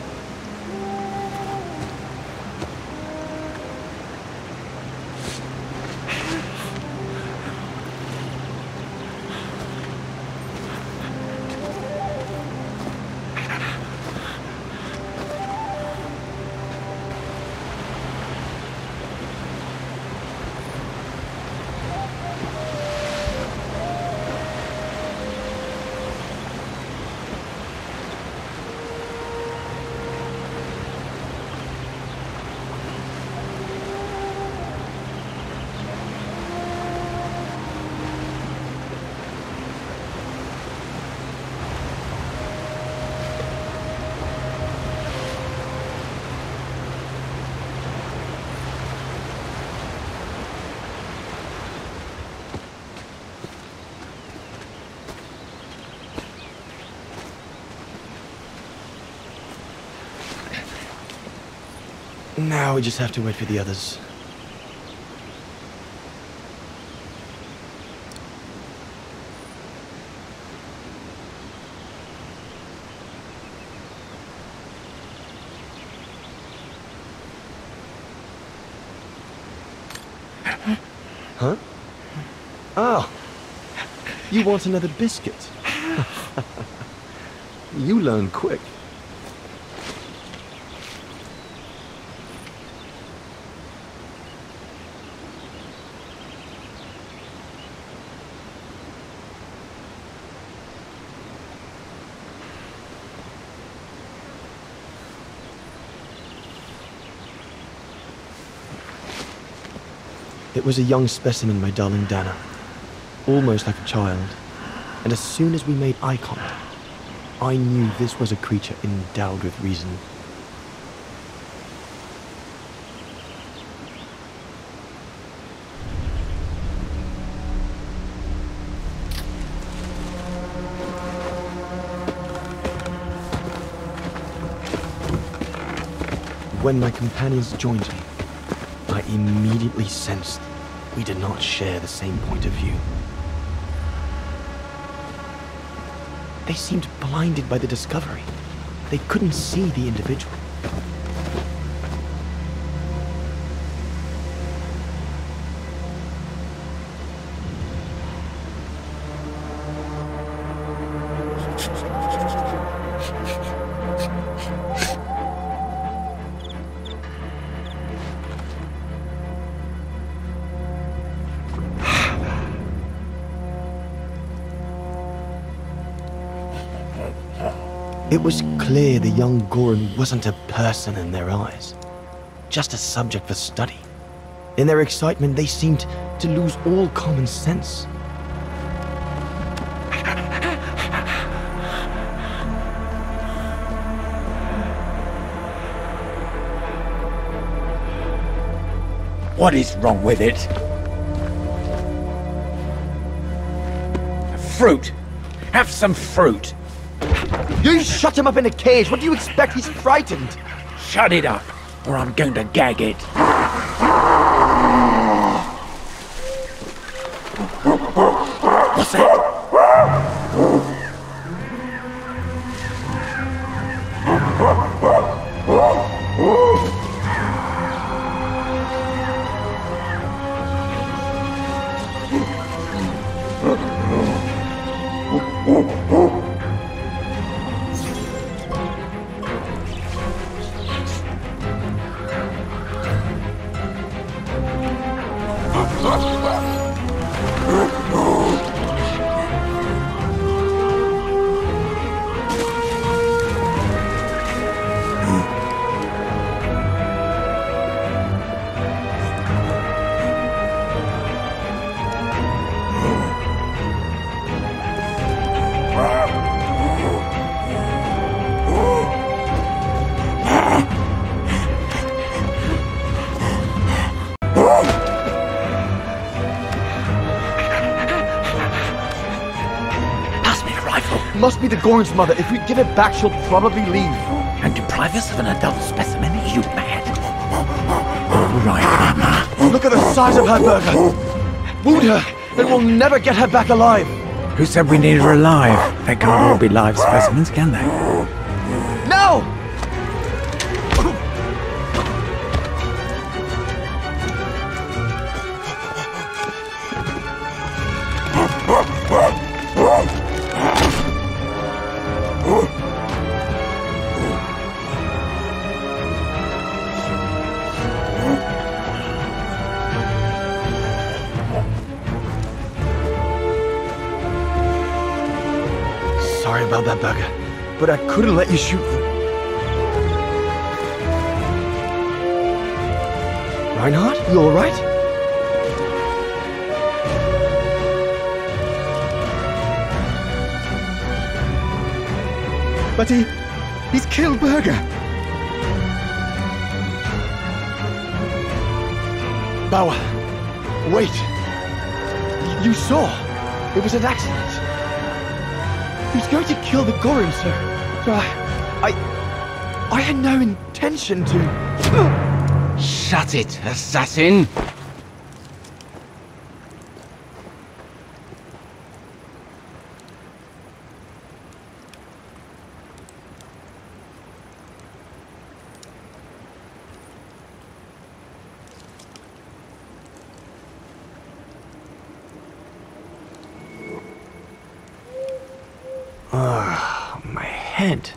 Now we just have to wait for the others. Huh? Oh, you want another biscuit? You learn quick. It was a young specimen, my darling Dana. Almost like a child. And as soon as we made eye contact, I knew this was a creature endowed with reason. When my companions joined me, I immediately sensed we did not share the same point of view. They seemed blinded by the discovery. They couldn't see the individual. It was clear the young Goran wasn't a person in their eyes, just a subject for study. In their excitement, they seemed to lose all common sense. What is wrong with it? Fruit! Have some fruit! You shut him up in a cage! What do you expect? He's frightened! Shut it up, or I'm going to gag it. What's that? Must be the Goran's mother. If we give it back, she'll probably leave. And deprive us of an adult specimen? Are you mad? All right, Mama. Look at the size of her burger. Wound her, and we'll never get her back alive. Who said we need her alive? They can't all be live specimens, can they? No! Sorry about that, burger, but I couldn't let you shoot them. Reinhard, you all right? But he's killed Burger. Bauer, wait. You saw. It was an accident. He was going to kill the Goran, sir. So I had no intention to... Shut it, assassin! My head.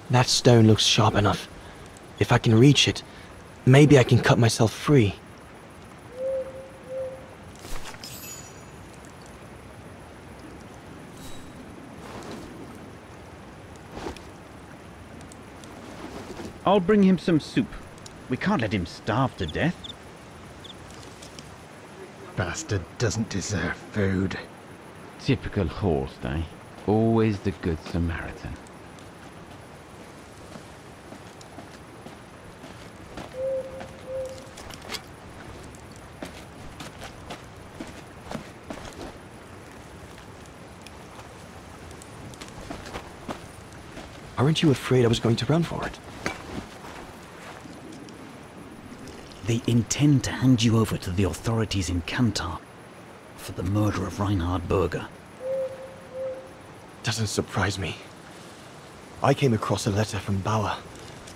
That stone looks sharp enough. If I can reach it, maybe I can cut myself free. I'll bring him some soup. We can't let him starve to death. Bastard doesn't deserve food. Typical horse, eh? Always the good Samaritan. Aren't you afraid I was going to run for it? They intend to hand you over to the authorities in Kantar. for the murder of Reinhard Berger. Doesn't surprise me. I came across a letter from Bauer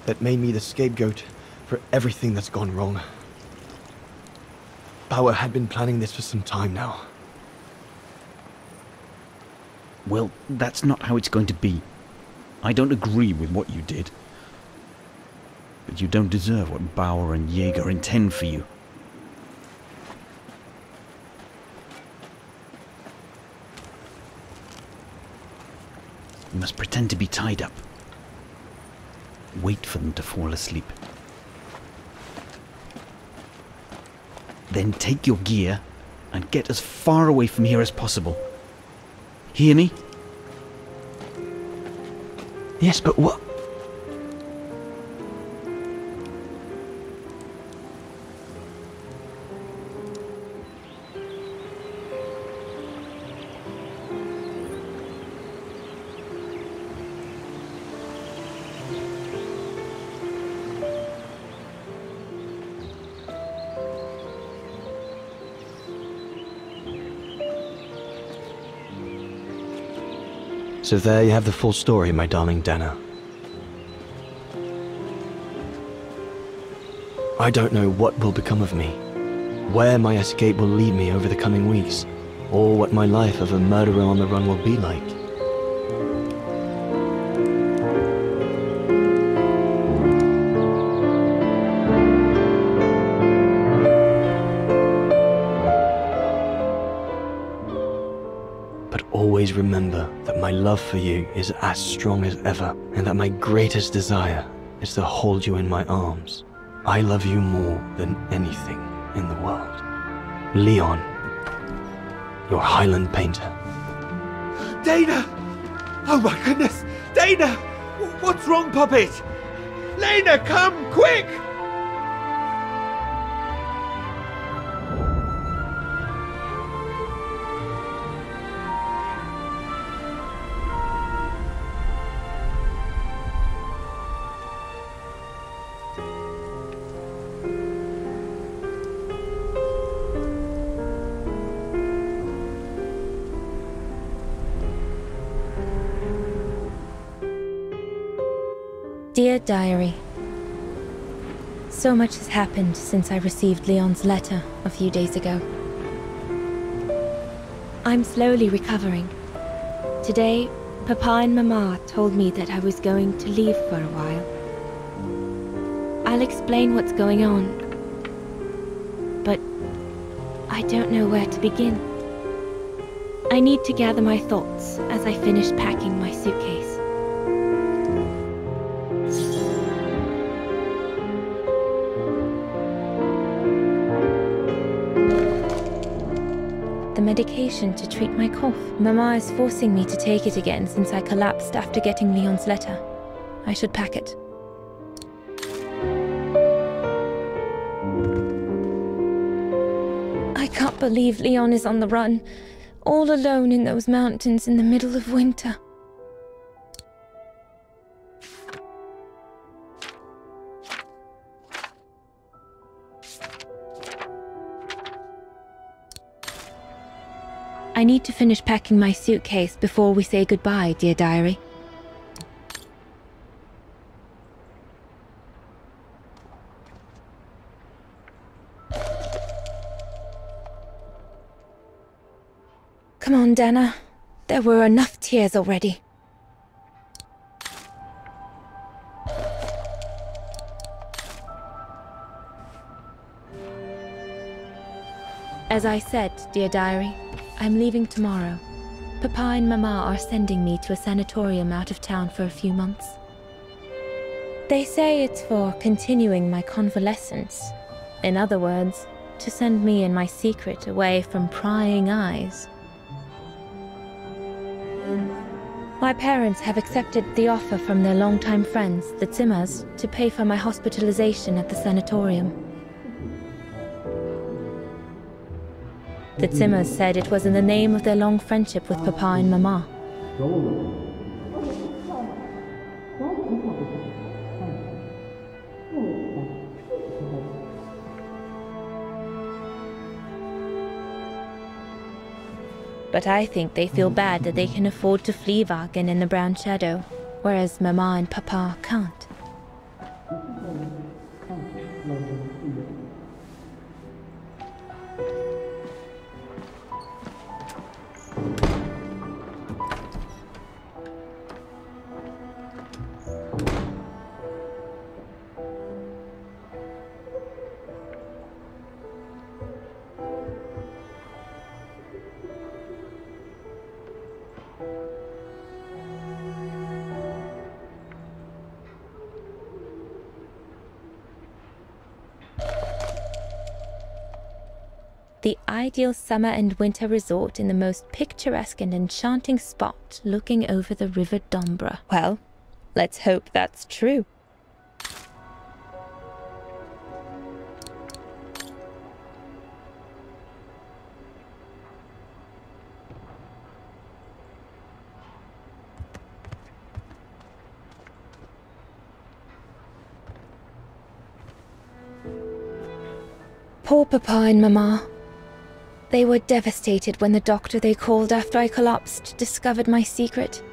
that made me the scapegoat for everything that's gone wrong. Bauer had been planning this for some time now. Well, that's not how it's going to be. I don't agree with what you did. But you don't deserve what Bauer and Jaeger intend for you. You must pretend to be tied up. Wait for them to fall asleep. Then take your gear and get as far away from here as possible. Hear me? Yes, but what? So there you have the full story, my darling Dana. I don't know what will become of me, where my escape will lead me over the coming weeks, or what my life of a murderer on the run will be like. Always remember that my love for you is as strong as ever, and that my greatest desire is to hold you in my arms. I love you more than anything in the world. Leon, your Highland painter. Dana! Oh my goodness! Dana! What's wrong, Puppet? Lena, come, quick! Dear Diary, so much has happened since I received Leon's letter a few days ago. I'm slowly recovering. Today, Papa and Mama told me that I was going to leave for a while. I'll explain what's going on, but I don't know where to begin. I need to gather my thoughts as I finish packing my suitcase. The medication to treat my cough. Mama is forcing me to take it again since I collapsed after getting Leon's letter. I should pack it. I can't believe Leon is on the run, all alone in those mountains in the middle of winter. I need to finish packing my suitcase before we say goodbye, dear diary. Come on, Dana. There were enough tears already. As I said, dear diary, I'm leaving tomorrow. Papa and Mama are sending me to a sanatorium out of town for a few months. They say it's for continuing my convalescence. In other words, to send me and my secret away from prying eyes. My parents have accepted the offer from their longtime friends, the Zimmers, to pay for my hospitalization at the sanatorium. The Zimmers said it was in the name of their long friendship with Papa and Mama. but I think they feel bad that they can afford to flee Vaghen and the Brown Shadow, whereas Mama and Papa can't. The ideal summer and winter resort in the most picturesque and enchanting spot looking over the River Dombra. Well, let's hope that's true. Poor Papa and Mama. They were devastated when the doctor they called after I collapsed discovered my secret.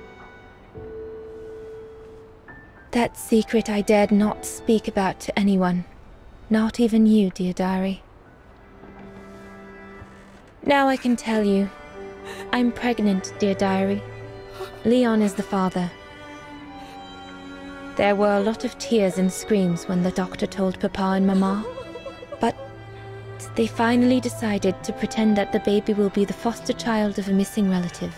That secret I dared not speak about to anyone, not even you, dear diary. Now I can tell you. I'm pregnant, dear diary. Leon is the father. There were a lot of tears and screams when the doctor told Papa and Mama, but they finally decided to pretend that the baby will be the foster child of a missing relative.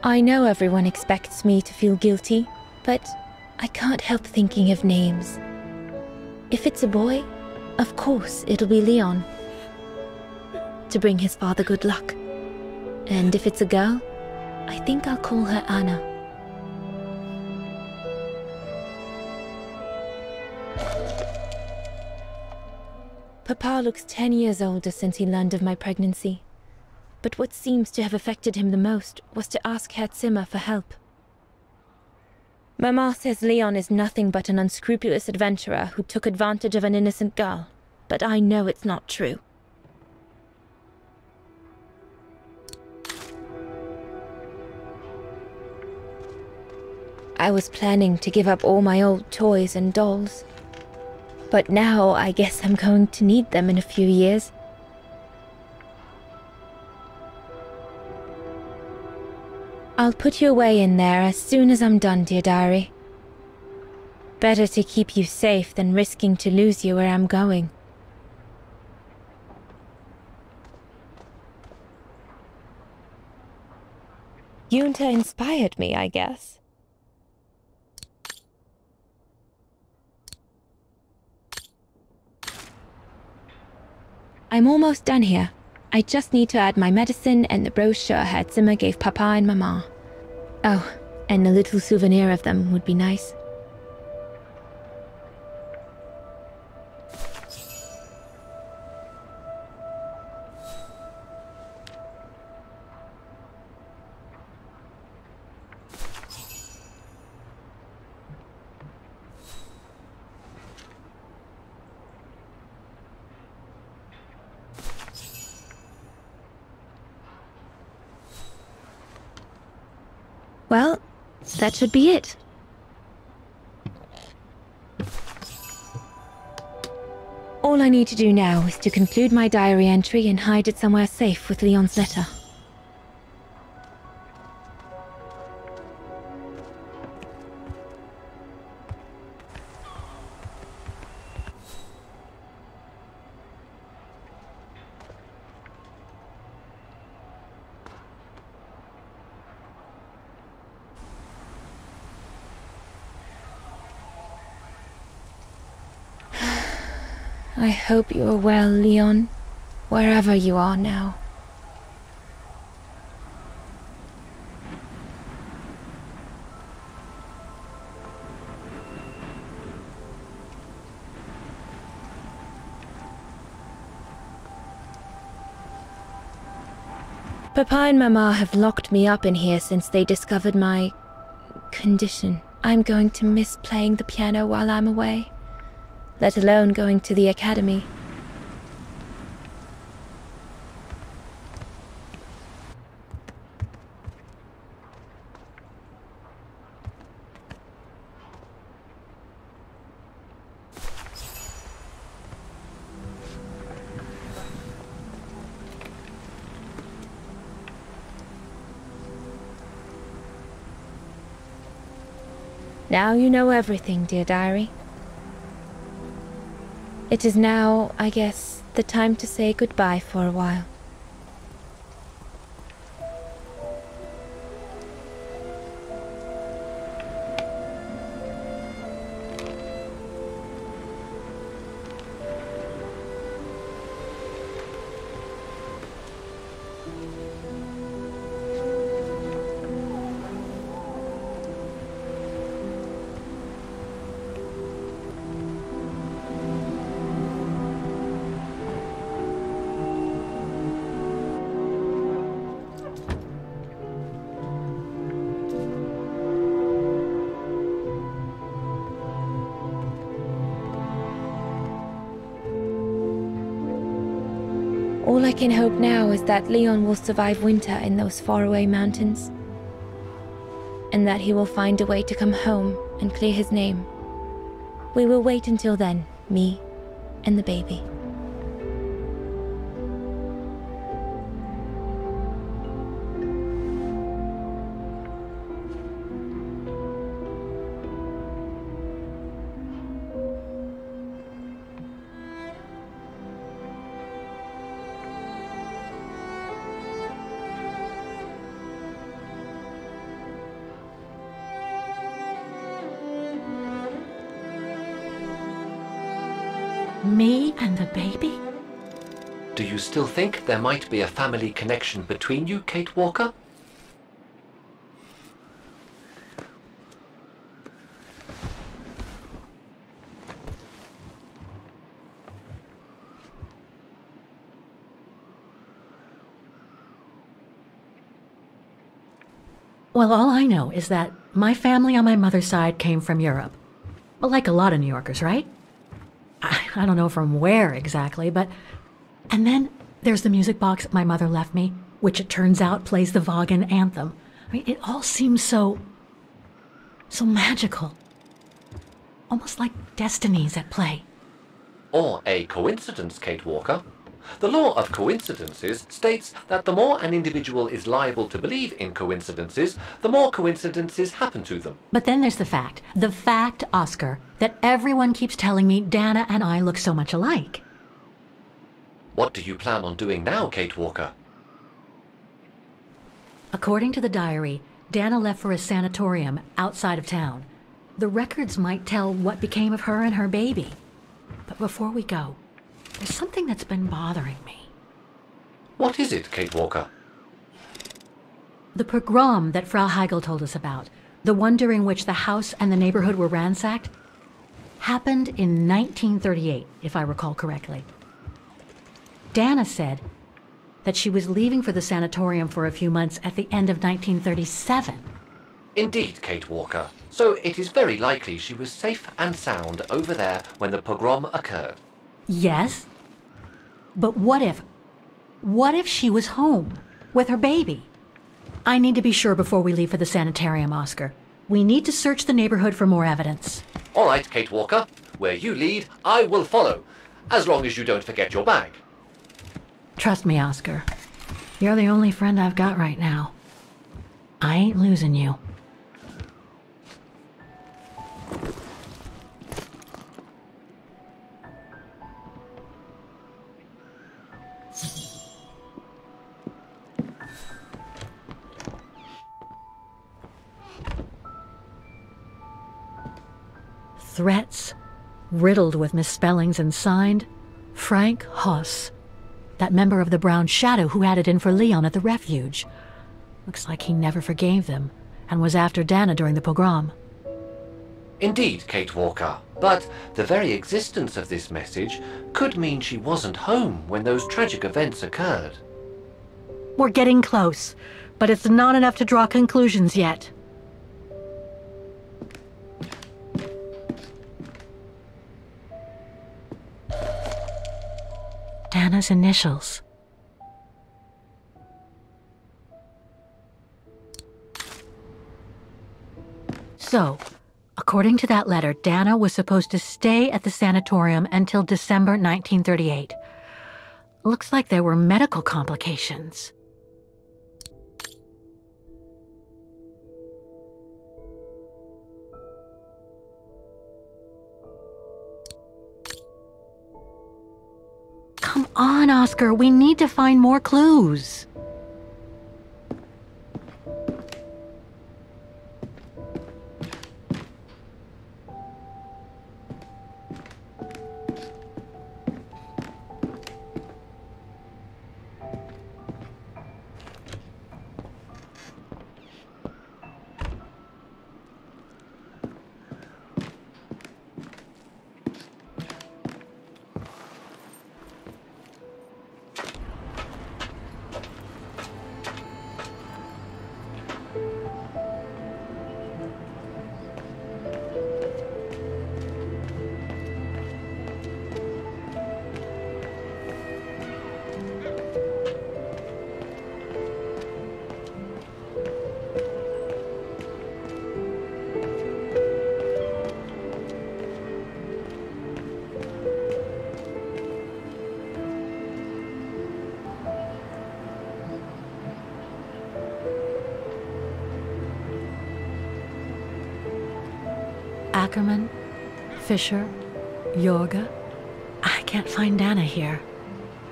I know everyone expects me to feel guilty, but I can't help thinking of names. If it's a boy, of course it'll be Leon, to bring his father good luck. And if it's a girl, I think I'll call her Anna. Papa looks 10 years older since he learned of my pregnancy. But what seems to have affected him the most was to ask Herr Zimmer for help. Mama says Leon is nothing but an unscrupulous adventurer who took advantage of an innocent girl, but I know it's not true. I was planning to give up all my old toys and dolls. But now I guess I'm going to need them in a few years. I'll put you away in there as soon as I'm done, dear diary. Better to keep you safe than risking to lose you where I'm going. Yunta inspired me, I guess. I'm almost done here. I just need to add my medicine and the brochure Herr Zimmer gave Papa and Mama. Oh, and a little souvenir of them would be nice. Well, that should be it. All I need to do now is to conclude my diary entry and hide it somewhere safe with Leon's letter. I hope you are well, Leon, wherever you are now. Papa and Mama have locked me up in here since they discovered my condition. I'm going to miss playing the piano while I'm away, let alone going to the academy. Now you know everything, dear diary. It is now, I guess, the time to say goodbye for a while. All I can hope now is that Leon will survive winter in those faraway mountains, and that he will find a way to come home and clear his name. We will wait until then, me and the baby. Me and the baby? Do you still think there might be a family connection between you, Kate Walker? Well, all I know is that my family on my mother's side came from Europe. Well, like a lot of New Yorkers, right? I don't know from where exactly, but... And then there's the music box my mother left me, which it turns out plays the Vaghen anthem. I mean, it all seems so magical. Almost like destinies at play. Or a coincidence, Kate Walker. The law of coincidences states that the more an individual is liable to believe in coincidences, the more coincidences happen to them. But then there's the fact, Oscar, that everyone keeps telling me Dana and I look so much alike. What do you plan on doing now, Kate Walker? According to the diary, Dana left for a sanatorium outside of town. The records might tell what became of her and her baby. But before we go, there's something that's been bothering me. What is it, Kate Walker? The pogrom that Frau Heigl told us about, the one during which the house and the neighborhood were ransacked, happened in 1938, if I recall correctly. Dana said that she was leaving for the sanatorium for a few months at the end of 1937. Indeed, Kate Walker. So it is very likely she was safe and sound over there when the pogrom occurred. Yes, but what if she was home with her baby? I need to be sure before we leave for the sanitarium, Oscar. We need to search the neighborhood for more evidence. All right, Kate Walker. Where you lead, I will follow. As long as you don't forget your bag. Trust me, Oscar. You're the only friend I've got right now. I ain't losing you. Threats, riddled with misspellings and signed, Frank Hoss, that member of the Brown Shadow who had it in for Leon at the Refuge. Looks like he never forgave them, and was after Dana during the pogrom. Indeed, Kate Walker. But the very existence of this message could mean she wasn't home when those tragic events occurred. We're getting close, but it's not enough to draw conclusions yet. Dana's initials. So, according to that letter, Dana was supposed to stay at the sanatorium until December 1938. Looks like there were medical complications. on, Oscar. We need to find more clues. Ackerman, Fisher, Yorga. I can't find Dana here.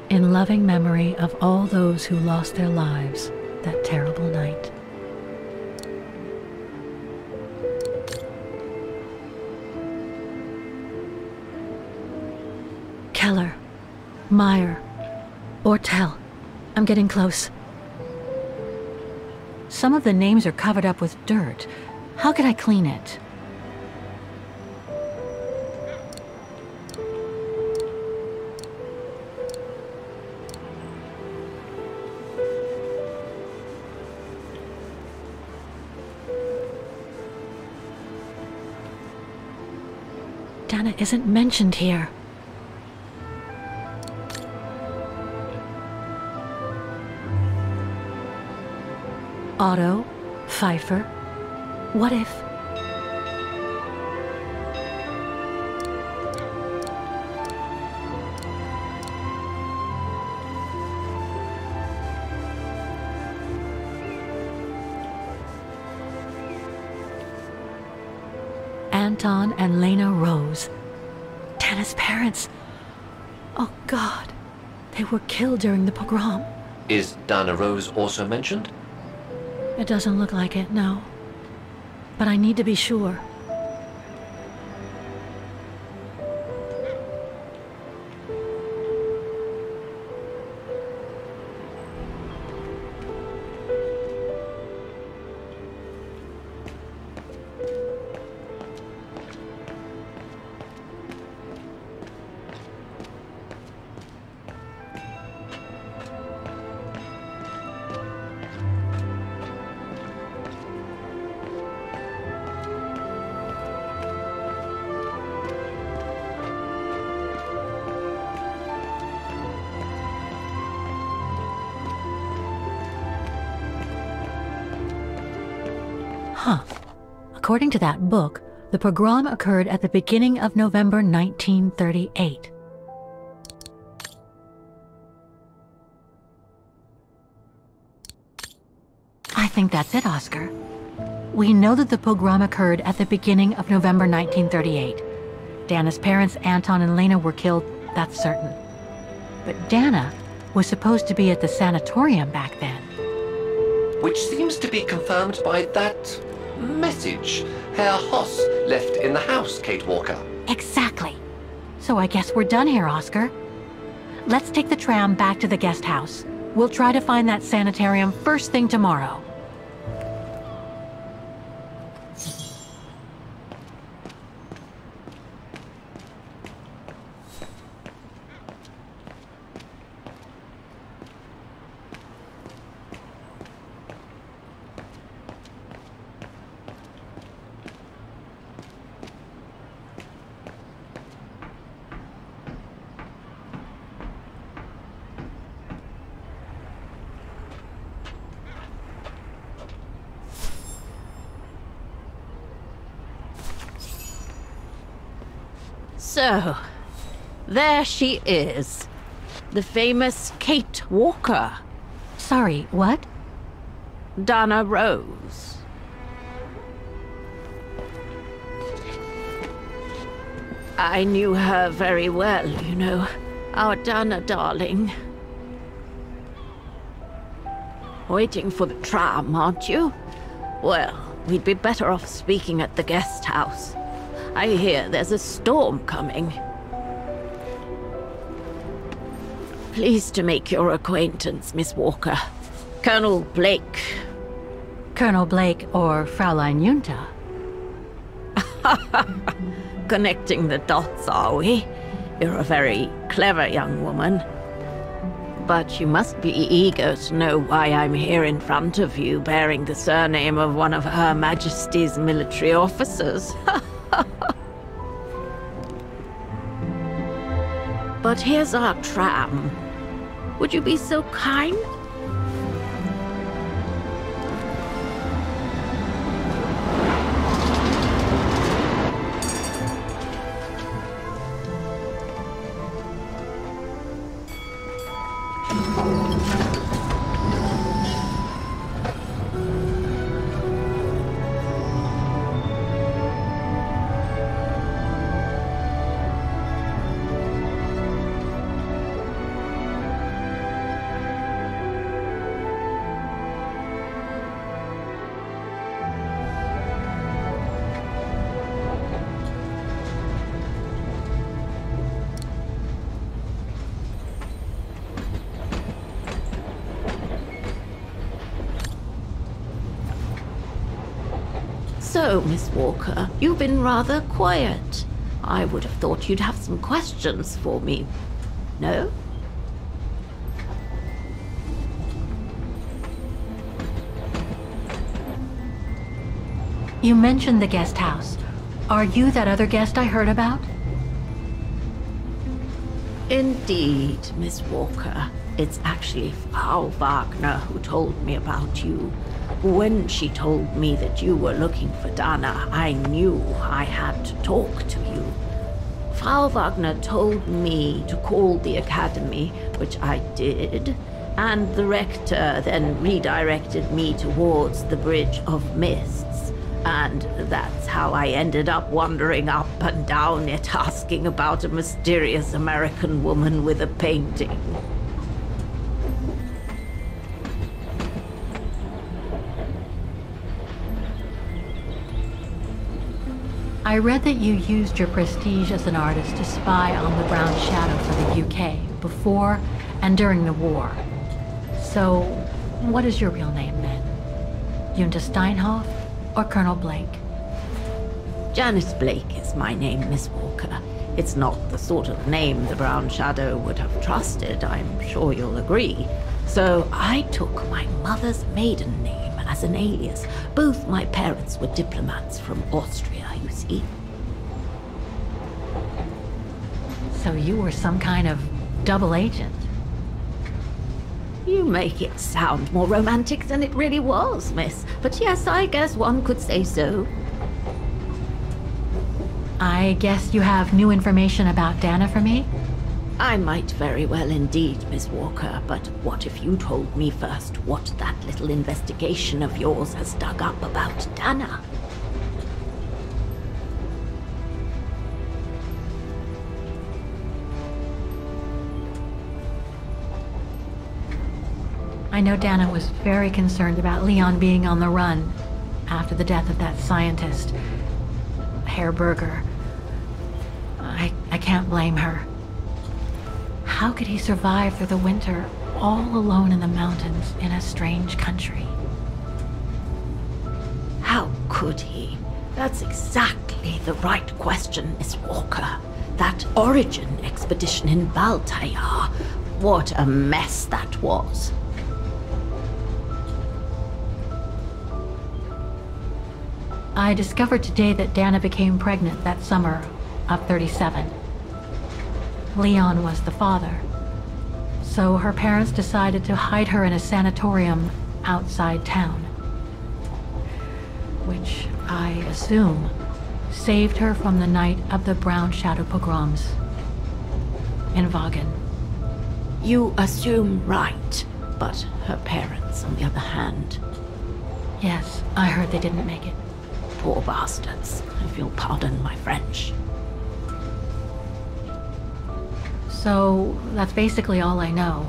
In loving memory of all those who lost their lives that terrible night. Keller, Meyer, Ortel. I'm getting close. Some of the names are covered up with dirt. How could I clean it? Dana isn't mentioned here. Otto, Pfeiffer. What if... Anton and Lena Rose. Dana's parents. Oh God. They were killed during the pogrom. Is Dana Rose also mentioned? It doesn't look like it, no. But I need to be sure. Huh. According to that book, the pogrom occurred at the beginning of November 1938. I think that's it, Oscar. We know that the pogrom occurred at the beginning of November 1938. Dana's parents, Anton and Lena, were killed, that's certain. But Dana was supposed to be at the sanatorium back then. Which seems to be confirmed by that message Herr Hoss left in the house, Kate Walker. Exactly. So I guess we're done here, Oscar. Let's take the tram back to the guest house. We'll try to find that sanitarium first thing tomorrow. So, there she is. The famous Kate Walker. Sorry, what? Dana Rose. I knew her very well, you know. Our Dana darling. Waiting for the tram, aren't you? Well, we'd be better off speaking at the guest house. I hear there's a storm coming. Pleased to make your acquaintance, Miss Walker. Colonel Blake. Colonel Blake or Fraulein Junta? Connecting the dots, are we? You're a very clever young woman. But you must be eager to know why I'm here in front of you, bearing the surname of one of Her Majesty's military officers. But here's our tram. Would you be so kind? So, Miss Walker, you've been rather quiet. I would have thought you'd have some questions for me. No? You mentioned the guest house. Are you that other guest I heard about? Indeed, Miss Walker. It's actually Frau Wagner who told me about you. When she told me that you were looking for Dana, I knew I had to talk to you. Frau Wagner told me to call the academy, which I did, and the rector then redirected me towards the Bridge of Mists. And that's how I ended up wandering up and down it, asking about a mysterious American woman with a painting. I read that you used your prestige as an artist to spy on the Brown Shadow for the UK before and during the war. So, what is your real name then? Junta Steinhoff or Colonel Blake? Janice Blake is my name, Miss Walker. It's not the sort of name the Brown Shadow would have trusted, I'm sure you'll agree. So I took my mother's maiden name as an alias. Both my parents were diplomats from Austria, you see. So you were some kind of double agent? You make it sound more romantic than it really was, miss. But yes, I guess one could say so. I guess you have new information about Dana for me? I might very well indeed, Miss Walker, but what if you told me first what that little investigation of yours has dug up about Dana? I know Dana was very concerned about Leon being on the run after the death of that scientist, Herr Berger. I can't blame her. How could he survive through the winter, all alone in the mountains in a strange country? How could he? That's exactly the right question, Miss Walker. That origin expedition in Baltayar. What a mess that was. I discovered today that Dana became pregnant that summer of 37. Leon was the father. So her parents decided to hide her in a sanatorium outside town. Which, I assume, saved her from the night of the Brown Shadow pogroms in Vaghen. You assume right, but her parents, on the other hand... Yes, I heard they didn't make it. Poor bastards, if you'll pardon my French. So, that's basically all I know.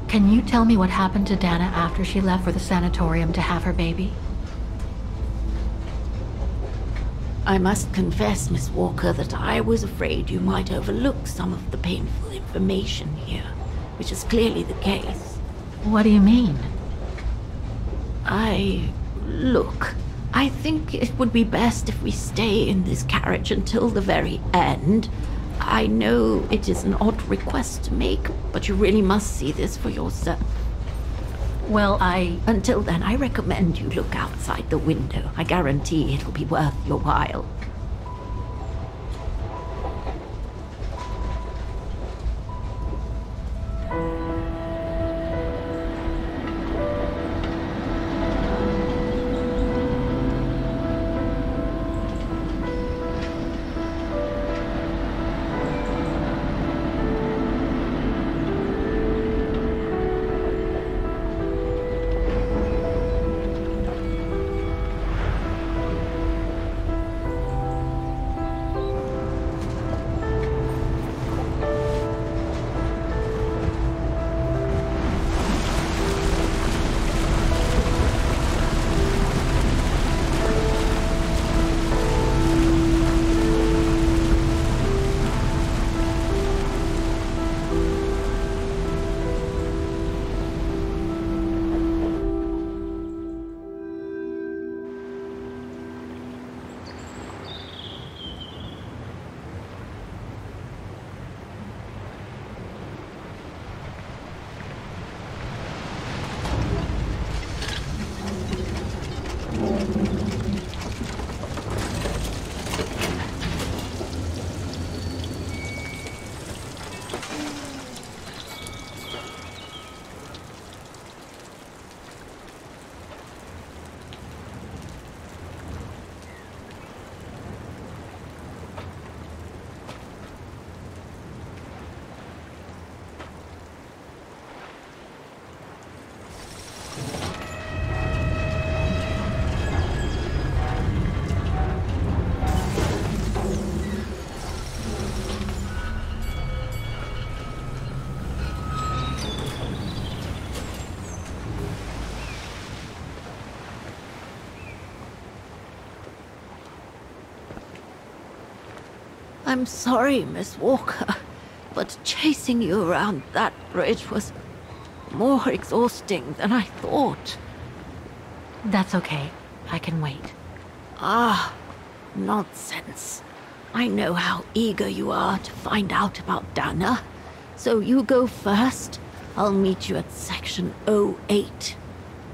Can you tell me what happened to Dana after she left for the sanatorium to have her baby? I must confess, Miss Walker, that I was afraid you might overlook some of the painful information here, which is clearly the case. What do you mean? Look, I think it would be best if we stay in this carriage until the very end. I know it is an odd request to make, but you really must see this for yourself. Well, Until then, I recommend you look outside the window. I guarantee it'll be worth your while. I'm sorry, Miss Walker, but chasing you around that bridge was more exhausting than I thought. That's okay. I can wait. Nonsense. I know how eager you are to find out about Dana. So you go first. I'll meet you at section 08.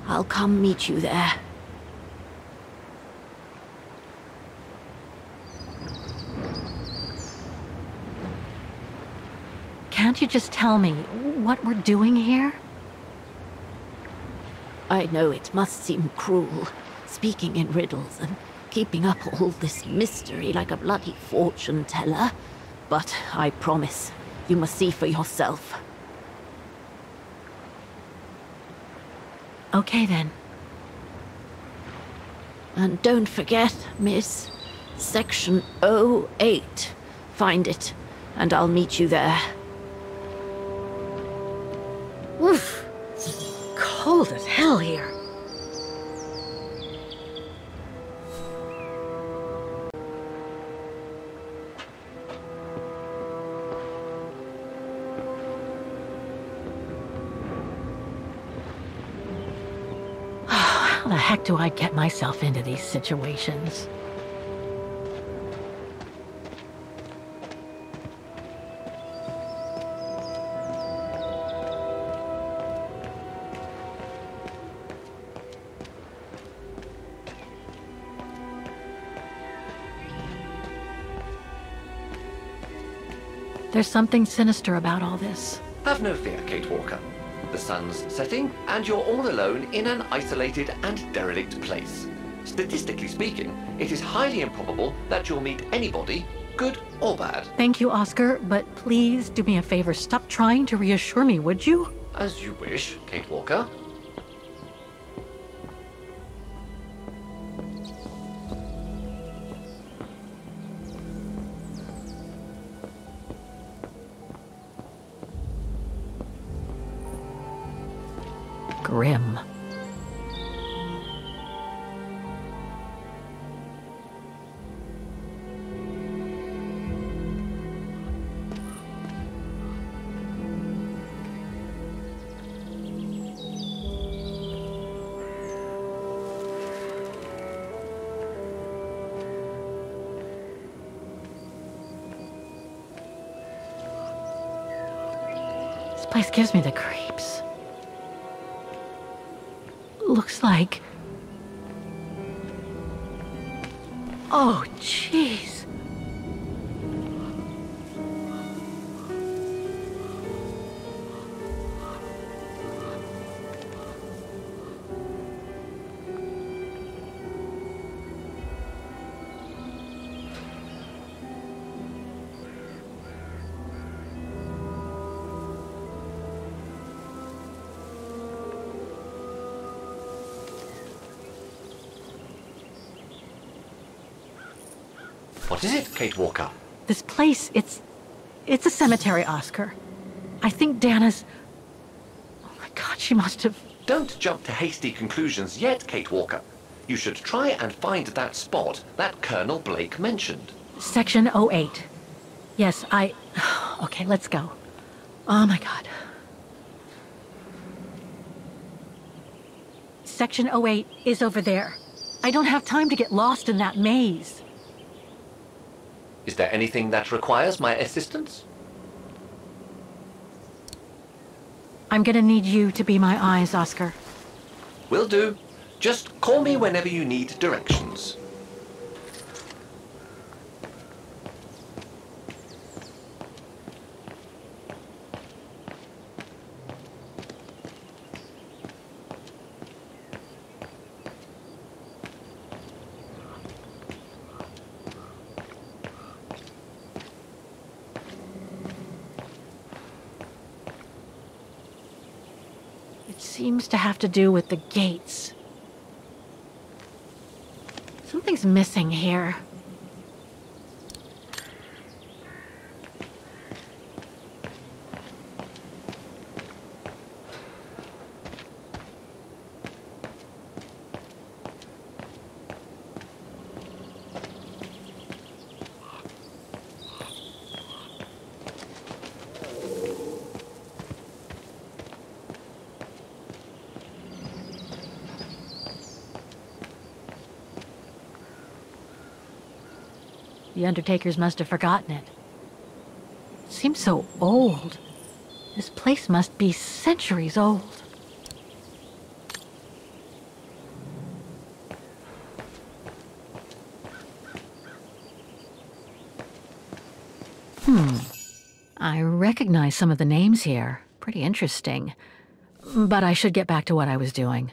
I'll come meet you there. Can't you just tell me what we're doing here? I know it must seem cruel, speaking in riddles and keeping up all this mystery like a bloody fortune teller, but I promise you must see for yourself. Okay then. And don't forget, miss, section 08. Find it, and I'll meet you there. Oof. Cold as hell here. How the heck do I get myself into these situations? There's something sinister about all this. Have no fear, Kate Walker. The sun's setting, and you're all alone in an isolated and derelict place. Statistically speaking, it is highly improbable that you'll meet anybody, good or bad. Thank you, Oscar, but please do me a favor. Stop trying to reassure me, would you? As you wish, Kate Walker. grim. This place gives me the creeps. Looks like... Oh, jeez. What is it, Kate Walker? This place, it's a cemetery, Oscar. I think Dana's... Oh my God, she must have... Don't jump to hasty conclusions yet, Kate Walker. You should try and find that spot that Colonel Blake mentioned. Section 08. Yes, Okay, let's go. Oh my God. Section 08 is over there. I don't have time to get lost in that maze. Is there anything that requires my assistance? I'm gonna need you to be my eyes, Oscar. Will do. Just call me whenever you need directions. Seems to have to do with the gates. Something's missing here. The undertakers must have forgotten it. It seems so old. This place must be centuries old. I recognize some of the names here. Pretty interesting. But I should get back to what I was doing.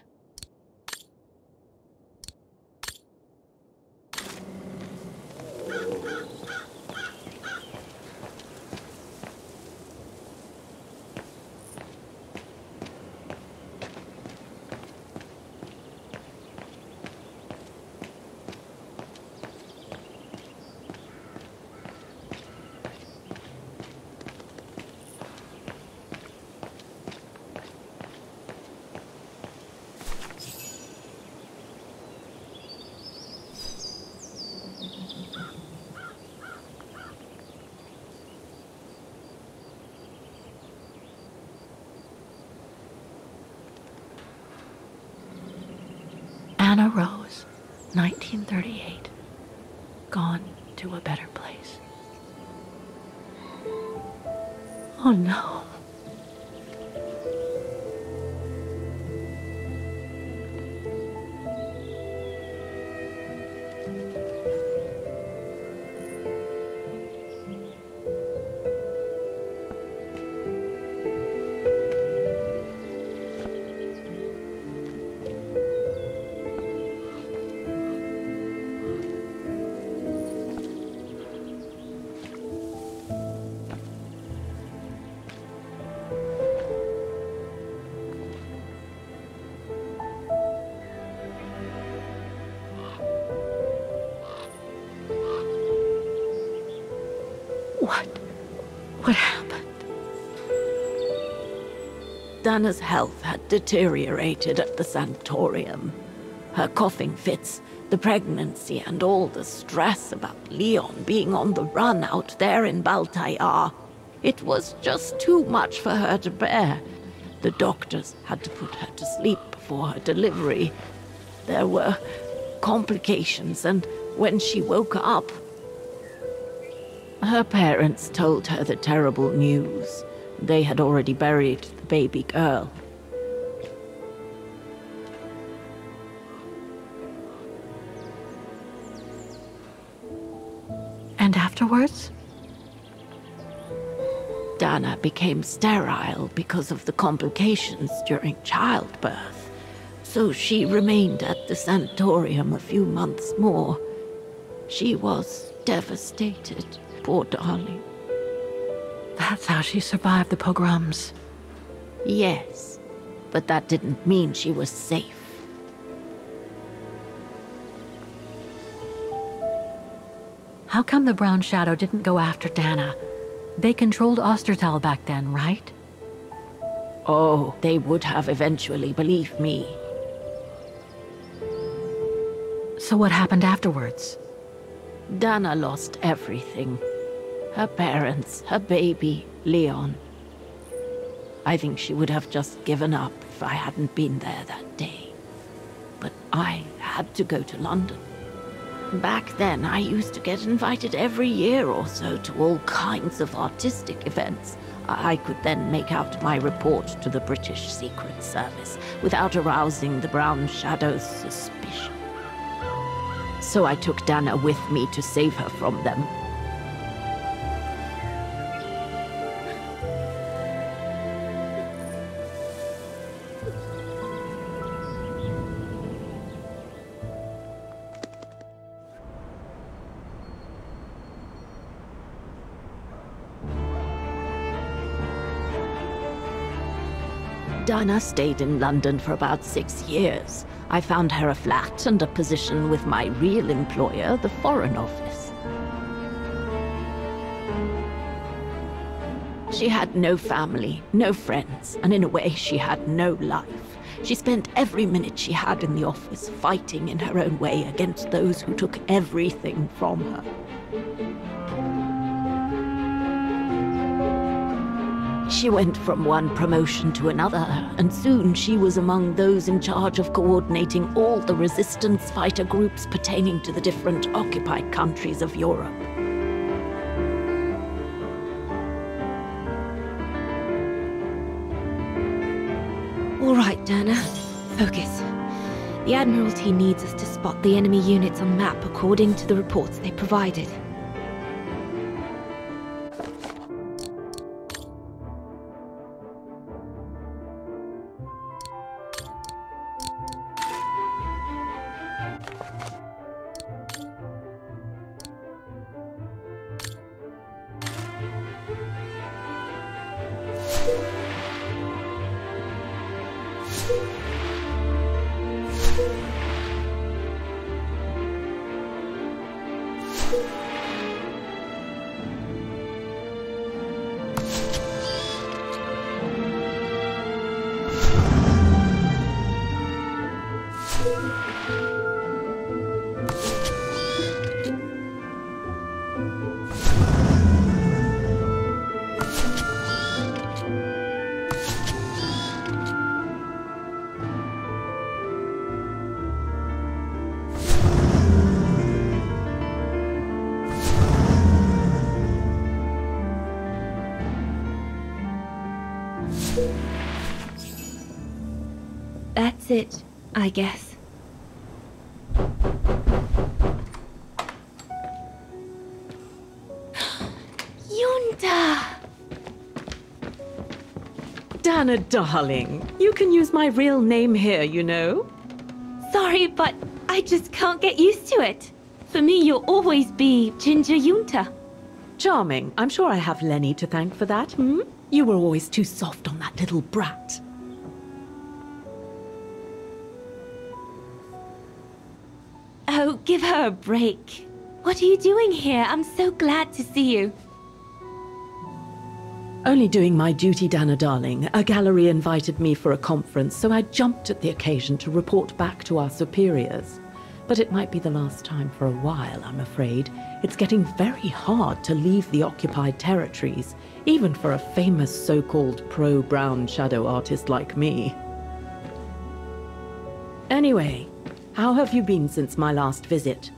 Anna Rose, 1938. Gone to a better place. Oh no. Dana's health had deteriorated at the sanatorium. Her coughing fits, the pregnancy, and all the stress about Leon being on the run out there in Baltayar. It was just too much for her to bear. The doctors had to put her to sleep before her delivery. There were complications, and when she woke up, her parents told her the terrible news. They had already buried the baby girl. And afterwards? Dana became sterile because of the complications during childbirth. So she remained at the sanatorium a few months more. She was devastated, poor darling. That's how she survived the pogroms. Yes, but that didn't mean she was safe. How come the Brown Shadow didn't go after Dana? They controlled Ostertal back then, right? Oh, they would have eventually, believe me. So what happened afterwards? Dana lost everything. Her parents, her baby, Leon. I think she would have just given up if I hadn't been there that day. But I had to go to London. Back then, I used to get invited every year or so to all kinds of artistic events. I could then make out my report to the British Secret Service without arousing the Brown Shadow's suspicion. So I took Dana with me to save her from them. Dana stayed in London for about 6 years. I found her a flat and a position with my real employer, the Foreign Office. She had no family, no friends, and in a way she had no life. She spent every minute she had in the office fighting in her own way against those who took everything from her. She went from one promotion to another, and soon she was among those in charge of coordinating all the resistance fighter groups pertaining to the different occupied countries of Europe. All right, Dana. Focus. The Admiralty needs us to spot the enemy units on the map according to the reports they provided. That's it, I guess. Yunta! Dana, darling, you can use my real name here, you know. Sorry, but I just can't get used to it. For me, you'll always be Ginger Yunta. Charming. I'm sure I have Lenny to thank for that, hmm? You were always too soft on that little brat. Oh, give her a break. What are you doing here? I'm so glad to see you. Only doing my duty, Dana darling. A gallery invited me for a conference, so I jumped at the occasion to report back to our superiors. But it might be the last time for a while, I'm afraid. It's getting very hard to leave the occupied territories, even for a famous so-called pro-brown shadow artist like me. Anyway, how have you been since my last visit?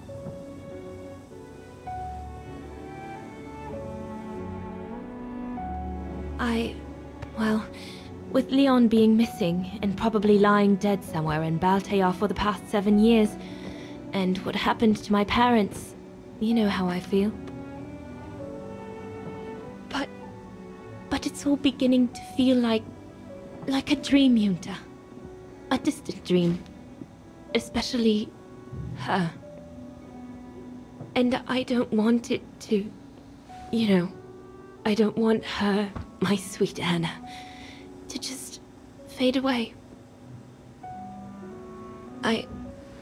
Well, with Leon being missing and probably lying dead somewhere in Baltayar for the past 7 years, and what happened to my parents, you know how I feel. But it's all beginning to feel like a dream, Junta. A distant dream. Especially her. And I don't want it to, I don't want her, my sweet Anna, to just fade away.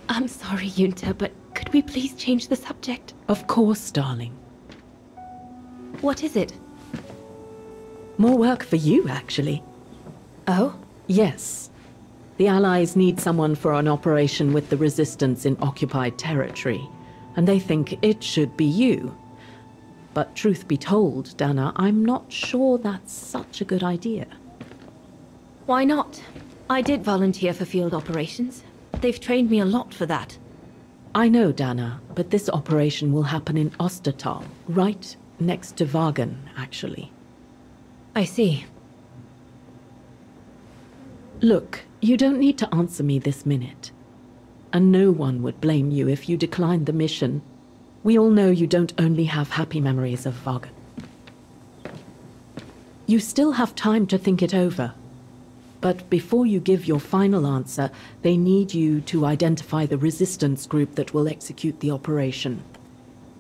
I'm sorry, Junta, but could we please change the subject? Of course, darling. What is it? More work for you, actually. Oh? Yes. The Allies need someone for an operation with the Resistance in occupied territory, and they think it should be you. But truth be told, Dana, I'm not sure that's such a good idea. Why not? I did volunteer for field operations. They've trained me a lot for that. I know, Dana, but this operation will happen in Ostertal, right next to Vaghen, actually. I see. Look, you don't need to answer me this minute. And no one would blame you if you declined the mission. We all know you don't only have happy memories of Vaghen. You still have time to think it over. But before you give your final answer, they need you to identify the resistance group that will execute the operation.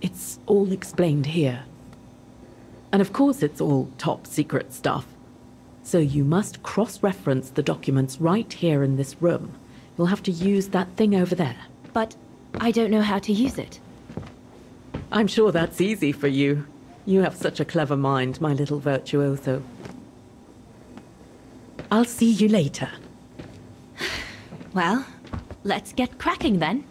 It's all explained here. And of course it's all top secret stuff. So you must cross-reference the documents right here in this room. You'll have to use that thing over there. But I don't know how to use it. I'm sure that's easy for you. You have such a clever mind, my little virtuoso. I'll see you later. Well, let's get cracking then.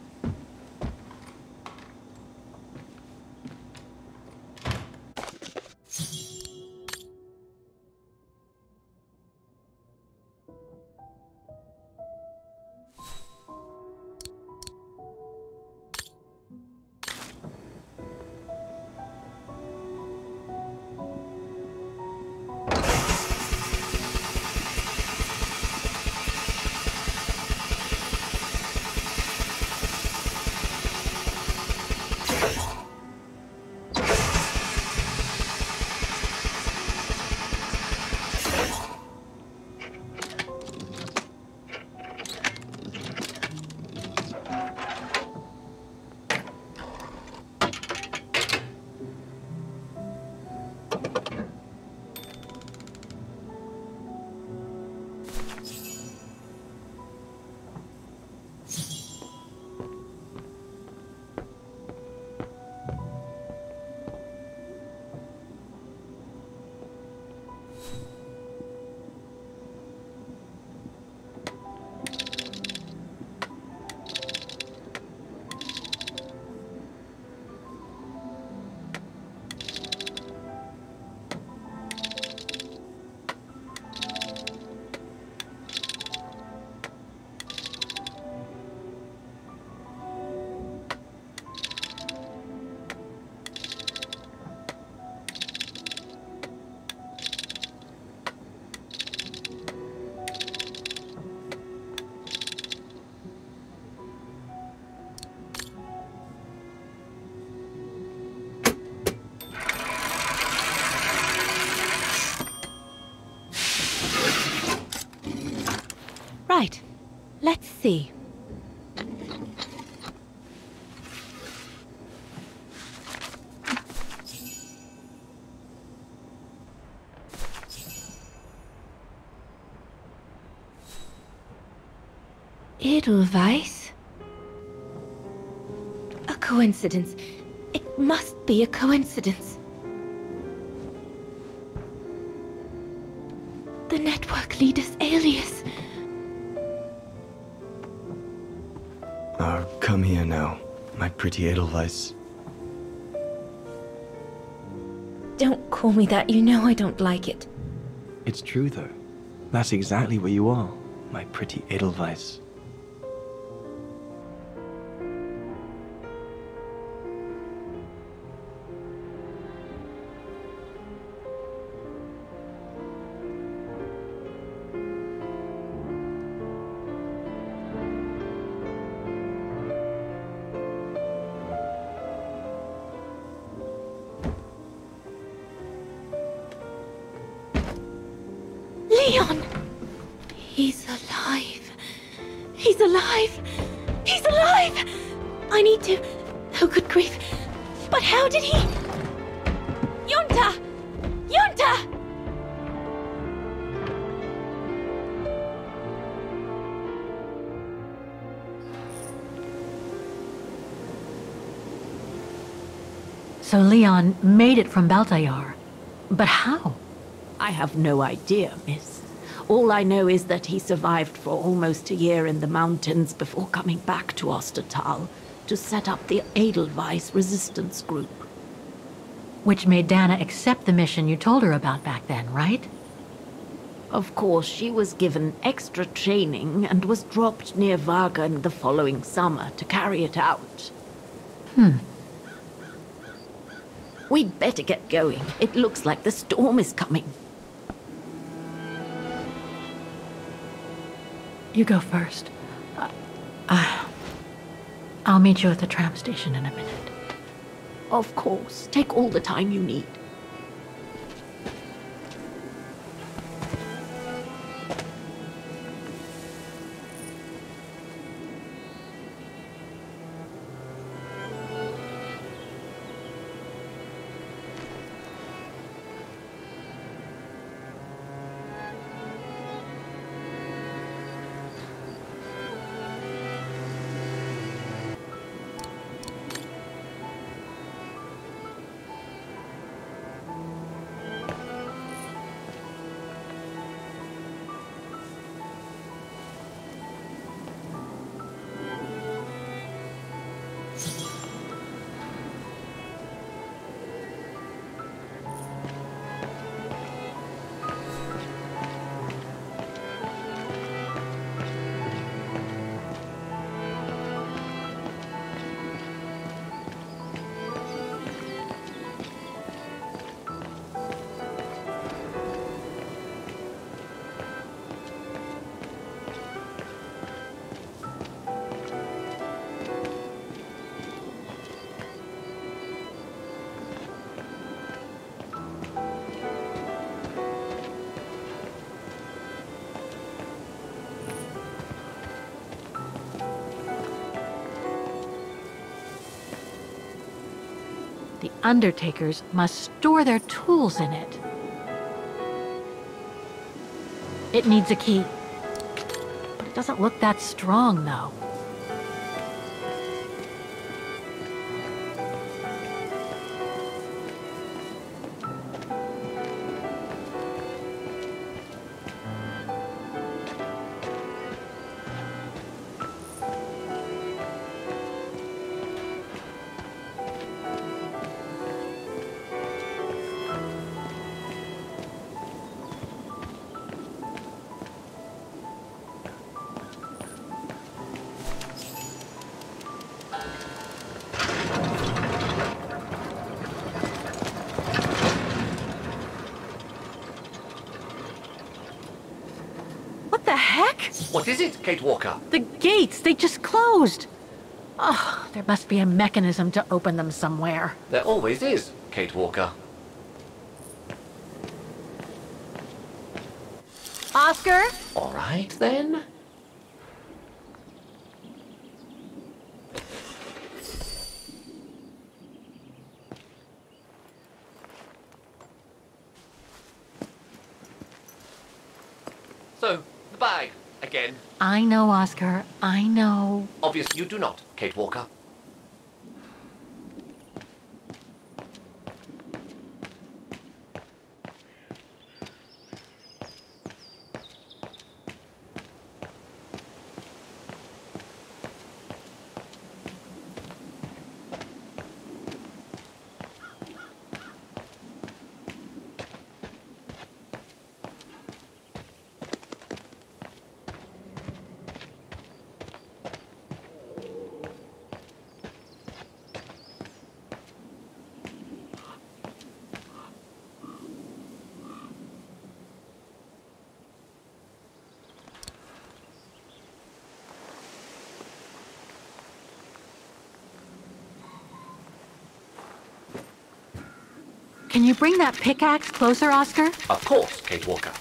Right. Let's see. Edelweiss? A coincidence. It must be a coincidence. The network leader's alias. Oh, come here now, my pretty Edelweiss. Don't call me that, you know I don't like it. It's true, though. That's exactly what you are, my pretty Edelweiss. Leon! He's alive. He's alive. He's alive! I need to... Oh, good grief. But how did he... Yunta! Yunta! So Leon made it from Baltayar. But how? I have no idea, miss. All I know is that he survived for almost a year in the mountains before coming back to Ostertal to set up the Edelweiss resistance group. Which made Dana accept the mission you told her about back then, right? Of course, she was given extra training and was dropped near Vaghen the following summer to carry it out. We'd better get going. It looks like the storm is coming. You go first. I'll meet you at the tram station in a minute. Of course. Take all the time you need. The Undertakers must store their tools in it. It needs a key. But it doesn't look that strong, though. What is it, Kate Walker? The gates, they just closed. Oh, there must be a mechanism to open them somewhere. There always is, Kate Walker. Oscar? All right, then. So, the bag, again. I know, Oscar. I know. Obviously you do not, Kate Walker. Can you bring that pickaxe closer, Oscar? Of course, Kate Walker.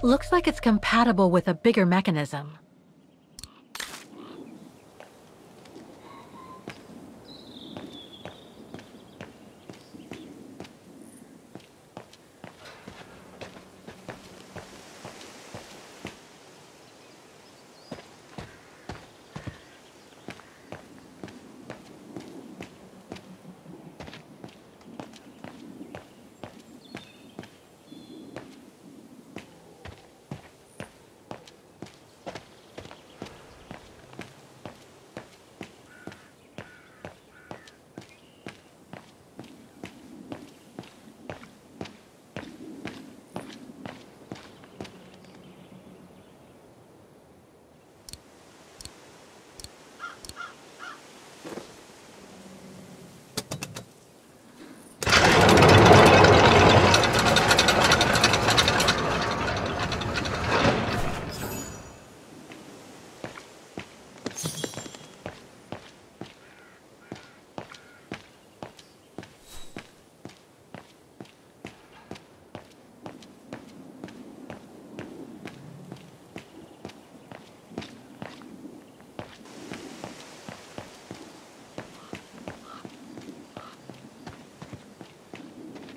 Looks like it's compatible with a bigger mechanism.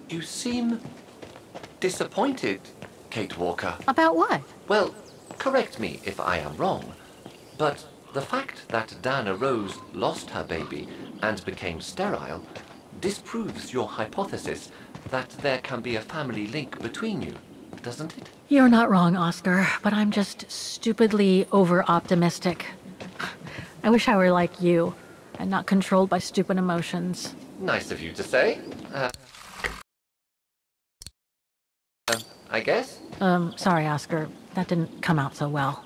You seem disappointed, Kate Walker. About what? Well, correct me if I am wrong, but the fact that Diana Rose lost her baby and became sterile disproves your hypothesis that there can be a family link between you, doesn't it? You're not wrong, Oscar, but I'm just stupidly over-optimistic. I wish I were like you, and not controlled by stupid emotions. Nice of you to say. I guess? Sorry, Oscar. That didn't come out so well.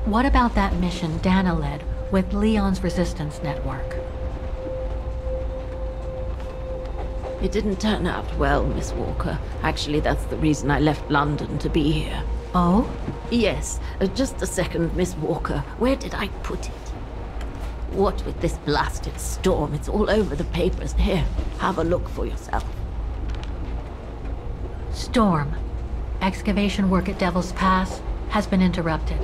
What about that mission Dana led with Leon's resistance network? It didn't turn out well, Miss Walker. Actually, that's the reason I left London to be here. Oh? Yes. Just a second, Miss Walker. Where did I put it? What with this blasted storm? It's all over the papers. Here, have a look for yourself. Storm. Excavation work at Devil's Pass has been interrupted.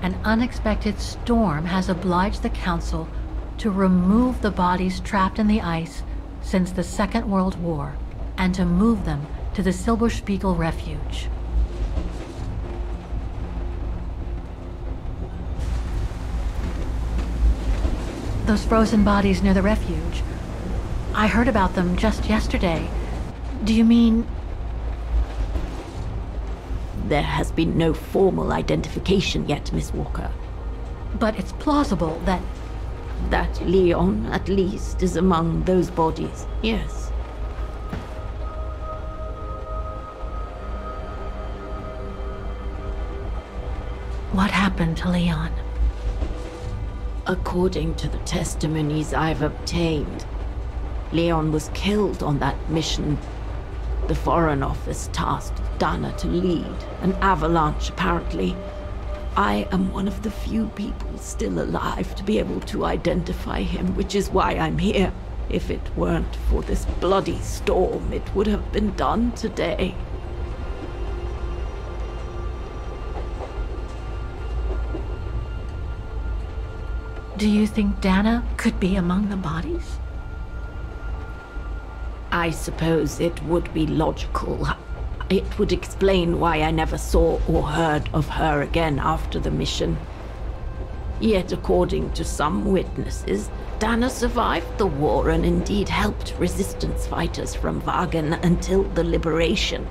An unexpected storm has obliged the Council to remove the bodies trapped in the ice since the Second World War, and to move them to the Silberspiegel Refuge. Those frozen bodies near the refuge. I heard about them just yesterday. Do you mean... There has been no formal identification yet, Miss Walker. But it's plausible that... That Leon, at least, is among those bodies, yes. What happened to Leon? According to the testimonies I've obtained, Leon was killed on that mission. The Foreign Office tasked Dana to lead an avalanche, apparently. I am one of the few people still alive to be able to identify him, which is why I'm here. If it weren't for this bloody storm, it would have been done today. Do you think Dana could be among the bodies? I suppose it would be logical. It would explain why I never saw or heard of her again after the mission. Yet, according to some witnesses, Dana survived the war and indeed helped resistance fighters from Vaghen until the liberation.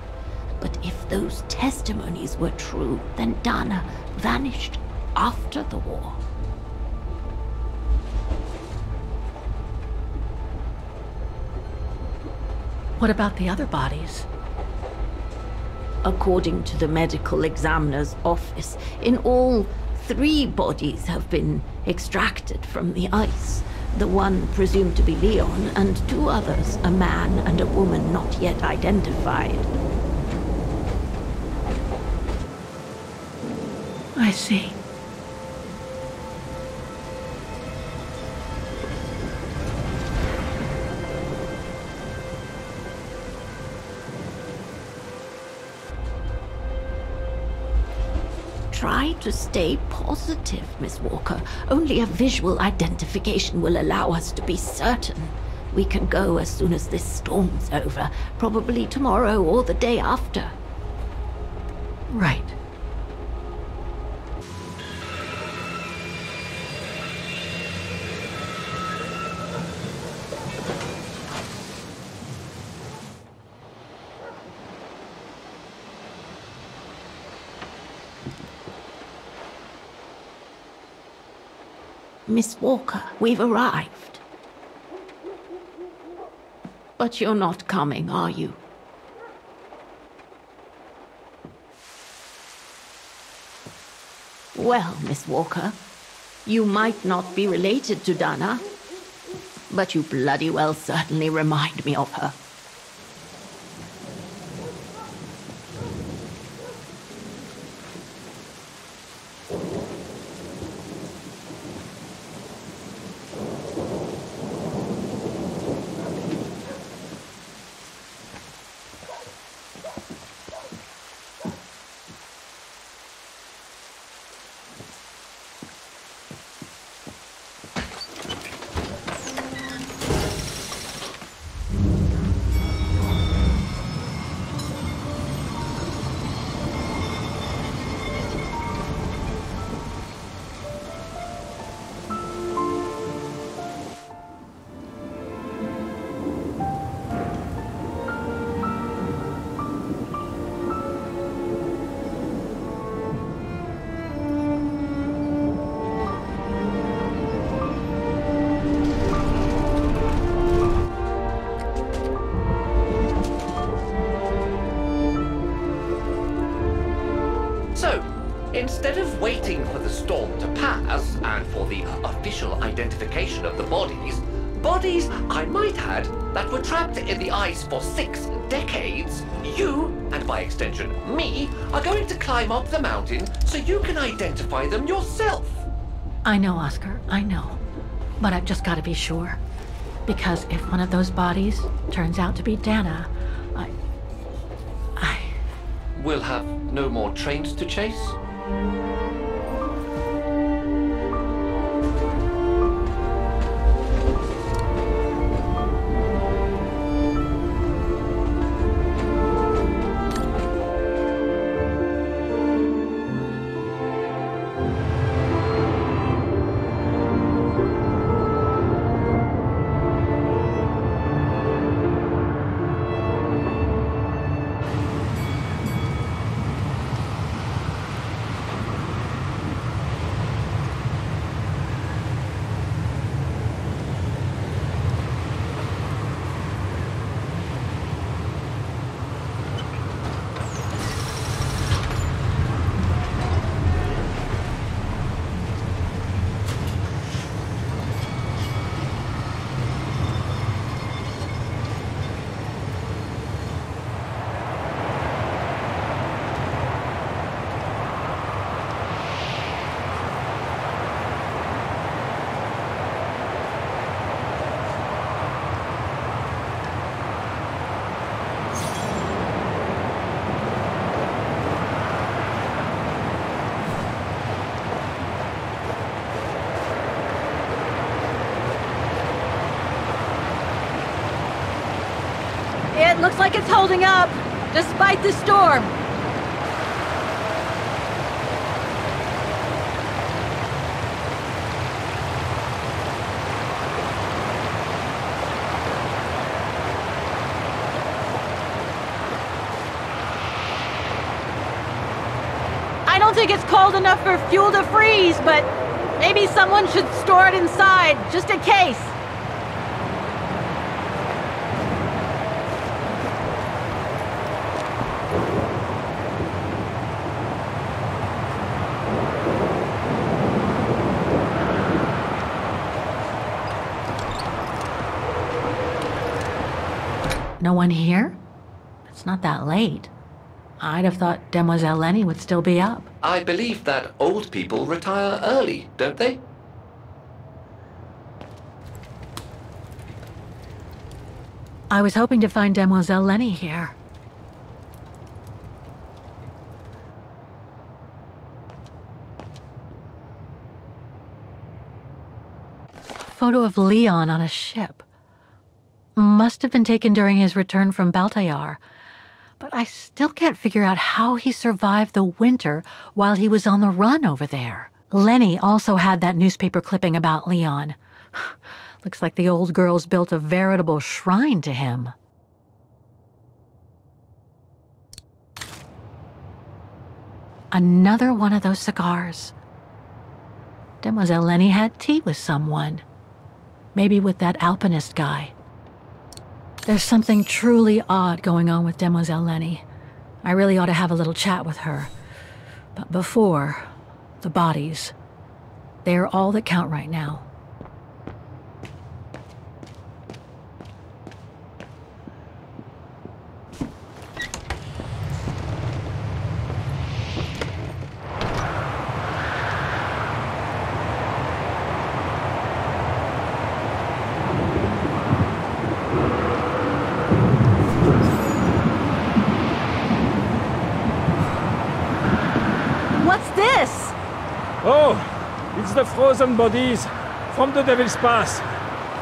But if those testimonies were true, then Dana vanished after the war. What about the other bodies? According to the medical examiner's office, in all, 3 bodies have been extracted from the ice. The one presumed to be Leon, and 2 others, a man and a woman not yet identified. I see. Try to stay positive, Miss Walker. Only a visual identification will allow us to be certain. We can go as soon as this storm's over, probably tomorrow or the day after. Right. Miss Walker, we've arrived. But you're not coming, are you? Well, Miss Walker, you might not be related to Dana, but you bloody well certainly remind me of her. Instead of waiting for the storm to pass and for the official identification of the bodies, I might add, that were trapped in the ice for 6 decades, you, and by extension me, are going to climb up the mountain so you can identify them yourself. I know, Oscar, I know. But I've just got to be sure. Because if one of those bodies turns out to be Dana, We'll have no more trains to chase? It looks like it's holding up, despite the storm. I don't think it's cold enough for fuel to freeze, but maybe someone should store it inside, just in case. No one here? It's not that late. I'd have thought Demoiselle Lenny would still be up. I believe that old people retire early, don't they? I was hoping to find Demoiselle Lenny here. Photo of Leon on a ship. Must have been taken during his return from Baltayar. But I still can't figure out how he survived the winter while he was on the run over there. Lenny also had that newspaper clipping about Leon. Looks like the old girl's built a veritable shrine to him. Another one of those cigars. Demoiselle Lenny had tea with someone. Maybe with that alpinist guy. There's something truly odd going on with Demoiselle Lenny. I really ought to have a little chat with her. But before, the bodies. They're all that count right now. Oh, it's the frozen bodies from the Devil's Pass.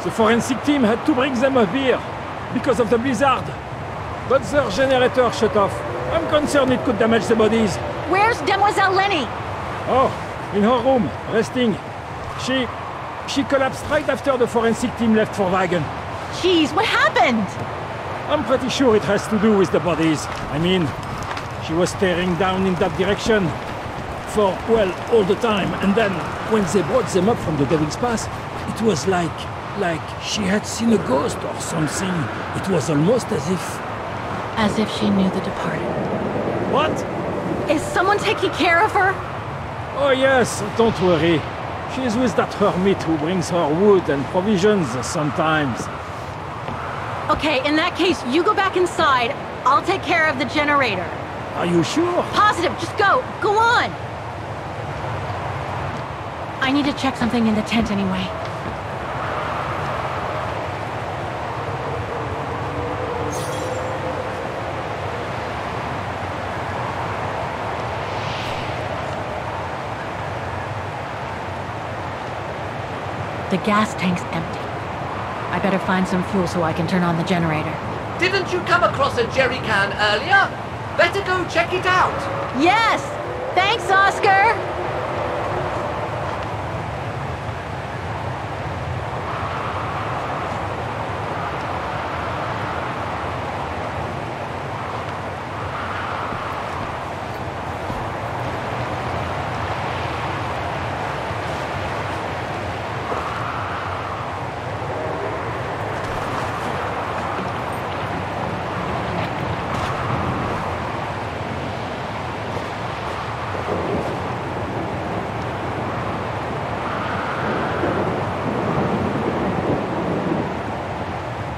The forensic team had to bring them up here because of the blizzard. But their generator shut off. I'm concerned it could damage the bodies. Where's Demoiselle Lenny? Oh, in her room, resting. She collapsed right after the forensic team left for Vaghen. Jeez, what happened? I'm pretty sure it has to do with the bodies. I mean, she was staring down in that direction. For, well, all the time, and then when they brought them up from the Devil's Pass, it was like she had seen a ghost or something. It was almost as if... As if she knew the departed. What? Is someone taking care of her? Oh yes, don't worry. She's with that hermit who brings her wood and provisions sometimes. Okay, in that case, you go back inside. I'll take care of the generator. Are you sure? Positive, just go. Go on! I need to check something in the tent anyway. The gas tank's empty. I better find some fuel so I can turn on the generator. Didn't you come across a jerry can earlier? Better go check it out. Yes! Thanks, Oscar!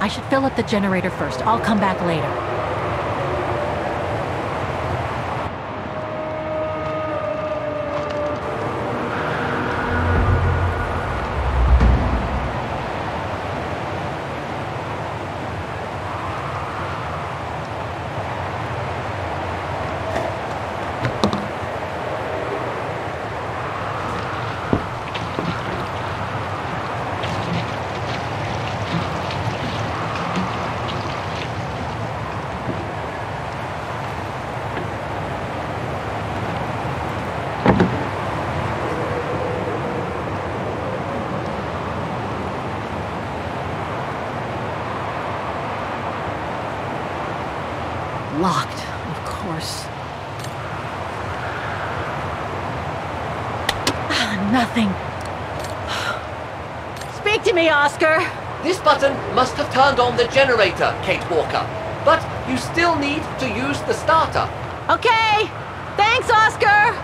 I should fill up the generator first. I'll come back later. Locked, of course. Nothing. Speak to me, Oscar! This button must have turned on the generator, Kate Walker. But you still need to use the starter. Okay! Thanks, Oscar!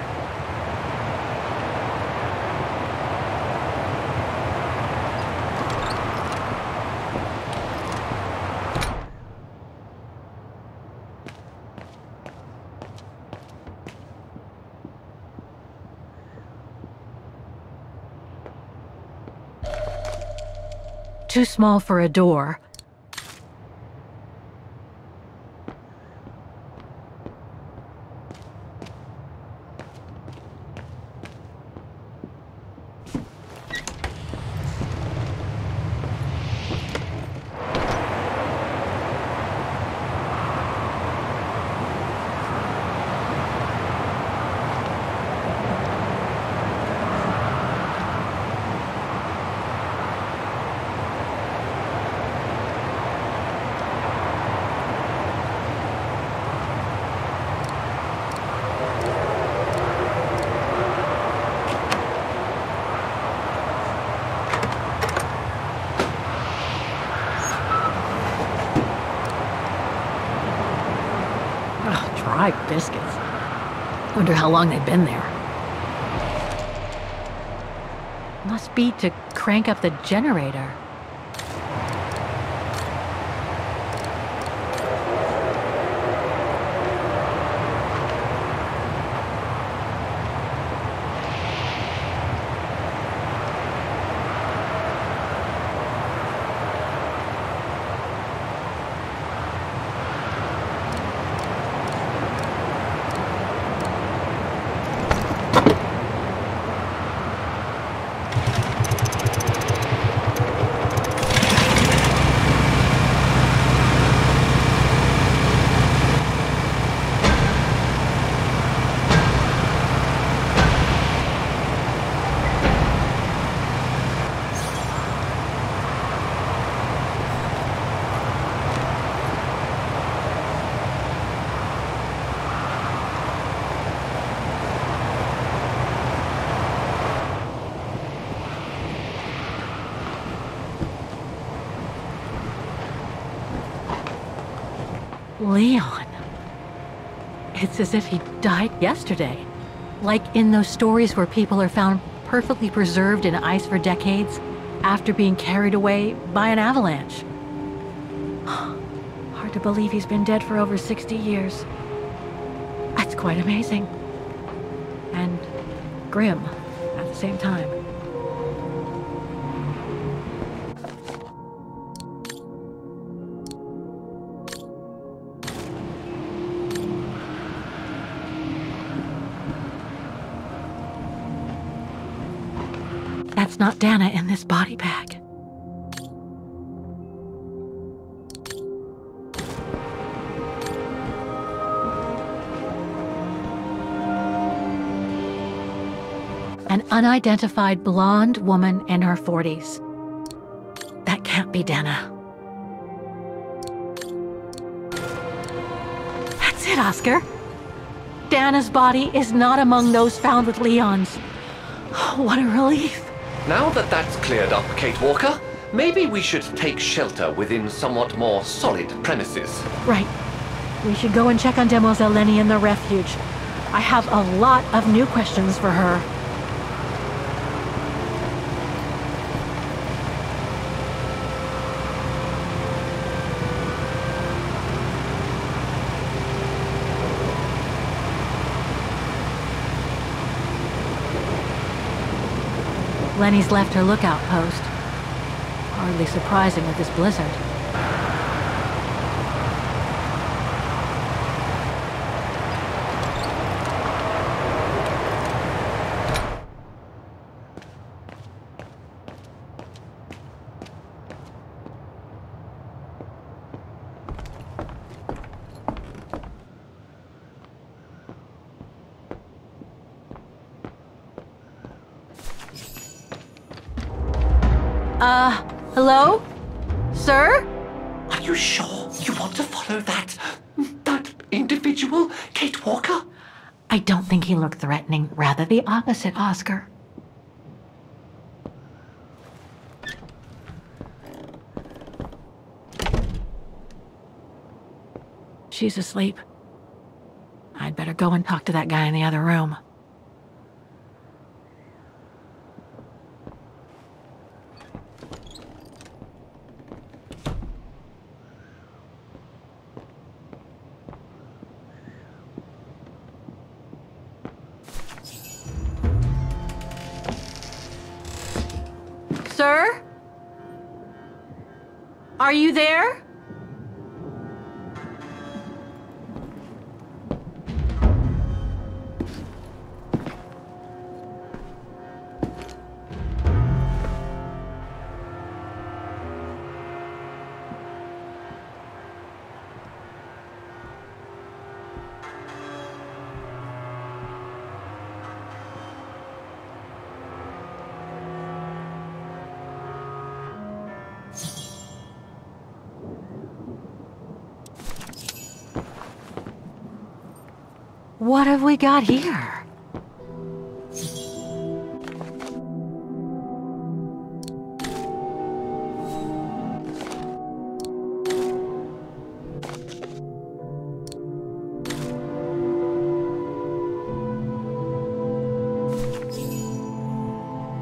Too small for a door. Dry biscuits. Wonder how long they've been there. Must be to crank up the generator. Leon. It's as if he died yesterday. Like in those stories where people are found perfectly preserved in ice for decades after being carried away by an avalanche. Hard to believe he's been dead for over 60 years. That's quite amazing. And grim at the same time. That's not Dana in this body bag. An unidentified blonde woman in her 40s. That can't be Dana. That's it, Oscar. Dana's body is not among those found with Leon's. What a relief. Now that that's cleared up, Kate Walker, maybe we should take shelter within somewhat more solid premises. Right. We should go and check on Demoiselle Lenny in the Refuge. I have a lot of new questions for her. Lenny's left her lookout post. Hardly surprising with this blizzard. Hello? Sir? Are you sure you want to follow that individual, Kate Walker? I don't think he looked threatening. Rather the opposite, Oscar. She's asleep. I'd better go and talk to that guy in the other room. Sir? Are you there? What have we got here?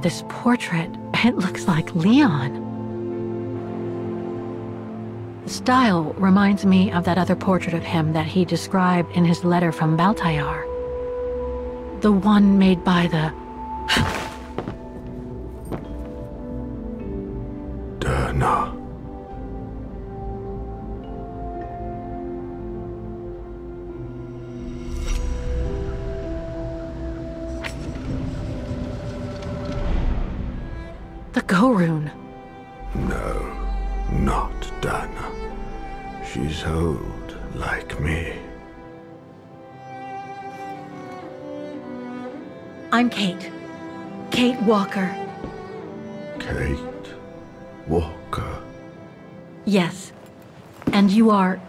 This portrait, it looks like Leon. The style reminds me of that other portrait of him that he described in his letter from Baltayar. The one made by the... Dana. The Go-Rune. No, not Dana. She's old, like me. I'm Kate. Kate Walker. Kate Walker. Yes. And you're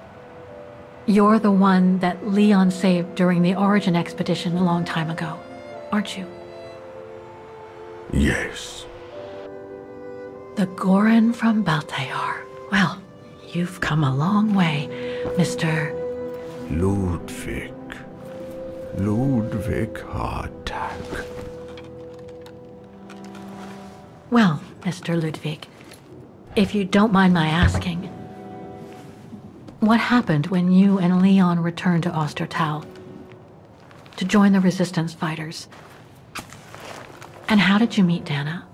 the one that Leon saved during the Origin expedition a long time ago, aren't you? Yes. The Goran from Baltayar. Well, you've come a long way, Mr. Ludwig. Ludwig Hartag. Well, Mr. Ludwig, if you don't mind my asking, what happened when you and Leon returned to Ostertal to join the resistance fighters? And how did you meet Dana?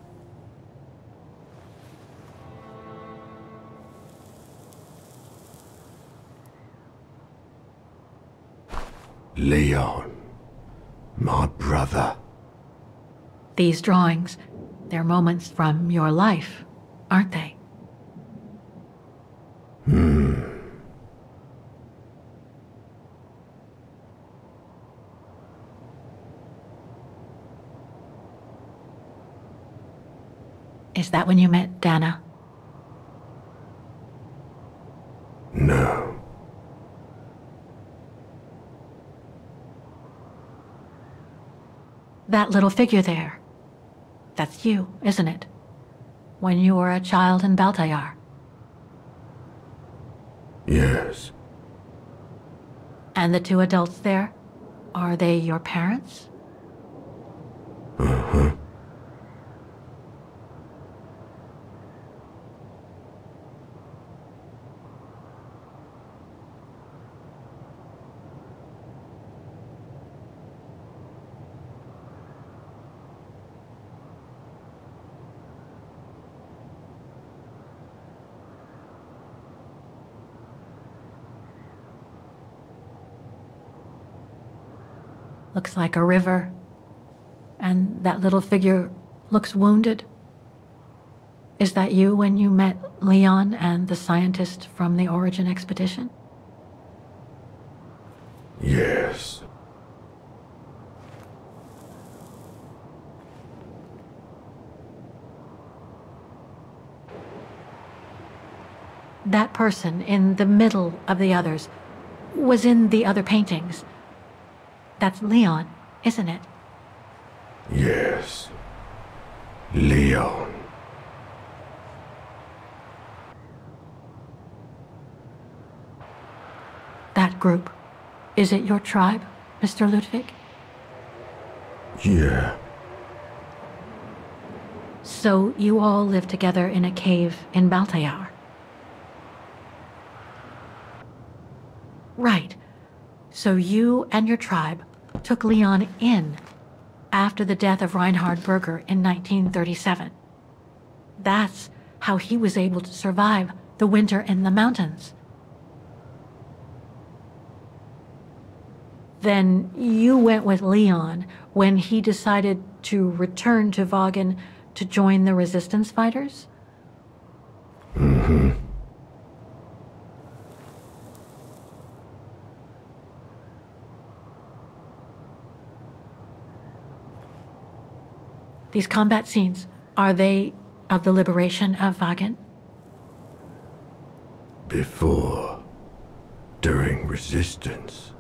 Leon, my brother. These drawings, they're moments from your life, aren't they? Is that when you met Dana? No. That little figure there, that's you, isn't it? When you were a child in Baltayar. Yes. And the two adults there, are they your parents? Uh-huh. Looks like a river. And that little figure looks wounded. Is that you when you met Leon and the scientist from the Origin expedition? Yes. That person in the middle of the others was in the other paintings. That's Leon, isn't it? Yes. Leon. That group. Is it your tribe, Mr. Ludwig? Yeah. So you all live together in a cave in Baltayar? Right. So you and your tribe took Leon in after the death of Reinhard Berger in 1937. That's how he was able to survive the winter in the mountains. Then you went with Leon when he decided to return to Vaghen to join the resistance fighters? Mm-hmm. These combat scenes, are they of the liberation of Vaghen? Before. During resistance.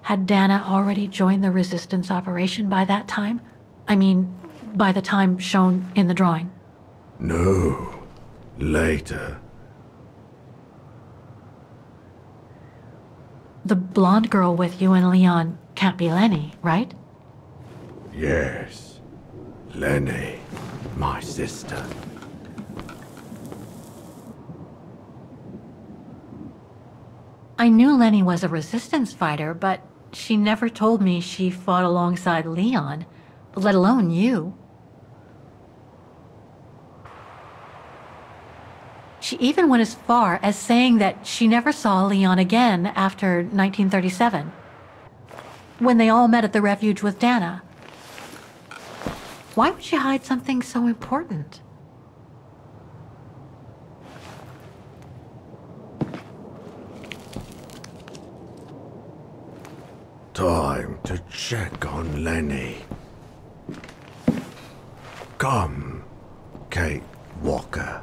Had Dana already joined the resistance operation by that time? I mean, by the time shown in the drawing. No. Later. The blonde girl with you and Leon can't be Lenny, right? Yes. Lenny. My sister. I knew Lenny was a resistance fighter, but she never told me she fought alongside Leon, let alone you. She even went as far as saying that she never saw Leon again after 1937, when they all met at the Refuge with Dana. Why would she hide something so important? Time to check on Lenny. Come, Kate Walker.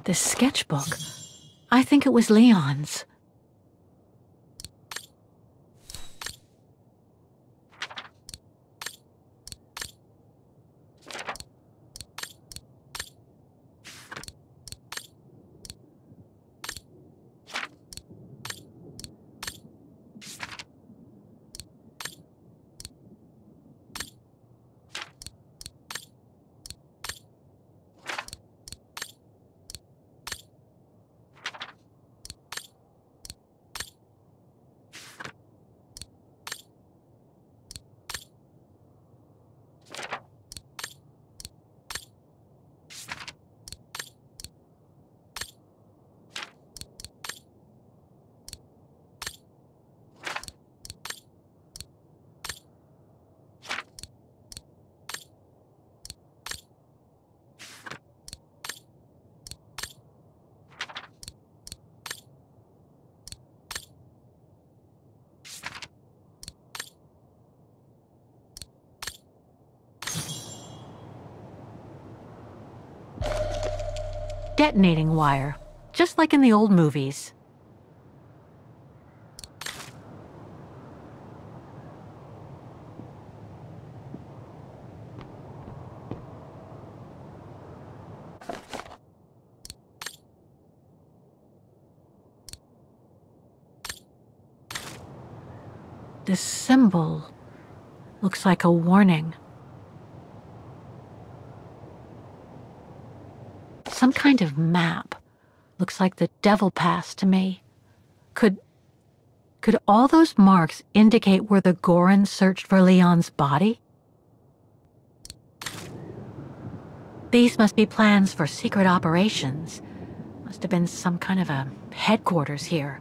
This sketchbook. I think it was Leon's. Detonating wire, just like in the old movies. This symbol looks like a warning. Some kind of map. Looks like the Devil Pass to me. Could all those marks indicate where the Gorons searched for Leon's body? These must be plans for secret operations. Must have been some kind of a headquarters here.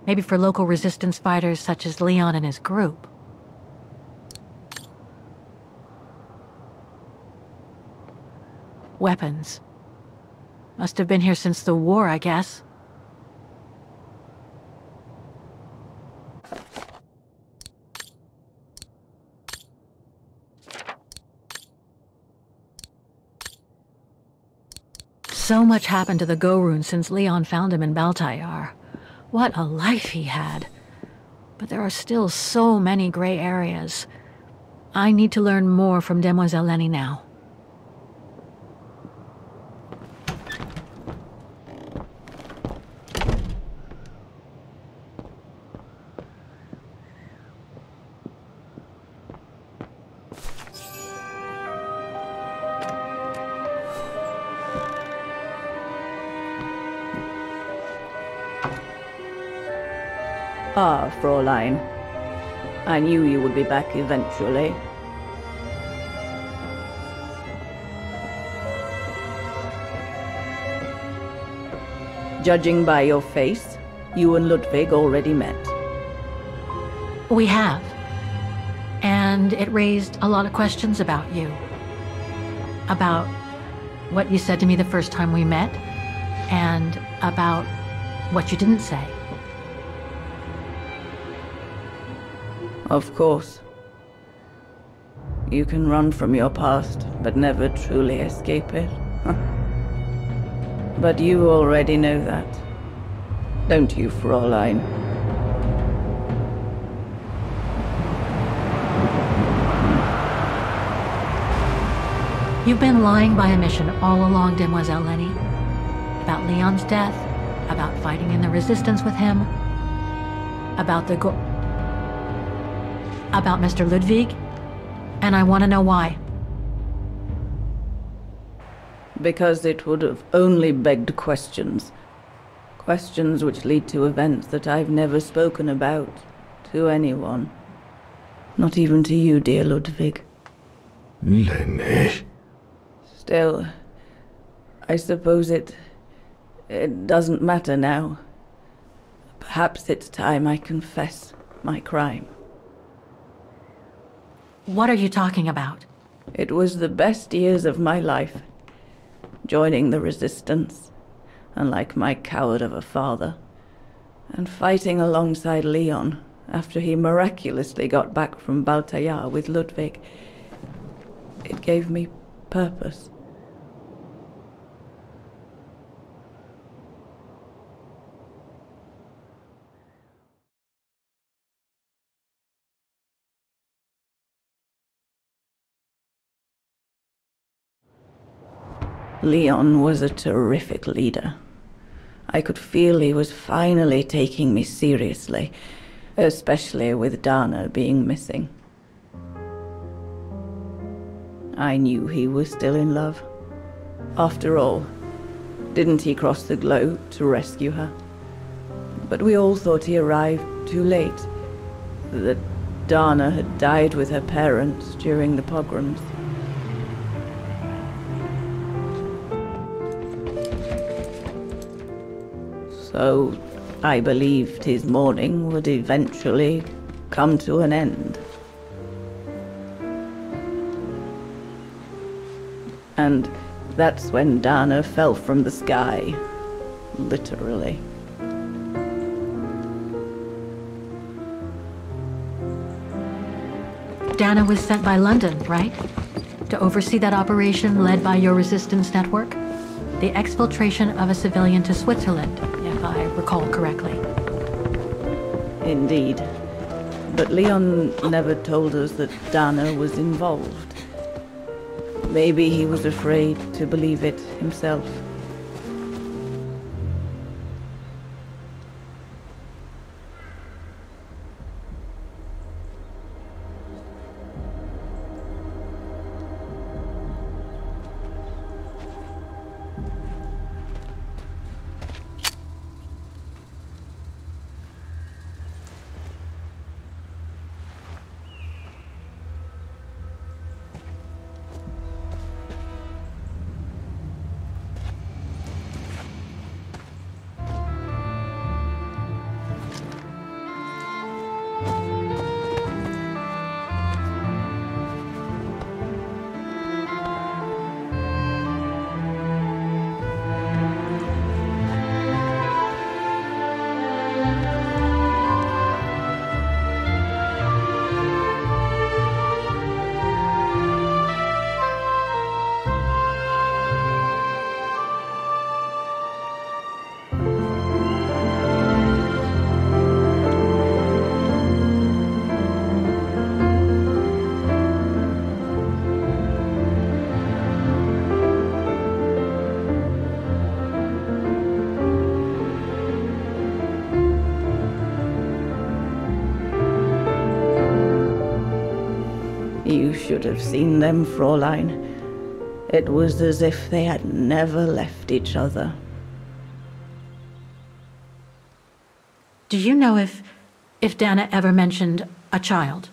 Maybe for local resistance fighters such as Leon and his group. Weapons. Must have been here since the war, I guess. So much happened to the Gorun since Leon found him in Baltayar. What a life he had. But there are still so many gray areas. I need to learn more from Demoiselle Lenny now. Ah, Fräulein. I knew you would be back eventually. Judging by your face, you and Ludwig already met. We have. And it raised a lot of questions about you. About what you said to me the first time we met, and about what you didn't say. Of course. You can run from your past, but never truly escape it. But you already know that. Don't you, Fräulein? You've been lying by omission all along, Demoiselle Lenny. About Leon's death, about fighting in the resistance with him, about about Mr. Ludwig, and I want to know why. Because it would have only begged questions. Questions which lead to events that I've never spoken about to anyone. Not even to you, dear Ludwig. Lenny. Still, I suppose it doesn't matter now. Perhaps it's time I confess my crime. What are you talking about? It was the best years of my life. Joining the resistance, unlike my coward of a father, and fighting alongside Leon after he miraculously got back from Baltayar with Ludwig. It gave me purpose. Leon was a terrific leader. I could feel he was finally taking me seriously, especially with Dana being missing. I knew he was still in love. After all, didn't he cross the globe to rescue her? But we all thought he arrived too late, that Dana had died with her parents during the pogroms. So I believed his mourning would eventually come to an end. And that's when Dana fell from the sky, literally. Dana was sent by London, right? To oversee that operation led by your resistance network? The exfiltration of a civilian to Switzerland, if I recall correctly. Indeed. But Leon never told us that Dana was involved. Maybe he was afraid to believe it himself. You should have seen them, Fräulein. It was as if they had never left each other. Do you know if Dana ever mentioned a child?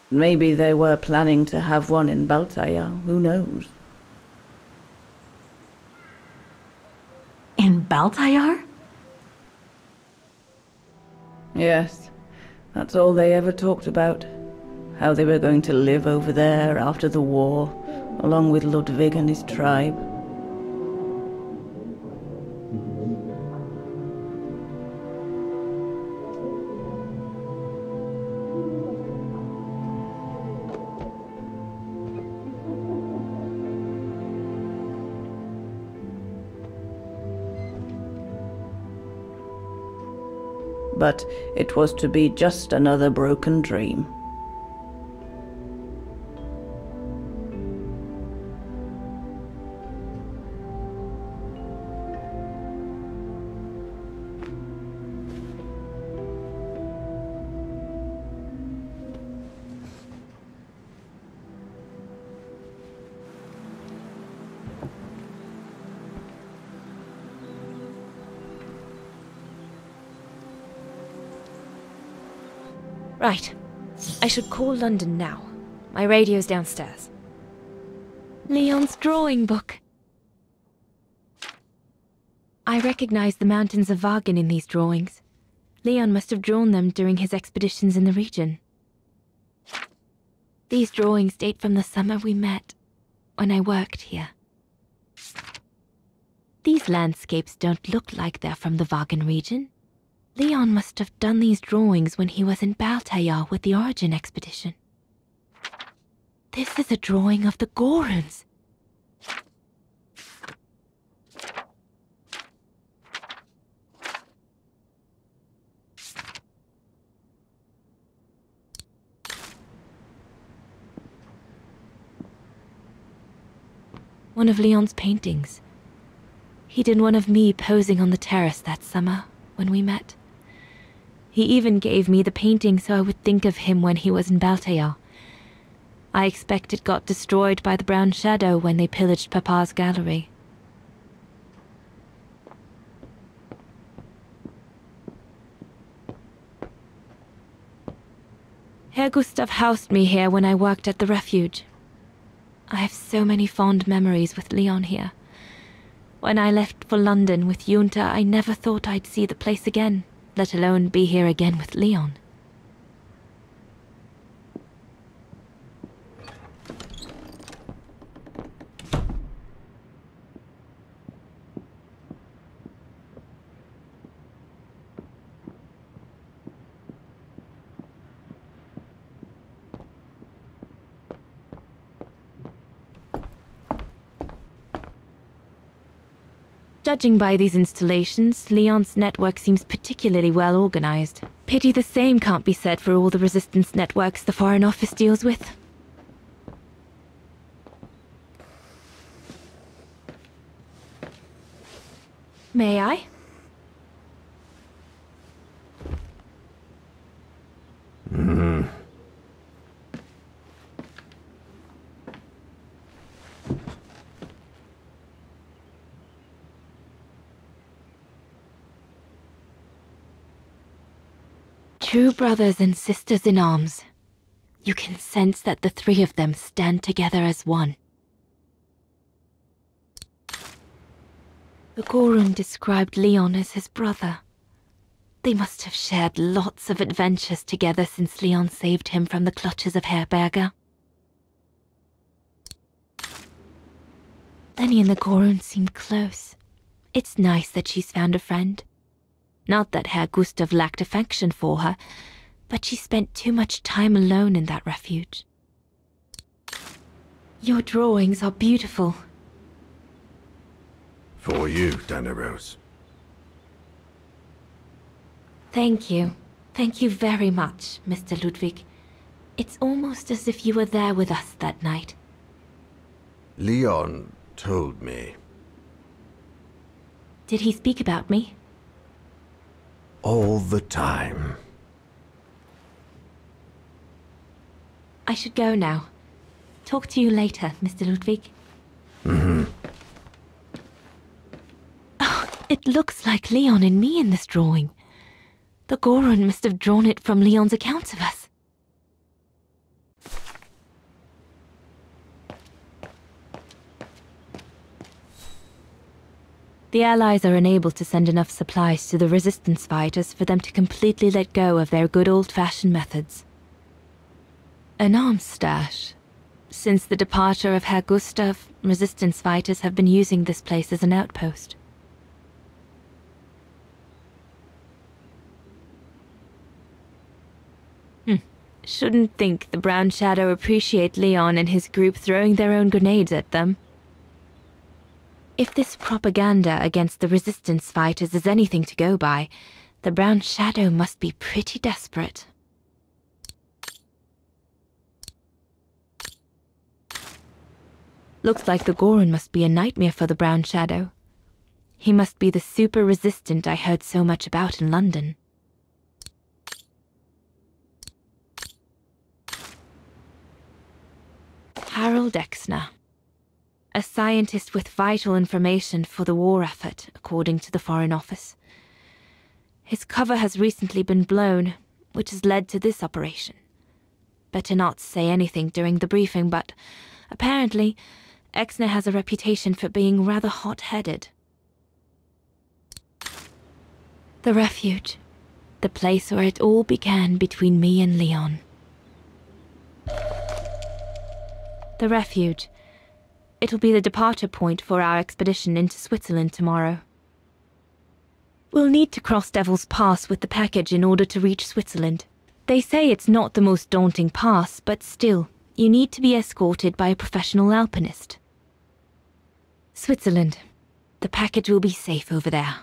Maybe they were planning to have one in Baltayar, who knows? In Baltayar? Yes, that's all they ever talked about. How they were going to live over there after the war, along with Ludwig and his tribe. But it was to be just another broken dream. Right. I should call London now. My radio's downstairs. Leon's drawing book. I recognize the mountains of Vaghen in these drawings. Leon must have drawn them during his expeditions in the region. These drawings date from the summer we met, when I worked here. These landscapes don't look like they're from the Vaghen region. Leon must have done these drawings when he was in Baltayar with the Origin expedition. This is a drawing of the Goruns. One of Leon's paintings. He did one of me posing on the terrace that summer when we met. He even gave me the painting so I would think of him when he was in Baltayar. I expect it got destroyed by the Brown Shadow when they pillaged Papa's gallery. Herr Gustav housed me here when I worked at the Refuge. I have so many fond memories with Leon here. When I left for London with Junta, I never thought I'd see the place again, let alone be here again with Leon. Judging by these installations, Leon's network seems particularly well organized. Pity the same can't be said for all the resistance networks the Foreign Office deals with. May I? True brothers and sisters in arms. You can sense that the three of them stand together as one. The Gorun described Leon as his brother. They must have shared lots of adventures together since Leon saved him from the clutches of Herberger. Lenny and the Gorun seemed close. It's nice that she's found a friend. Not that Herr Gustav lacked affection for her, but she spent too much time alone in that refuge. Your drawings are beautiful. For you, Dana Rose. Thank you. Thank you very much, Mr. Ludwig. It's almost as if you were there with us that night. Leon told me. Did he speak about me? All the time. I should go now. Talk to you later, Mr. Ludwig. Oh, it looks like Leon and me in this drawing. The Gorun must have drawn it from Leon's accounts of us. The Allies are unable to send enough supplies to the resistance fighters for them to completely let go of their good old-fashioned methods. An arms stash. Since the departure of Herr Gustav, resistance fighters have been using this place as an outpost. Shouldn't think the Brown Shadow appreciate Leon and his group throwing their own grenades at them. If this propaganda against the resistance fighters is anything to go by, the Brown Shadow must be pretty desperate. Looks like the Gorun must be a nightmare for the Brown Shadow. He must be the super resistant I heard so much about in London. Harold Exner. A scientist with vital information for the war effort, according to the Foreign Office. His cover has recently been blown, which has led to this operation. Better not say anything during the briefing, but apparently, Exner has a reputation for being rather hot-headed. The Refuge. The place where it all began between me and Leon. The Refuge. It'll be the departure point for our expedition into Switzerland tomorrow. We'll need to cross Devil's Pass with the package in order to reach Switzerland. They say it's not the most daunting pass, but still, you need to be escorted by a professional alpinist. Switzerland. The package will be safe over there.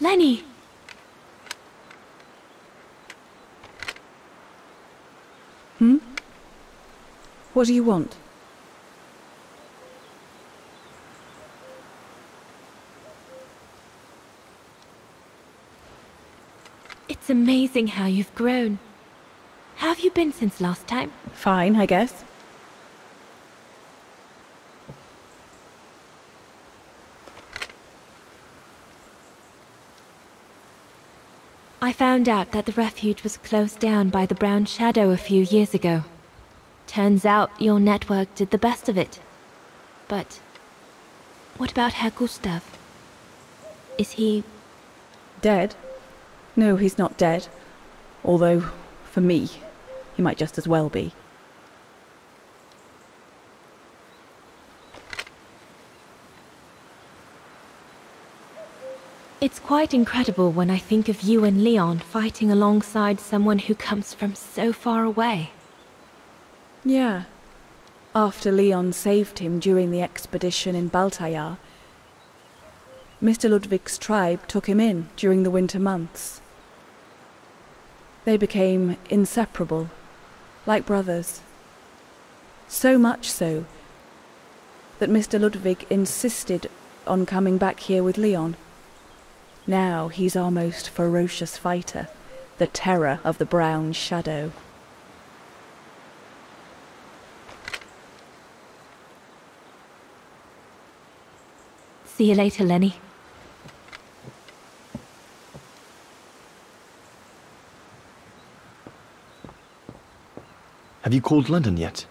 Lenny! Hmm? What do you want? It's amazing how you've grown. How have you been since last time? Fine, I guess. I found out that the refuge was closed down by the Brown Shadow a few years ago. Turns out your network did the best of it. But what about Herr Gustav? Is he... dead? No, he's not dead. Although, for me, he might just as well be. It's quite incredible when I think of you and Leon fighting alongside someone who comes from so far away. Yeah. After Leon saved him during the expedition in Baltayar, Mr. Ludwig's tribe took him in during the winter months. They became inseparable, like brothers. So much so that Mr. Ludwig insisted on coming back here with Leon. Now he's our most ferocious fighter, the terror of the Brown Shadow. See you later, Lenny. Have you called London yet?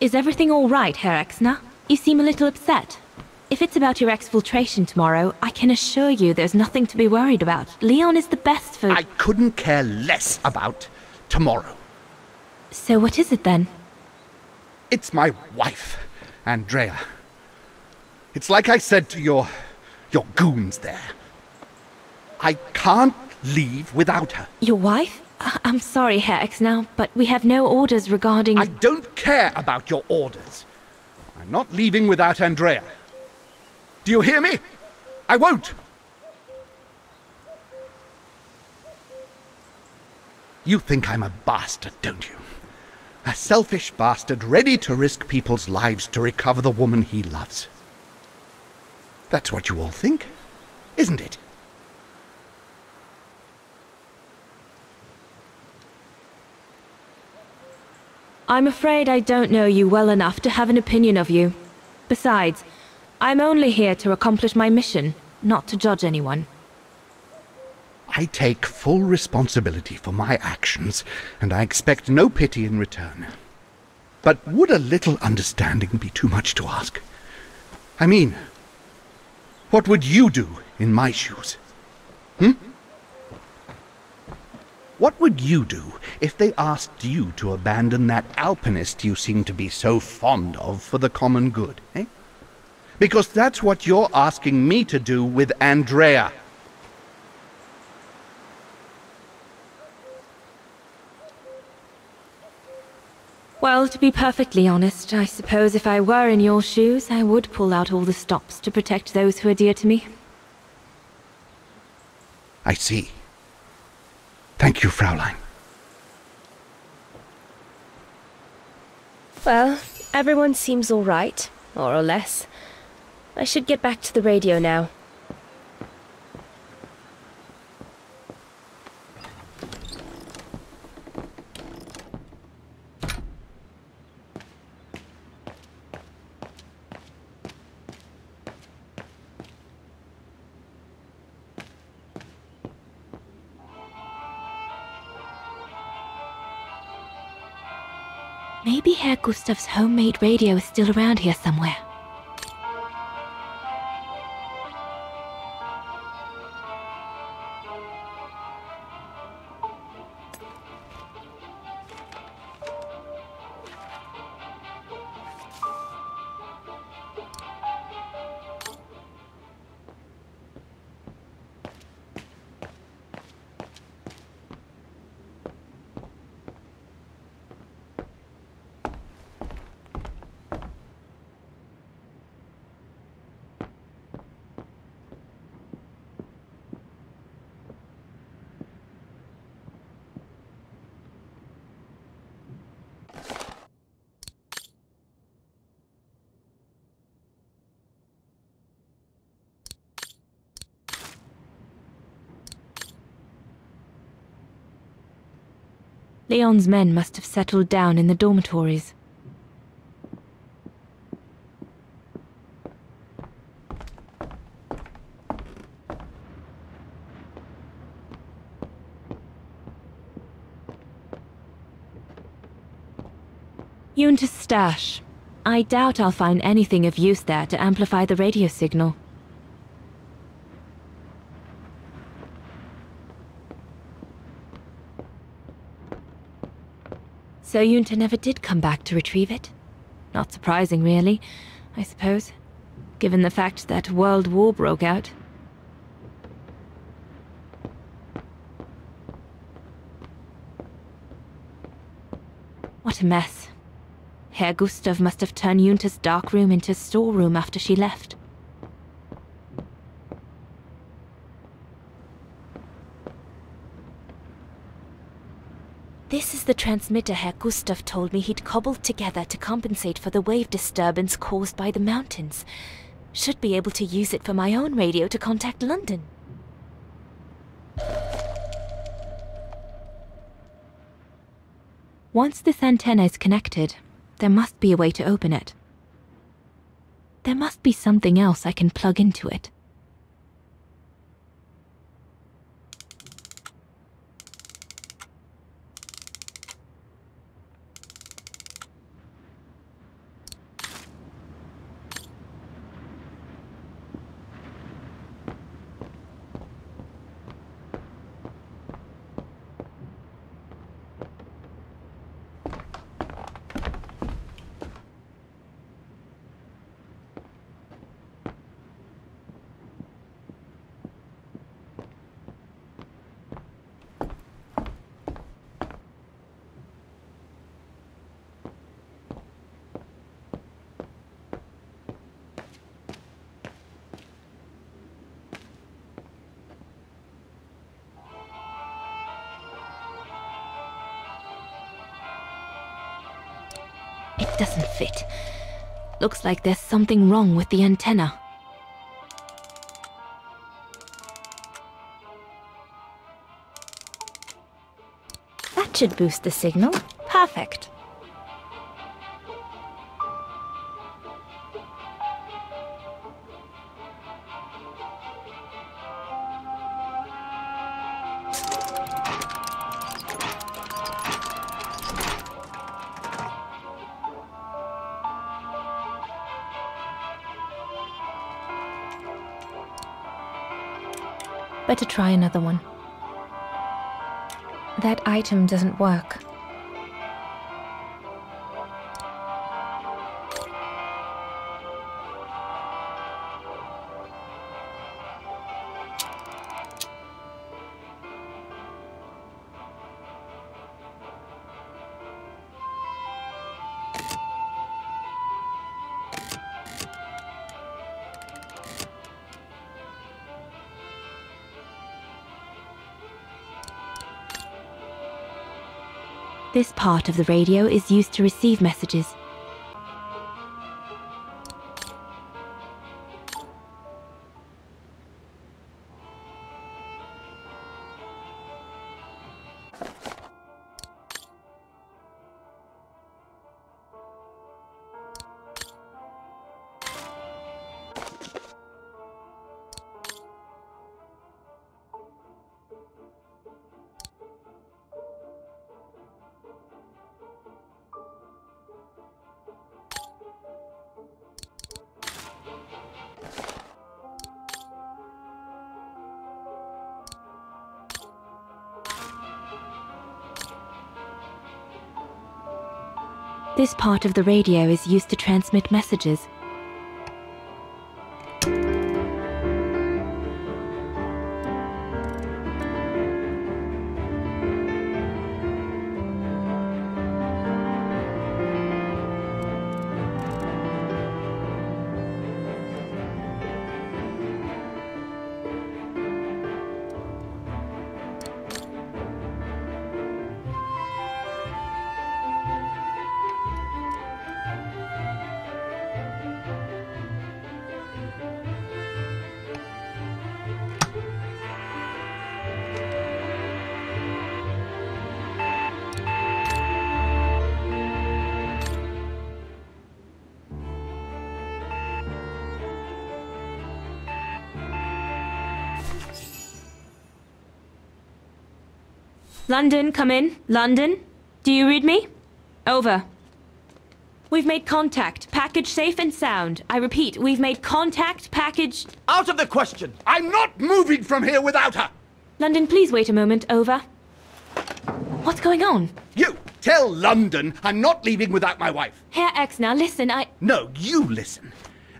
Is everything all right, Herr Exner? You seem a little upset. If it's about your exfiltration tomorrow, I can assure you there's nothing to be worried about. Leon is the best for... I couldn't care less about tomorrow. So what is it then? It's my wife, Andrea. It's like I said to your goons there. I can't leave without her. Your wife? I'm sorry, Herr Exner, but we have no orders regarding... I don't care about your orders. I'm not leaving without Andrea. Do you hear me? I won't! You think I'm a bastard, don't you? A selfish bastard ready to risk people's lives to recover the woman he loves. That's what you all think, isn't it? I'm afraid I don't know you well enough to have an opinion of you. Besides, I'm only here to accomplish my mission, not to judge anyone. I take full responsibility for my actions, and I expect no pity in return. But would a little understanding be too much to ask? I mean, what would you do in my shoes? What would you do if they asked you to abandon that alpinist you seem to be so fond of for the common good, eh? Because that's what you're asking me to do with Andrea. Well, to be perfectly honest, I suppose if I were in your shoes, I would pull out all the stops to protect those who are dear to me. I see. Thank you, Fraulein. Well, everyone seems all right, more or less. I should get back to the radio now. Maybe Herr Gustav's homemade radio is still around here somewhere. Leon's men must have settled down in the dormitories. Junta's stash. I doubt I'll find anything of use there to amplify the radio signal. So Junta never did come back to retrieve it? Not surprising, really, I suppose, given the fact that World War broke out. What a mess. Herr Gustav must have turned Junta's dark room into a storeroom after she left. This is the transmitter Herr Gustav told me he'd cobbled together to compensate for the wave disturbance caused by the mountains. Should be able to use it for my own radio to contact London. Once this antenna is connected, there must be a way to open it. There must be something else I can plug into it. It doesn't fit. Looks like there's something wrong with the antenna. That should boost the signal. Perfect. Better try another one. That item doesn't work. This part of the radio is used to receive messages. This part of the radio is used to transmit messages. London, come in. London? Do you read me? Over. We've made contact. Package safe and sound. I repeat, we've made contact. Package... Out of the question! I'm not moving from here without her! London, please wait a moment. Over. What's going on? You! Tell London I'm not leaving without my wife. Herr X, now listen, No, you listen.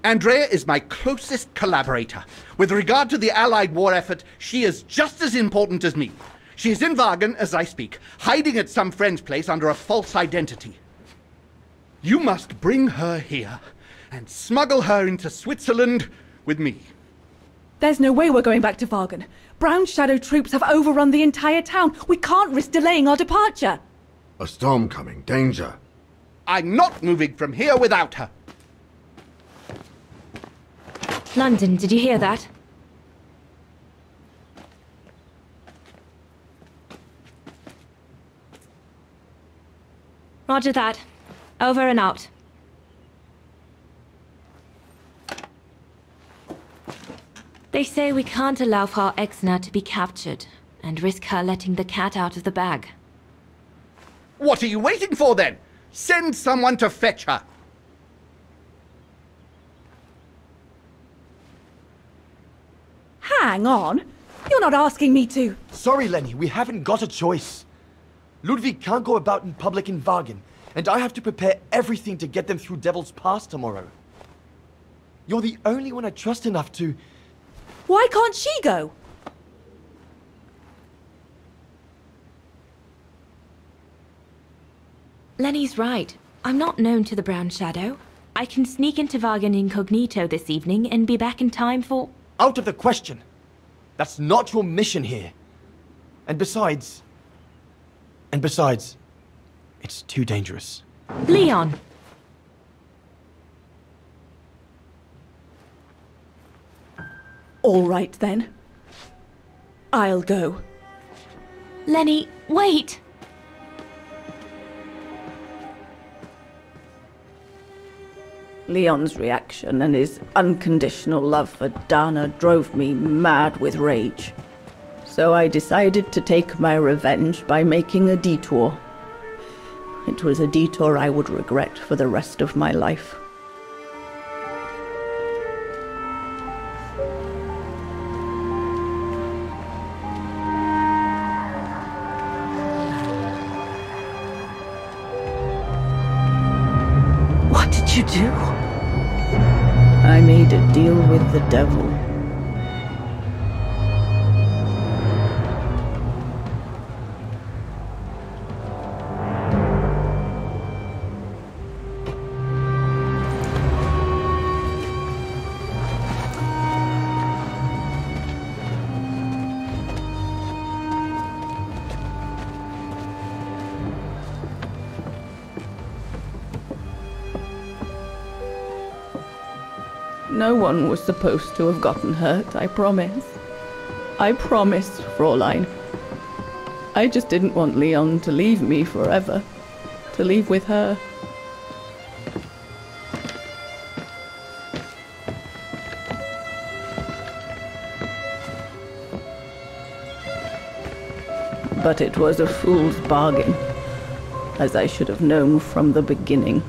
Andrea is my closest collaborator. With regard to the Allied war effort, she is just as important as me. She is in Vaghen as I speak, hiding at some friend's place under a false identity. You must bring her here and smuggle her into Switzerland with me. There's no way we're going back to Vaghen. Brown Shadow troops have overrun the entire town. We can't risk delaying our departure. A storm coming. Danger. I'm not moving from here without her. London, did you hear that? Roger that. Over and out. They say we can't allow Frau Exner to be captured and risk her letting the cat out of the bag. What are you waiting for then? Send someone to fetch her. Hang on. You're not asking me to... Sorry, Lenny, we haven't got a choice. Ludwig can't go about in public in Vaghen, and I have to prepare everything to get them through Devil's Pass tomorrow. You're the only one I trust enough to... Why can't she go? Lenny's right. I'm not known to the Brown Shadow. I can sneak into Vaghen incognito this evening and be back in time for... Out of the question. That's not your mission here. And besides, it's too dangerous. Leon! All right, then. I'll go. Lenny, wait! Leon's reaction and his unconditional love for Dana drove me mad with rage. So I decided to take my revenge by making a detour. It was a detour I would regret for the rest of my life. What did you do? I made a deal with the devil. No one was supposed to have gotten hurt, I promise. I promise, Fräulein. I just didn't want Leon to leave me forever. To leave with her. But it was a fool's bargain, as I should have known from the beginning.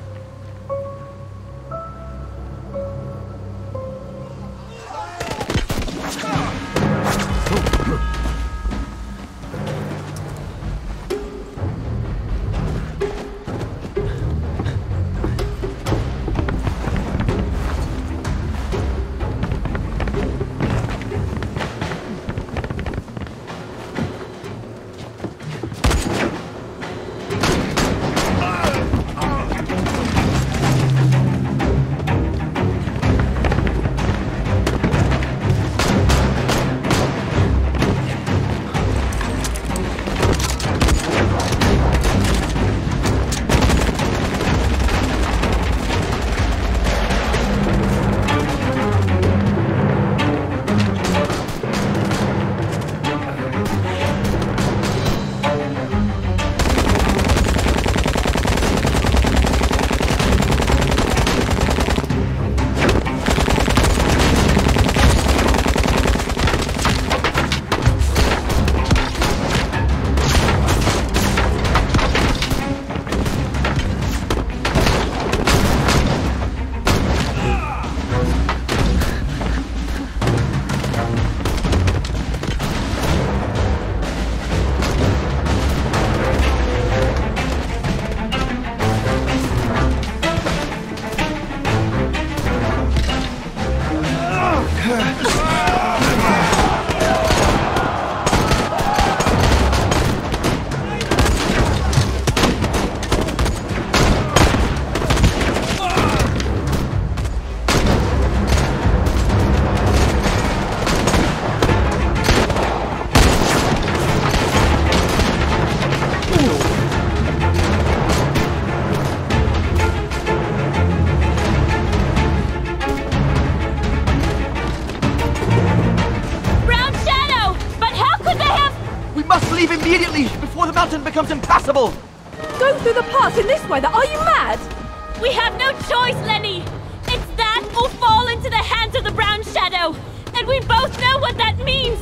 before the mountain becomes impassable! Go through the pass in this weather? Are you mad? We have no choice, Lenny! It's that or fall into the hands of the Brown Shadow! And we both know what that means!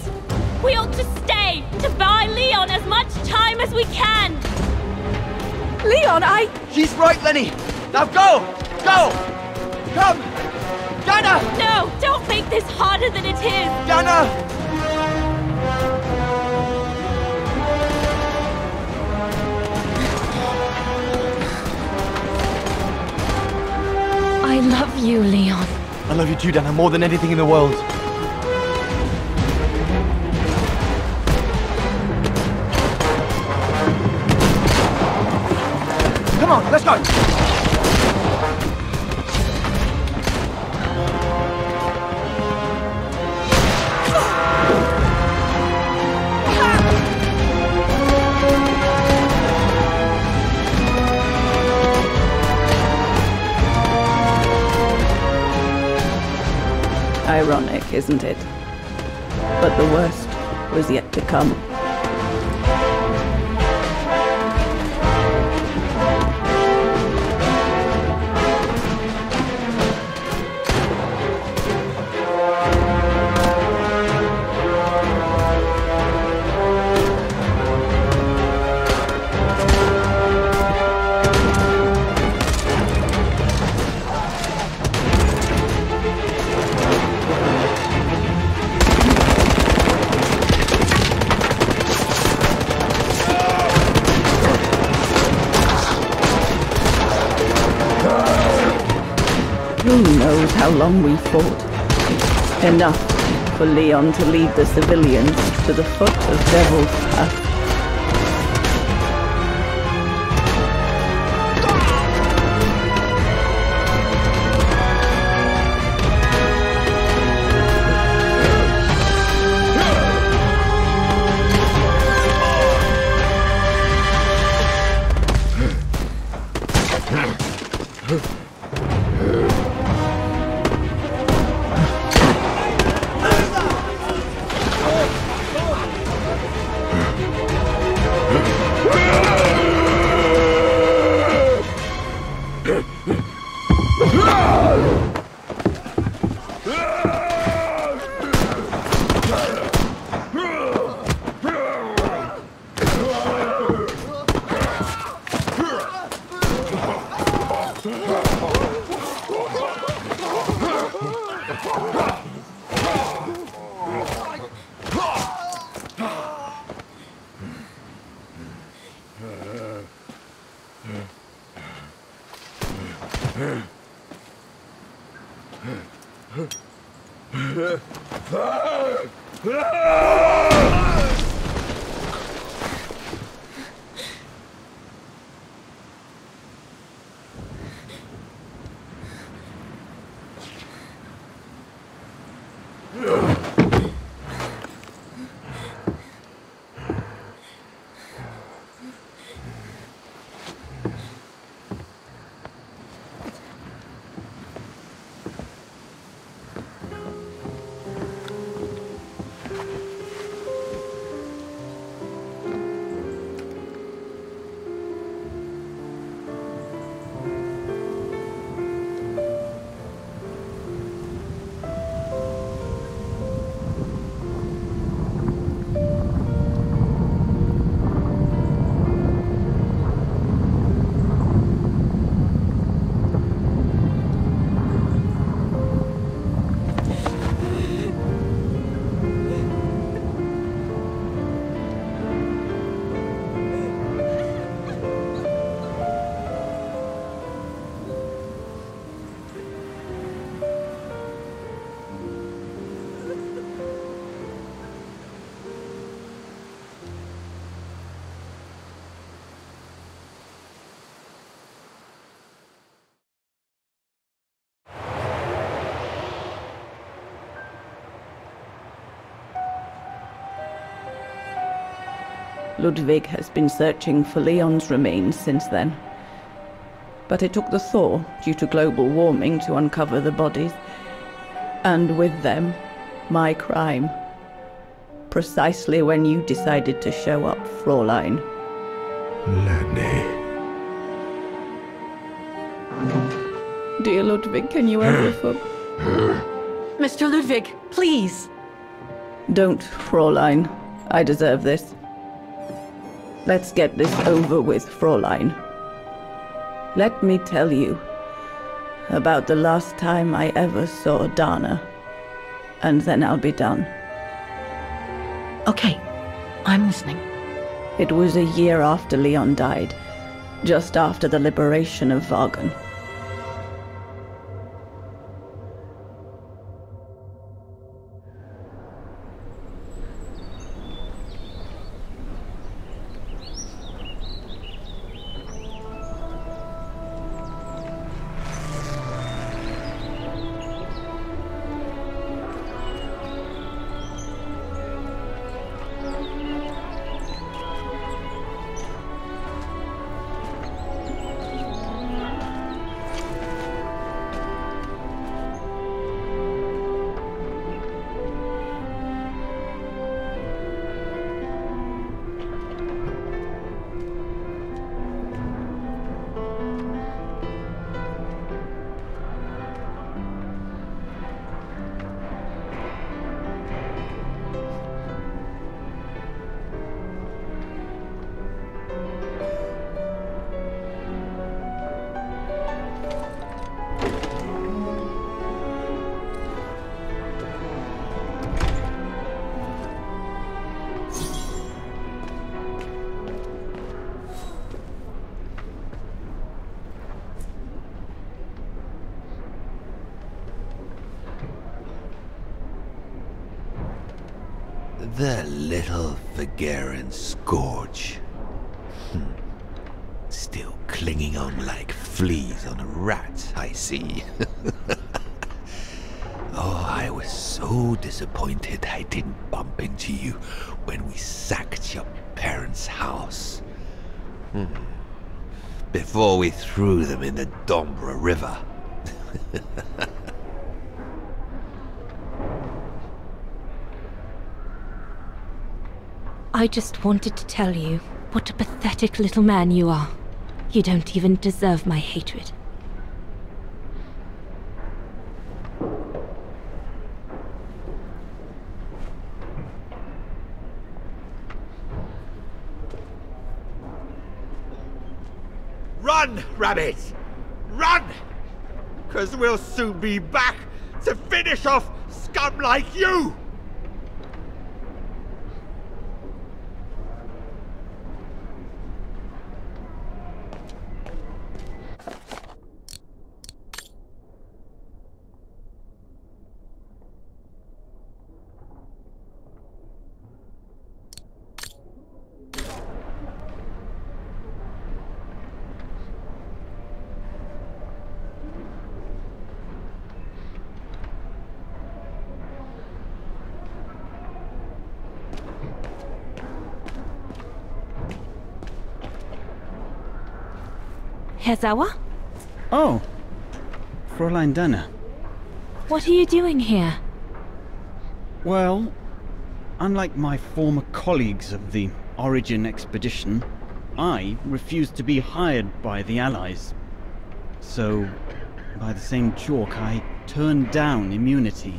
We ought to stay, to buy Leon as much time as we can! Leon, She's right, Lenny! Now go! Go! Come! Dana! No! Don't make this harder than it is! Dana! I love you, Leon. I love you too, Dana, more than anything in the world. Come on, let's go! Ironic, isn't it? But the worst was yet to come. Who knows how long we fought? Enough for Leon to lead the civilians to the foot of Devil's Path. Ludwig has been searching for Leon's remains since then. But it took the thaw due to global warming to uncover the bodies. And with them, my crime. Precisely when you decided to show up, Fraulein. Lenny. Dear Ludwig, can you ever for... Mr. Ludwig, please! Don't, Fräulein. I deserve this. Let's get this over with, Fräulein. Let me tell you about the last time I ever saw Dana, and then I'll be done. Okay, I'm listening. It was a year after Leon died, just after the liberation of Vaghen. The little Vaghen scourge. Still clinging on like fleas on a rat, I see. Oh, I was so disappointed I didn't bump into you when we sacked your parents' house. Before we threw them in the Dombra River. I just wanted to tell you what a pathetic little man you are. You don't even deserve my hatred. Run, Rabbit! Run! 'Cause we'll soon be back to finish off scum like you! Herr Sauer? Oh, Fräulein Dana. What are you doing here? Well, unlike my former colleagues of the Origin expedition, I refused to be hired by the Allies. So, by the same chalk, I turned down immunity.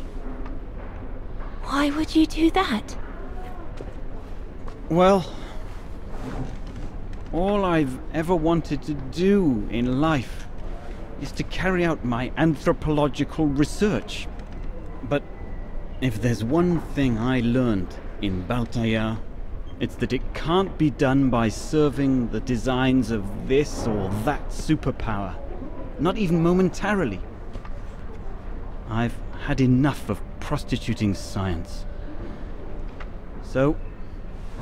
Why would you do that? Well, all I've ever wanted to do in life is to carry out my anthropological research. But if there's one thing I learned in Baltayar, it's that it can't be done by serving the designs of this or that superpower, not even momentarily. I've had enough of prostituting science. So,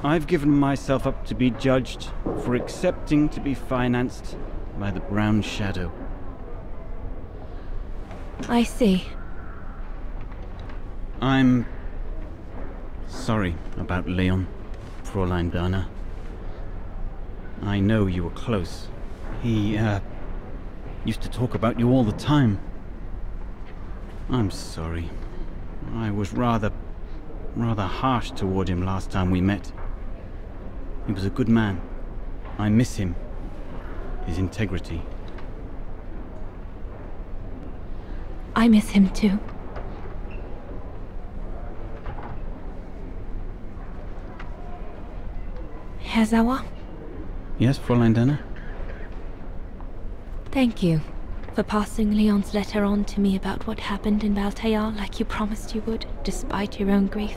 I've given myself up to be judged for accepting to be financed by the Brown Shadow. I see. I'm sorry about Leon, Fräulein Dana. I know you were close. He, used to talk about you all the time. I'm sorry. I was rather harsh toward him last time we met. He was a good man. I miss him. His integrity. I miss him too. Herr Sauer? Yes, Fräulein Denner? Thank you for passing Leon's letter on to me about what happened in Baltayar like you promised you would, despite your own grief.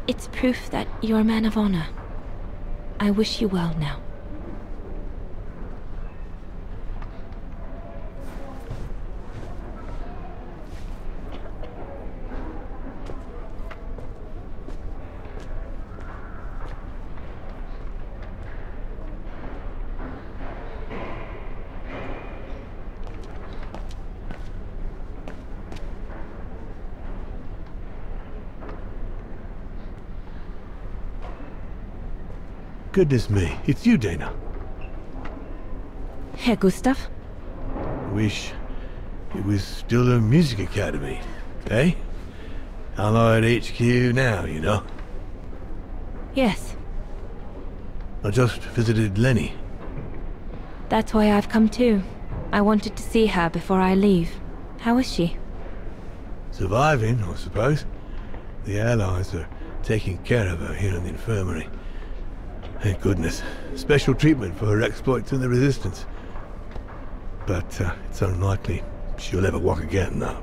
It's proof that you're a man of honor. I wish you well now. Goodness me, it's you, Dana. Herr Gustav? Wish it was still a music academy, eh? Allied HQ now, you know. Yes. I just visited Lenny. That's why I've come too. I wanted to see her before I leave. How is she? Surviving, I suppose. The Allies are taking care of her here in the infirmary. Thank goodness. Special treatment for her exploits in the Resistance. But it's unlikely she'll ever walk again now.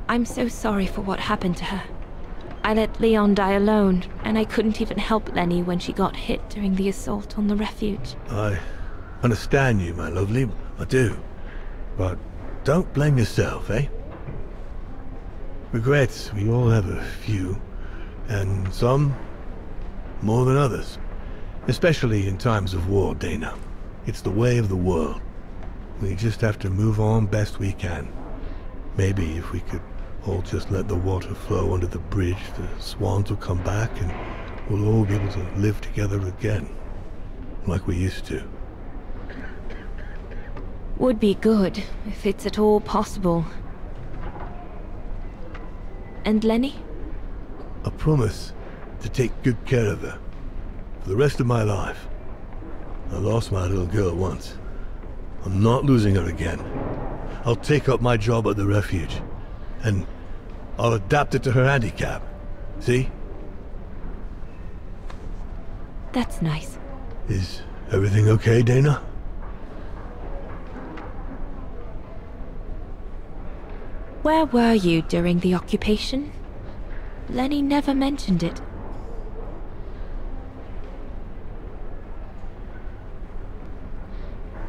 I'm so sorry for what happened to her. I let Leon die alone, and I couldn't even help Lenny when she got hit during the assault on the Refuge. I understand you, my lovely. I do. But don't blame yourself, eh? Regrets, we all have a few. And some more than others. Especially in times of war, Dana. It's the way of the world. We just have to move on best we can. Maybe if we could all just let the water flow under the bridge, the swans will come back and we'll all be able to live together again. Like we used to. Would be good, if it's at all possible. And Lenny? I promise to take good care of her. For the rest of my life. I lost my little girl once. I'm not losing her again. I'll take up my job at the Refuge. And I'll adapt it to her handicap. See? That's nice. Is everything okay, Dana? Where were you during the occupation? Lenny never mentioned it.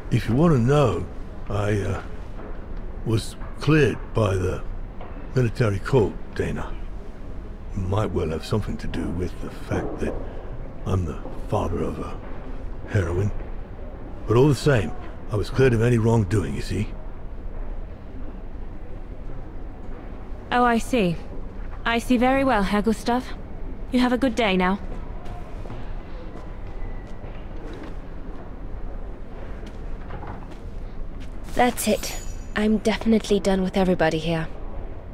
If you want to know, I was cleared by the military court, Dana. It might well have something to do with the fact that I'm the father of a heroine. But all the same, I was cleared of any wrongdoing, you see. Oh, I see. I see very well, Herr Gustav. You have a good day now. That's it. I'm definitely done with everybody here.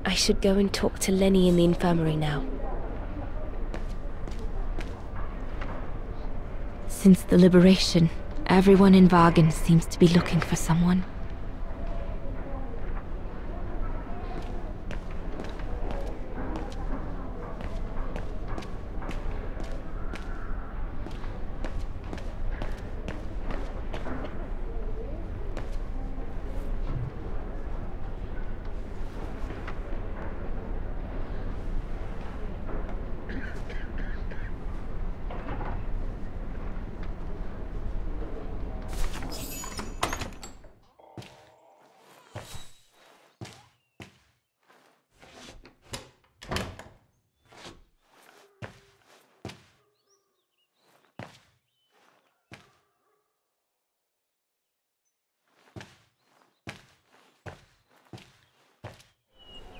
I should go and talk to Lenny in the infirmary now. Since the liberation, everyone in Vaghen seems to be looking for someone.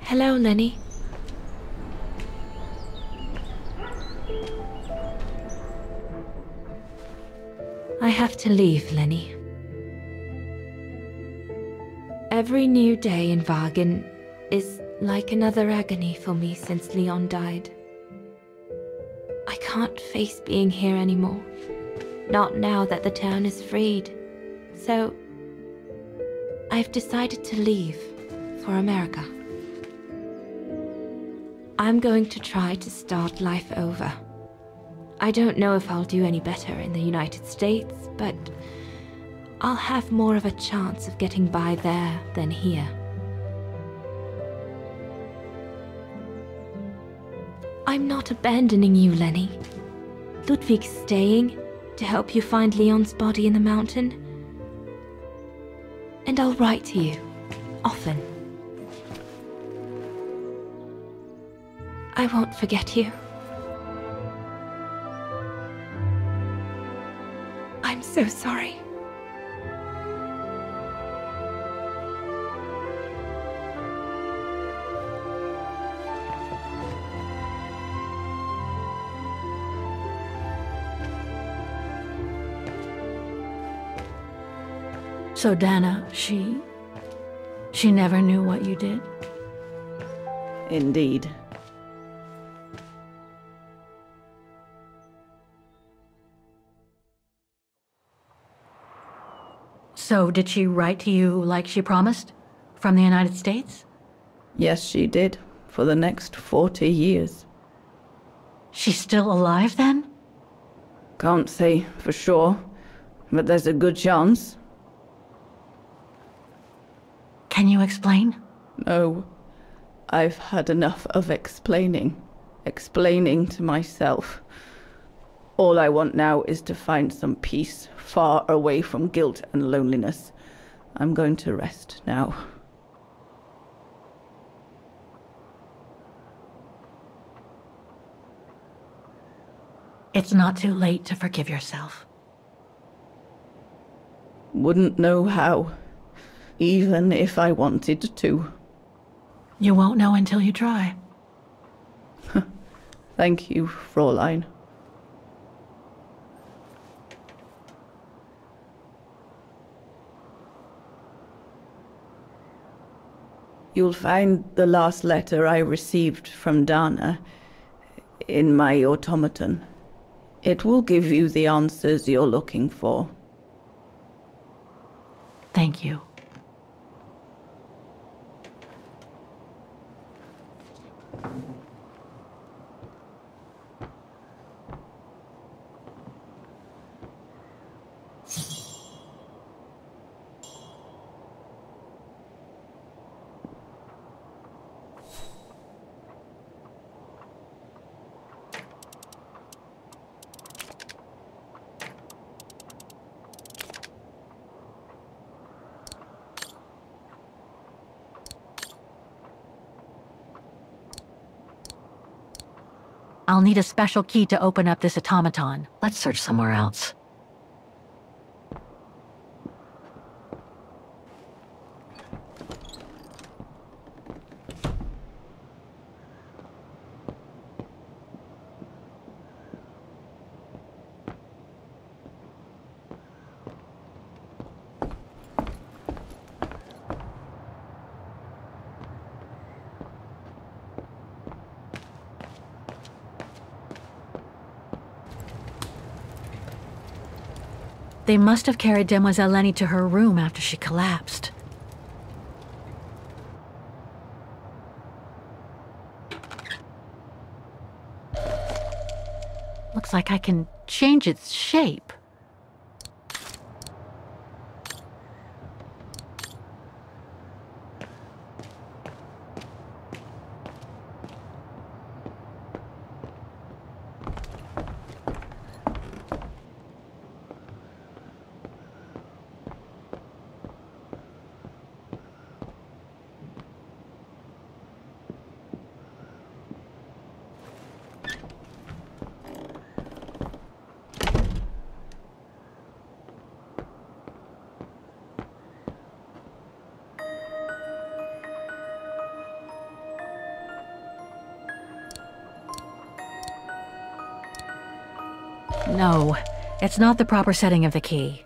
Hello, Lenny. I have to leave, Lenny. Every new day in Vaghen is like another agony for me since Leon died. I can't face being here anymore, Not now that the town is freed. So, I've decided to leave for America. I'm going to try to start life over. I don't know if I'll do any better in the United States, but I'll have more of a chance of getting by there than here. I'm not abandoning you, Lenny. Ludwig's staying to help you find Leon's body in the mountain. And I'll write to you, often. I won't forget you. I'm so sorry. So Dana, she never knew what you did? Indeed. So did she write to you like she promised? From the United States? Yes, she did. For the next 40 years. She's still alive then? Can't say for sure, but there's a good chance. Can you explain? No. I've had enough of explaining. Explaining to myself. All I want now is to find some peace, far away from guilt and loneliness. I'm going to rest now. It's not too late to forgive yourself. Wouldn't know how, even if I wanted to. You won't know until you try. Thank you, Fräulein. You'll find the last letter I received from Dana in my automaton. It will give you the answers you're looking for. Thank you. I'll need a special key to open up this automaton. Let's search somewhere else. They must have carried Demoiselle Lenny to her room after she collapsed. Looks like I can change its shape. No, it's not the proper setting of the key.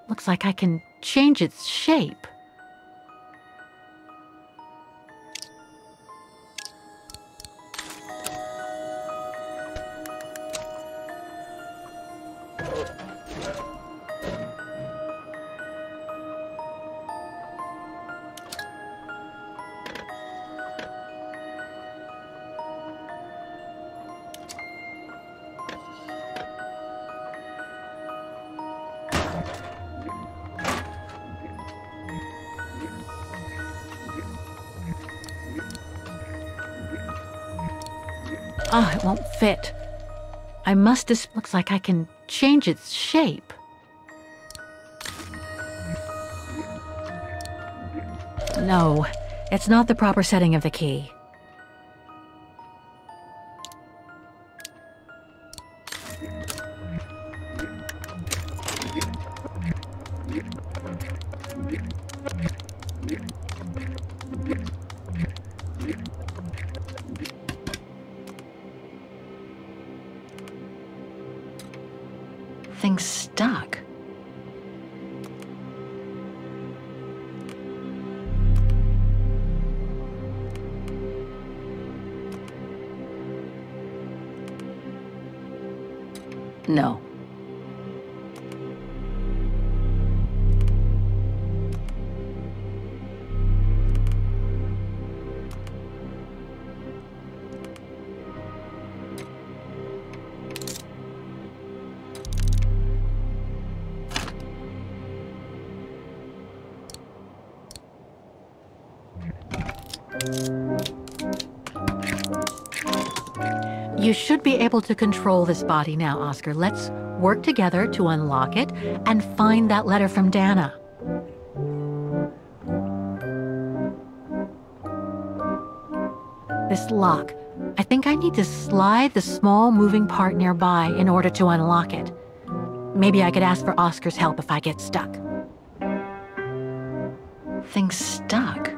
Looks like I can change its shape. Oh, it won't fit. I must just... Looks like I can change its shape. No, it's not the proper setting of the key. Thing's stuck. No. You should be able to control this body now, Oscar. Let's work together to unlock it and find that letter from Dana. This lock. I think I need to slide the small moving part nearby in order to unlock it. Maybe I could ask for Oscar's help if I get stuck. Thing's stuck.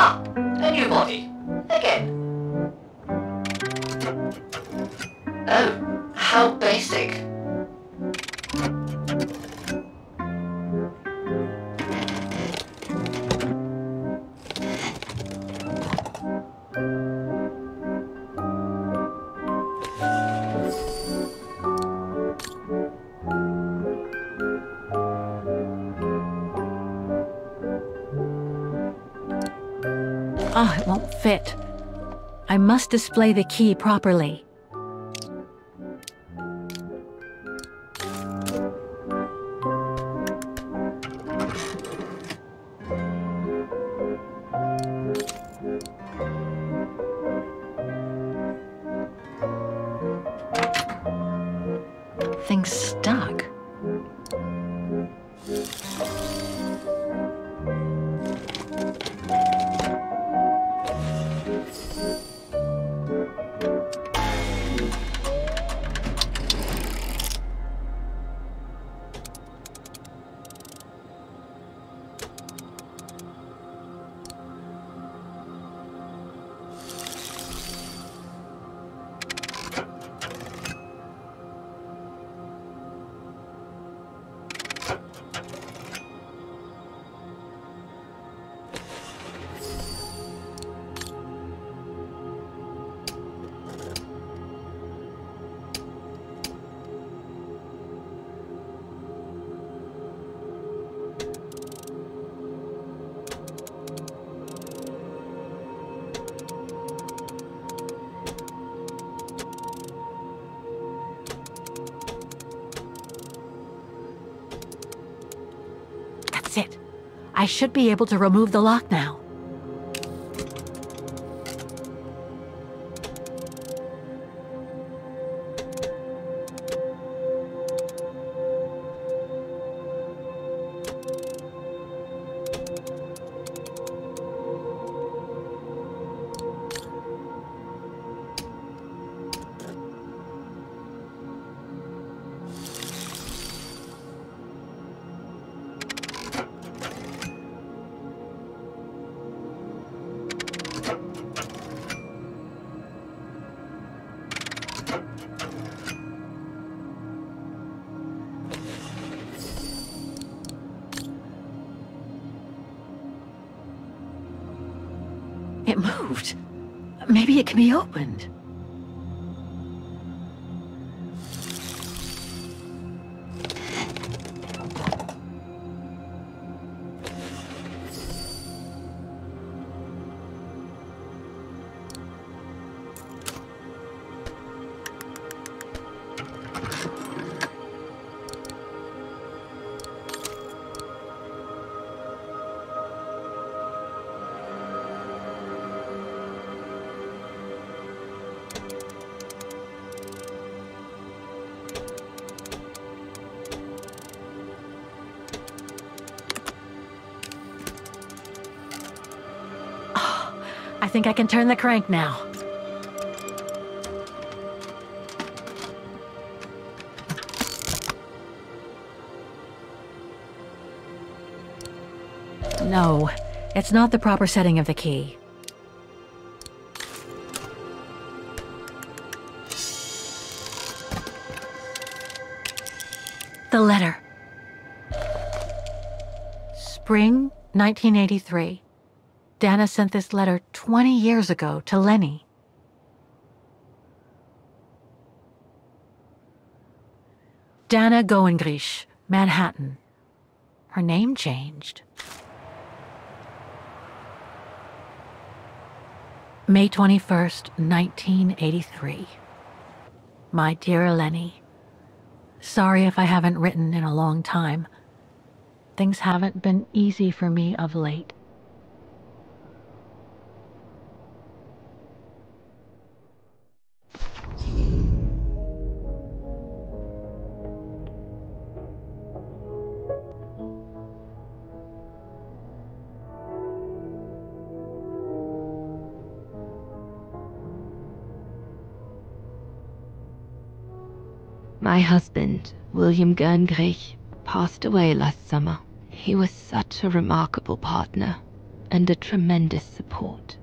Ah, a new body. Again. Oh, how basic. Oh, it won't fit. I must display the key properly. Thing's stuck. That's it. I should be able to remove the lock now. It moved. Maybe it can be opened. I think I can turn the crank now. No, it's not the proper setting of the key. The letter. Spring 1983. Dana sent this letter 20 years ago to Lenny. Dana Goengrich, Manhattan. Her name changed. May 21st, 1983. My dear Lenny, sorry if I haven't written in a long time. Things haven't been easy for me of late. My husband, William Goengrich, passed away last summer. He was such a remarkable partner and a tremendous support.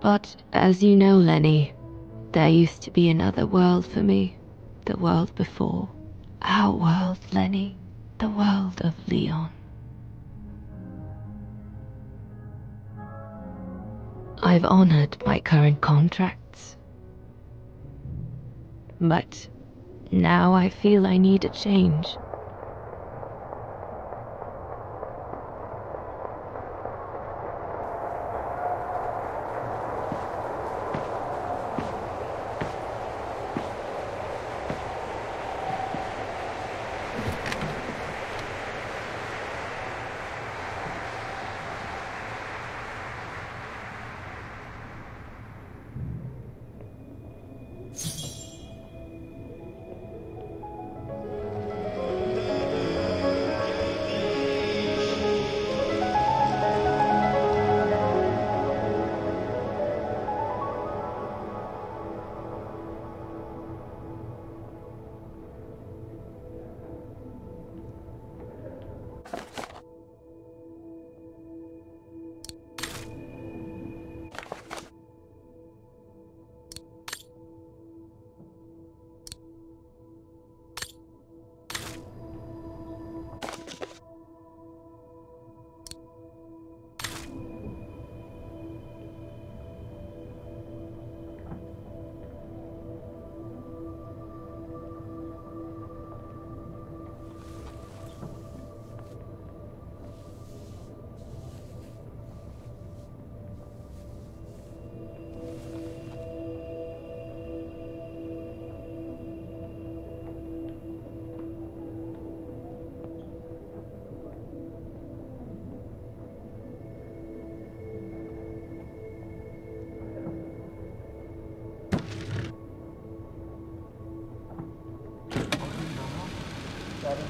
But as you know, Lenny, there used to be another world for me. The world before. Our world, Lenny. The world of Leon. I've honored my current contracts. But now I feel I need a change.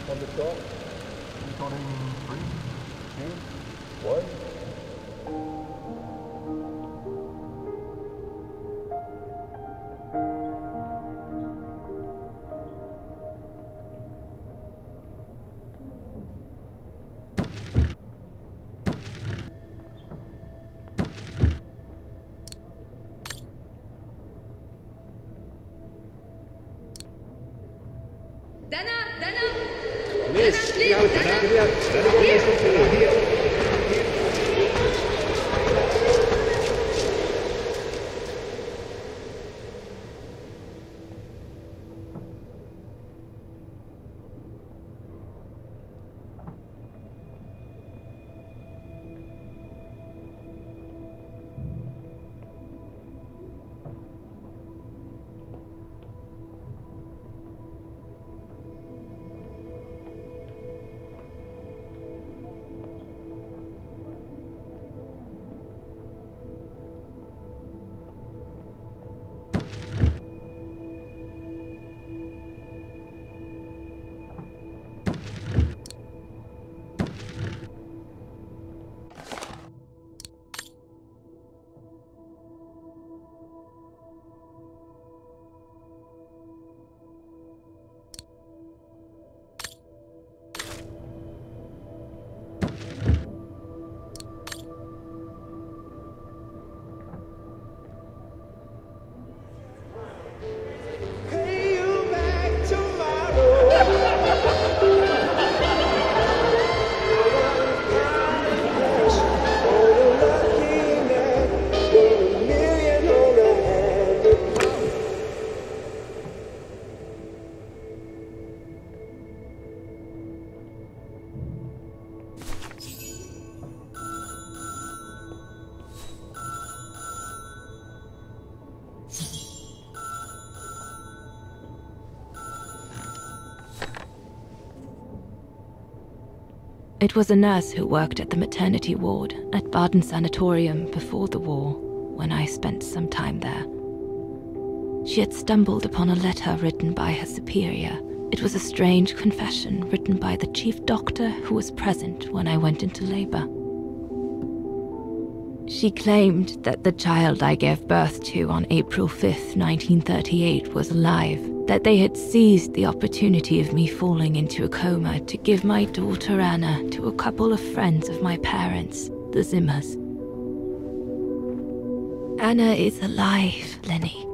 On the top. Incoming 3, 2, 1. It was a nurse who worked at the maternity ward at Baden Sanatorium before the war, when I spent some time there. She had stumbled upon a letter written by her superior. It was a strange confession written by the chief doctor who was present when I went into labor. She claimed that the child I gave birth to on April 5th, 1938 was alive, that they had seized the opportunity of me falling into a coma to give my daughter Anna to a couple of friends of my parents, the Zimmers. Anna is alive, Lenny.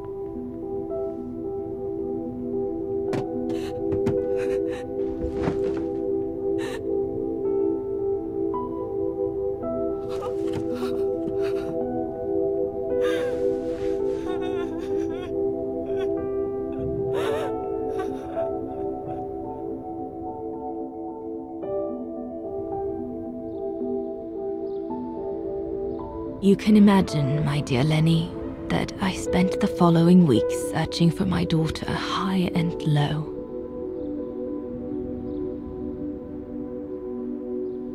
You can imagine, my dear Lenny, that I spent the following weeks searching for my daughter high and low.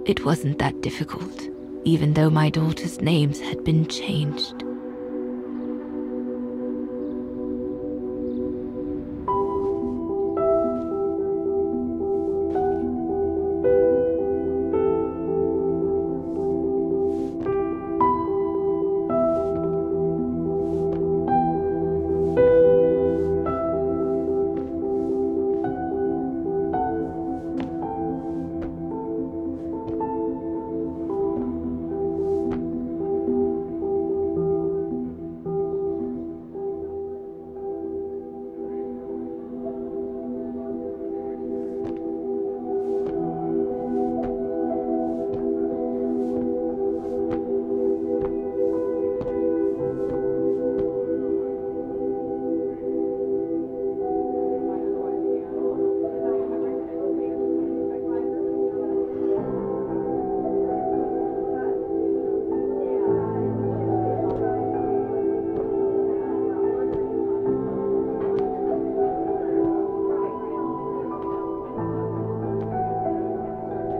It wasn't that difficult, even though my daughter's names had been changed.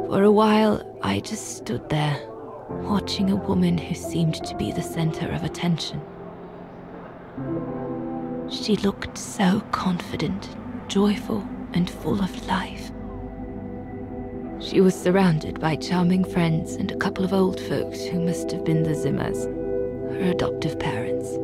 For a while, I just stood there, watching a woman who seemed to be the center of attention. She looked so confident, joyful, and full of life. She was surrounded by charming friends and a couple of old folks who must have been the Zimmers, her adoptive parents.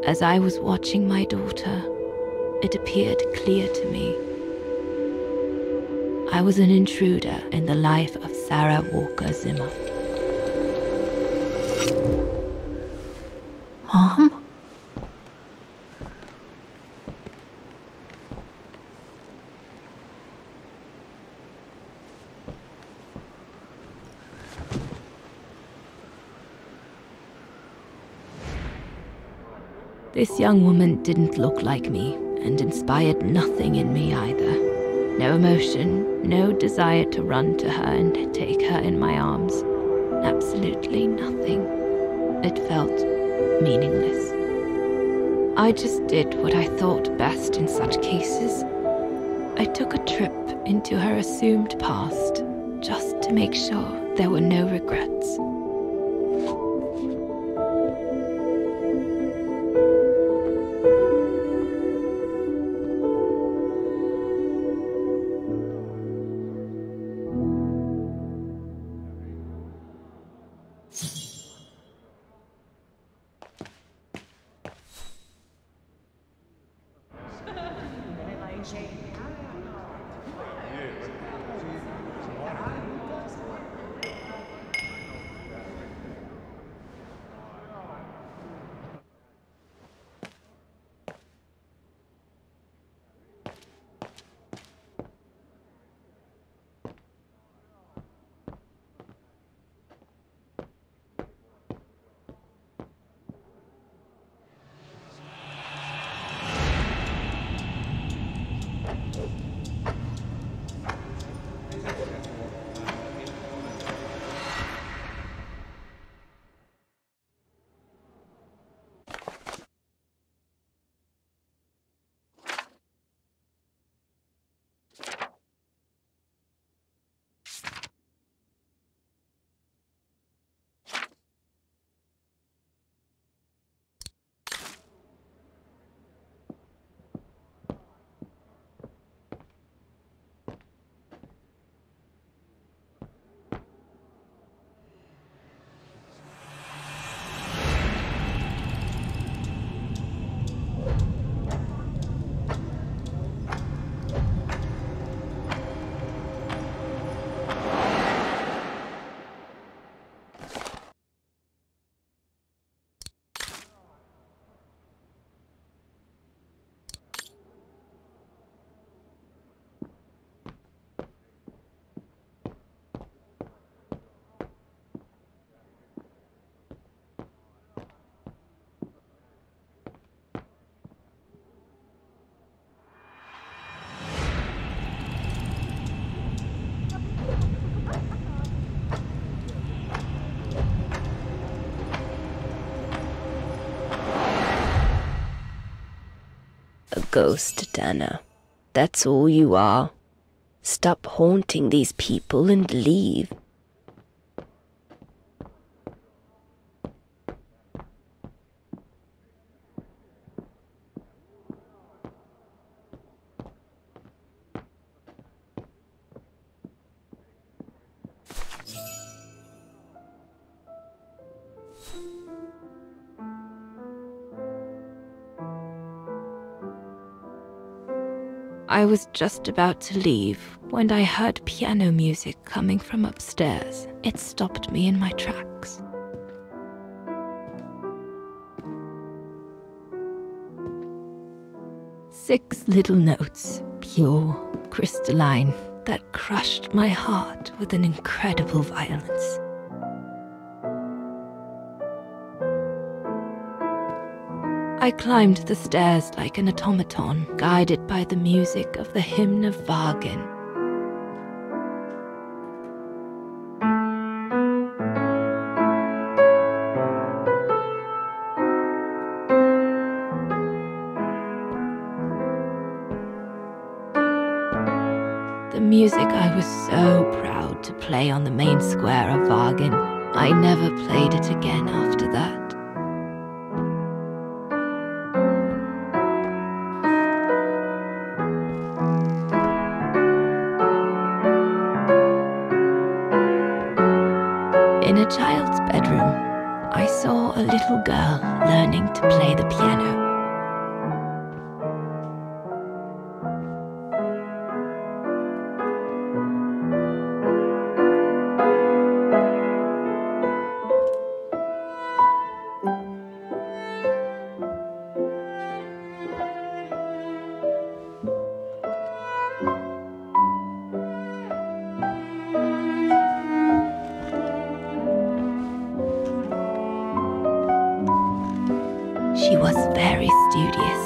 As I was watching my daughter, it appeared clear to me. I was an intruder in the life of Sarah Walker Zimmer. Mom? This young woman didn't look like me and inspired nothing in me either. No emotion, no desire to run to her and take her in my arms. Absolutely nothing. It felt meaningless. I just did what I thought best in such cases. I took a trip into her assumed past, just to make sure there were no regrets. A ghost, Dana. That's all you are. Stop haunting these people and leave. I was just about to leave when I heard piano music coming from upstairs. It stopped me in my tracks. Six little notes, pure, crystalline, that crushed my heart with an incredible violence. I climbed the stairs like an automaton, guided by the music of the hymn of Vaghen. The music I was so proud to play on the main square of Vaghen. I never played it again after that. In a child's bedroom, I saw a little girl learning to play the piano. She was very studious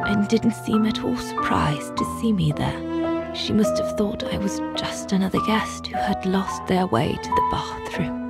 and didn't seem at all surprised to see me there. She must have thought I was just another guest who had lost their way to the bathroom.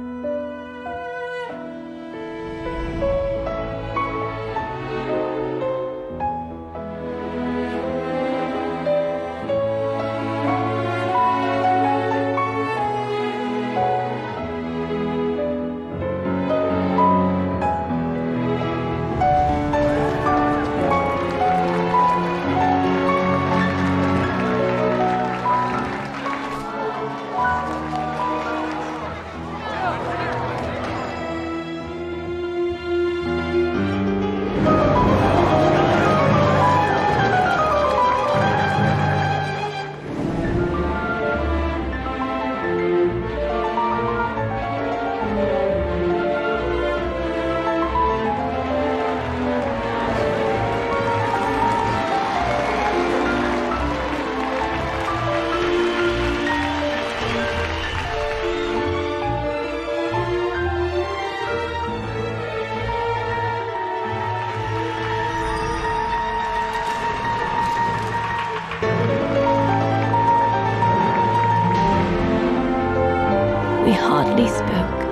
We hardly spoke.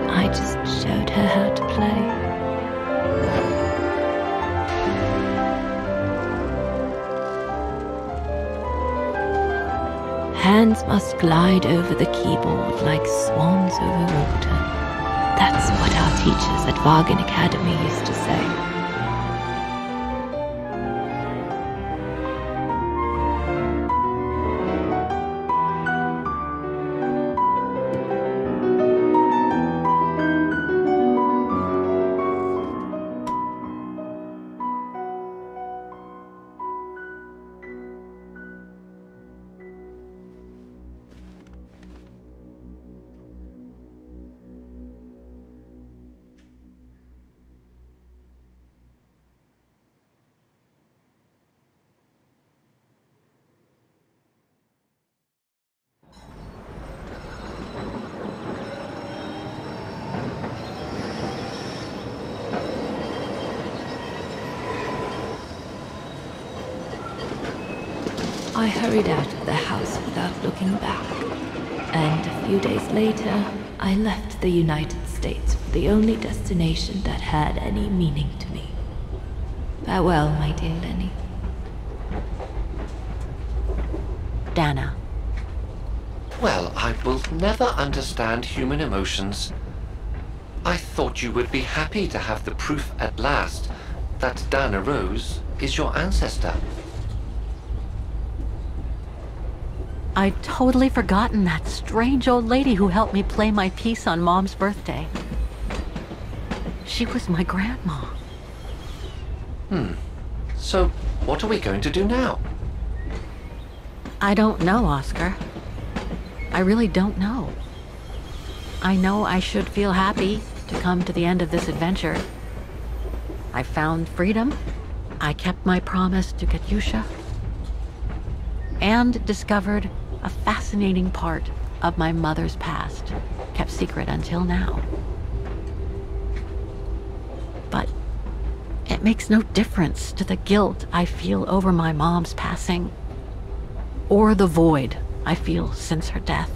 I just showed her how to play. Hands must glide over the keyboard like swans over water. That's what our teachers at Vaghen Academy used to say. I hurried out of the house without looking back, and a few days later, I left the United States for the only destination that had any meaning to me. Farewell, my dear Lenny. Dana. Well, I will never understand human emotions. I thought you would be happy to have the proof at last that Dana Rose is your ancestor. I'd totally forgotten that strange old lady who helped me play my piece on Mom's birthday. She was my grandma. So, what are we going to do now? I don't know, Oscar. I really don't know. I know I should feel happy to come to the end of this adventure. I found freedom. I kept my promise to Katyusha. And discovered a fascinating part of my mother's past, kept secret until now. But it makes no difference to the guilt I feel over my mom's passing, or the void I feel since her death.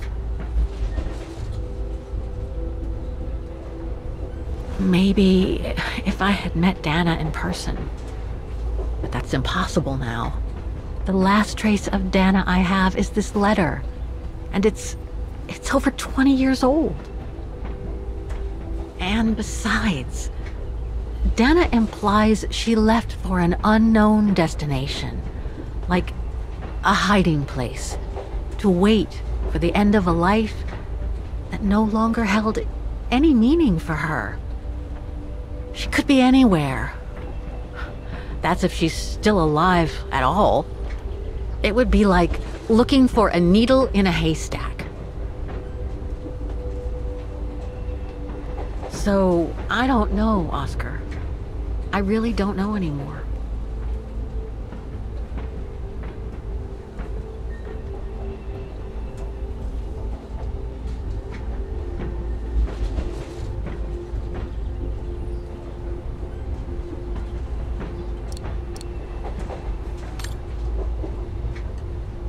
Maybe if I had met Dana in person, but that's impossible now. The last trace of Dana I have is this letter, and it's over 20 years old. And besides, Dana implies she left for an unknown destination, like a hiding place, to wait for the end of a life that no longer held any meaning for her. She could be anywhere. That's if she's still alive at all. It would be like looking for a needle in a haystack. So, I don't know, Oscar. I really don't know anymore.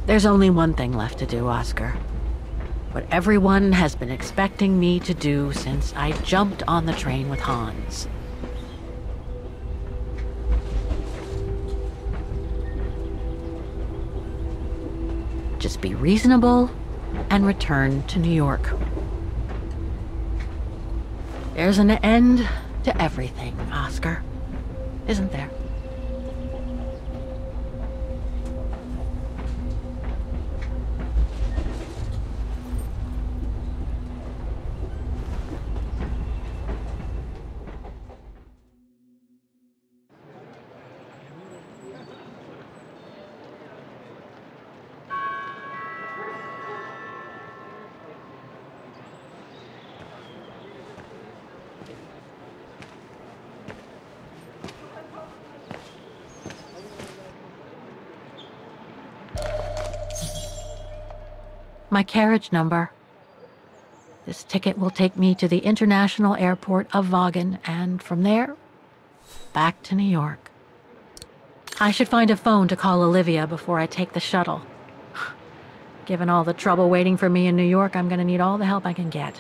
There's only one thing left to do, Oscar. What everyone has been expecting me to do since I jumped on the train with Hans. Just be reasonable and return to New York. There's an end to everything, Oscar. Isn't there? My carriage number. This ticket will take me to the international airport of Vaghen, and from there, back to New York. I should find a phone to call Olivia before I take the shuttle. Given all the trouble waiting for me in New York, I'm gonna need all the help I can get.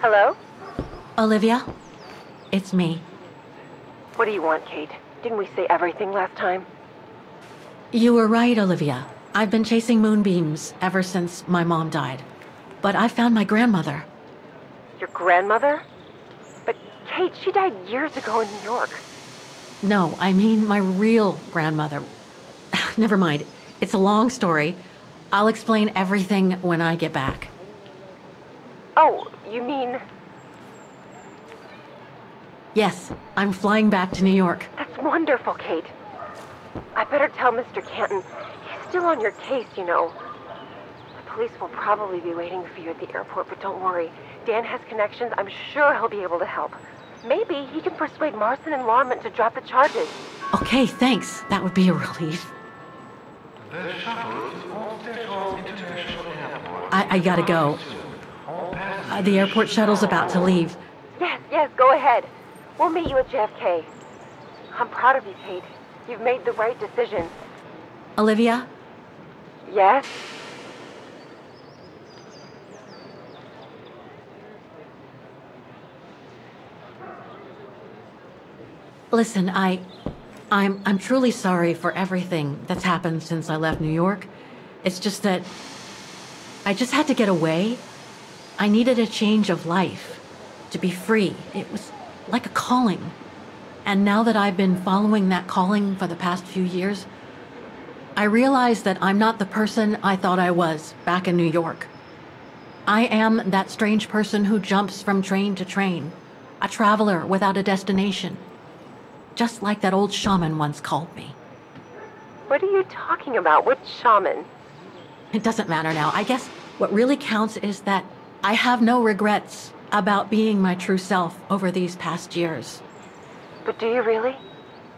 Hello? Olivia? It's me. What do you want, Kate? Didn't we say everything last time? You were right, Olivia. I've been chasing moonbeams ever since my mom died. But I found my grandmother. Your grandmother? But Kate, she died years ago in New York. No, I mean my real grandmother. Never mind. It's a long story. I'll explain everything when I get back. Oh, you mean... Yes, I'm flying back to New York. That's wonderful, Kate. I better tell Mr. Canton. He's still on your case, you know. The police will probably be waiting for you at the airport, but don't worry. Dan has connections. I'm sure he'll be able to help. Maybe he can persuade Marston and Lorman to drop the charges. Okay, thanks. That would be a relief. I gotta go. The airport shuttle's about to leave. Yes, go ahead. We'll meet you at JFK. I'm proud of you, Kate. You've made the right decision. Olivia? Yes? Listen, I'm truly sorry for everything that's happened since I left New York. It's just that I just had to get away. I needed a change of life, to be free. It was like a calling. And now that I've been following that calling for the past few years, I realize that I'm not the person I thought I was back in New York. I am that strange person who jumps from train to train, a traveler without a destination. Just like that old shaman once called me. What are you talking about? What shaman? It doesn't matter now. I guess what really counts is that I have no regrets about being my true self over these past years. But do you really?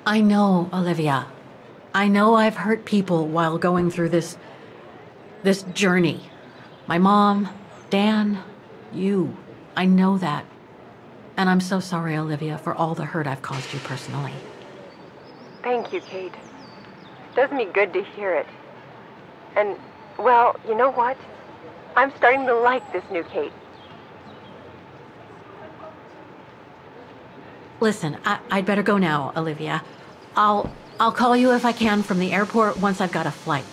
I know, Olivia. I know I've hurt people while going through this journey. My mom, Dan, you. I know that. And I'm so sorry, Olivia, for all the hurt I've caused you personally. Thank you, Kate. It does me good to hear it. And, well, you know what? I'm starting to like this new Kate. Listen, I'd better go now, Olivia. I'll call you if I can from the airport once I've got a flight.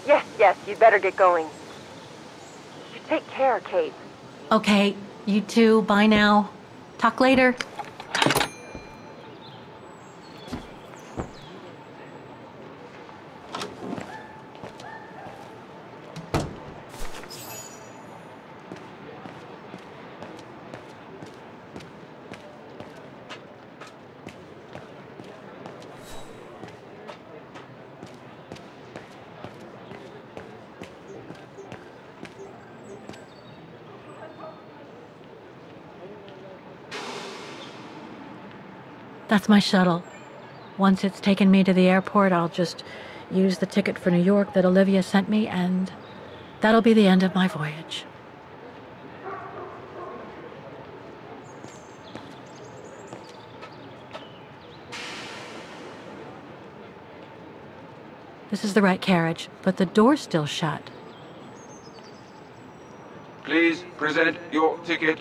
Yes, you'd better get going. You take care, Kate. Okay, you too. Bye now. Talk later. That's my shuttle. Once it's taken me to the airport, I'll just use the ticket for New York that Olivia sent me, and that'll be the end of my voyage. This is the right carriage, but the door's still shut. Please present your ticket.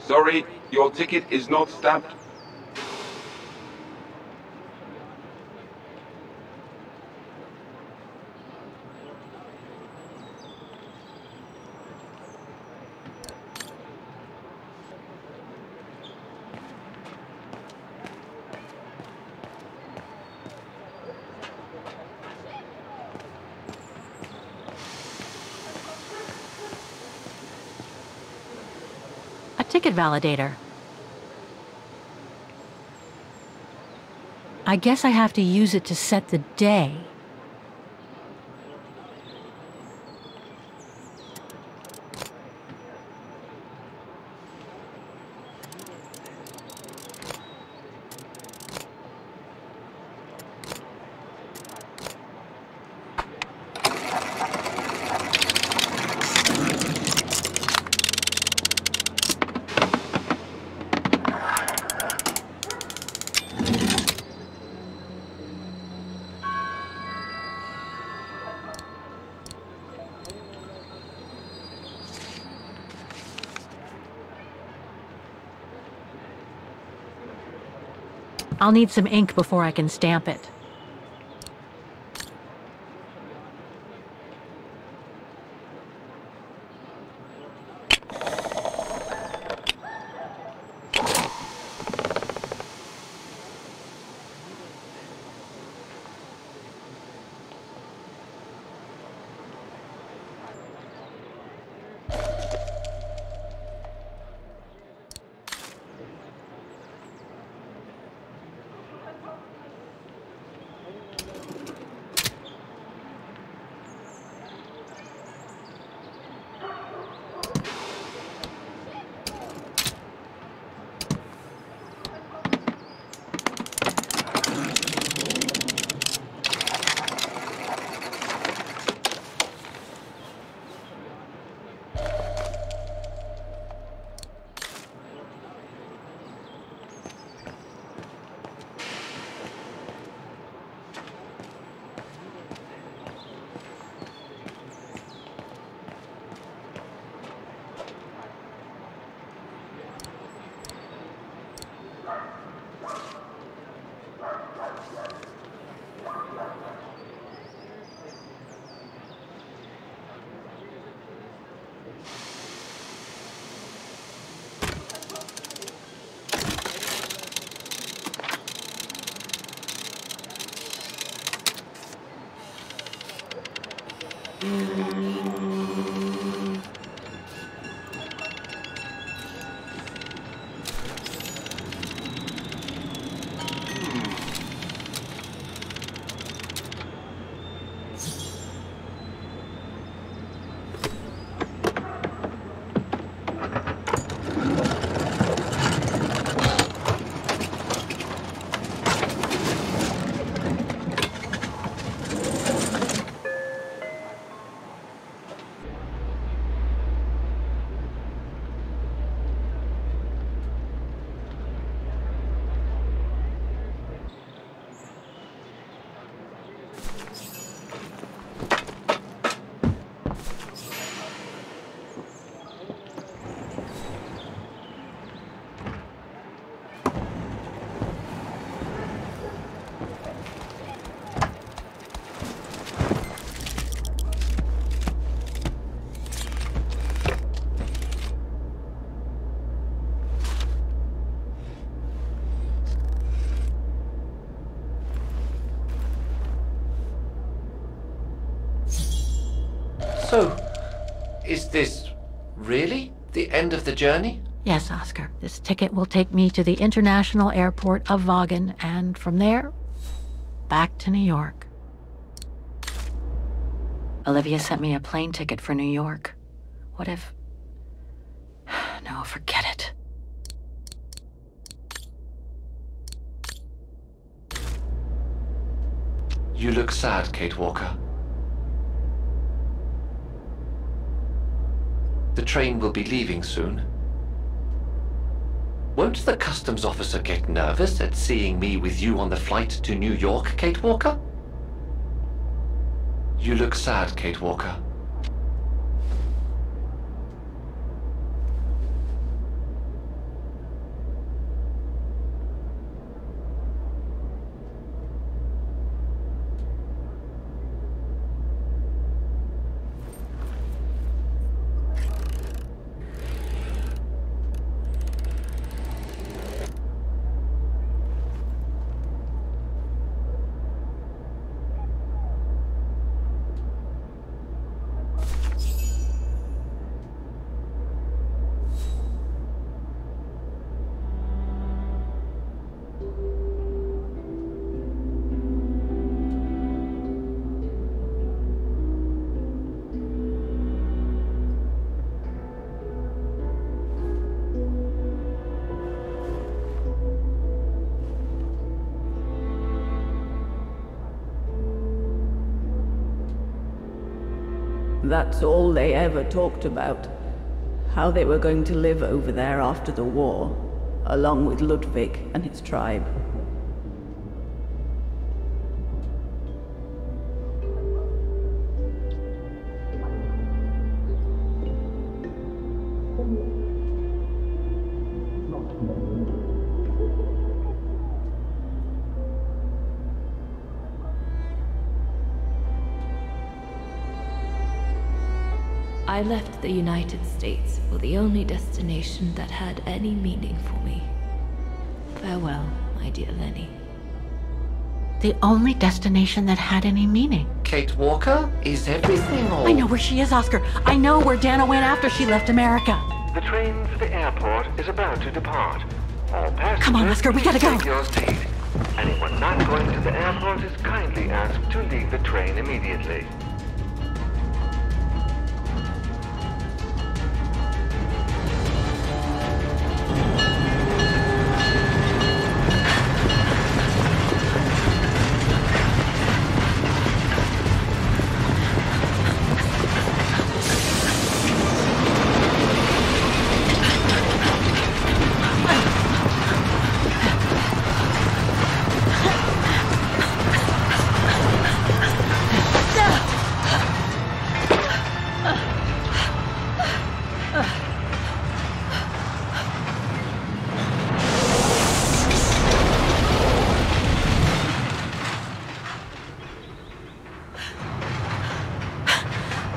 Sorry, your ticket is not stamped. Ticket validator. I guess I have to use it to set the day. I'll need some ink before I can stamp it. So, is this really the end of the journey? Yes, Oscar. This ticket will take me to the international airport of Vaghen, and from there, back to New York. Olivia sent me a plane ticket for New York. What if... No, forget it. You look sad, Kate Walker. The train will be leaving soon. Won't the customs officer get nervous at seeing me with you on the flight to New York, Kate Walker? You look sad, Kate Walker. That's all they ever talked about. How they were going to live over there after the war, along with Ludwig and his tribe. I left the United States for the only destination that had any meaning for me. Farewell, my dear Lenny. The only destination that had any meaning. Kate Walker? Is everything all... I know where she is, Oscar. I know where Dana went after she left America. The train for the airport is about to depart. All passengers, come on, Oscar, we gotta go. Take your seat. Anyone not going to the airport is kindly asked to leave the train immediately.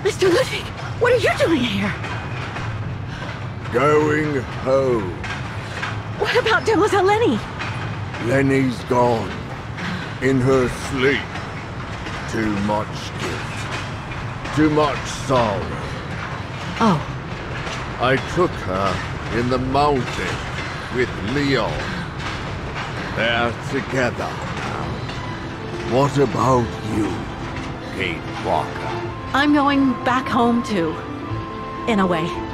Mr. Ludwig, what are you doing here? Going home. What about Demoiselle Lenny? Lenny's gone. In her sleep. Too much guilt. too much sorrow. Oh. I took her in the mountain with Leon. They're together now. What about you, Kate Walker? I'm going back home too. In a way.